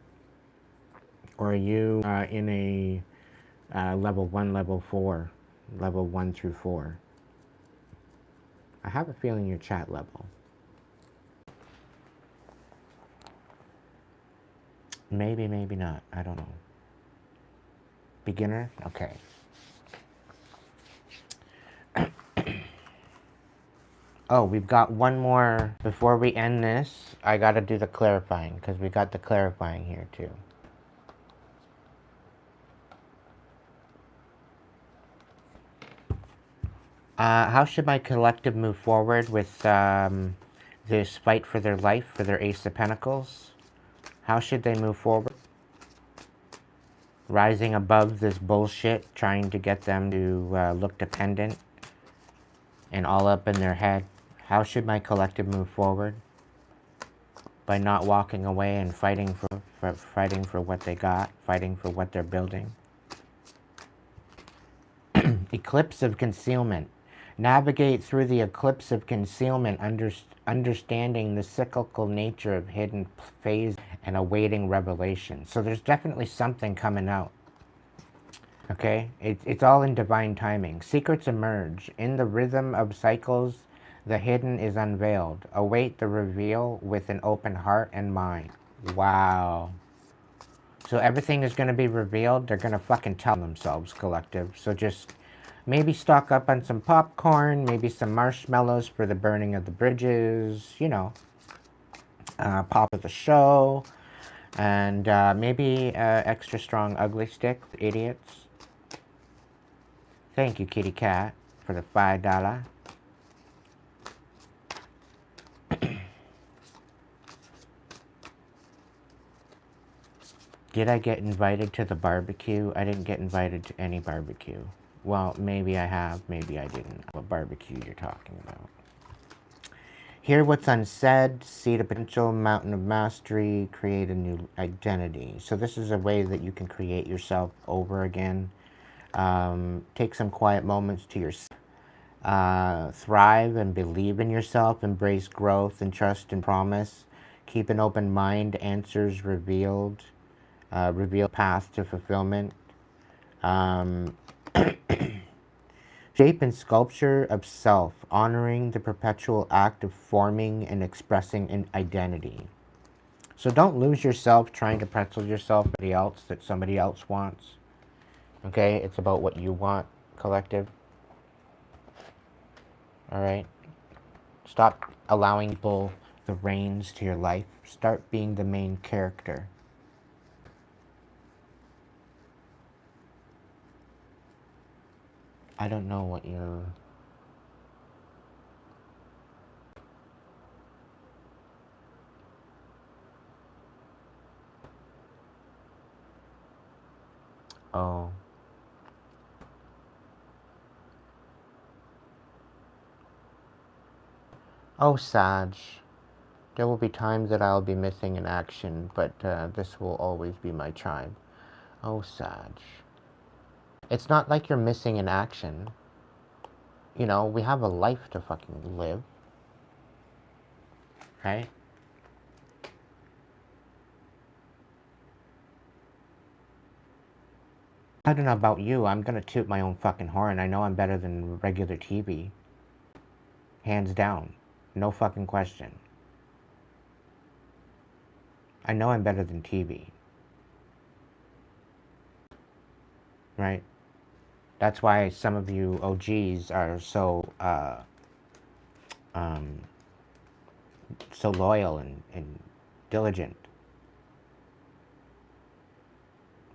Or are you in a level 1, level 4, level 1 through 4? I have a feeling you're chat level. Maybe, maybe not. I don't know. Beginner? Okay. Oh, we've got one more. Before we end this, I got to do the clarifying, because we got the clarifying here too. How should my collective move forward with this fight for their life, for their Ace of Pentacles? How should they move forward? Rising above this bullshit, trying to get them to look dependent and all up in their head. How should my collective move forward? By not walking away and fighting for what they got, fighting for what they're building. Eclipse of concealment. Navigate through the eclipse of concealment, understanding the cyclical nature of hidden phase and awaiting revelation. So there's definitely something coming out. Okay? It's all in divine timing. Secrets emerge in the rhythm of cycles The hidden is unveiled. Await the reveal with an open heart and mind. Wow. So everything is going to be revealed. They're going to fucking tell themselves, collective. So just maybe stock up on some popcorn, maybe some marshmallows for the burning of the bridges, you know. Pop of the show. And maybe extra strong ugly stick, idiots. Thank you, kitty cat, for the $5. Did I get invited to the barbecue? I didn't get invited to any barbecue. Well, maybe I have, maybe I didn't. What barbecue you're talking about? Hear what's unsaid, see the potential, mountain of mastery, create a new identity. So this is a way that you can create yourself over again. Take some quiet moments to yourself. Thrive and believe in yourself. Embrace growth and trust and promise. Keep an open mind. Answers revealed. Reveal path to fulfillment. Shape and sculpture of self, honoring the perpetual act of forming and expressing an identity. So don't lose yourself trying to pretzel yourself to somebody else that somebody else wants. Okay, it's about what you want, collective. All right? Stop allowing people the reins to your life. Start being the main character. I don't know what you're... Oh. Oh, Sag. There will be times that I'll be missing in action, but this will always be my tribe. Oh, Sag. It's not like you're missing in action. You know, we have a life to fucking live. Right? I don't know about you, I'm gonna toot my own fucking horn. I know I'm better than regular TV. Hands down. No fucking question. I know I'm better than TV. Right? That's why some of you OGs are so, so loyal and diligent.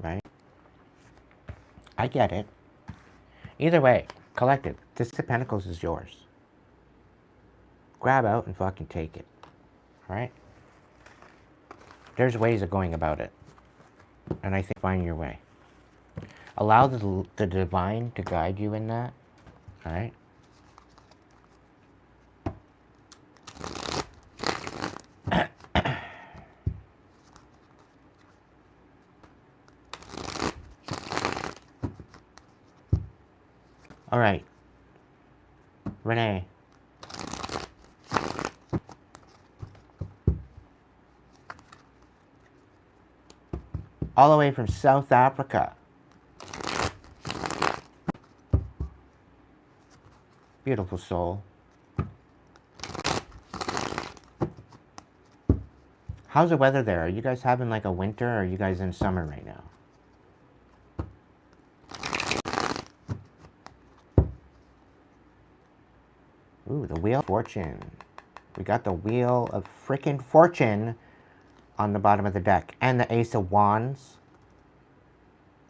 Right? I get it. Either way, collective, this of Pentacles is yours. Grab out and fucking take it. Alright? There's ways of going about it. And I think find your way. Allow the divine to guide you in that. Alright? Alright. Renee. All the way from South Africa. Beautiful soul. How's the weather there? Are you guys having like a winter or are you guys in summer right now? Ooh, the Wheel of Fortune. We got the Wheel of frickin' Fortune on the bottom of the deck. And the Ace of Wands.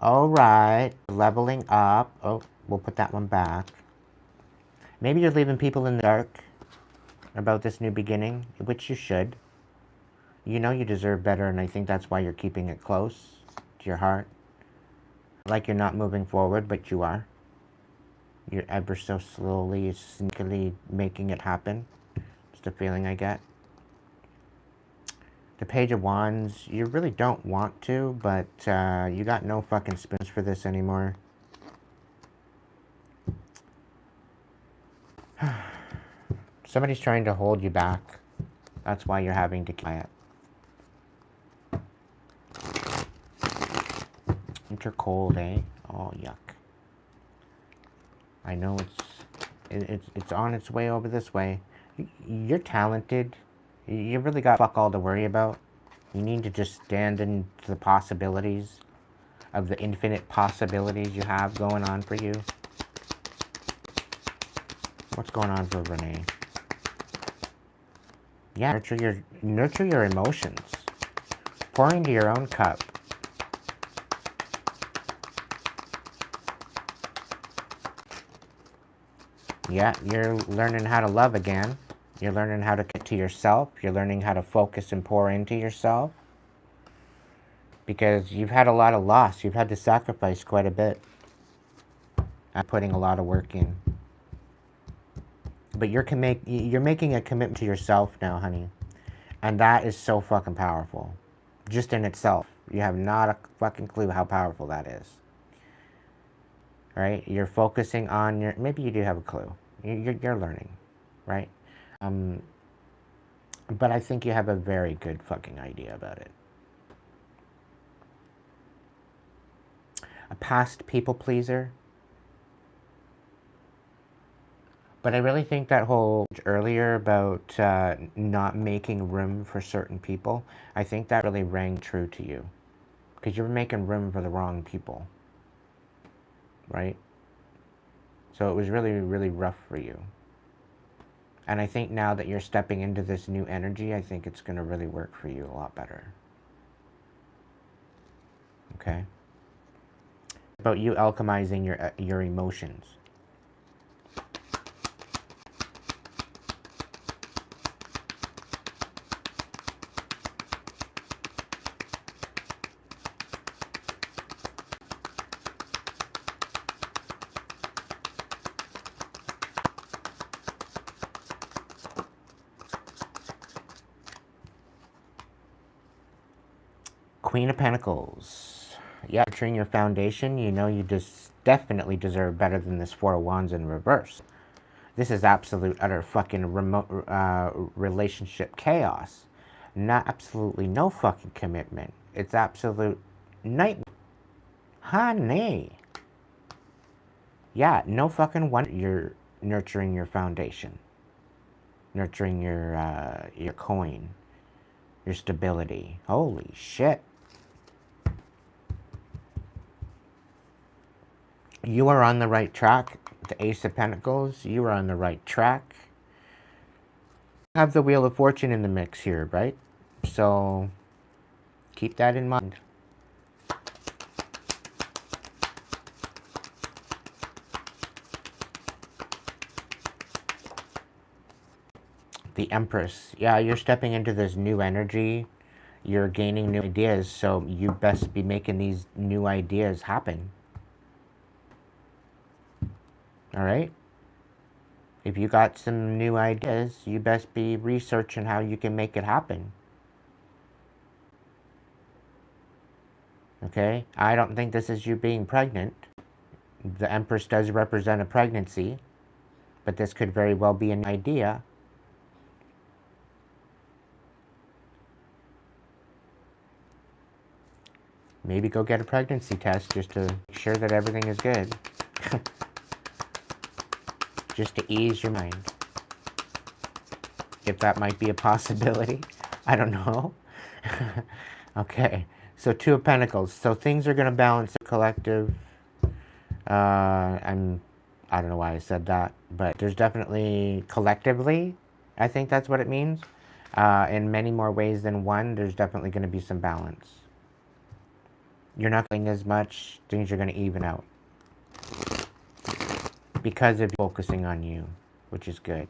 Alright. Leveling up. Oh, we'll put that one back. Maybe you're leaving people in the dark about this new beginning, which you should. You know you deserve better, and I think that's why you're keeping it close to your heart. Like you're not moving forward, but you are. You're ever so slowly, sneakily making it happen. It's the feeling I get. The Page of Wands, you really don't want to, but you got no fucking spoons for this anymore. Somebody's trying to hold you back. That's why you're having to keep quiet. Winter cold, eh? Oh, yuck. I know it's on its way over this way. You're talented. You really got fuck all to worry about. You need to just stand into the possibilities of the infinite possibilities you have going on for you. What's going on for Renee? Yeah, nurture your emotions. Pour into your own cup. Yeah, you're learning how to love again. You're learning how to get to yourself. You're learning how to focus and pour into yourself. Because you've had a lot of loss. You've had to sacrifice quite a bit. I'm putting a lot of work in. But you're making a commitment to yourself now, honey. And that is so fucking powerful. Just in itself. You have not a fucking clue how powerful that is. Right? You're focusing on your... Maybe you do have a clue. You're learning. Right? But I think you have a very good fucking idea about it. A past people pleaser. But I really think that whole earlier about not making room for certain people, I think that really rang true to you. Because you were making room for the wrong people. Right? So it was really, really rough for you. And I think now that you're stepping into this new energy, I think it's going to really work for you a lot better. Okay? About you alchemizing your emotions. Queen of Pentacles. Yeah, nurturing your foundation, you know you just definitely deserve better than this Four of Wands in reverse. This is absolute, utter fucking remote relationship chaos. Not absolutely no fucking commitment. It's absolute nightmare. Honey. Yeah, no fucking wonder you're nurturing your foundation. Nurturing your coin. Your stability. Holy shit. You are on the right track. The Ace of Pentacles, you are on the right track. Have the Wheel of Fortune in the mix here, right? So keep that in mind. The Empress. Yeah, you're stepping into this new energy. You're gaining new ideas, so you best be making these new ideas happen. All right? If you got some new ideas, you best be researching how you can make it happen. Okay? I don't think this is you being pregnant. The Empress does represent a pregnancy, but this could very well be an idea. Maybe go get a pregnancy test just to make sure that everything is good. Just to ease your mind. If that might be a possibility. I don't know. Okay. So Two of Pentacles. So things are going to balance the collective. I don't know why I said that. But there's definitely collectively. I think that's what it means. In many more ways than one. There's definitely going to be some balance. You're not getting as much. Things are going to even out. Because of focusing on you, which is good.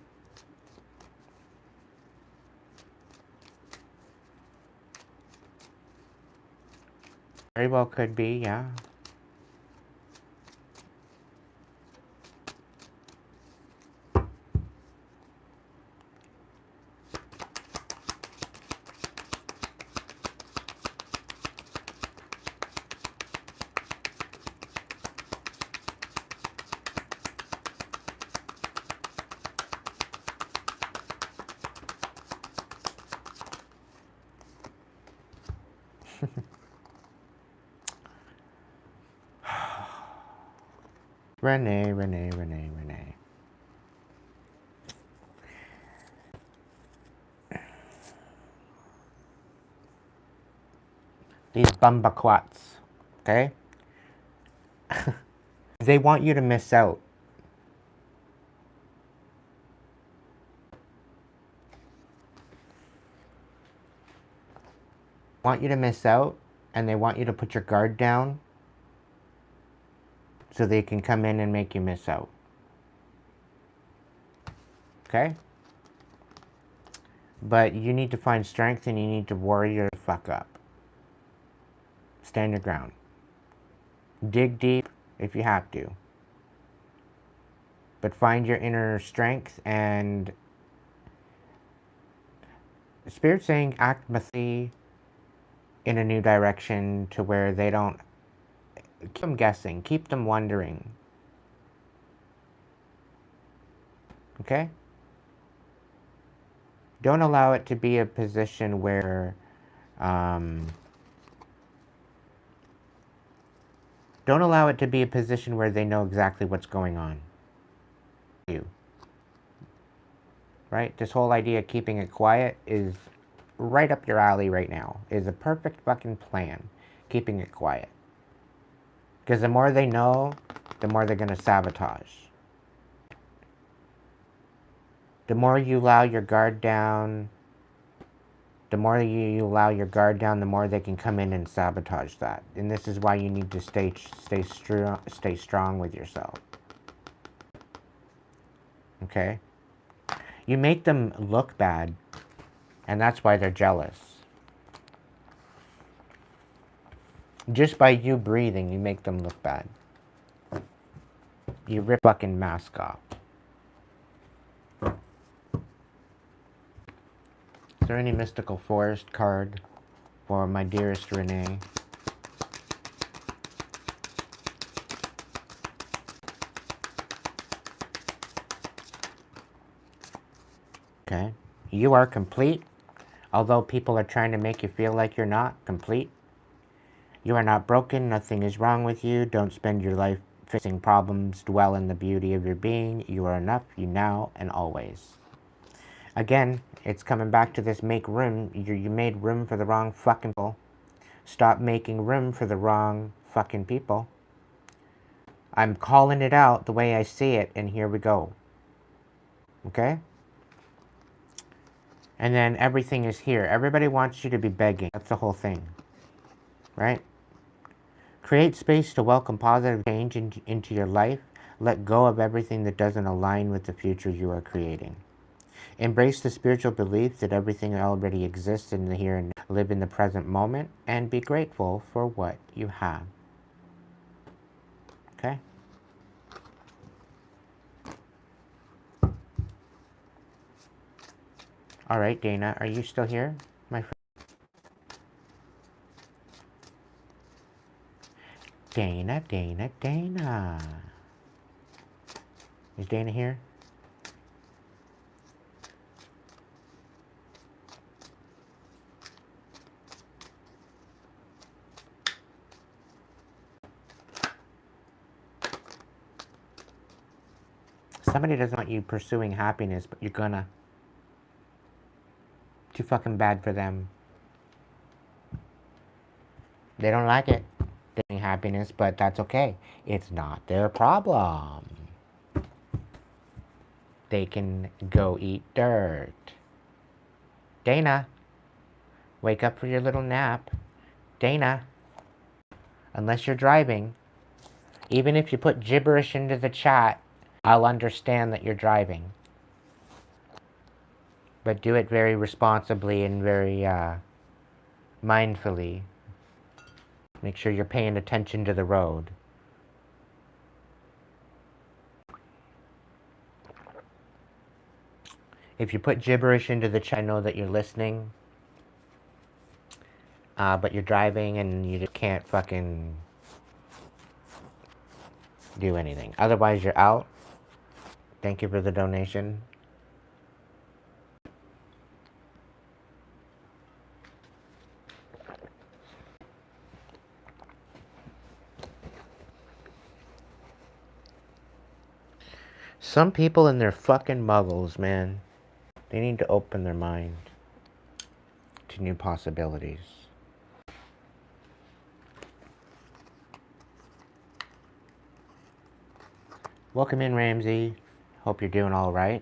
Very well could be, yeah. Renee. These bumbaquats. Okay? They want you to miss out. Want you to miss out, and they want you to put your guard down so they can come in and make you miss out. Okay? But you need to find strength and you need to warrior the fuck up. Stand your ground. Dig deep if you have to. But find your inner strength, and Spirit's saying act methodically in a new direction to where they don't keep them guessing, keep them wondering. Okay? Don't allow it to be a position where don't allow it to be a position where they know exactly what's going on. You. Right? This whole idea of keeping it quiet is right up your alley right now. Is a perfect fucking plan. Keeping it quiet. Because the more they know, the more they're going to sabotage. The more you allow your guard down, the more you allow your guard down, the more they can come in and sabotage that. And this is why you need to stay strong with yourself. Okay? You make them look bad, and that's why they're jealous. Just by you breathing, you make them look bad. You rip fucking mask off. Is there any mystical forest card for my dearest Renee? Okay. You are complete. Although people are trying to make you feel like you're not complete. You are not broken. Nothing is wrong with you. Don't spend your life fixing problems. Dwell in the beauty of your being. You are enough. You now and always. Again, it's coming back to this make room. You made room for the wrong fucking people. Stop making room for the wrong fucking people. I'm calling it out the way I see it, and here we go. Okay? And then everything is here. Everybody wants you to be begging. That's the whole thing. Right? Create space to welcome positive change into your life. Let go of everything that doesn't align with the future you are creating. Embrace the spiritual belief that everything already exists in the here and now. Live in the present moment and be grateful for what you have. Okay? All right, Dana, are you still here, my friend? Dana. Is Dana here? Somebody doesn't want you pursuing happiness, but you're gonna. Too fucking bad for them. They don't like it. They're happiness, but that's okay. It's not their problem. They can go eat dirt. Dana, wake up for your little nap. Dana, unless you're driving, even if you put gibberish into the chat, I'll understand that you're driving. But do it very responsibly and very mindfully. Make sure you're paying attention to the road. If you put gibberish into the chat, I know that you're listening. But you're driving and you just can't fucking do anything. Otherwise, you're out. Thank you for the donation. Some people and their fucking muggles, man. They need to open their mind to new possibilities. Welcome in, Ramsey. Hope you're doing all right.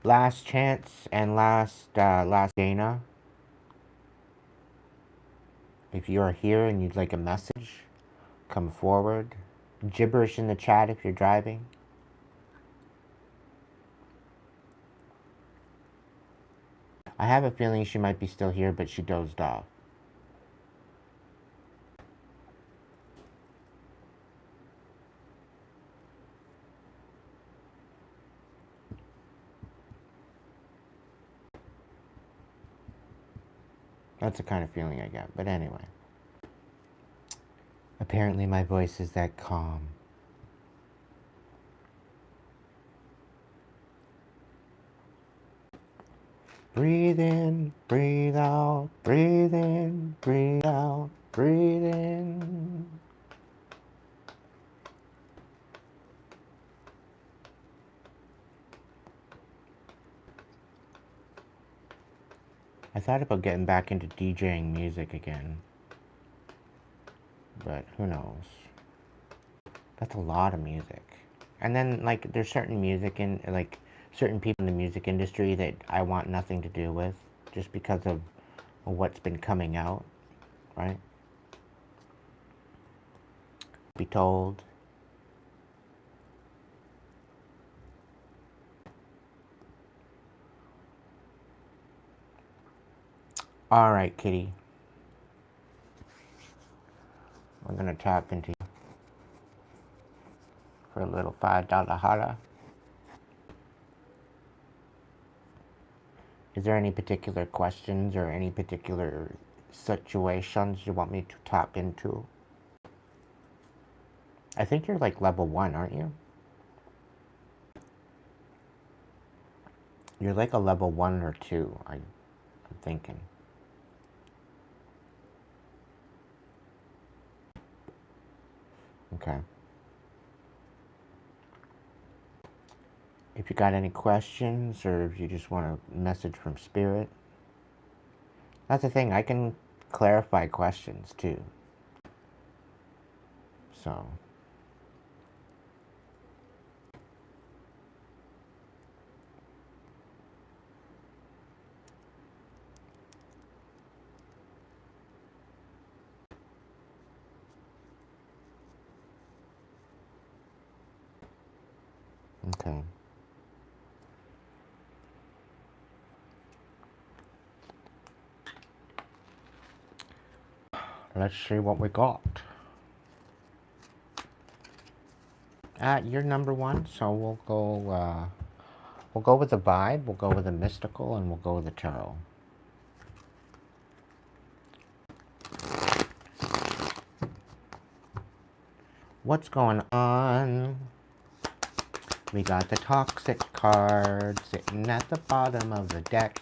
Last chance and last Dana. If you are here and you'd like a message, come forward. Gibberish in the chat if you're driving. I have a feeling she might be still here, but she dozed off. That's the kind of feeling I get. But anyway. Apparently my voice is that calm. Breathe in, breathe out, breathe in, breathe out, breathe in. I thought about getting back into DJing music again. But who knows? That's a lot of music. And then, like, there's certain music in, like, certain people in the music industry that I want nothing to do with just because of what's been coming out, right? Be told. All right, kitty. I'm gonna tap into you for a little $5 hara. Is there any particular questions or any particular situations you want me to tap into? I think you're like level 1, aren't you? You're like a level 1 or 2, I'm thinking. Okay. If you got any questions or if you just want a message from Spirit, that's the thing, I can clarify questions too. So. Okay. Let's see what we got. You're number 1, so we'll go with the vibe, we'll go with the mystical, and we'll go with the tarot. What's going on? We got the toxic card sitting at the bottom of the deck.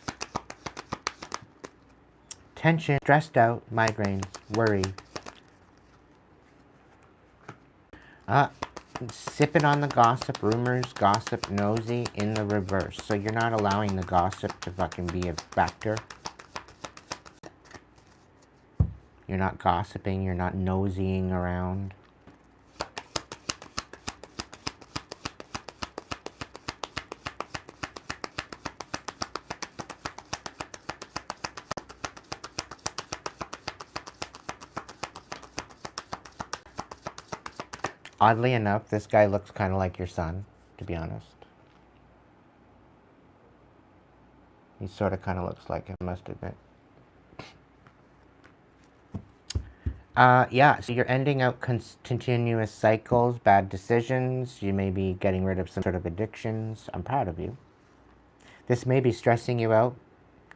Tension, stressed out, migraines, worry. Sipping on the gossip, rumors, gossip, nosy in the reverse. So you're not allowing the gossip to fucking be a factor. You're not gossiping, you're not nosying around. Oddly enough, this guy looks kind of like your son, to be honest. He sort of kind of looks like him, I must admit. Yeah, so you're ending out continuous cycles, bad decisions. You may be getting rid of some sort of addictions. I'm proud of you. This may be stressing you out.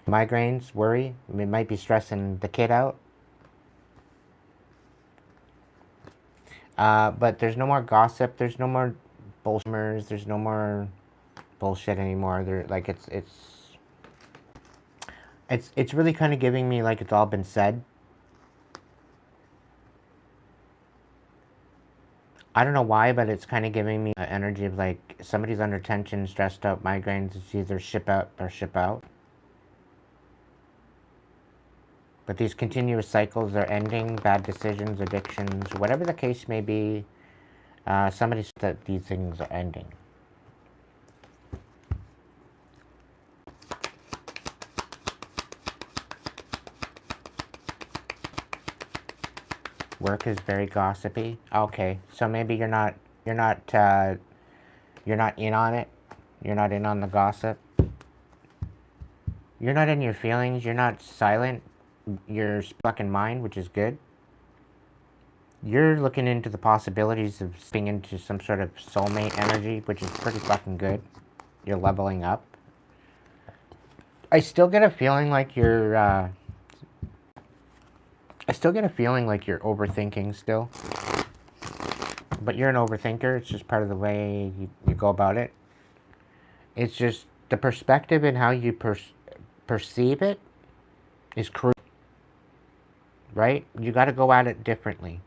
Migraines, worry. It might be stressing the kid out. But there's no more gossip. There's no more bullshitters. There's no more bullshit anymore. It's really kind of giving me like it's all been said. I don't know why, but it's kind of giving me an energy of like somebody's under tension, stressed out, migraines. It's either ship out or ship out. But these continuous cycles are ending, bad decisions, addictions, whatever the case may be. Somebody said that these things are ending. Work is very gossipy. Okay, so maybe you're not in on it. You're not in on the gossip. You're not in your feelings. You're not silent. You're stuck in mind, which is good. You're looking into the possibilities of stepping into some sort of soulmate energy, which is pretty fucking good. You're leveling up. I still get a feeling like you're overthinking still. But you're an overthinker. It's just part of the way you go about it. It's just the perspective and how you perceive it is crucial. Right? You got to go at it differently.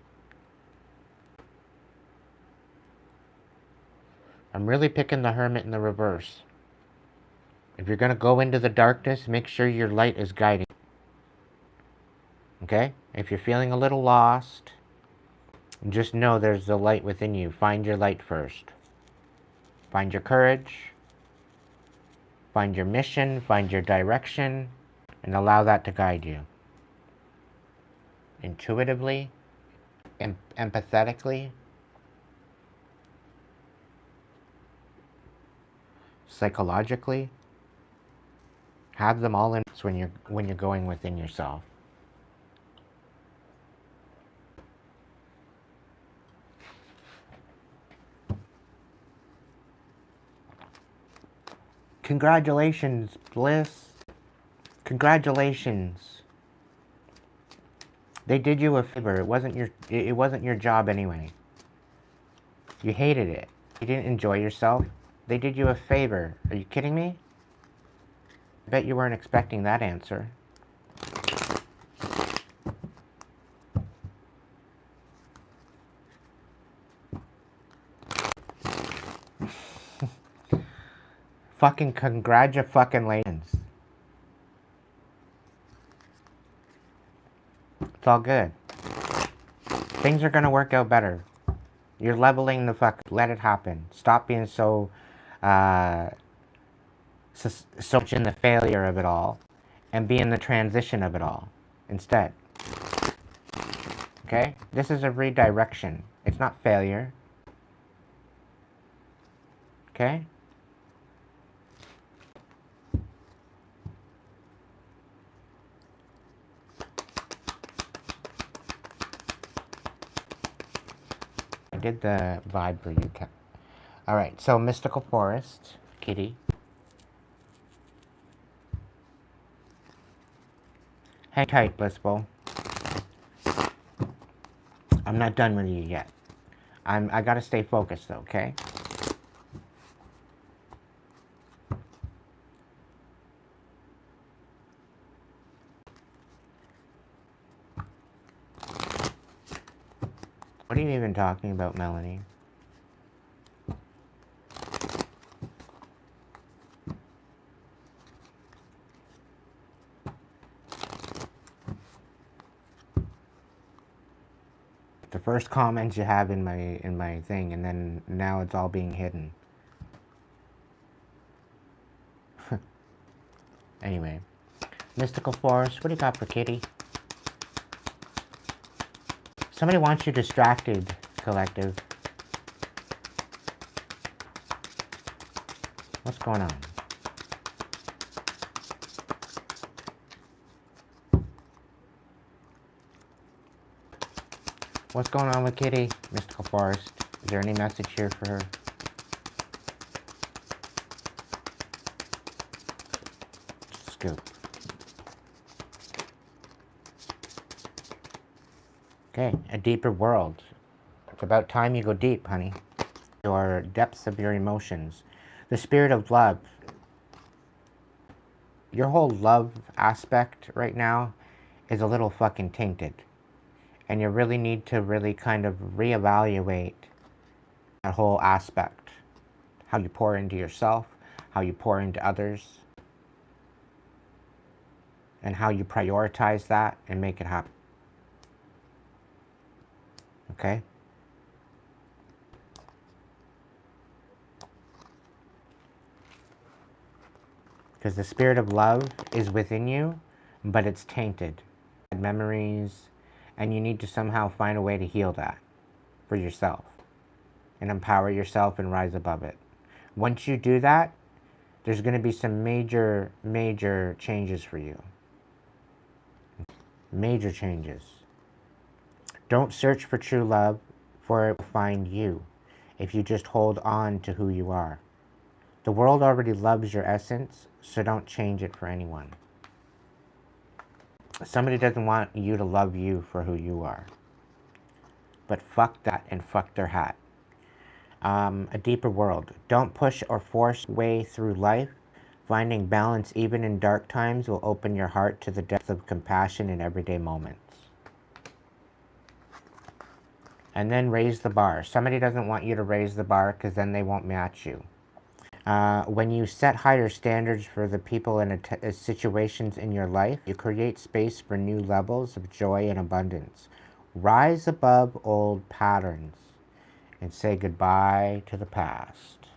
I'm really picking the Hermit in the reverse. If you're going to go into the darkness, make sure your light is guiding. Okay? If you're feeling a little lost, just know there's the light within you. Find your light first. Find your courage. Find your mission. Find your direction. And allow that to guide you. Intuitively. Empathetically. Psychologically. Have them all in when you're going within yourself. Congratulations, Bliss. Congratulations. They did you a favor. It wasn't your job anyway. You hated it. You didn't enjoy yourself. They did you a favor. Are you kidding me? I bet you weren't expecting that answer. Fucking congratulations. It's all good. Things are gonna work out better. You're leveling the fuck. Let it happen. Stop being so much in the failure of it all, and be in the transition of it all instead. Okay? This is a redirection. It's not failure. Okay? I did the vibe for you, Cap. Alright, so Mystical Forest, Kitty. Hang tight, Blissful. I'm not done with you yet. I gotta stay focused though, okay? What are you even talking about, Melanie? The first comments you have in my thing, and then now it's all being hidden. Anyway, Mystical Forest, what do you got for Kitty? Somebody wants you distracted, Collective. What's going on? What's going on with Kitty, Mystical Forest? Is there any message here for her? Scoop. Okay, a deeper world. It's about time you go deep, honey. Your depths of your emotions. The spirit of love. Your whole love aspect right now is a little fucking tainted. And you really need to really kind of reevaluate That whole aspect. How you pour into yourself, how you pour into others, and how you prioritize that and make it happen. Okay? Because the spirit of love is within you, but it's tainted. Memories, and you need to somehow find a way to heal that for yourself and empower yourself and rise above it. Once you do that, there's going to be some major, major changes for you. Major changes. Don't search for true love, for it will find you if you just hold on to who you are. The world already loves your essence, so don't change it for anyone. Somebody doesn't want you to love you for who you are. But fuck that and fuck their hat. A deeper world. Don't push or force your way through life. Finding balance even in dark times will open your heart to the depth of compassion in everyday moments. And then raise the bar. Somebody doesn't want you to raise the bar because then they won't match you. When you set higher standards for the people and situations in your life, you create space for new levels of joy and abundance. Rise above old patterns and say goodbye to the past.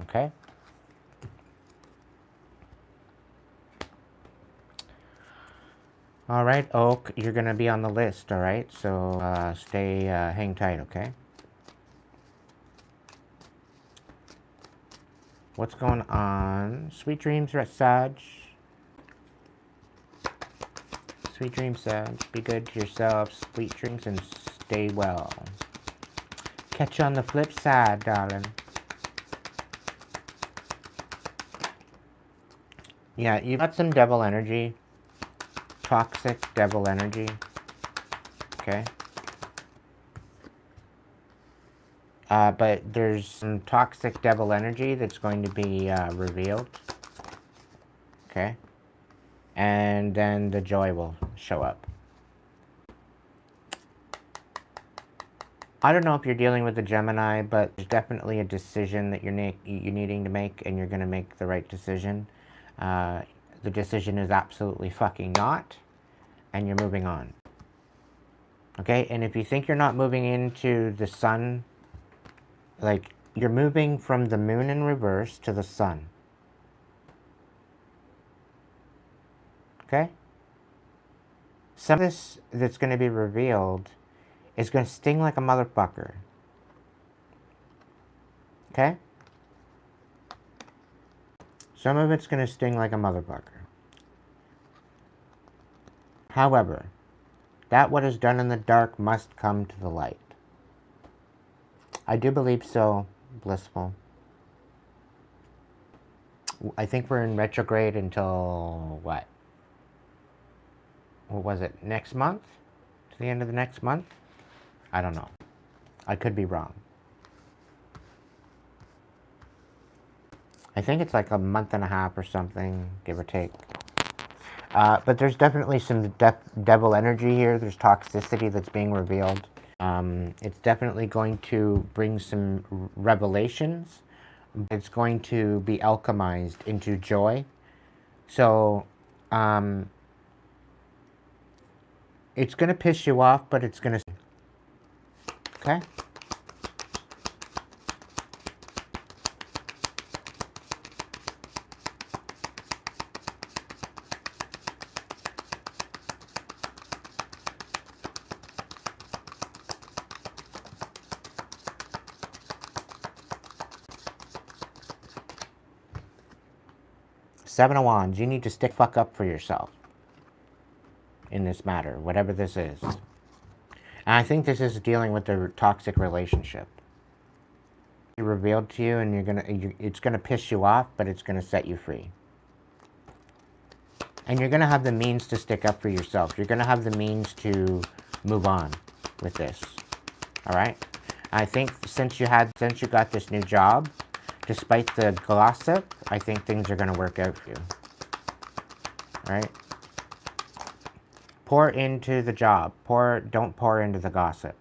Okay? All right, Oak, you're going to be on the list, all right? So hang tight, okay? What's going on? Sweet dreams, Sag. Sweet dreams, Sag. Be good to yourself. Sweet dreams and stay well. Catch you on the flip side, darling. Yeah, you've got some devil energy. Toxic devil energy. Okay? But there's some toxic devil energy that's going to be revealed. Okay? And then the joy will show up. I don't know if you're dealing with a Gemini, but there's definitely a decision that you're needing to make, and you're going to make the right decision. The decision is absolutely fucking not, and you're moving on. Okay? And if you think you're not moving into the sun, like, you're moving from the moon in reverse to the sun. Okay? Some of this that's going to be revealed is going to sting like a motherfucker. Okay? Some of it's going to sting like a motherfucker. However, that what is done in the dark must come to the light. I do believe so, Blissful. I think we're in retrograde until, what? What was it? Next month? To the end of the next month? I don't know. I could be wrong. I think it's like a month and a half or something, give or take. But there's definitely some devil energy here. There's toxicity that's being revealed. It's definitely going to bring some revelations. It's going to be alchemized into joy. So, it's going to piss you off, but it's going to... Okay? Seven of Wands, you need to stick fuck up for yourself in this matter, whatever this is. And I think this is dealing with the toxic relationship. It revealed to you, and it's gonna piss you off, but it's gonna set you free. And you're gonna have the means to stick up for yourself. You're gonna have the means to move on with this. All right. I think since you got this new job, despite the gossip, I think things are going to work out for you. All right? Pour into the job. Don't pour into the gossip.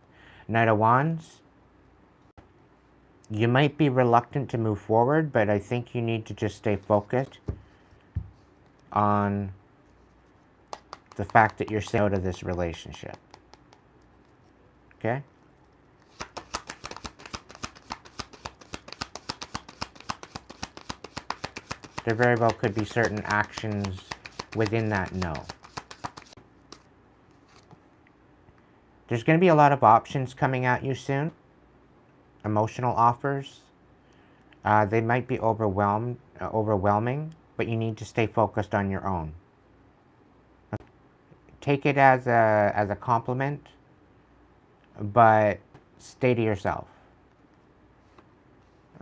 Knight of Wands. You might be reluctant to move forward, but I think you need to just stay focused on the fact that you're saying no to this relationship. Okay? There very well could be certain actions within that no. There's going to be a lot of options coming at you soon. Emotional offers. They might be overwhelming, but you need to stay focused on your own. Take it as a compliment, but stay to yourself.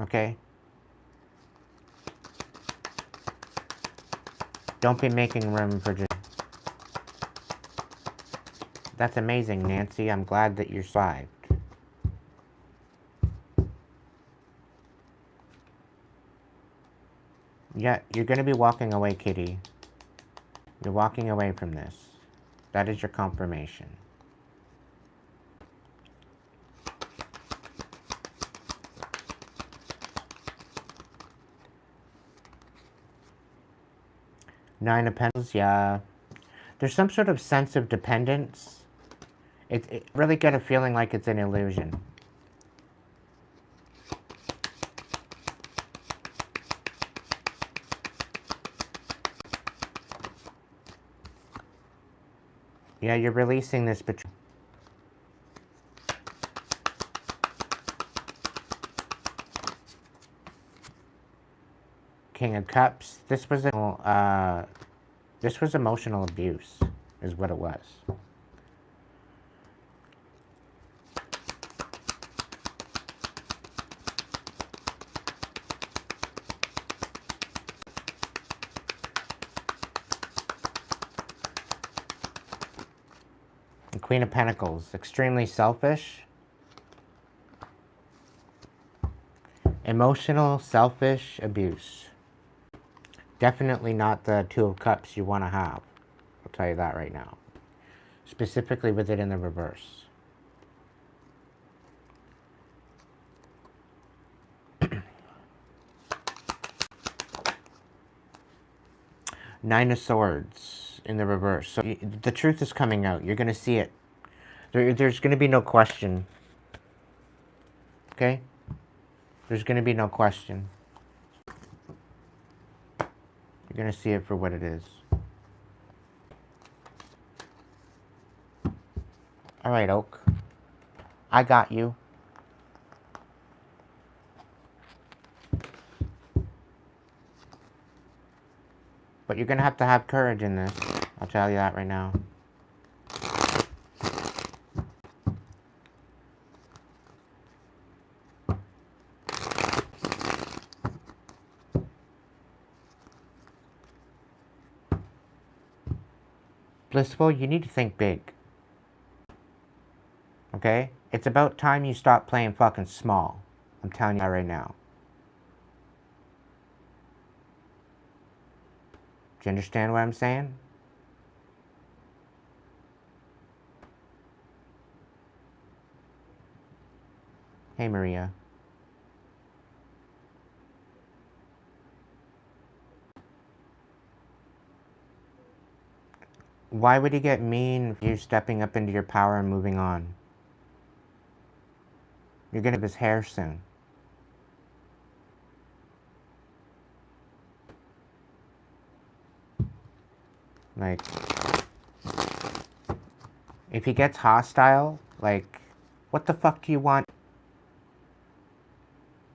Okay? Don't be making room for just... That's amazing, Nancy. I'm glad that you survived. Yeah, you're going to be walking away, Kitty. You're walking away from this. That is your confirmation. Nine of Pentacles, yeah. There's some sort of sense of dependence. It really get a feeling like it's an illusion. Yeah, you're releasing this betrayal. King of Cups. This was emotional abuse, is what it was. The Queen of Pentacles. Extremely selfish. Emotional, selfish abuse. Definitely not the Two of Cups you want to have. I'll tell you that right now. Specifically with it in the reverse. Nine of Swords in the reverse. So the truth is coming out. You're going to see it. There's going to be no question. Okay? There's going to be no question. You're going to see it for what it is. All right, Oak. I got you. But you're going to have courage in this. I'll tell you that right now. Blissful, you need to think big. Okay? It's about time you stop playing fucking small. I'm telling you that right now. Do you understand what I'm saying? Hey, Maria. Why would he get mean for you stepping up into your power and moving on? You're gonna have his hair soon. Like, if he gets hostile, like, what the fuck do you want?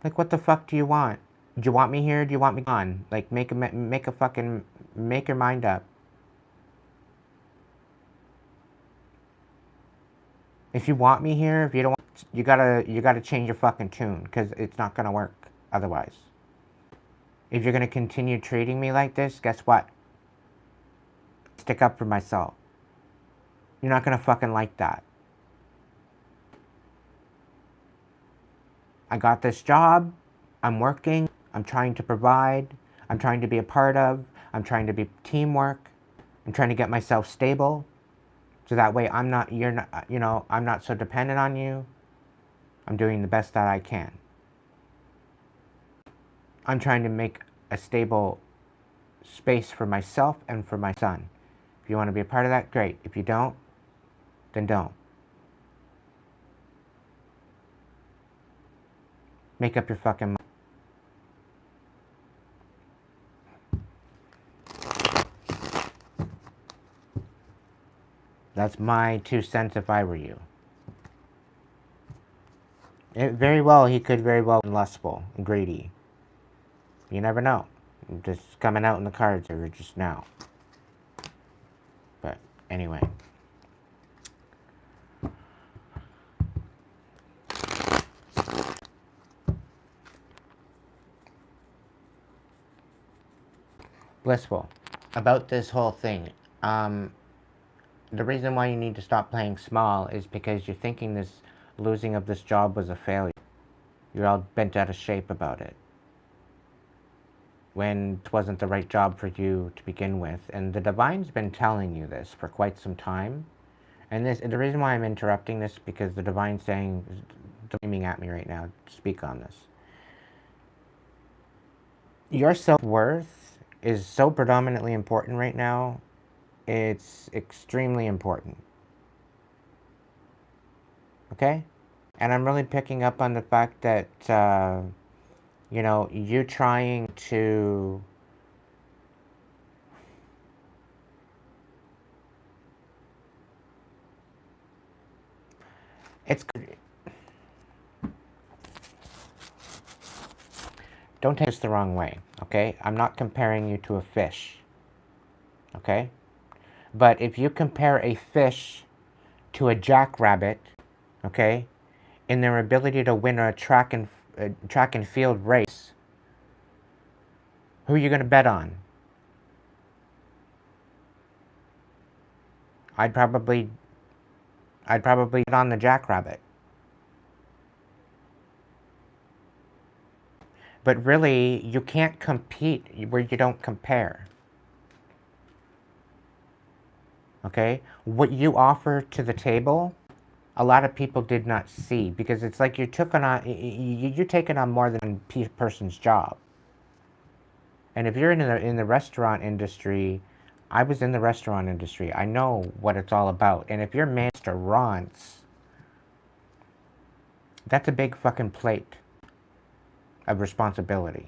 Like, what the fuck do you want? Do you want me here? Do you want me gone? Like, make your mind up. If you want me here, if you don't want, you gotta change your fucking tune, because it's not gonna work otherwise. If you're gonna continue treating me like this, guess what? Stick up for myself. You're not gonna fucking like that. I got this job. I'm working. I'm trying to provide. I'm trying to be a part of. I'm trying to be teamwork. I'm trying to get myself stable. So that way I'm not so dependent on you. I'm doing the best that I can. I'm trying to make a stable space for myself and for my son. If you want to be a part of that, great. If you don't, then don't. Make up your fucking mind. That's my 2 cents if I were you. Very well, he could very well be lustful and greedy. You never know. Just coming out in the cards or just now. But anyway. Blissful. About this whole thing. The reason why you need to stop playing small is because you're thinking this losing of this job was a failure. You're all bent out of shape about it. When it wasn't the right job for you to begin with. And the Divine's been telling you this for quite some time. And the reason why I'm interrupting this, because the Divine's saying, aiming at me right now to speak on this. Your self-worth is so predominantly important right now. It's extremely important. Okay? And I'm really picking up on the fact that, you know, you trying to don't take this the wrong way, okay? I'm not comparing you to a fish, okay? But if you compare a fish to a jackrabbit, okay, in their ability to win a track and field race, who are you going to bet on? I'd probably bet on the jackrabbit. But really, you can't compete where you don't compare. Okay? What you offer to the table, a lot of people did not see, because it's like you're taking on more than one person's job. And if you're in the restaurant industry, I was in the restaurant industry. I know what it's all about. And if you're restaurants, that's a big fucking plate of responsibility.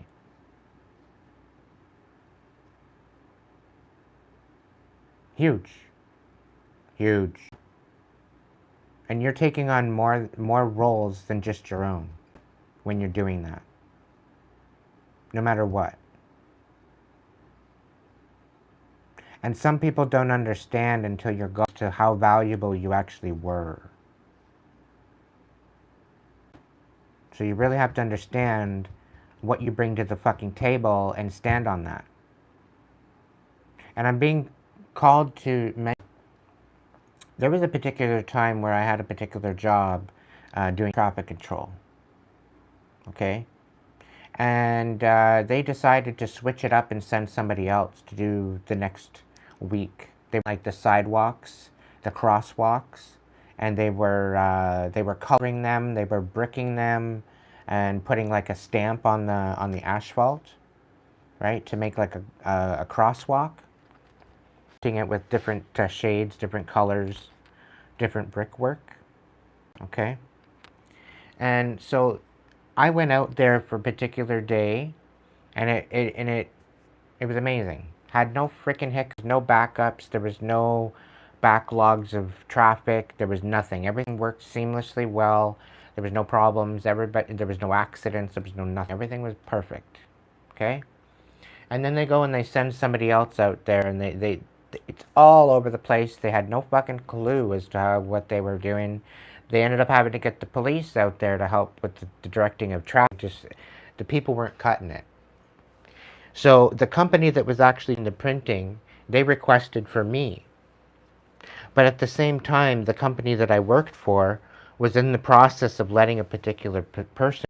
Huge. Huge. And you're taking on more roles than just your own when you're doing that. No matter what. And some people don't understand until you're going to how valuable you actually were. So you really have to understand what you bring to the fucking table and stand on that. And I'm being called to mention, there was a particular time where I had a particular job doing traffic control. Okay? And they decided to switch it up and send somebody else to do the next week. They like the sidewalks, the crosswalks, and they were coloring them, they were bricking them, and putting like a stamp on the asphalt, right, to make like a crosswalk. Doing it with different shades, different colors, different brickwork. Okay, and so I went out there for a particular day, and it was amazing. Had no freaking hiccups, no backups. There was no backlogs of traffic. There was nothing. Everything worked seamlessly well. There was no problems. There was no accidents. There was no nothing. Everything was perfect. Okay? And then they go and they send somebody else out there, and it's all over the place. They had no fucking clue as to what they were doing. They ended up having to get the police out there to help with the directing of traffic. Just the people weren't cutting it. So the company that was actually in the printing, they requested for me. But at the same time, the company that I worked for was in the process of letting a particular person.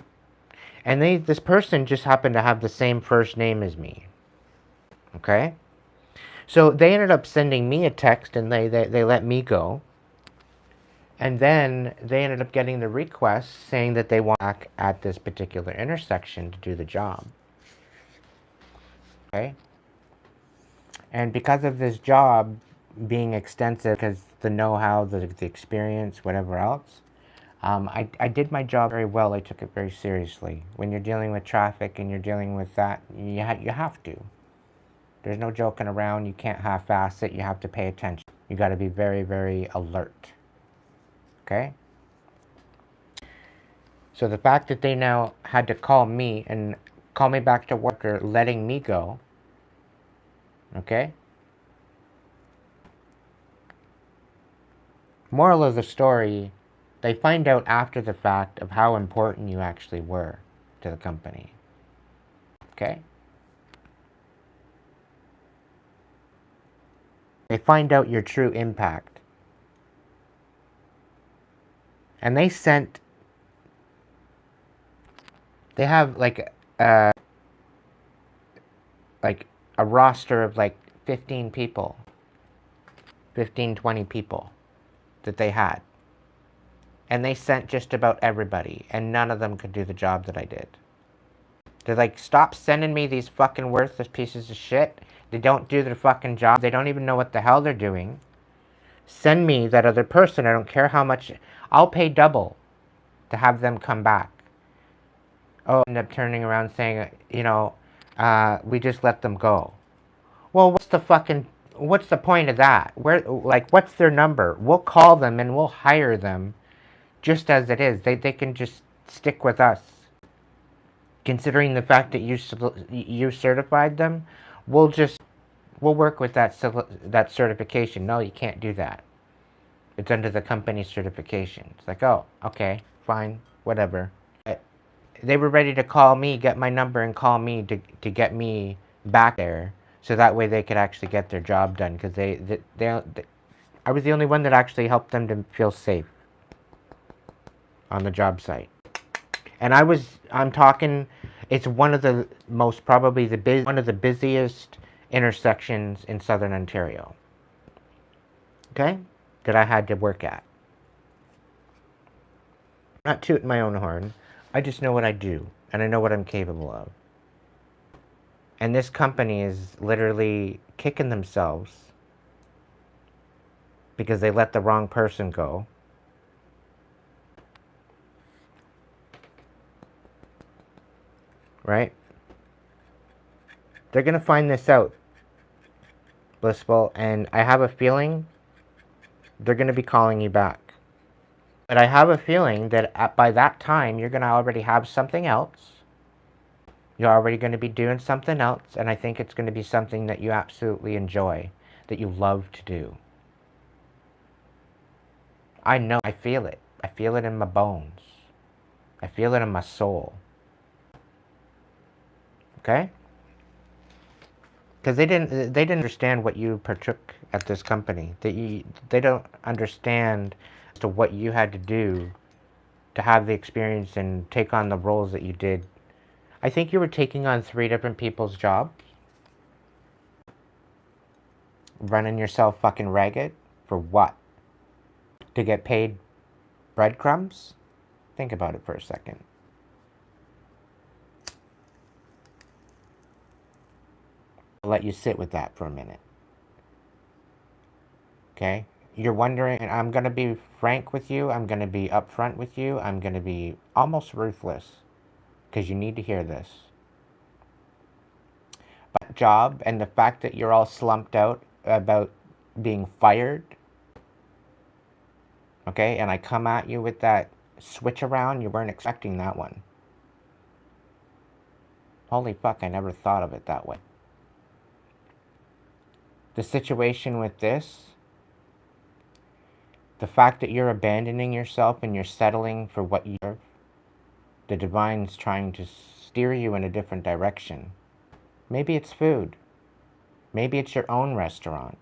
And this person just happened to have the same first name as me. Okay? So they ended up sending me a text, and they let me go. And then they ended up getting the request saying that they want back at this particular intersection to do the job. Okay? And because of this job being extensive, because the know-how, the experience, whatever else, I did my job very well. I took it very seriously. When you're dealing with traffic and you're dealing with that, you have to. There's no joking around. You can't half-ass it. You have to pay attention. You got to be very, very alert. Okay? So the fact that they now had to call me and call me back to work or letting me go, okay? Moral of the story, they find out after the fact of how important you actually were to the company. Okay? They find out your true impact. And they have like a roster of like 15 people, 15, 20 people that they had. And they sent just about everybody, and none of them could do the job that I did. They're like, stop sending me these fucking worthless pieces of shit. They don't do their fucking job. They don't even know what the hell they're doing. Send me that other person. I don't care how much. I'll pay double to have them come back. Oh, end up turning around saying, we just let them go. Well, what's the point of that? What's their number? We'll call them and we'll hire them just as it is. They can just stick with us. Considering the fact that you certified them, we'll work with that certification. No, you can't do that. It's under the company certification. It's like, oh, okay, fine, whatever. But they were ready to call me, get my number, and call me to get me back there, so that way they could actually get their job done. Because I was the only one that actually helped them to feel safe on the job site. And I'm talking, it's one of the most, probably one of the busiest intersections in Southern Ontario. Okay? That I had to work at. Not tooting my own horn. I just know what I do. And I know what I'm capable of. And this company is literally kicking themselves because they let the wrong person go. Right? They're going to find this out, Blissful, and I have a feeling they're going to be calling you back. But I have a feeling that by that time, you're going to already have something else. You're already going to be doing something else, and I think it's going to be something that you absolutely enjoy, that you love to do. I know, I feel it. I feel it in my bones. I feel it in my soul. Okay? Because they didn't understand what you partook at this company. They don't understand as to what you had to do to have the experience and take on the roles that you did. I think you were taking on 3 different people's jobs. Running yourself fucking ragged. For what? To get paid breadcrumbs? Think about it for a second. I'll let you sit with that for a minute. Okay? You're wondering, and I'm going to be frank with you. I'm going to be upfront with you. I'm going to be almost ruthless. Because you need to hear this. But job and the fact that you're all slumped out about being fired. Okay? And I come at you with that switch around. You weren't expecting that one. Holy fuck, I never thought of it that way. The situation with this, the fact that you're abandoning yourself and you're settling for what you deserve, the divine's trying to steer you in a different direction. Maybe it's food. Maybe it's your own restaurant.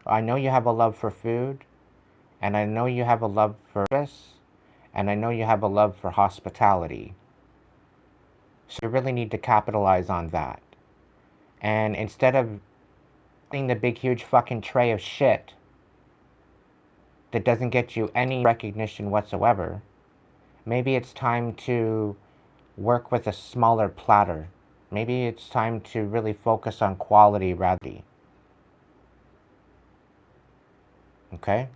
I know you have a love for food, and I know you have a love for service, and I know you have a love for hospitality. So you really need to capitalize on that. And instead of eating the big, huge fucking tray of shit that doesn't get you any recognition whatsoever, maybe it's time to work with a smaller platter Maybe it's time to really focus on quality rather than... Okay?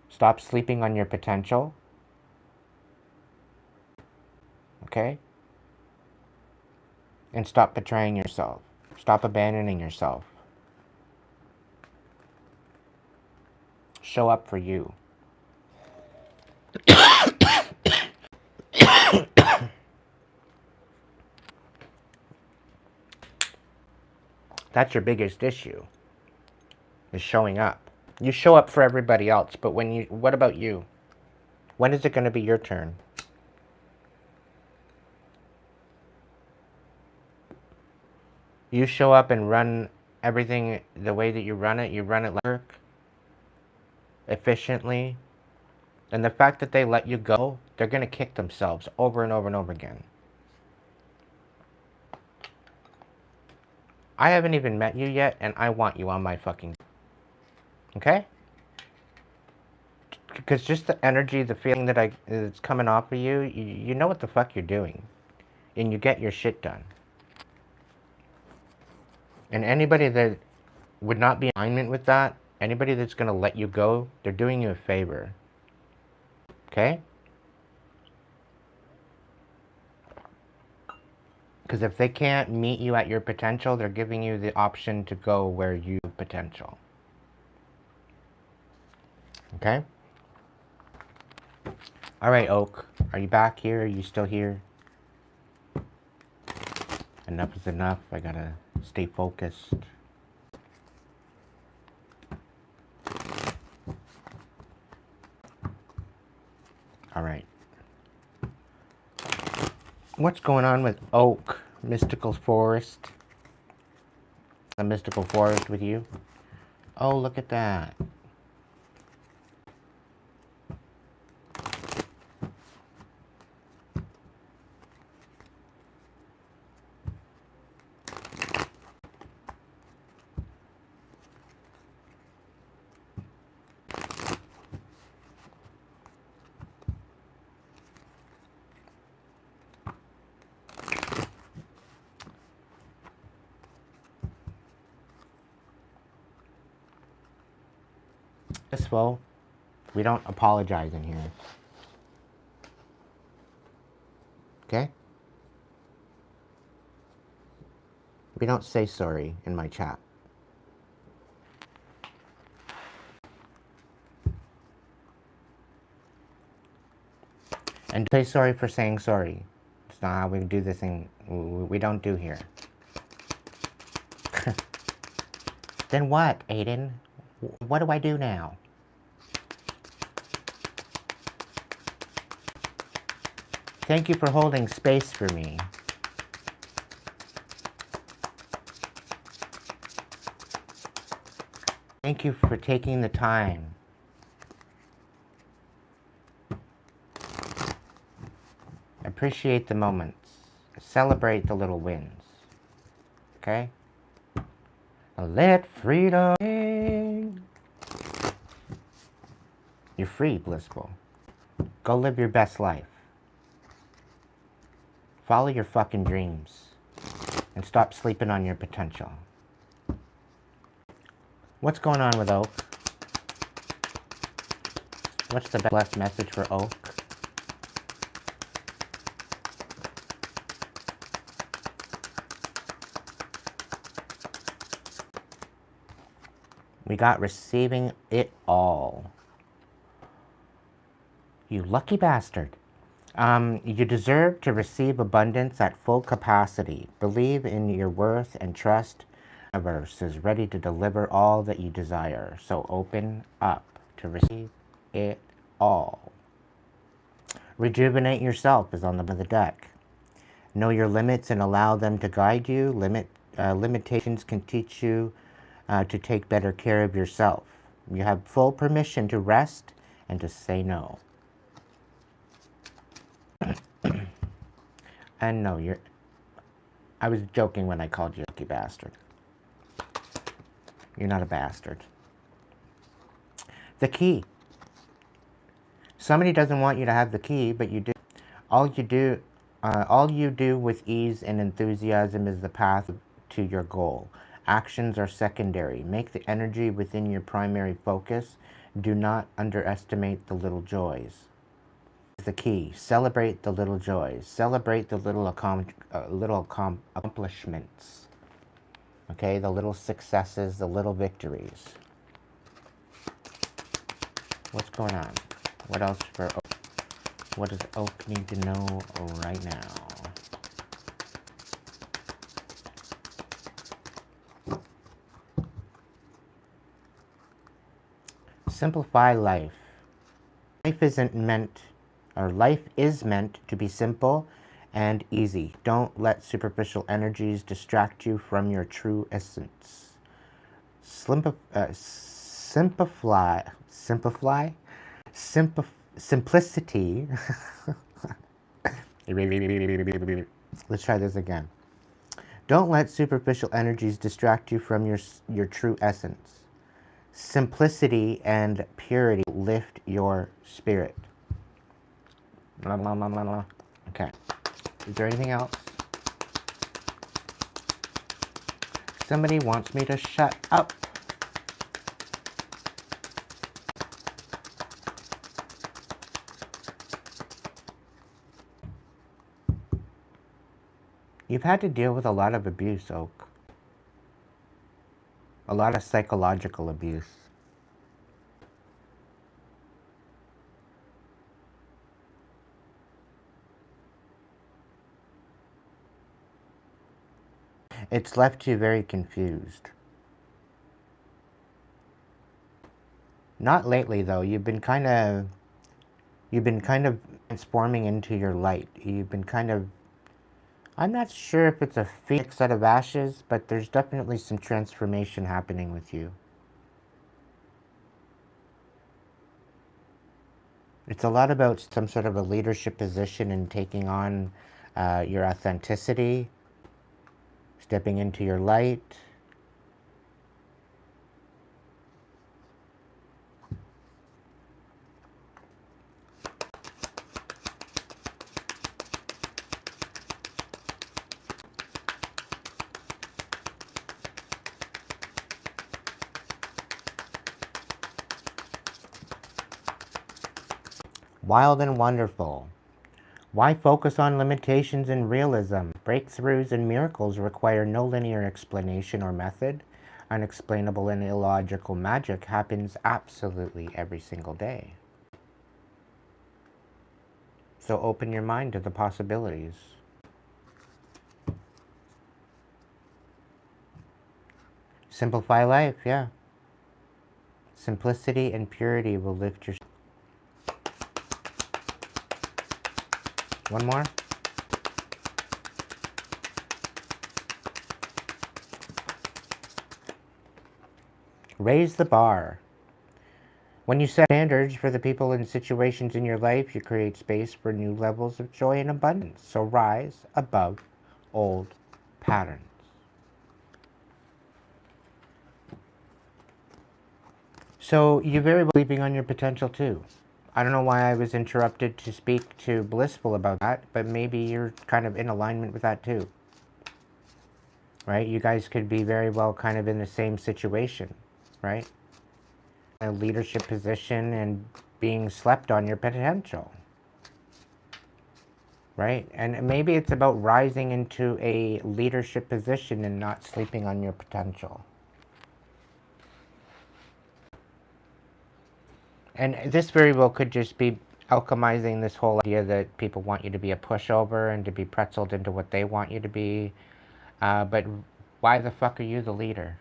Stop sleeping on your potential. Okay? And stop betraying yourself. Stop abandoning yourself. Show up for you. That's your biggest issue, is showing up. You show up for everybody else, but what about you? When is it going to be your turn? You show up and run everything the way that you run it like work, efficiently. And the fact that they let you go, they're going to kick themselves over and over and over again. I haven't even met you yet, and I want you on my fucking... Okay? Because just the energy, the feeling that's coming off of you, you know what the fuck you're doing. And you get your shit done. And anybody that would not be in alignment with that, anybody that's going to let you go, they're doing you a favor. Okay? Because if they can't meet you at your potential, they're giving you the option to go where you have potential. Okay? Alright, Oak. Are you back here? Are you still here? Enough is enough. I gotta stay focused. Alright. What's going on with Oak? Mystical Forest? A mystical forest with you? Oh, look at that. Well, we don't apologize in here. Okay? We don't say sorry in my chat. And say sorry for saying sorry. It's not how we do this thing. We don't do here. Then what, Aiden? What do I do now? Thank you for holding space for me. Thank you for taking the time. Appreciate the moments. Celebrate the little wins. Okay? Let freedom ring. You're free, blissful. Go live your best life. Follow your fucking dreams. And stop sleeping on your potential. What's going on with Oak? What's the best message for Oak? We got receiving it all. You lucky bastard. You deserve to receive abundance at full capacity. Believe in your worth and trust. The universe is ready to deliver all that you desire. So open up to receive it all. Rejuvenate yourself is on the deck. Know your limits and allow them to guide you. Limitations can teach you to take better care of yourself. You have full permission to rest and to say no. And no, I was joking when I called you a lucky bastard. You're not a bastard. The key. Somebody doesn't want you to have the key, but you do. All you do with ease and enthusiasm is the path to your goal. Actions are secondary. Make the energy within your primary focus. Do not underestimate the little joys. The key. Celebrate the little joys. Celebrate the little accomplishments. Okay, the little successes, the little victories. What's going on? What else for Oak? What does Oak need to know right now? Simplify life. Life is meant to be simple and easy. Don't let superficial energies distract you from your true essence. Simplicity. Let's try this again. Don't let superficial energies distract you from your true essence. Simplicity and purity lift your spirit. Blah, blah, blah, blah, blah. Okay. Is there anything else? Somebody wants me to shut up. You've had to deal with a lot of abuse, Oak. A lot of psychological abuse. It's left you very confused. Not lately, though. You've been kind of transforming into your light. You've been kind of, I'm not sure if it's a phoenix out of ashes, but there's definitely some transformation happening with you. It's a lot about some sort of a leadership position and taking on your authenticity, stepping into your light. Wild and wonderful. Why focus on limitations and realism? Breakthroughs and miracles require no linear explanation or method. Unexplainable and illogical magic happens absolutely every single day. So open your mind to the possibilities. Simplify life, yeah. Simplicity and purity will lift your... One more. Raise the bar. When you set standards for the people and situations in your life, you create space for new levels of joy and abundance. So rise above old patterns. So you're very well sleeping on your potential too. I don't know why I was interrupted to speak to Blissful about that, but maybe you're kind of in alignment with that too. Right? You guys could be very well kind of in the same situation, right? A leadership position and being slept on your potential. Right? And maybe it's about rising into a leadership position and not sleeping on your potential. And this very well could just be alchemizing this whole idea that people want you to be a pushover and to be pretzeled into what they want you to be. But why the fuck are you the leader?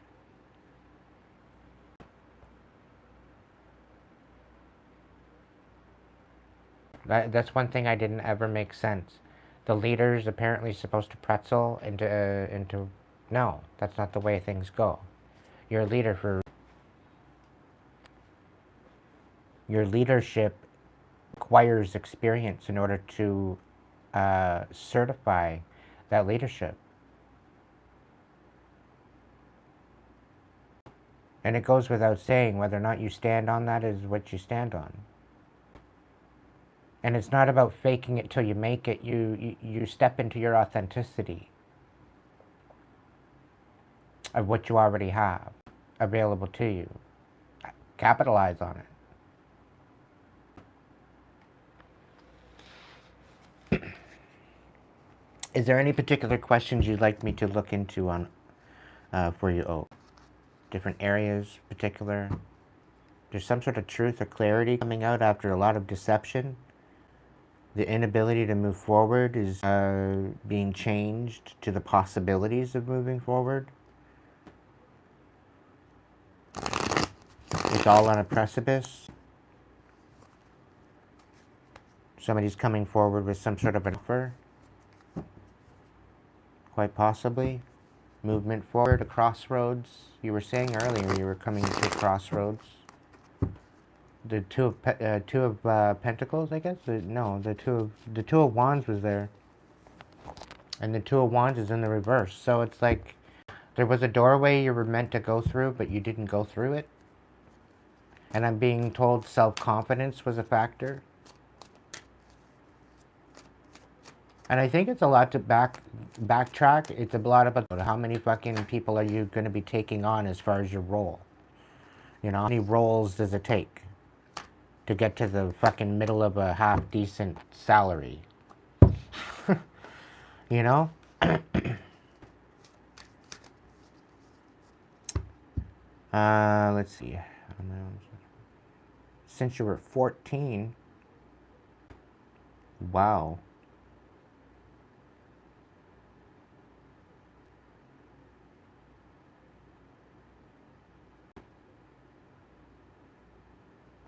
That's one thing I didn't ever make sense. The leader's apparently supposed to pretzel into... No, that's not the way things go. You're a leader for... Your leadership requires experience in order to certify that leadership. And it goes without saying, whether or not you stand on that is what you stand on. And it's not about faking it till you make it. You step into your authenticity of what you already have available to you. Capitalize on it. Is there any particular questions you'd like me to look into on for you? Oh, different areas, particular. There's some sort of truth or clarity coming out after a lot of deception. The inability to move forward is being changed to the possibilities of moving forward. It's all on a precipice. Somebody's coming forward with some sort of an offer. Quite possibly. Movement forward, a crossroads. You were saying earlier you were coming to a crossroads. The two of Pentacles, I guess. No, the two of Wands was there, and the Two of Wands is in the reverse. So it's like there was a doorway you were meant to go through, but you didn't go through it. And I'm being told self-confidence was a factor. And I think it's a lot to backtrack. It's a lot about how many fucking people are you going to be taking on as far as your role. You know, how many roles does it take to get to the fucking middle of a half-decent salary? You know? Let's see. Since you were 14. Wow.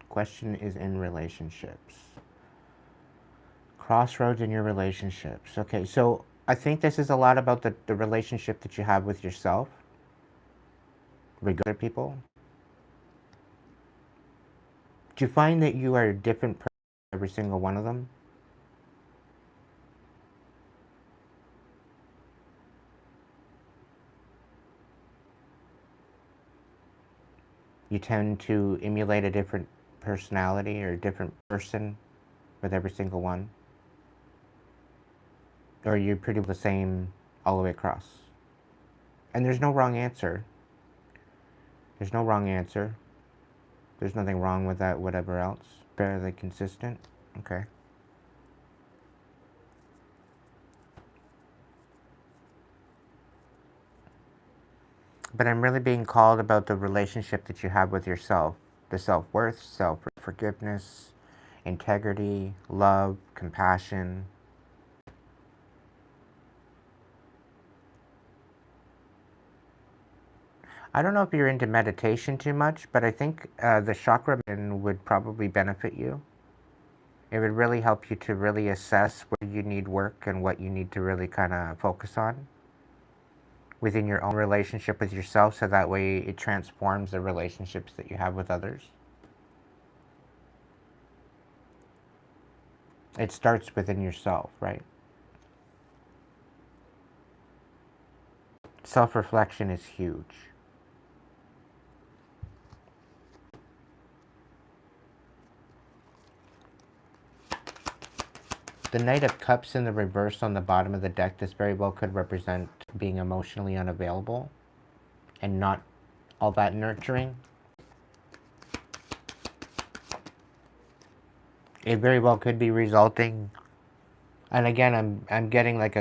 Question is in relationships. Crossroads in your relationships. Okay, so I think this is a lot about the relationship that you have with yourself. Regarding people. Do you find that you are a different person, every single one of them? You tend to emulate a different personality or a different person with every single one? Or are you pretty the same all the way across? And there's no wrong answer. There's no wrong answer. There's nothing wrong with that, whatever else. Fairly consistent. Okay. But I'm really being called about the relationship that you have with yourself. The self-worth, self-forgiveness, integrity, love, compassion. I don't know if you're into meditation too much, but I think the chakra would probably benefit you. It would really help you to really assess where you need work and what you need to really kind of focus on within your own relationship with yourself, so that way it transforms the relationships that you have with others. It starts within yourself, right? Self-reflection is huge. The Knight of Cups in the reverse on the bottom of the deck, this very well could represent being emotionally unavailable and not all that nurturing. It very well could be resulting, and again, I'm getting like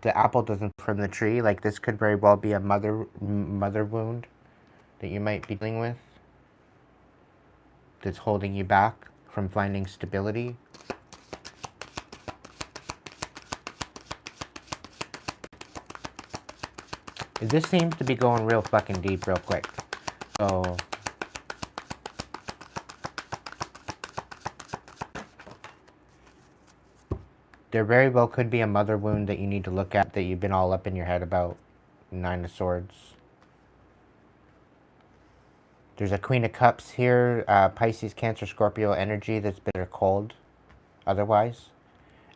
the apple doesn't fall from the tree. Like this could very well be a mother wound that you might be dealing with that's holding you back from finding stability. This seems to be going real fucking deep real quick. So there very well could be a mother wound that you need to look at, that you've been all up in your head about. Nine of Swords. There's a Queen of Cups here. Pisces, Cancer, Scorpio energy that's bitter cold otherwise.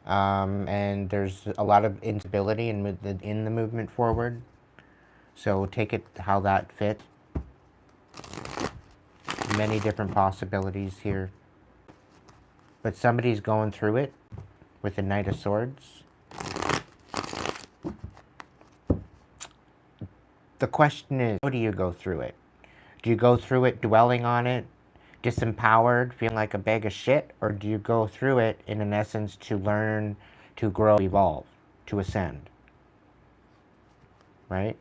And there's a lot of instability in the movement forward. So take it how that fits. Many different possibilities here. But somebody's going through it with the Knight of Swords. The question is, how do you go through it? Do you go through it dwelling on it, disempowered, feeling like a bag of shit? Or do you go through it, in an essence, to learn, to grow, evolve, to ascend? Right?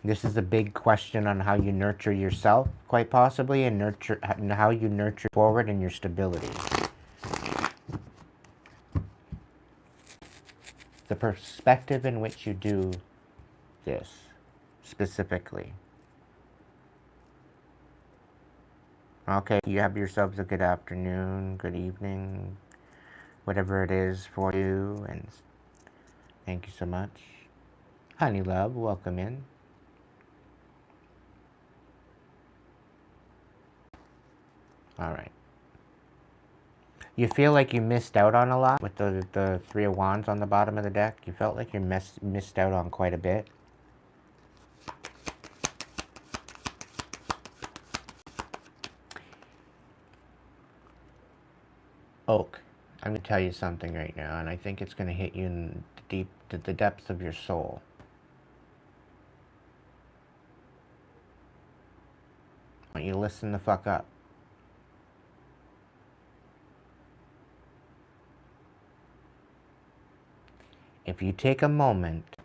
This is a big question on how you nurture yourself, quite possibly, and how you nurture forward and your stability. The perspective in which you do this, specifically. Okay, you have yourselves a good afternoon, good evening, whatever it is for you, and thank you so much. Honey love, welcome in. Alright. You feel like you missed out on a lot with the Three of Wands on the bottom of the deck. You felt like you missed out on quite a bit. Oak, I'm going to tell you something right now, and I think it's going to hit you in the depths of your soul. I want you to listen the fuck up. If you take a moment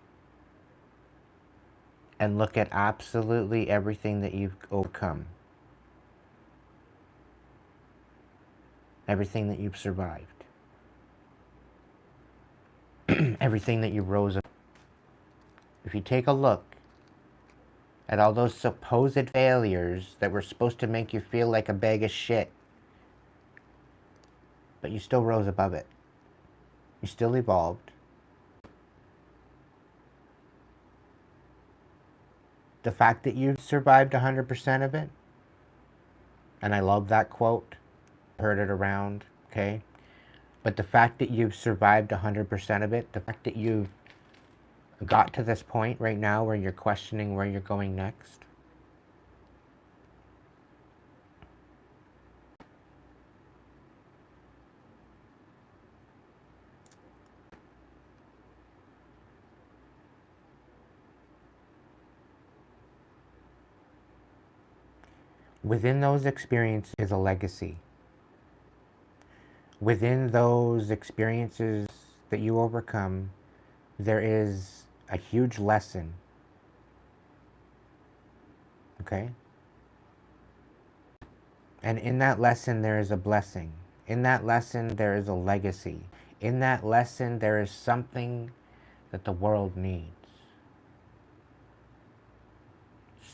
and look at absolutely everything that you've overcome, everything that you've survived, everything that you rose up, if you take a look at all those supposed failures that were supposed to make you feel like a bag of shit, but you still rose above it, you still evolved. The fact that you survived 100% of it, and I love that quote, heard it around, okay? But the fact that you've survived 100% of it, the fact that you've got to this point right now where you're questioning where you're going next, within those experiences is a legacy. Within those experiences that you overcome, there is a huge lesson. Okay? And in that lesson, there is a blessing. In that lesson, there is a legacy. In that lesson, there is something that the world needs.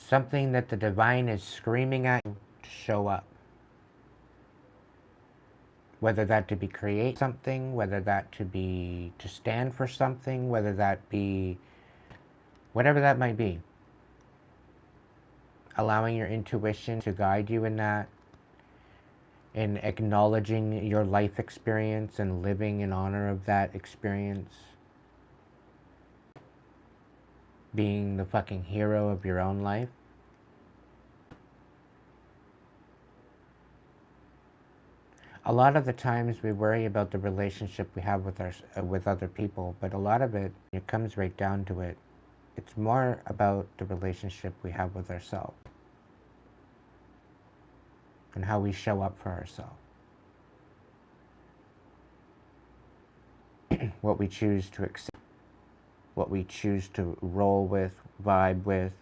Something that the divine is screaming at you to show up. Whether that to be create something, whether that to be to stand for something, whether that be whatever that might be. Allowing your intuition to guide you in that, in acknowledging your life experience and living in honor of that experience. Being the fucking hero of your own life. A lot of the times we worry about the relationship we have with other people, but a lot of it comes right down to it. It's more about the relationship we have with ourselves and how we show up for ourselves. What we choose to accept, what we choose to roll with, vibe with.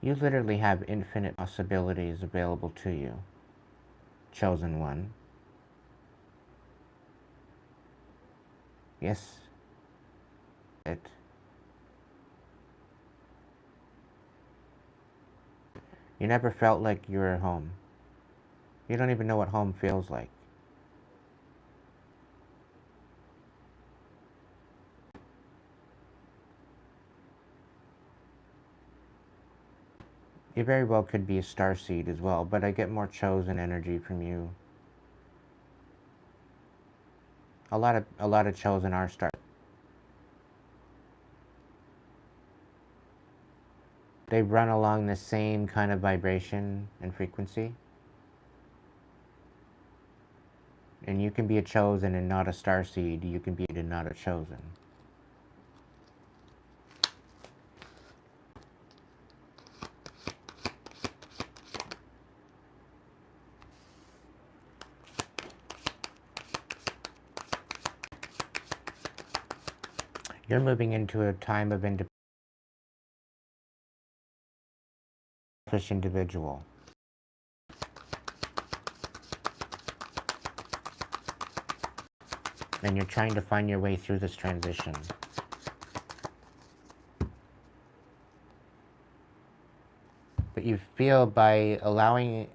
You literally have infinite possibilities available to you, chosen one. Yes, it. You never felt like you were at home. You don't even know what home feels like. You very well could be a starseed as well, but I get more chosen energy from you. A lot of chosen are star. They run along the same kind of vibration and frequency. And you can be a chosen and not a starseed. You can be and not a chosen. You're moving into a time of selfish individual. And you're trying to find your way through this transition. But you feel by allowing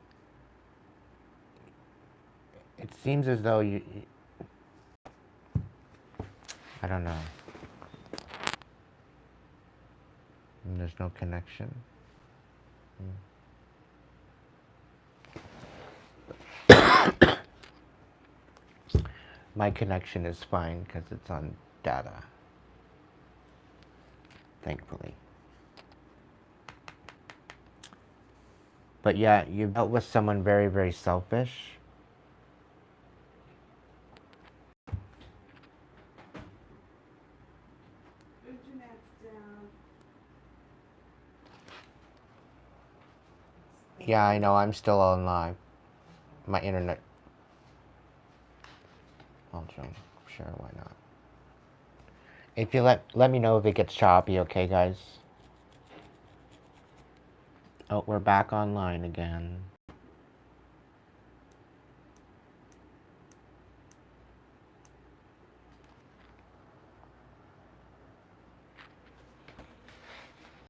it seems as though I don't know. And there's no connection. My connection is fine because it's on data. Thankfully. But yeah, you dealt with someone very, very selfish. Yeah, I know, I'm still on live. My internet. I'll join. Sure, why not? If you let me know if it gets choppy, okay, guys? Oh, we're back online again.